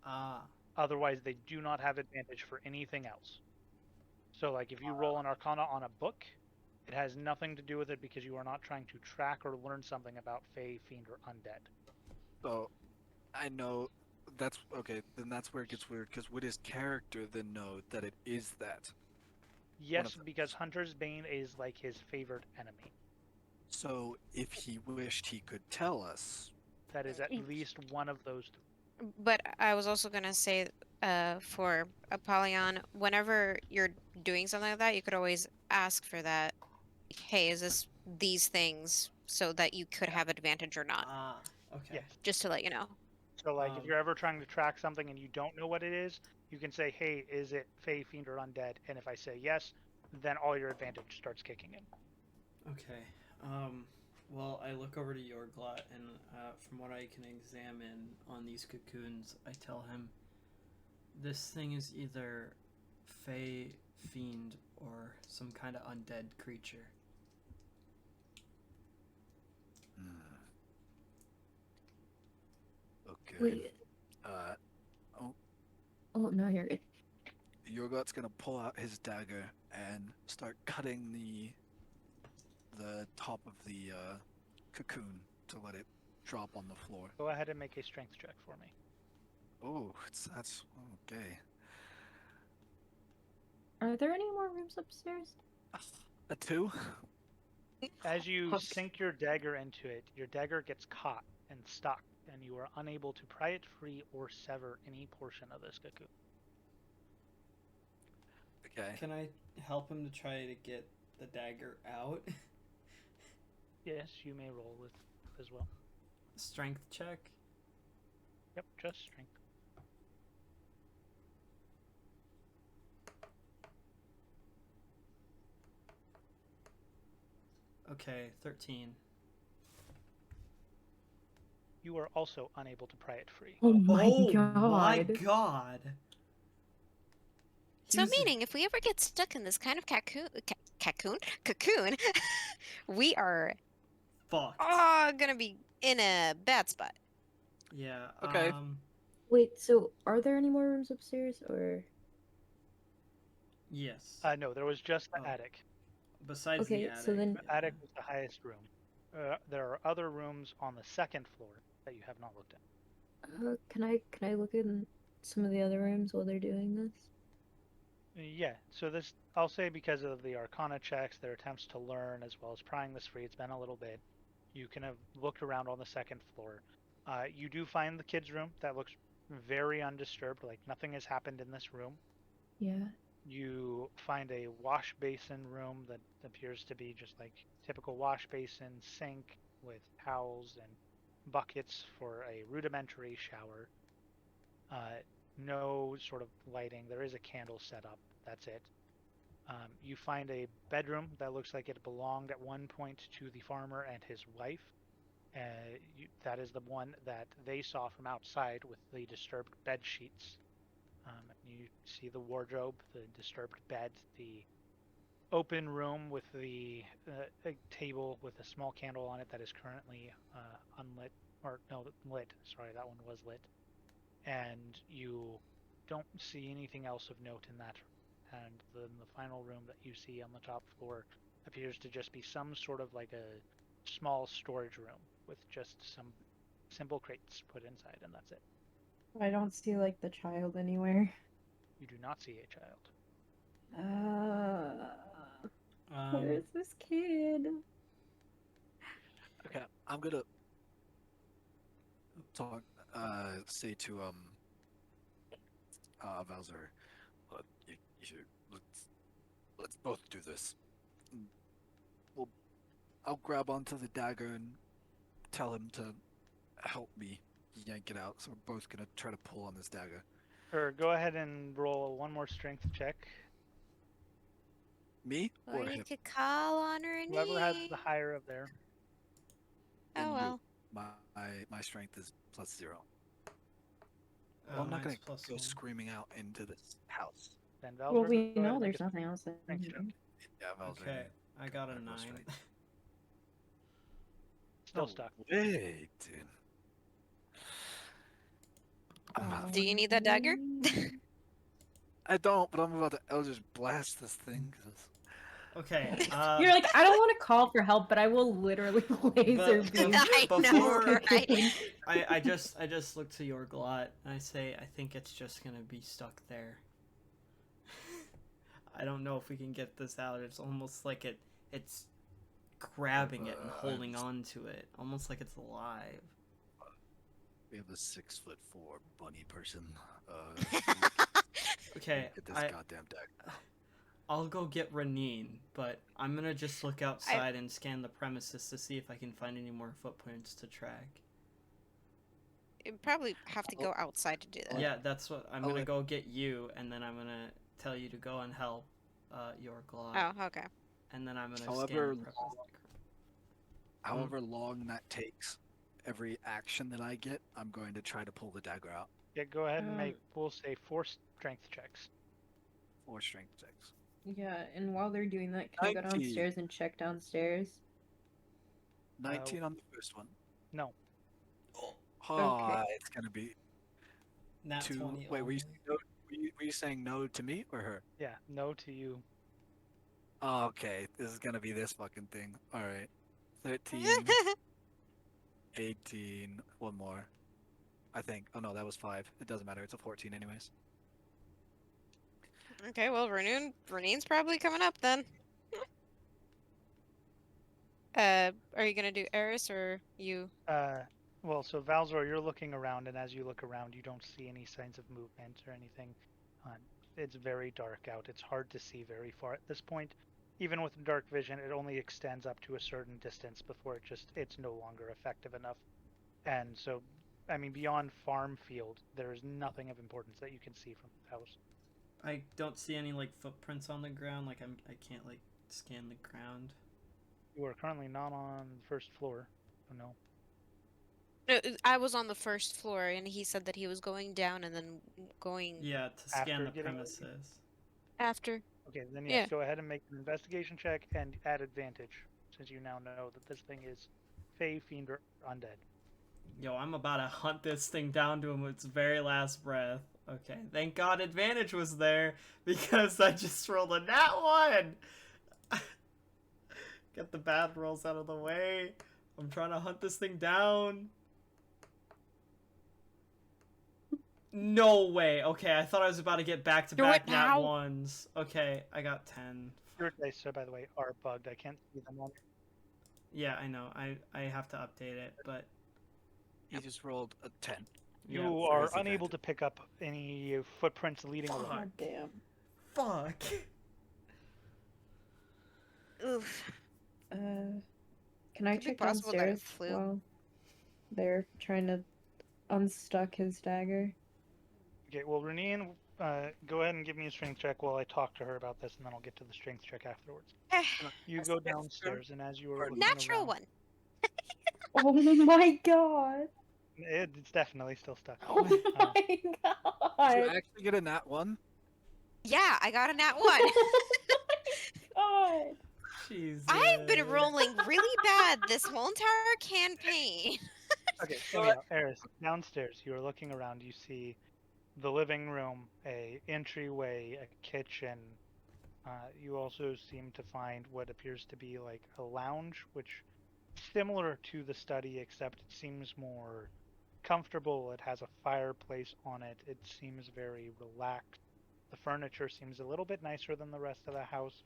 Ah. Otherwise, they do not have advantage for anything else. So, like, if you roll an Arcana on a book, it has nothing to do with it because you are not trying to track or learn something about Fey, Fiend, or Undead. So, I know that's okay. Then that's where it gets weird, because would his character then know that it is that? Yes, because Hunter's Bane is like his favorite enemy. So, if he wished, he could tell us. That is at least one of those three. But I was also gonna say, for Apollyon, whenever you're doing something like that, you could always ask for that. Hey, is this these things so that you could have advantage or not? Ah. Okay. Yes. Just to let you know. So, like, if Um, you're ever trying to track something and you don't know what it is, you can say, hey, is it Fey, Fiend, or Undead? And if I say yes, then all your advantage starts kicking in. Okay. Well, I look over to Yorglot, and from what I can examine on these cocoons, I tell him this thing is either Fey, Fiend, or some kind of undead creature. Okay. Wait. Oh no, you're good. Yorglot's gonna pull out his dagger and start cutting the top of the cocoon to let it drop on the floor. Go ahead and make a strength check for me. Oh, that's okay. Are there any more rooms upstairs? A 2? As you Husks. sink your dagger into it, your dagger gets caught and stuck, and you are unable to pry it free or sever any portion of this cocoon. Okay. Can I help him to try to get the dagger out? Yes, you may roll with as well. Strength check? Yep, just strength. Okay, 13. You are also unable to pry it free. Oh my my god. god! He So was- meaning, if we ever get stuck in this kind of cocoon, we are Fucked. gonna be in a bad spot. Yeah, Okay. Wait, so are there any more rooms upstairs or yes. No, there was just the Oh. attic. Besides Okay, the attic. so then- The attic was the highest room. There are other rooms on the second floor that you have not looked at. can I look in some of the other rooms while they're doing this? Yeah, so this, I'll say because of the Arcana checks, their attempts to learn, as well as prying this free, it's been a little bit. You can have looked around on the second floor. You do find the kids' room that looks very undisturbed, like nothing has happened in this room. Yeah. You find a wash basin room that appears to be just like typical wash basin, sink with towels and buckets for a rudimentary shower. Uh, no sort of lighting. There is a candle set up. That's it. You find a bedroom that looks like it belonged at one point to the farmer and his wife. That is the one that they saw from outside with the disturbed bed sheets. You see the wardrobe, the disturbed bed, the open room with the a table with a small candle on it that is currently unlit, or no, lit. Sorry, that one was lit. And you don't see anything else of note in that. And then the final room that you see on the top floor appears to just be some sort of like a small storage room with just some simple crates put inside, and that's it. I don't see like the child anywhere. You do not see a child. Where's this kid? Okay, I'm gonna talk. Say to Valzer, you should let's both do this. Well, I'll grab onto the dagger and tell him to help me yank it out. So we're both gonna try to pull on this dagger. Or go ahead and roll one more strength check. Me Or or you him? could call on her Whoever has name. the higher of there. Then Oh you. well. My strength is +0. Oh, Well, I'm not gonna mine's go +1. screaming out into this house. Then Well, Valzor, we go ahead know and make there's a nothing else in strength here. check. Yeah, Valzer. Okay, I got a Alright, no 9. strength. Still No stuck. way, dude. I'm about Do you need that dagger? I don't, but I'm about to Eldritch blast this thing. 'Cause Okay, You're like, I don't want to call for help, but I will literally laser But- beam. I know, before- right? I just look to Yorglot and I say I think it's just gonna be stuck there. I don't know if we can get this out. It's almost like it's grabbing it and holding on to it, almost like it's alive. We have a 6'4" bunny person. Okay, Get this goddamn dagger. I'll go get Raneen, but I'm gonna just look outside and scan the premises to see if I can find any more footprints to track. You probably have to go outside to do that. Yeah, that's what I'm I'll gonna let- go get you, and then I'm gonna tell you to go and help Yorglot, Oh, okay. and then I'm gonna scan However the premises. However long that takes, every action that I get, I'm going to try to pull the dagger out. Yeah, go ahead and make, we'll say, 4 strength checks. 4 strength checks. Yeah, and while they're doing that, can I go 19. downstairs and check downstairs? 19 on the first one. No. Okay. It's gonna be Nat 2. 20 Wait, were you, only. were you saying no to me or her? Yeah, no to you. Oh, okay, this is gonna be this fucking thing. Alright. 13, 18, one more. I think. Oh no, that was 5. It doesn't matter, it's a 14 anyways. Okay, well, Reneen's probably coming up then. Are you gonna do Eris or you? Well, so Valzor, you're looking around, and as you look around, you don't see any signs of movement or anything. It's very dark out. It's hard to see very far at this point. Even with dark vision, it only extends up to a certain distance before it's no longer effective enough. And so, I mean, beyond farm field, there is nothing of importance that you can see from the house. I don't see any like footprints on the ground. Like I can't like scan the ground. You are currently not on the first floor, so no. No, I was on the first floor, and he said that he was going down and then going Yeah, to scan After the getting- premises. after. Okay, then Yeah. yes, go ahead and make an investigation check and add advantage, since you now know that this thing is Fey, Fiend, or Undead. Yo, I'm about to hunt this thing down to its very last breath. Okay, thank God advantage was there because I just rolled a nat 1. Get the bad rolls out of the way. I'm trying to hunt this thing down. No way. Okay, I thought I was about to get back-to-back Do it nat now. ones. Okay, I got 10. Your dice, by the way, are bugged. I can't see them on. Yeah, I know. I have to update it, but He just rolled a 10. yeah. You are unable to pick up any footprints leading away. Fuck. God damn. Fuck. Oof. Can I Could be check possible that it downstairs flew. while they're trying to unstuck his dagger? Okay, well, Renine, go ahead and give me a strength check while I talk to her about this, and then I'll get to the strength check afterwards. You go downstairs, and as you are looking Natural around, one. Oh my god! it's definitely still stuck. Oh my Did you god! actually get a nat 1? Yeah, I got a nat 1. Oh god! Jesus. I've been rolling really bad this whole entire campaign. Okay, anyhow, Eris, downstairs, you are looking around, you see the living room, a entryway, a kitchen. You also seem to find what appears to be like a lounge, which similar to the study, except it seems more comfortable. It has a fireplace on it. It seems very relaxed. The furniture seems a little bit nicer than the rest of the house.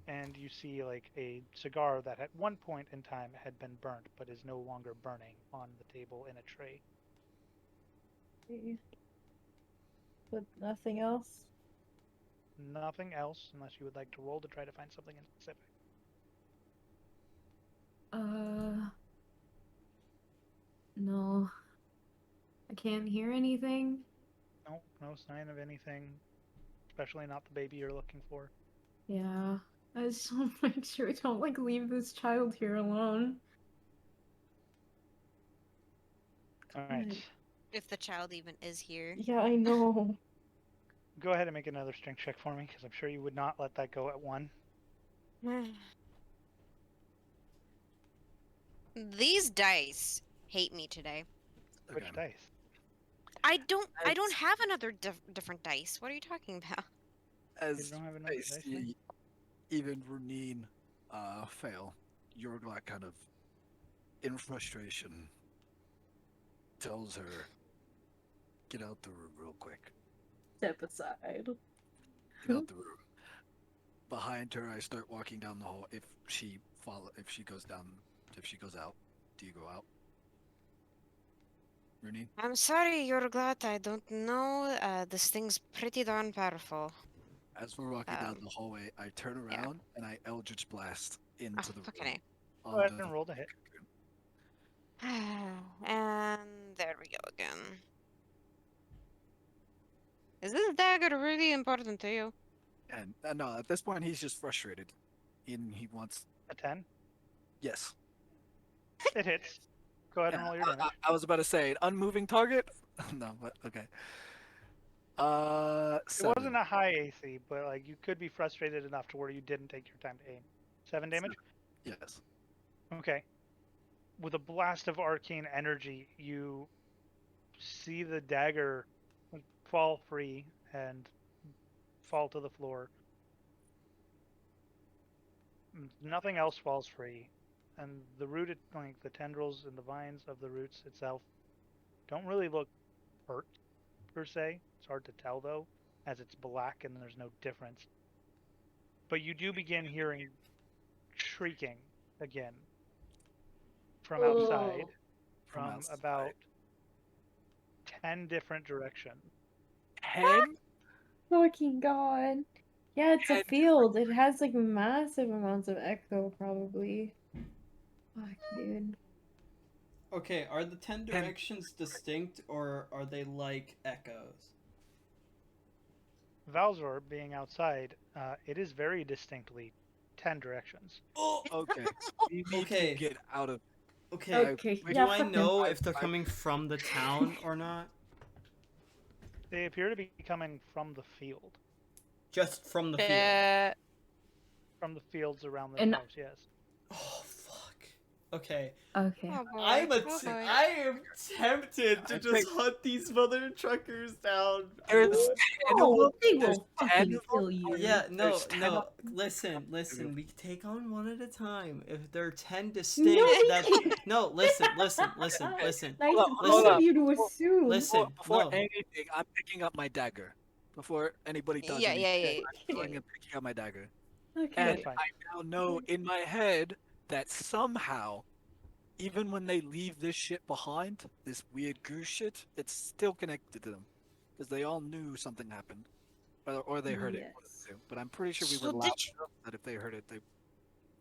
And you see like a cigar that at one point in time had been burnt, but is no longer burning on the table in a tray. But nothing else? Nothing else, unless you would like to roll to try to find something in specific. No. I can't hear anything. No, no sign of anything, especially not the baby you're looking for. Yeah. I just want to make sure I don't, like, leave this child here alone. All right, God. If the child even is here. Yeah, I know. go ahead and make another strength check for me, because I'm sure you would not let that go at 1. These dice hate me today. Which Okay. dice? I don't It's- have another different dice. What are you talking about? As don't have another I dice, see even Renine fail, Yorglot kind of, in frustration, tells her, "Get out the room real quick. Step aside. Get out the room." Behind her, I start walking down the hall. If she goes out, do you go out? Renine? I'm sorry, Yorglot. I don't know. This thing's pretty darn powerful. As we're walking down Um, the hallway, I turn yeah. around and I Eldritch Blast into the fucking room. Go ahead onto and the roll to hit. A. And there we go again. Is this dagger really important to you? And no, at this point he's just frustrated. And he wants A 10. yes. It hits. Go ahead and Yeah, roll your damage. I was about to say an unmoving target. No, but okay. It 7. wasn't a high AC, but like you could be frustrated enough to where you didn't take your time to aim. 7 damage? Yes. Okay. With a blast of arcane energy, you see the dagger fall free and fall to the floor. Nothing else falls free, and the rooted, like the tendrils and the vines of the roots itself, don't really look hurt per se. It's hard to tell though, as it's black and there's no difference. But you do begin hearing shrieking again from outside, from outside. about 10 different directions. 10? Fucking god. Yeah, it's a 10 field. It has like massive amounts of echo, probably. Fuck, dude. Okay, are the 10 directions distinct or are they like echoes? Valzor being outside, it is very distinctly 10 directions. Oh, Okay. We need Okay. to get out of okay. Okay, Do Do yeah, I fuck them. know if they're coming from the town or not? They appear to be coming from the field. Just from the field. From the fields around the And- house, yes. Oh, fuck. Okay. Okay. Oh boy. I am tempted to I just think- hunt these mother truckers down. There's What? 10 of Oh, them. they There's will 10 fucking of kill them. you. Yeah, no, There's 10 no. of Listen. Dude. We take on one at a time. If there are 10 No, distinct, we that can't. no. Listen. Nice Hold Listen, of you to assume. listen. Before No. anything, I'm picking up my dagger. Before anybody does Yeah, anything, yeah, I'm going and picking up my dagger. Okay. And That's fine. I now know in my head that somehow, even when they leave this shit behind, this weird goose shit, it's still connected to them. Because they all knew something happened. Or they heard it. One of Yes. the two. But I'm pretty sure we So were loud did you- enough that if they heard it, they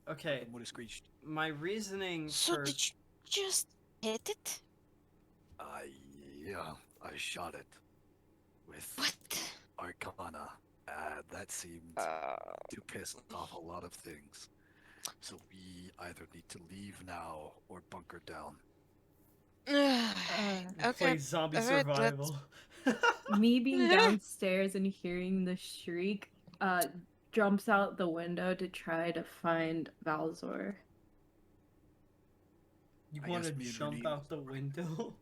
Okay. would have screeched. My reasoning So for did you just hit it? Yeah, I shot it with What? Arcana. That seemed to piss off a lot of things. So we either need to leave now or bunker down. Okay. play zombie alright, let's- survival. Me being downstairs and hearing the shriek, jumps out the window to try to find Valzor. You I want to guess me and jump Renee- out the window?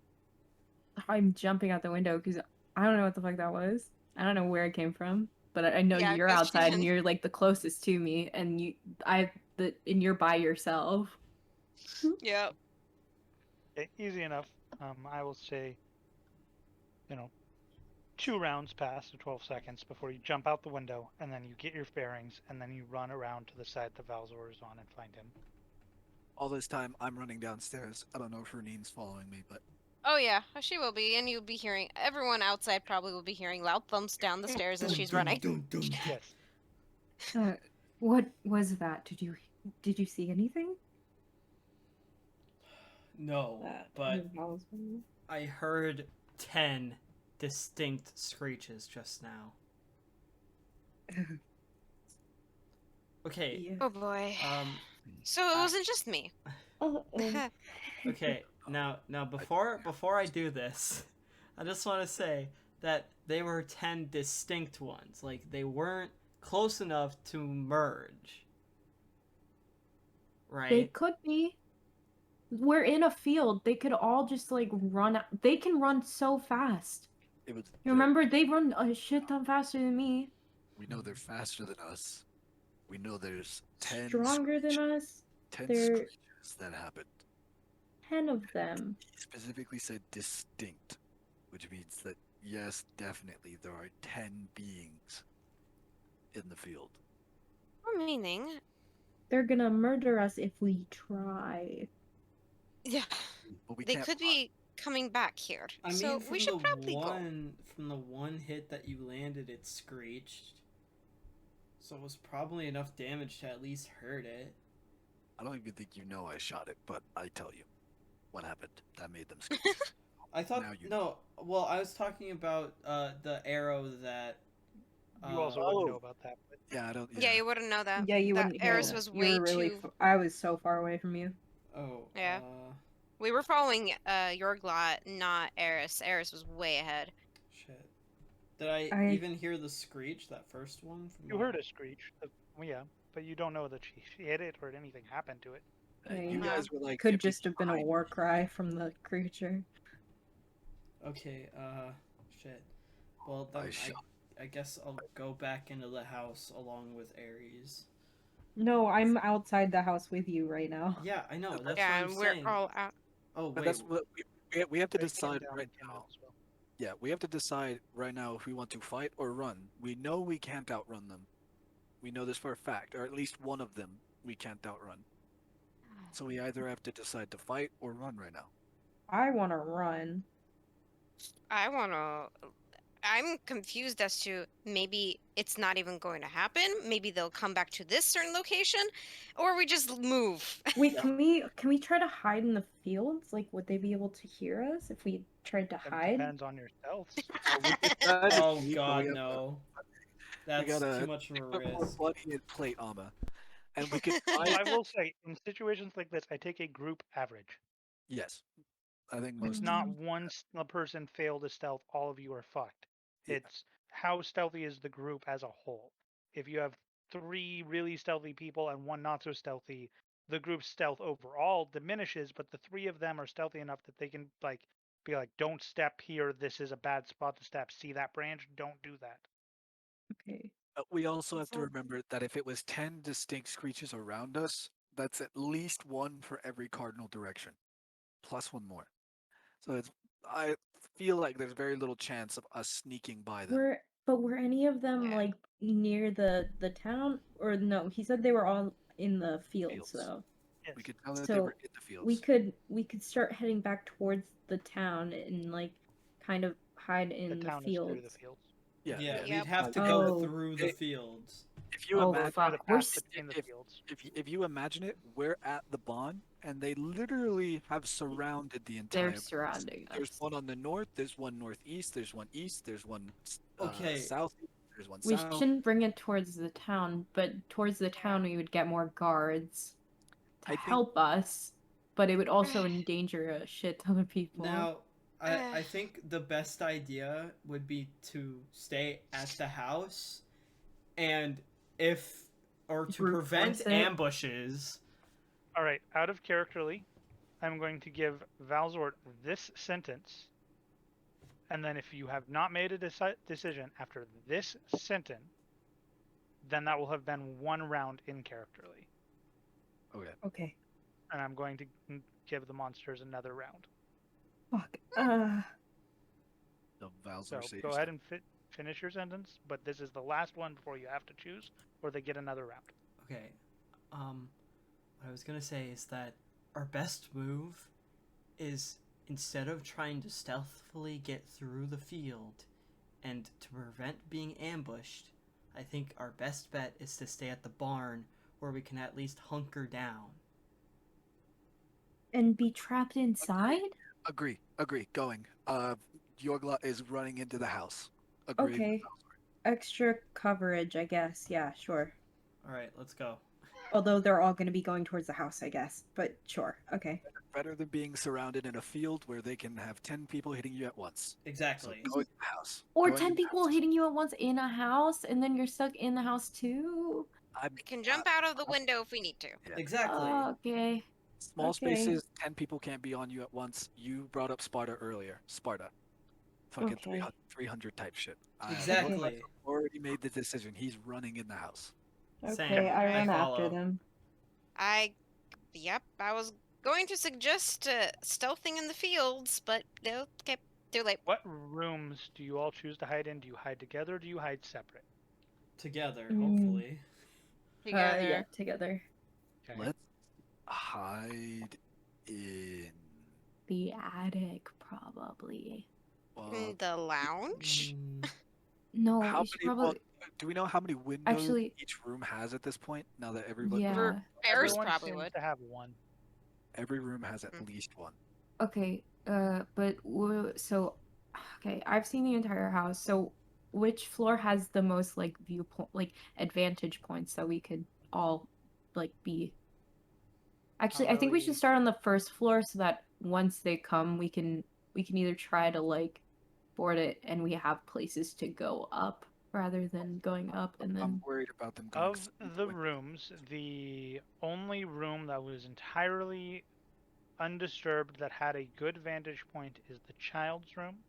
I'm jumping out the window because I don't know what the fuck that was. I don't know where it came from, but I know Yeah, you're 'cause outside and you're like the closest to me, and and you're by yourself. Yep. Okay, easy enough. I will say, 2 rounds pass, so 12 seconds, before you jump out the window, and then you get your bearings, and then you run around to the side that Valzor is on and find him. All this time, I'm running downstairs. I don't know if Renine's following me, but Oh yeah, she will be, and you'll be hearing everyone outside probably will be hearing loud thumps down the stairs as she's running. Yes. What was that? Did you see anything? No, but I heard 10 distinct screeches just now. Okay. Yeah. Oh boy. Um. So it wasn't just me. Okay. Now, before I do this, I just want to say that they were 10 distinct ones. Like they weren't close enough to merge. Right. They could be. We're in a field. They could all just like run. They can run so fast. It was. You remember, they run a shit ton faster than me. We know they're faster than us. We know there's 10 Stronger than screeches- us. 10 They're- screeches that happened. 10 of them. He specifically said distinct, which means that yes, definitely there are 10 beings in the field. Meaning, They're gonna murder us if we try. yeah, But we they can't could be coming back here. I mean, So from we should the probably go. from the one hit that you landed, it screeched. So it was probably enough damage to at least hurt it. I don't even think you know I shot it, but I tell you what happened. That made them scream. I thought Now you no. Well, I was talking about the arrow that. You also wouldn't know about that. But Yeah, I don't. Yeah, you wouldn't know that. Yeah, you that wouldn't hear Eris it. was You way were really too. I was so far away from you. Oh. Yeah. We were following Yorglot, not Eris. Eris was way ahead. Shit. Did I I- even hear the screech? That first one. From you heard a screech. Well, yeah, but you don't know that she hit it or anything happened to it. You Yeah. guys were like. Could 50 just have been a behind war me. cry from the creature. Okay. Shit. Well, then shot- I guess I'll go back into the house along with Ares. No, I'm outside the house with you right now. Yeah, I know. That's Yeah, what and I'm saying. we're all out. Oh But wait. that's what we have to They came decide down right and came now. out as well. Yeah, we have to decide right now if we want to fight or run. We know we can't outrun them. We know this for a fact, or at least one of them we can't outrun. So we either have to decide to fight or run right now. I want to run. I'm confused as to maybe it's not even going to happen. Maybe they'll come back to this certain location, or we just move. Wait, can we try to hide in the fields? Like, would they be able to hear us if we tried to It hide? depends on your stealth. Oh We god, have- no. we That's gotta too much of a put more risk. bloody and plate armor, and we could. Well, I will say, in situations like this, I take a group average. Yes, I think It's most. not one person failed a stealth, all of you are fucked. Yeah. It's how stealthy is the group as a whole. If you have 3 really stealthy people and 1 not so stealthy, the group's stealth overall diminishes, but the three of them are stealthy enough that they can like be like, "Don't step here. This is a bad spot to step. See that branch? Don't do that." Okay. But we also have to So- remember that if it was 10 distinct creatures around us, that's at least one for every cardinal direction, plus one more. So I feel like there's very little chance of us sneaking by them. Were any of them Yeah. like near the town, or no? He said they were all in the fields Fields. though. Yes. We could tell that they So were in the fields. we could start heading back towards the town and like kind of hide in The the town is through the fields. fields. Yeah, Yep. we'd have to Oh. go through the It- fields. If you Oh, imagine, Through the fuck, we're path between the if- fields. if you imagine it, we're at the barn, and they literally have surrounded the entire. They're place. surrounding There's us. one on the north. There's one northeast. There's one east. There's one Okay. south. There's one We south. shouldn't bring it towards the town, but towards the town we would get more guards to I think- help us, but it would also endanger a shit ton of people. Now, I think the best idea would be to stay at the house, and to Brute prevent force it. ambushes. All right, out of characterly, I'm going to give Valzord this sentence, and then if you have not made a decision after this sentence, then that will have been one round in characterly, Okay. Okay. and I'm going to give the monsters another round. Fuck. The Valzor So saves go ahead and finish your sentence, but this is the last one before you have to choose, or they get another round. Okay, what I was gonna say is that our best move is, instead of trying to stealthily get through the field and to prevent being ambushed, I think our best bet is to stay at the barn where we can at least hunker down. And be trapped inside? Agree. Going. Yorglot is running into the house. Agree. Okay. Extra coverage, I guess. Yeah, sure. Alright, let's go. Although they're all going to be going towards the house, I guess. But sure. Okay. Better than being surrounded in a field where they can have 10 people hitting you at once. So Exactly. go in the house. Or Go in 10 the people house. hitting you at once in a house, and then you're stuck in the house too? We can jump out of the window if we need to. Yeah. Exactly. Okay. Small Okay. spaces, 10 people can't be on you at once. You brought up Sparta earlier. Sparta. Fucking Okay. 300 type shit. Exactly. Yorglot's already made the decision. He's running in the house. Okay, Same. I I run after follow. them. Yep, I was going to suggest stealthing in the fields, but no, okay, too late. What rooms do you all choose to hide in? Do you hide together or do you hide separate? Together, Mm. hopefully. Together. Yeah, together. Okay. Let's hide in. The attic, probably. In the lounge? Mm, No, How we should many? probably. Do we know how many windows Actually- each room has at this point? Now that everybody, Yeah. Bears Everyone probably seems would. to have one. every room has at Mm. least one. Okay, but so, okay, I've seen the entire house. So, which floor has the most like viewpoint, like advantage points that we could all like be? Actually, I think we should really- start on the first floor so that once they come, we can either try to like board it and we have places to go up rather than going up and I'm then. worried about them going. Of the rooms, the only room that was entirely undisturbed that had a good vantage point is the child's room.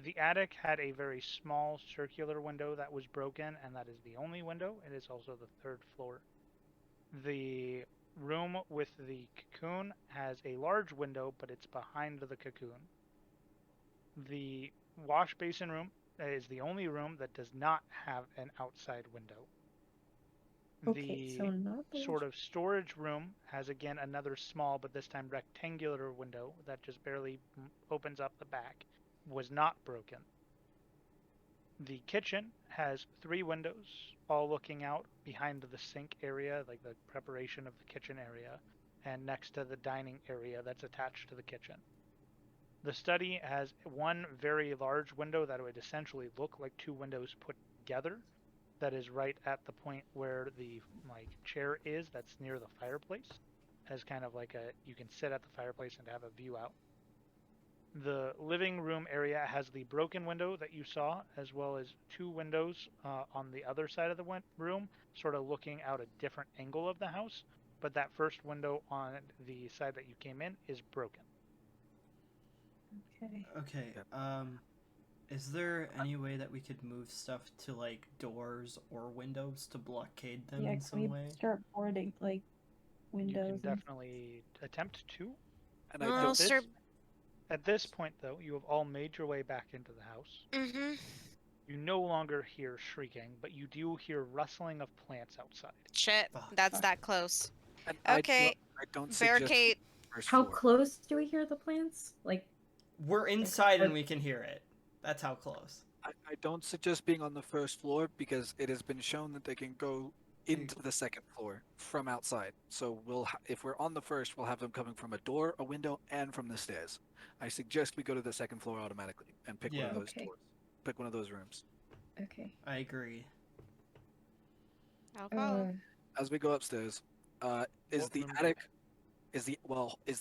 The attic had a very small circular window that was broken, and that is the only window. It is also the third floor. The room with the cocoon has a large window, but it's behind the cocoon. The wash basin room is the only room that does not have an outside window. Okay, so not the Sort of storage room has again another small but this time rectangular window that just barely opens up the back, was not broken. The kitchen has 3 windows, all looking out behind the sink area, like the preparation of the kitchen area, and next to the dining area that's attached to the kitchen. The study has one very large window that would essentially look like 2 windows put together, that is right at the point where the chair is, that's near the fireplace, as kind of like you can sit at the fireplace and have a view out. The living room area has the broken window that you saw, as well as 2 windows on the other side of the room, sort of looking out a different angle of the house, but that first window on the side that you came in is broken. Okay. Okay. Yeah. Is there any way that we could move stuff to like doors or windows to blockade them Yeah, in can some we way? start boarding like You can windows and definitely attempt to. And I Well, don't. sir. At this point, though, you have all made your way back into the house. Mm-hmm. You no longer hear shrieking, but you do hear rustling of plants outside. Shit, Fuck. that's that close. And Okay, I don't suggest barricade. first How floor. close do we hear the plants? Like, We're inside and Like- we can hear it. That's how close. I don't suggest being on the first floor because it has been shown that they can go into the second floor from outside. So if we're on the first, we'll have them coming from a door, a window, and from the stairs. I suggest we go to the second floor automatically and pick one Yeah. of those Okay. doors. Pick one of those rooms. okay. I agree. I'll follow. As we go upstairs, is What the room? attic is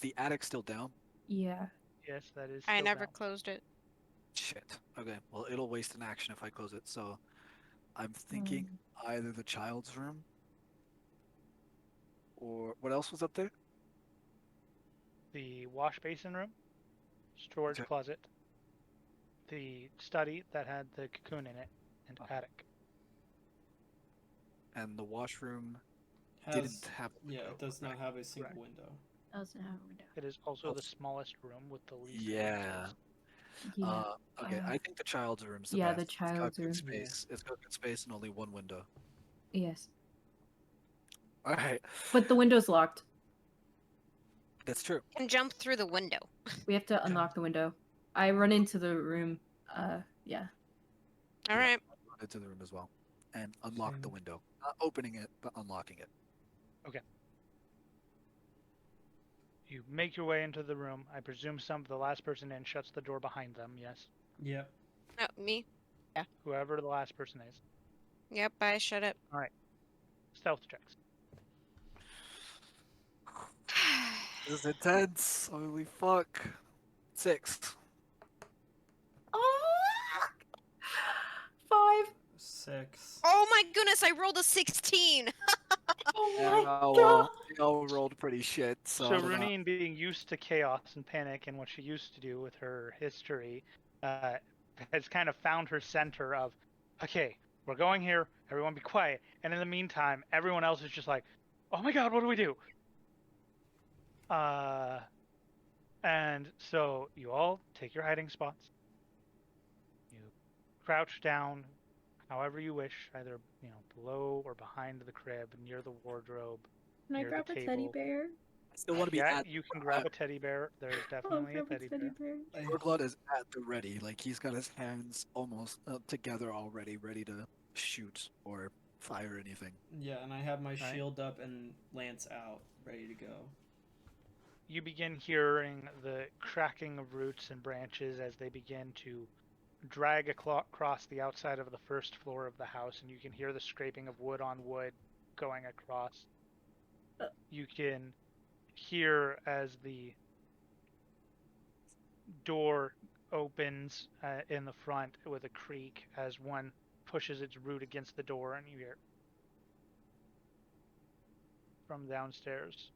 the attic still down? Yeah. Yes, that is. I still never down. closed it. Shit. Okay. Well, it'll waste an action if I close it. So, I'm thinking either the child's room or what else was up there? The wash basin room, storage Okay. closet, the study that had the cocoon in it, and attic. And the washroom Has, didn't have. a yeah, window, it does not correct? have a single Correct. window. Doesn't have a window. It is also the Also- smallest room with the least. Yeah. Yeah. Okay. uh, I think the child's room's the yeah, best. the It's got child's good room. space. It's got good space and only one window. Yes. All right. But the window's locked. That's true. Can jump through the window. We have to unlock the window. I run into the room. Yeah. All Yeah. right. Run into the room as well, and unlock the Same. window. Not opening it, but unlocking it. You make your way into the room. I presume the last person in shuts the door behind them. Yes, Yep. Oh, me. whoever the last person is. Yep, I shut it. Stealth checks. This is intense. Holy fuck. 6. Oh! 5. 6. Oh my goodness! I rolled a 16. Oh Yeah, my well, god! they all rolled pretty shit. So, So I don't know. Runine, being used to chaos and panic and what she used to do with her history, has kind of found her center of, okay, we're going here. Everyone be quiet. And in the meantime, everyone else is just like, oh my god, what do we do? And so you all take your hiding spots. You crouch down, however you wish, either below or behind the crib, near the wardrobe. Can I near the grab a teddy table. bear? I still want to be Yeah, at. you can grab a teddy bear. There's I'll definitely a grab teddy bear. Yorglot is at the ready. Like he's got his hands almost together already, ready to shoot or fire anything. Yeah, and I have my Right. shield up and lance out, ready to go. You begin hearing the cracking of roots and branches as they begin to drag across the outside of the first floor of the house, and you can hear the scraping of wood on wood going across. You can hear as the door opens in the front with a creak as one pushes its root against the door, and you hear from downstairs.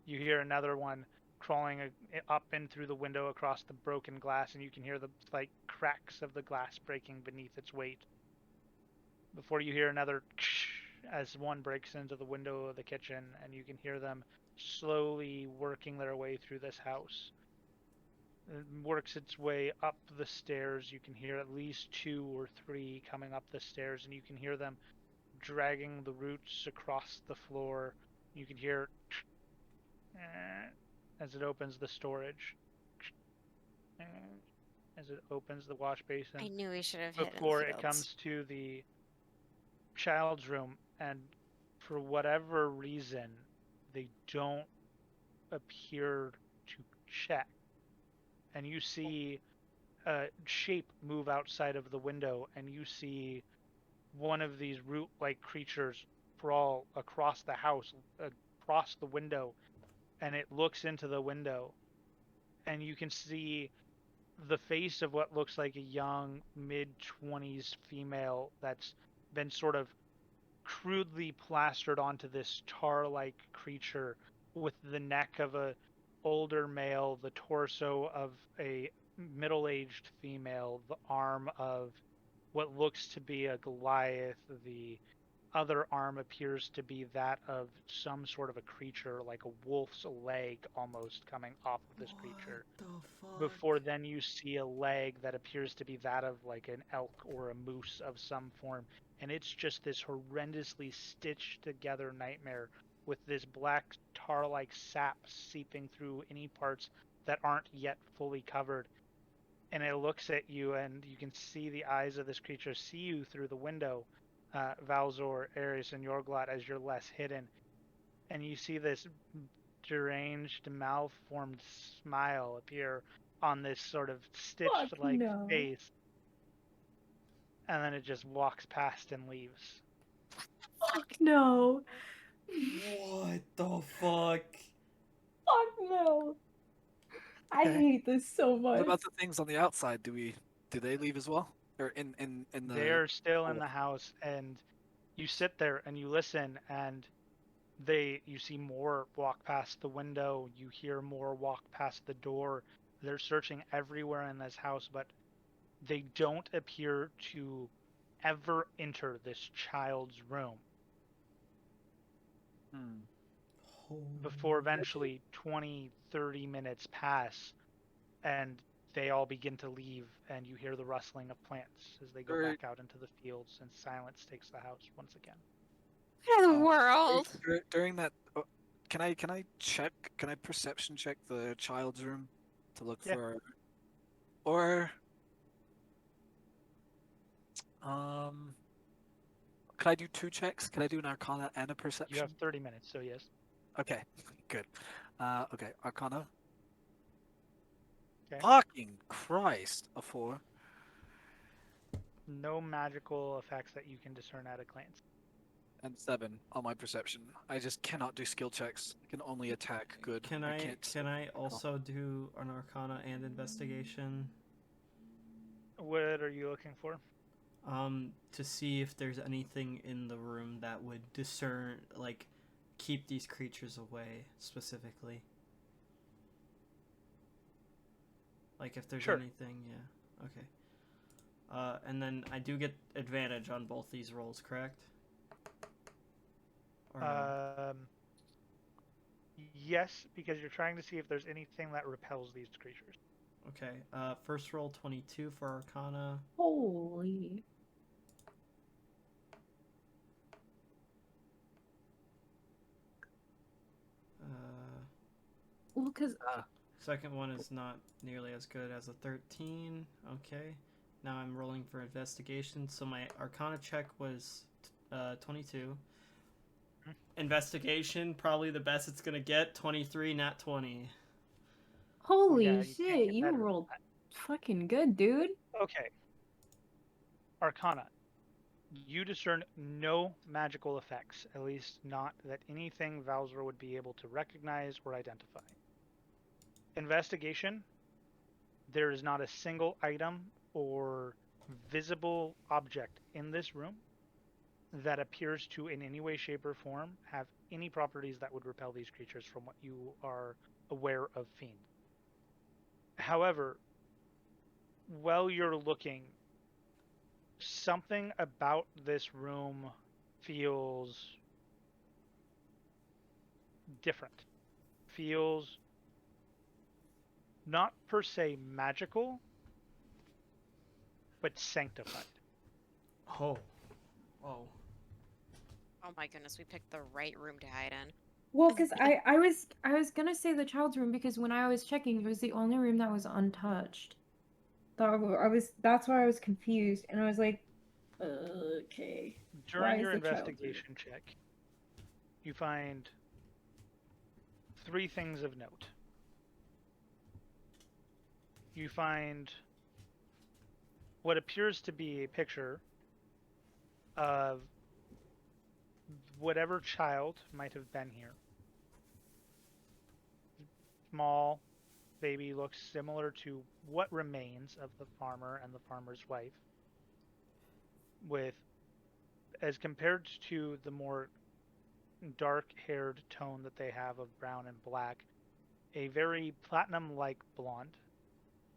You hear another one crawling up and through the window across the broken glass, and you can hear the slight cracks of the glass breaking beneath its weight. Before you hear another as one breaks into the window of the kitchen, and you can hear them slowly working their way through this house. It works its way up the stairs. You can hear at least 2 or 3 coming up the stairs, and you can hear them dragging the roots across the floor. You can hear as it opens the storage, as it opens the wash basin. I knew we should have hit Before in the it fields. comes to the child's room, and for whatever reason, they don't appear to check. And you see a shape move outside of the window, and you see one of these root-like creatures crawl across the house, across the window, and it looks into the window, and you can see the face of what looks like a young mid-20s female that's been sort of crudely plastered onto this tar-like creature with the neck of a older male, the torso of a middle-aged female, the arm of what looks to be a Goliath, the other arm appears to be that of some sort of a creature, like a wolf's leg almost coming off of this creature. What the fuck? Before then you see a leg that appears to be that of like an elk or a moose of some form, and it's just this horrendously stitched together nightmare with this black tar-like sap seeping through any parts that aren't yet fully covered. And it looks at you, and you can see the eyes of this creature see you through the window, Valzor, Ares, and Yorglot, as you're less hidden. And you see this deranged, malformed smile appear on this sort of stitched-like no. face. And then it just walks past and leaves. Fuck no. What the fuck? Fuck no. I Okay. hate this so much. What about the things on the outside? Do they leave as well? Or in the They're still in Oh. the house, and you sit there and you listen, and you see more walk past the window, you hear more walk past the door. They're searching everywhere in this house, but they don't appear to ever enter this child's room before eventually 20, 30 minutes pass, and they all begin to leave, and you hear the rustling of plants as they go Right. back out into the fields, and silence takes the house once again. What in the Uh, world? During that, can I perception check the child's room to look Yeah. for, or can I do 2 checks? Can I do an Arcana and a perception? You have 30 minutes, so yes. Okay, good. Okay, Arcana. Okay. Fucking Christ, a 4. No magical effects that you can discern at a glance. And 7 on my perception. I just cannot do skill checks. I can only attack good. Can can't can I also do an Arcana and investigation? What are you looking for? To see if there's anything in the room that would discern, like, keep these creatures away specifically. Like if there's Sure. anything, yeah. Okay. And then I do get advantage on both these rolls, correct? Or no? Yes, because you're trying to see if there's anything that repels these creatures. Okay. First roll 22 for Arcana. Holy. Well, because Second one is not nearly as good as a 13. Okay. Now I'm rolling for investigation. So my Arcana check was 22. Investigation, probably the best it's gonna get. 23, not 20. holy Yeah, you can't shit, get you better than rolled that. fucking good, dude. Okay. Arcana. You discern no magical effects, at least not that anything Valzor would be able to recognize or identify. Investigation. There is not a single item or visible object in this room that appears to, in any way, shape, or form, have any properties that would repel these creatures from what you are aware of Fiend. However, while you're looking, something about this room feels different. Feels not per se magical, but sanctified. Oh. Oh. Oh my goodness, we picked the right room to hide in. Well, because I was gonna say the child's room because when I was checking, it was the only room that was untouched. That's why I was confused, and I was like, okay. During Why your is the child's room? investigation check, you find 3 things of note. You find what appears to be a picture of whatever child might have been here. Small baby, looks similar to what remains of the farmer and the farmer's wife, with as compared to the more dark-haired tone that they have of brown and black, a very platinum-like blonde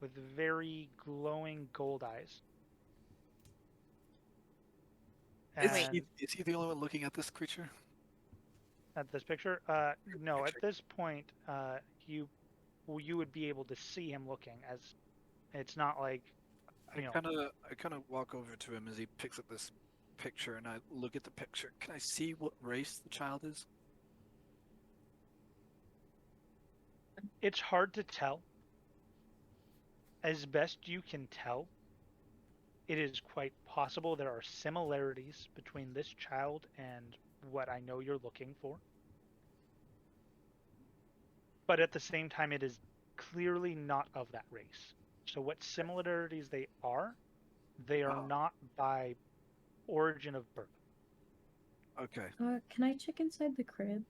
with very glowing gold eyes. Is And he the only one looking at this creature? at this picture, no, at this point, you would be able to see him looking, as it's not like, I kind of walk over to him as he picks up this picture, and I look at the picture. Can I see what race the child is? it's hard to tell. As best you can tell, it is quite possible there are similarities between this child and what I know you're looking for. But at the same time, it is clearly not of that race. So what similarities they are Oh. not by origin of birth. Okay. Can I check inside the crib?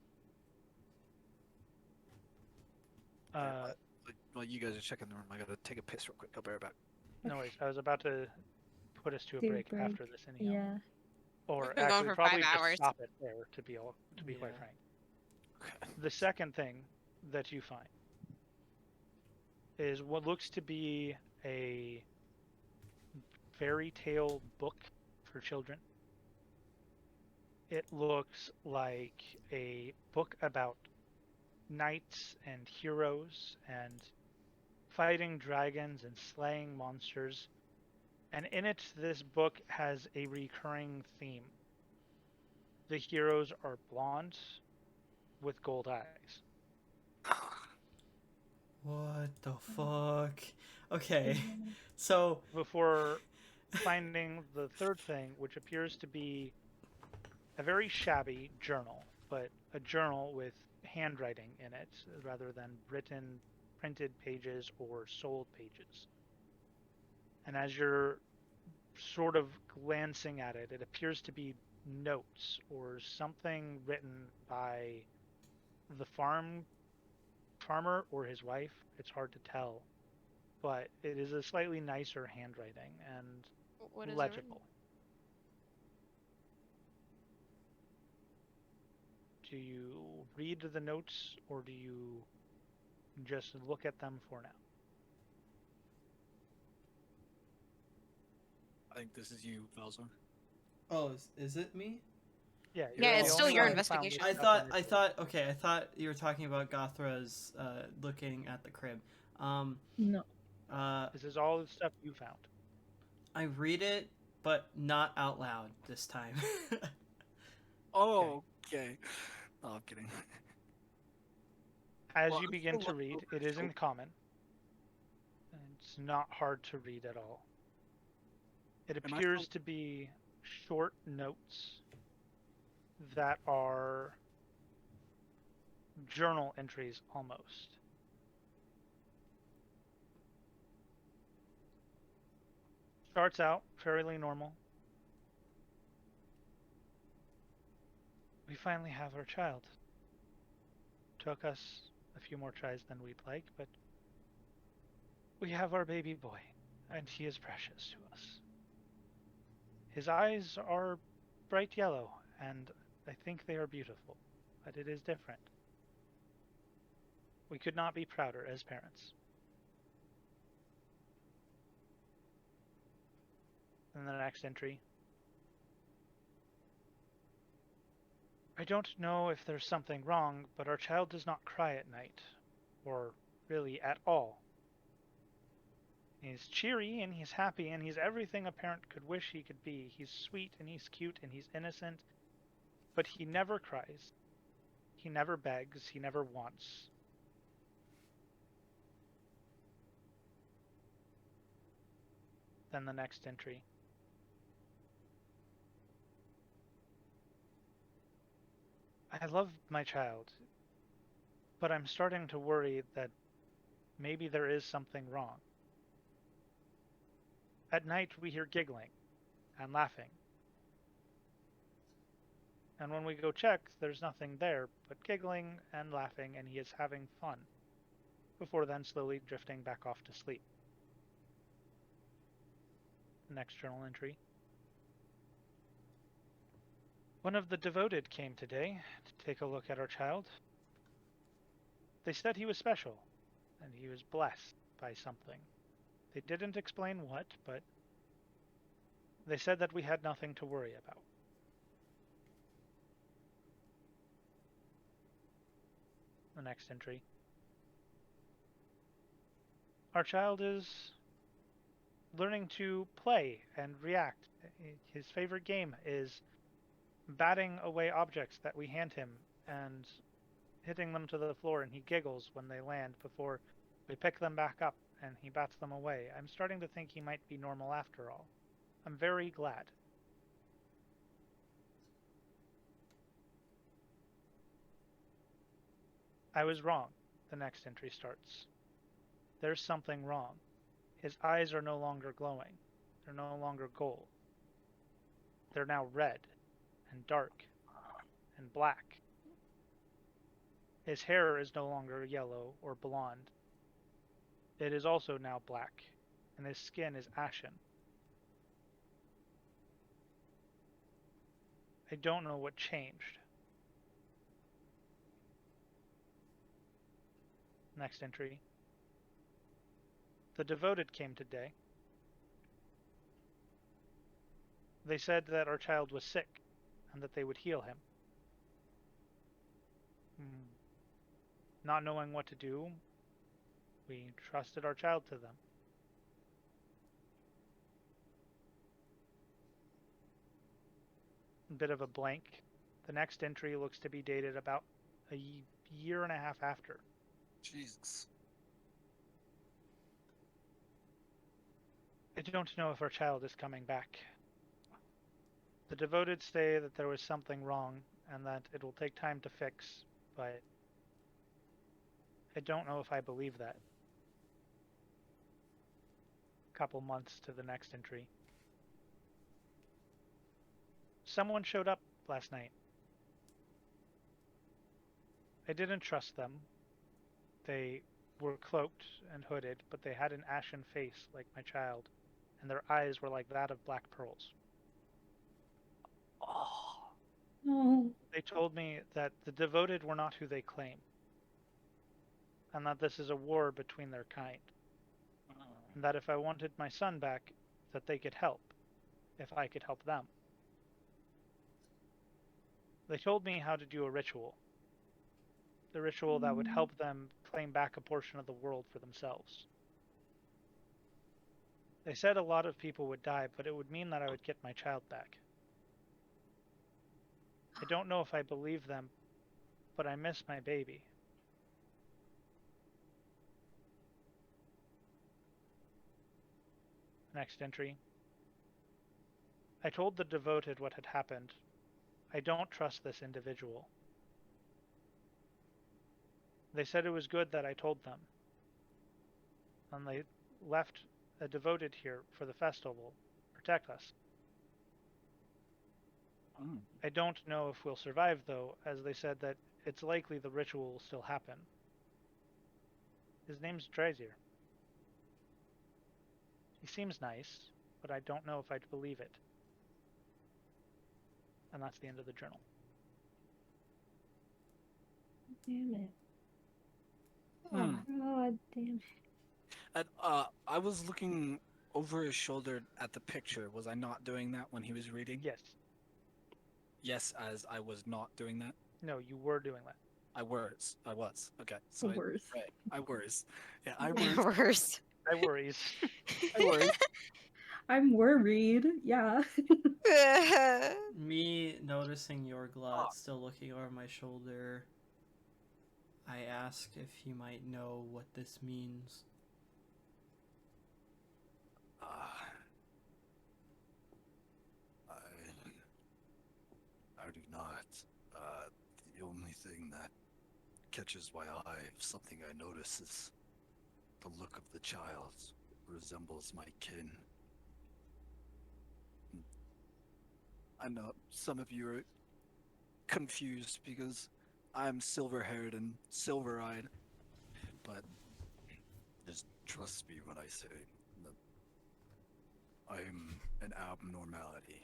While you guys are checking the room, I gotta take a piss real quick. I'll be right back. No worries. I was about to put us to a Do a break break. after this anyhow. Yeah. Or We've been going actually, for probably 5 just hours. stop it there, to be quite Yeah. frank. Okay. The second thing that you find is what looks to be a fairy tale book for children. It looks like a book about knights and heroes and fighting dragons and slaying monsters. And in it, this book has a recurring theme. The heroes are blonde with gold eyes. What the fuck? Okay, so Before finding the third thing, which appears to be a very shabby journal, but a journal with handwriting in it rather than printed pages or sold pages. And as you're sort of glancing at it, it appears to be notes or something written by the farmer or his wife. It's hard to tell, but it is a slightly nicer handwriting and What is it written? legible. Do you read the notes or do you just look at them for now? I think this is you, Valzar. oh, is it me? Yeah, Yeah, you're it's the still only your one who found investigation. this I stuff thought initially. okay, I thought you were talking about Gothra's looking at the crib. No. This is all the stuff you found. I read it, but not out loud this time. Oh, okay. No, I'm kidding. As Well, you I'm begin still to looking read, over it his isn't common. It's not hard to read at all. It Am I appears still- to be short notes that are journal entries almost. Starts out fairly normal. We finally have our child. Took us a few more tries than we'd like, but we have our baby boy, and he is precious to us. His eyes are bright yellow, and I think they are beautiful, but it is different. We could not be prouder as parents. And the next entry. I don't know if there's something wrong, but our child does not cry at night, or really at all. He's cheery and he's happy and he's everything a parent could wish he could be. He's sweet and he's cute and he's innocent, but he never cries. He never begs. He never wants. Then the next entry. I love my child, but I'm starting to worry that maybe there is something wrong. At night we hear giggling and laughing. And when we go check, there's nothing there but giggling and laughing, and he is having fun, before then slowly drifting back off to sleep. Next journal entry. One of the devoted came today to take a look at our child. They said he was special, and he was blessed by something. They didn't explain what, but they said that we had nothing to worry about. The next entry. Our child is learning to play and react. His favorite game is batting away objects that we hand him and hitting them to the floor, and he giggles when they land before we pick them back up, and he bats them away. I'm starting to think he might be normal after all. I'm very glad. I was wrong. The next entry starts. There's something wrong. His eyes are no longer glowing. They're no longer gold. They're now red and dark and black. His hair is no longer yellow or blonde. It is also now black, and his skin is ashen. I don't know what changed. Next entry. The devoted came today. They said that our child was sick and that they would heal him. Not knowing what to do, we trusted our child to them. A bit of a blank. The next entry looks to be dated about a year and a half after. Jesus. I don't know if our child is coming back. The devoted say that there was something wrong and that it will take time to fix, but I don't know if I believe that. Couple months to the next entry. Someone showed up last night. I didn't trust them. They were cloaked and hooded, but they had an ashen face like my child, and their eyes were like that of black pearls. Oh. They told me that the devoted were not who they claim, and that this is a war between their kind, and that if I wanted my son back, that they could help, if I could help them. They told me how to do a ritual. The ritual that would help them claim back a portion of the world for themselves. They said a lot of people would die, but it would mean that I would get my child back. I don't know if I believe them, but I miss my baby. Next entry. I told the devoted what had happened. I don't trust this individual. They said it was good that I told them. And they left a devoted here for the festival. Protect us. I don't know if we'll survive, though, as they said that it's likely the ritual will still happen. His name's Drazier. He seems nice, but I don't know if I'd believe it. And that's the end of the journal. Damn it. Hmm. God damn it. And, I was looking over his shoulder at the picture. Was I not doing that when he was reading? Yes. Yes, as I was not doing that. No, you were doing that. I was. Okay. So Worse. I was. Yeah, I was. Worse. I worries. I was. I'm worried. Yeah. Me noticing Yorglot still looking over my shoulder, I ask if he might know what this means. I do not. The only thing that catches my eye, something I notice, is the look of the child resembles my kin. I know some of you are confused because I'm silver-haired and silver-eyed, but just trust me when I say that I'm an abnormality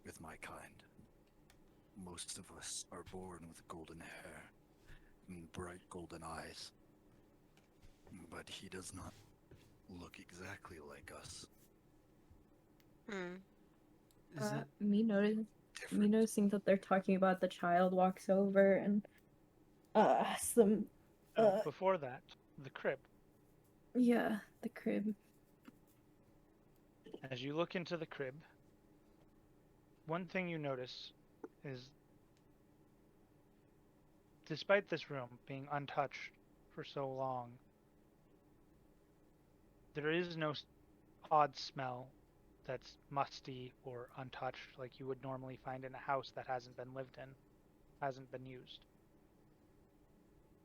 with my kind. most of us are born with golden hair and bright golden eyes. But he does not look exactly like us. Hmm. Is it? Me Different. noticing that they're talking about the child walks over and asks them, So before that, the crib. yeah, the crib. As you look into the crib, one thing you notice is, despite this room being untouched for so long, there is no odd smell that's musty or untouched like you would normally find in a house that hasn't been lived in, hasn't been used.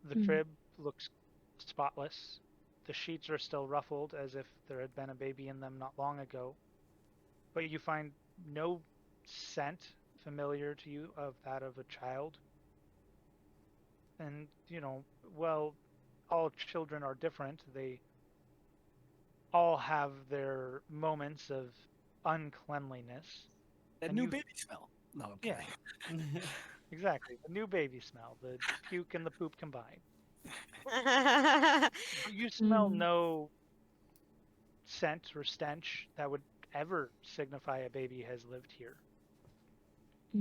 The crib looks spotless. The sheets are still ruffled as if there had been a baby in them not long ago, but you find no scent familiar to you of that of a child. And, well, all children are different. They all have their moments of uncleanliness. That And new you, baby smell. No, I'm yeah, kidding. exactly. The new baby smell, the puke and the poop combined. But you smell no scent or stench that would ever signify a baby has lived here.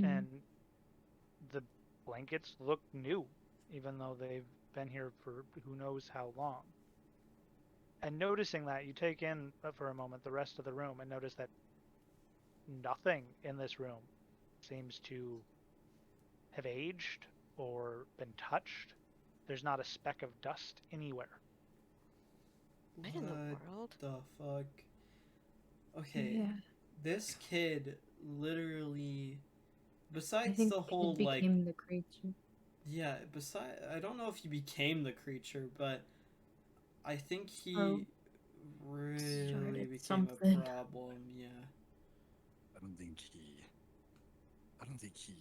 And the blankets look new, even though they've been here for who knows how long. And noticing that, you take in for a moment the rest of the room and notice that nothing in this room seems to have aged or been touched. There's not a speck of dust anywhere. What in the world? The fuck? Okay, Yeah. this kid literally, I besides think the whole it became the creature. yeah, I don't know if he became the creature, but I think he really started became something. a problem. Yeah. I don't think he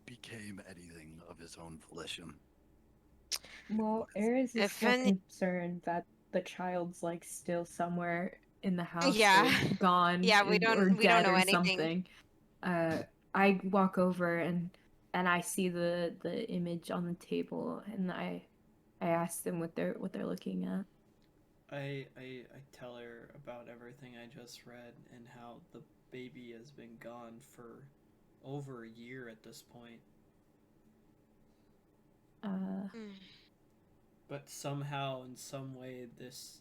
became anything of his own volition. Well, Ares is If still any- concerned that the child's like still somewhere in the house, Yeah. or gone, Yeah, we or don't dead know or anything. something. I walk over and I see the image on the table, and I ask them what they're looking at. I tell her about everything I just read and how the baby has been gone for over a year at this point. But somehow, in some way, this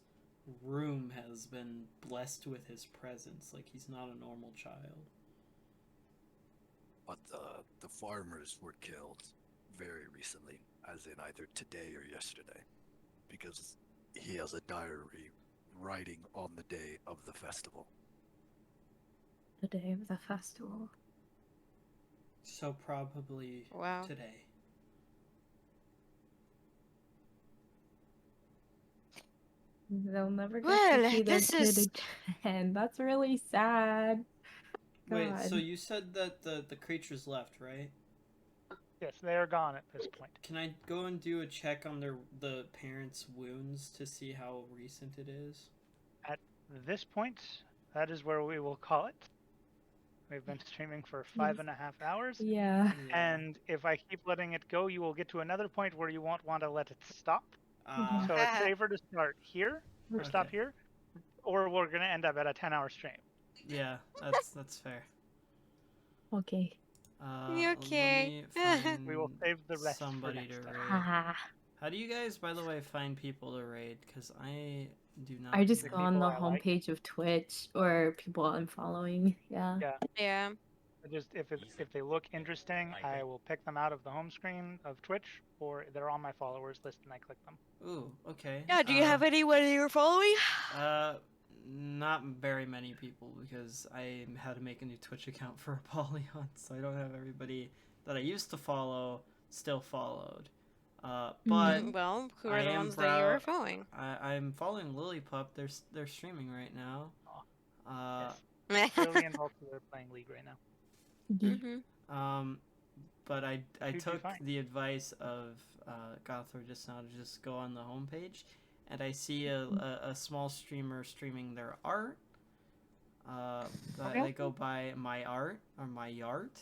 room has been blessed with his presence. Like, he's not a normal child. But the farmers were killed very recently, as in either today or yesterday, because he has a diary writing on the day of the festival. The day of the festival. So probably Wow. today. They'll never get Well, to see their this kid is- again. That's really sad. Wait, God. so you said that the creatures left, right? Yes, they are gone at this point. Can I go and do a check on the parents' wounds to see how recent it is? At this point, that is where we will call it. We've been streaming for 5.5 hours. Yeah. And if I keep letting it go, you will get to another point where you won't want to let it stop. Ah, So it's safer to start here, or stop Okay. here, or we're going to end up at a 10-hour stream. yeah, that's fair. Okay. You okay? Let me find We will save the rest for somebody next to time. raid. Haha. How do you guys, by the way, find people to raid? Because I do not. I just The go on the people I like. homepage of Twitch or people I'm following. Yeah. Yeah. Just if they look interesting, I will pick them out of the home screen of Twitch, or they're on my followers list and I click them. Ooh, okay. Yeah, do you have anyone you're following? Not very many people because I had to make a new Twitch account for Apollyon, so I don't have everybody that I used to follow still followed. But Well, who I are the am ones that you were following? I'm following Lilypup. They're streaming right now. Yes. Lily and Walter are playing League right now. But I Who'd you took find? the advice of Gothor just now to just go on the homepage, and I see a small streamer streaming their art. They go by my art or my yart.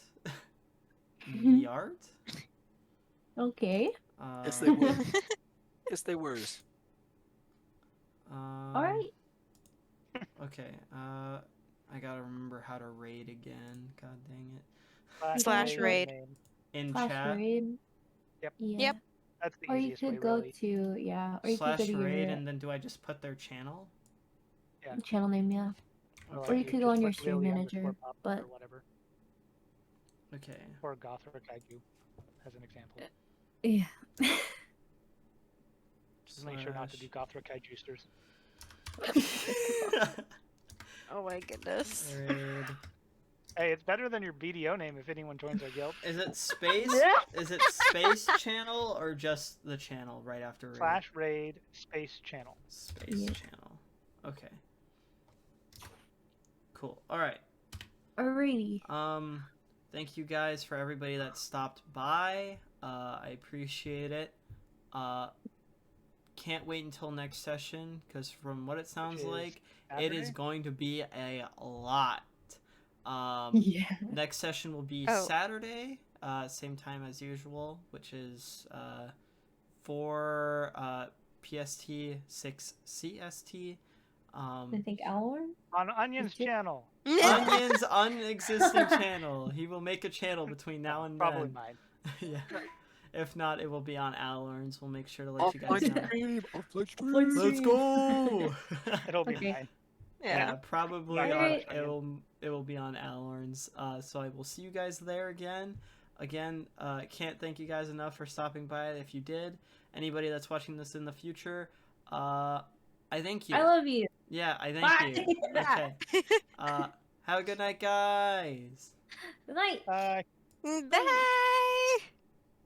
yard. Okay. Yes, they were. Yes, they were. Alright. Okay. I gotta remember how to raid again. God dang it. Slash raid. name. In Slash chat. raid. Yep. Yeah. Yep. That's the Or you easiest way, could go really. to, yeah, or you could go Slash to raid, your and then do I just put their channel? Yeah. channel name, yeah. Or, Or you like, could go just on your put stream Lily manager, _pop but or whatever. Okay. Or Gothric Kaiju, as an example. yeah. Just make sure not to do Gothric Kaijusters. Oh my goodness. Raid. Hey, it's better than your BDO name if anyone joins our guild. Is it space? Is it space channel or just the channel right after raid? Slash raid space channel. Space Yeah. channel. Okay. Cool. All right. Alrighty. Thank you guys for everybody that stopped by. I appreciate it. Can't wait until next session because from what it sounds is like, it is Saturday? going to be a lot. Yeah. Next session will be Oh. Saturday, same time as usual, which is 4 PST, 6 CST. I think Alorn? On Onion's Is it- channel. Onion's unexisting channel. He will make a channel between now and Probably then. mine. Yeah. If not, it will be on Alorn's. We'll make sure to let you guys Offline know. stream! Offline stream! Offline Let's go! It'll be Okay. mine. Yeah, probably Alright. it will be on Alorn's. So I will see you guys there again. Again, can't thank you guys enough for stopping by. If you did, anybody that's watching this in the future, I thank you. I love you. Yeah, I Bye. thank you. Okay. Have a good night, guys. Good night. Bye. Bye.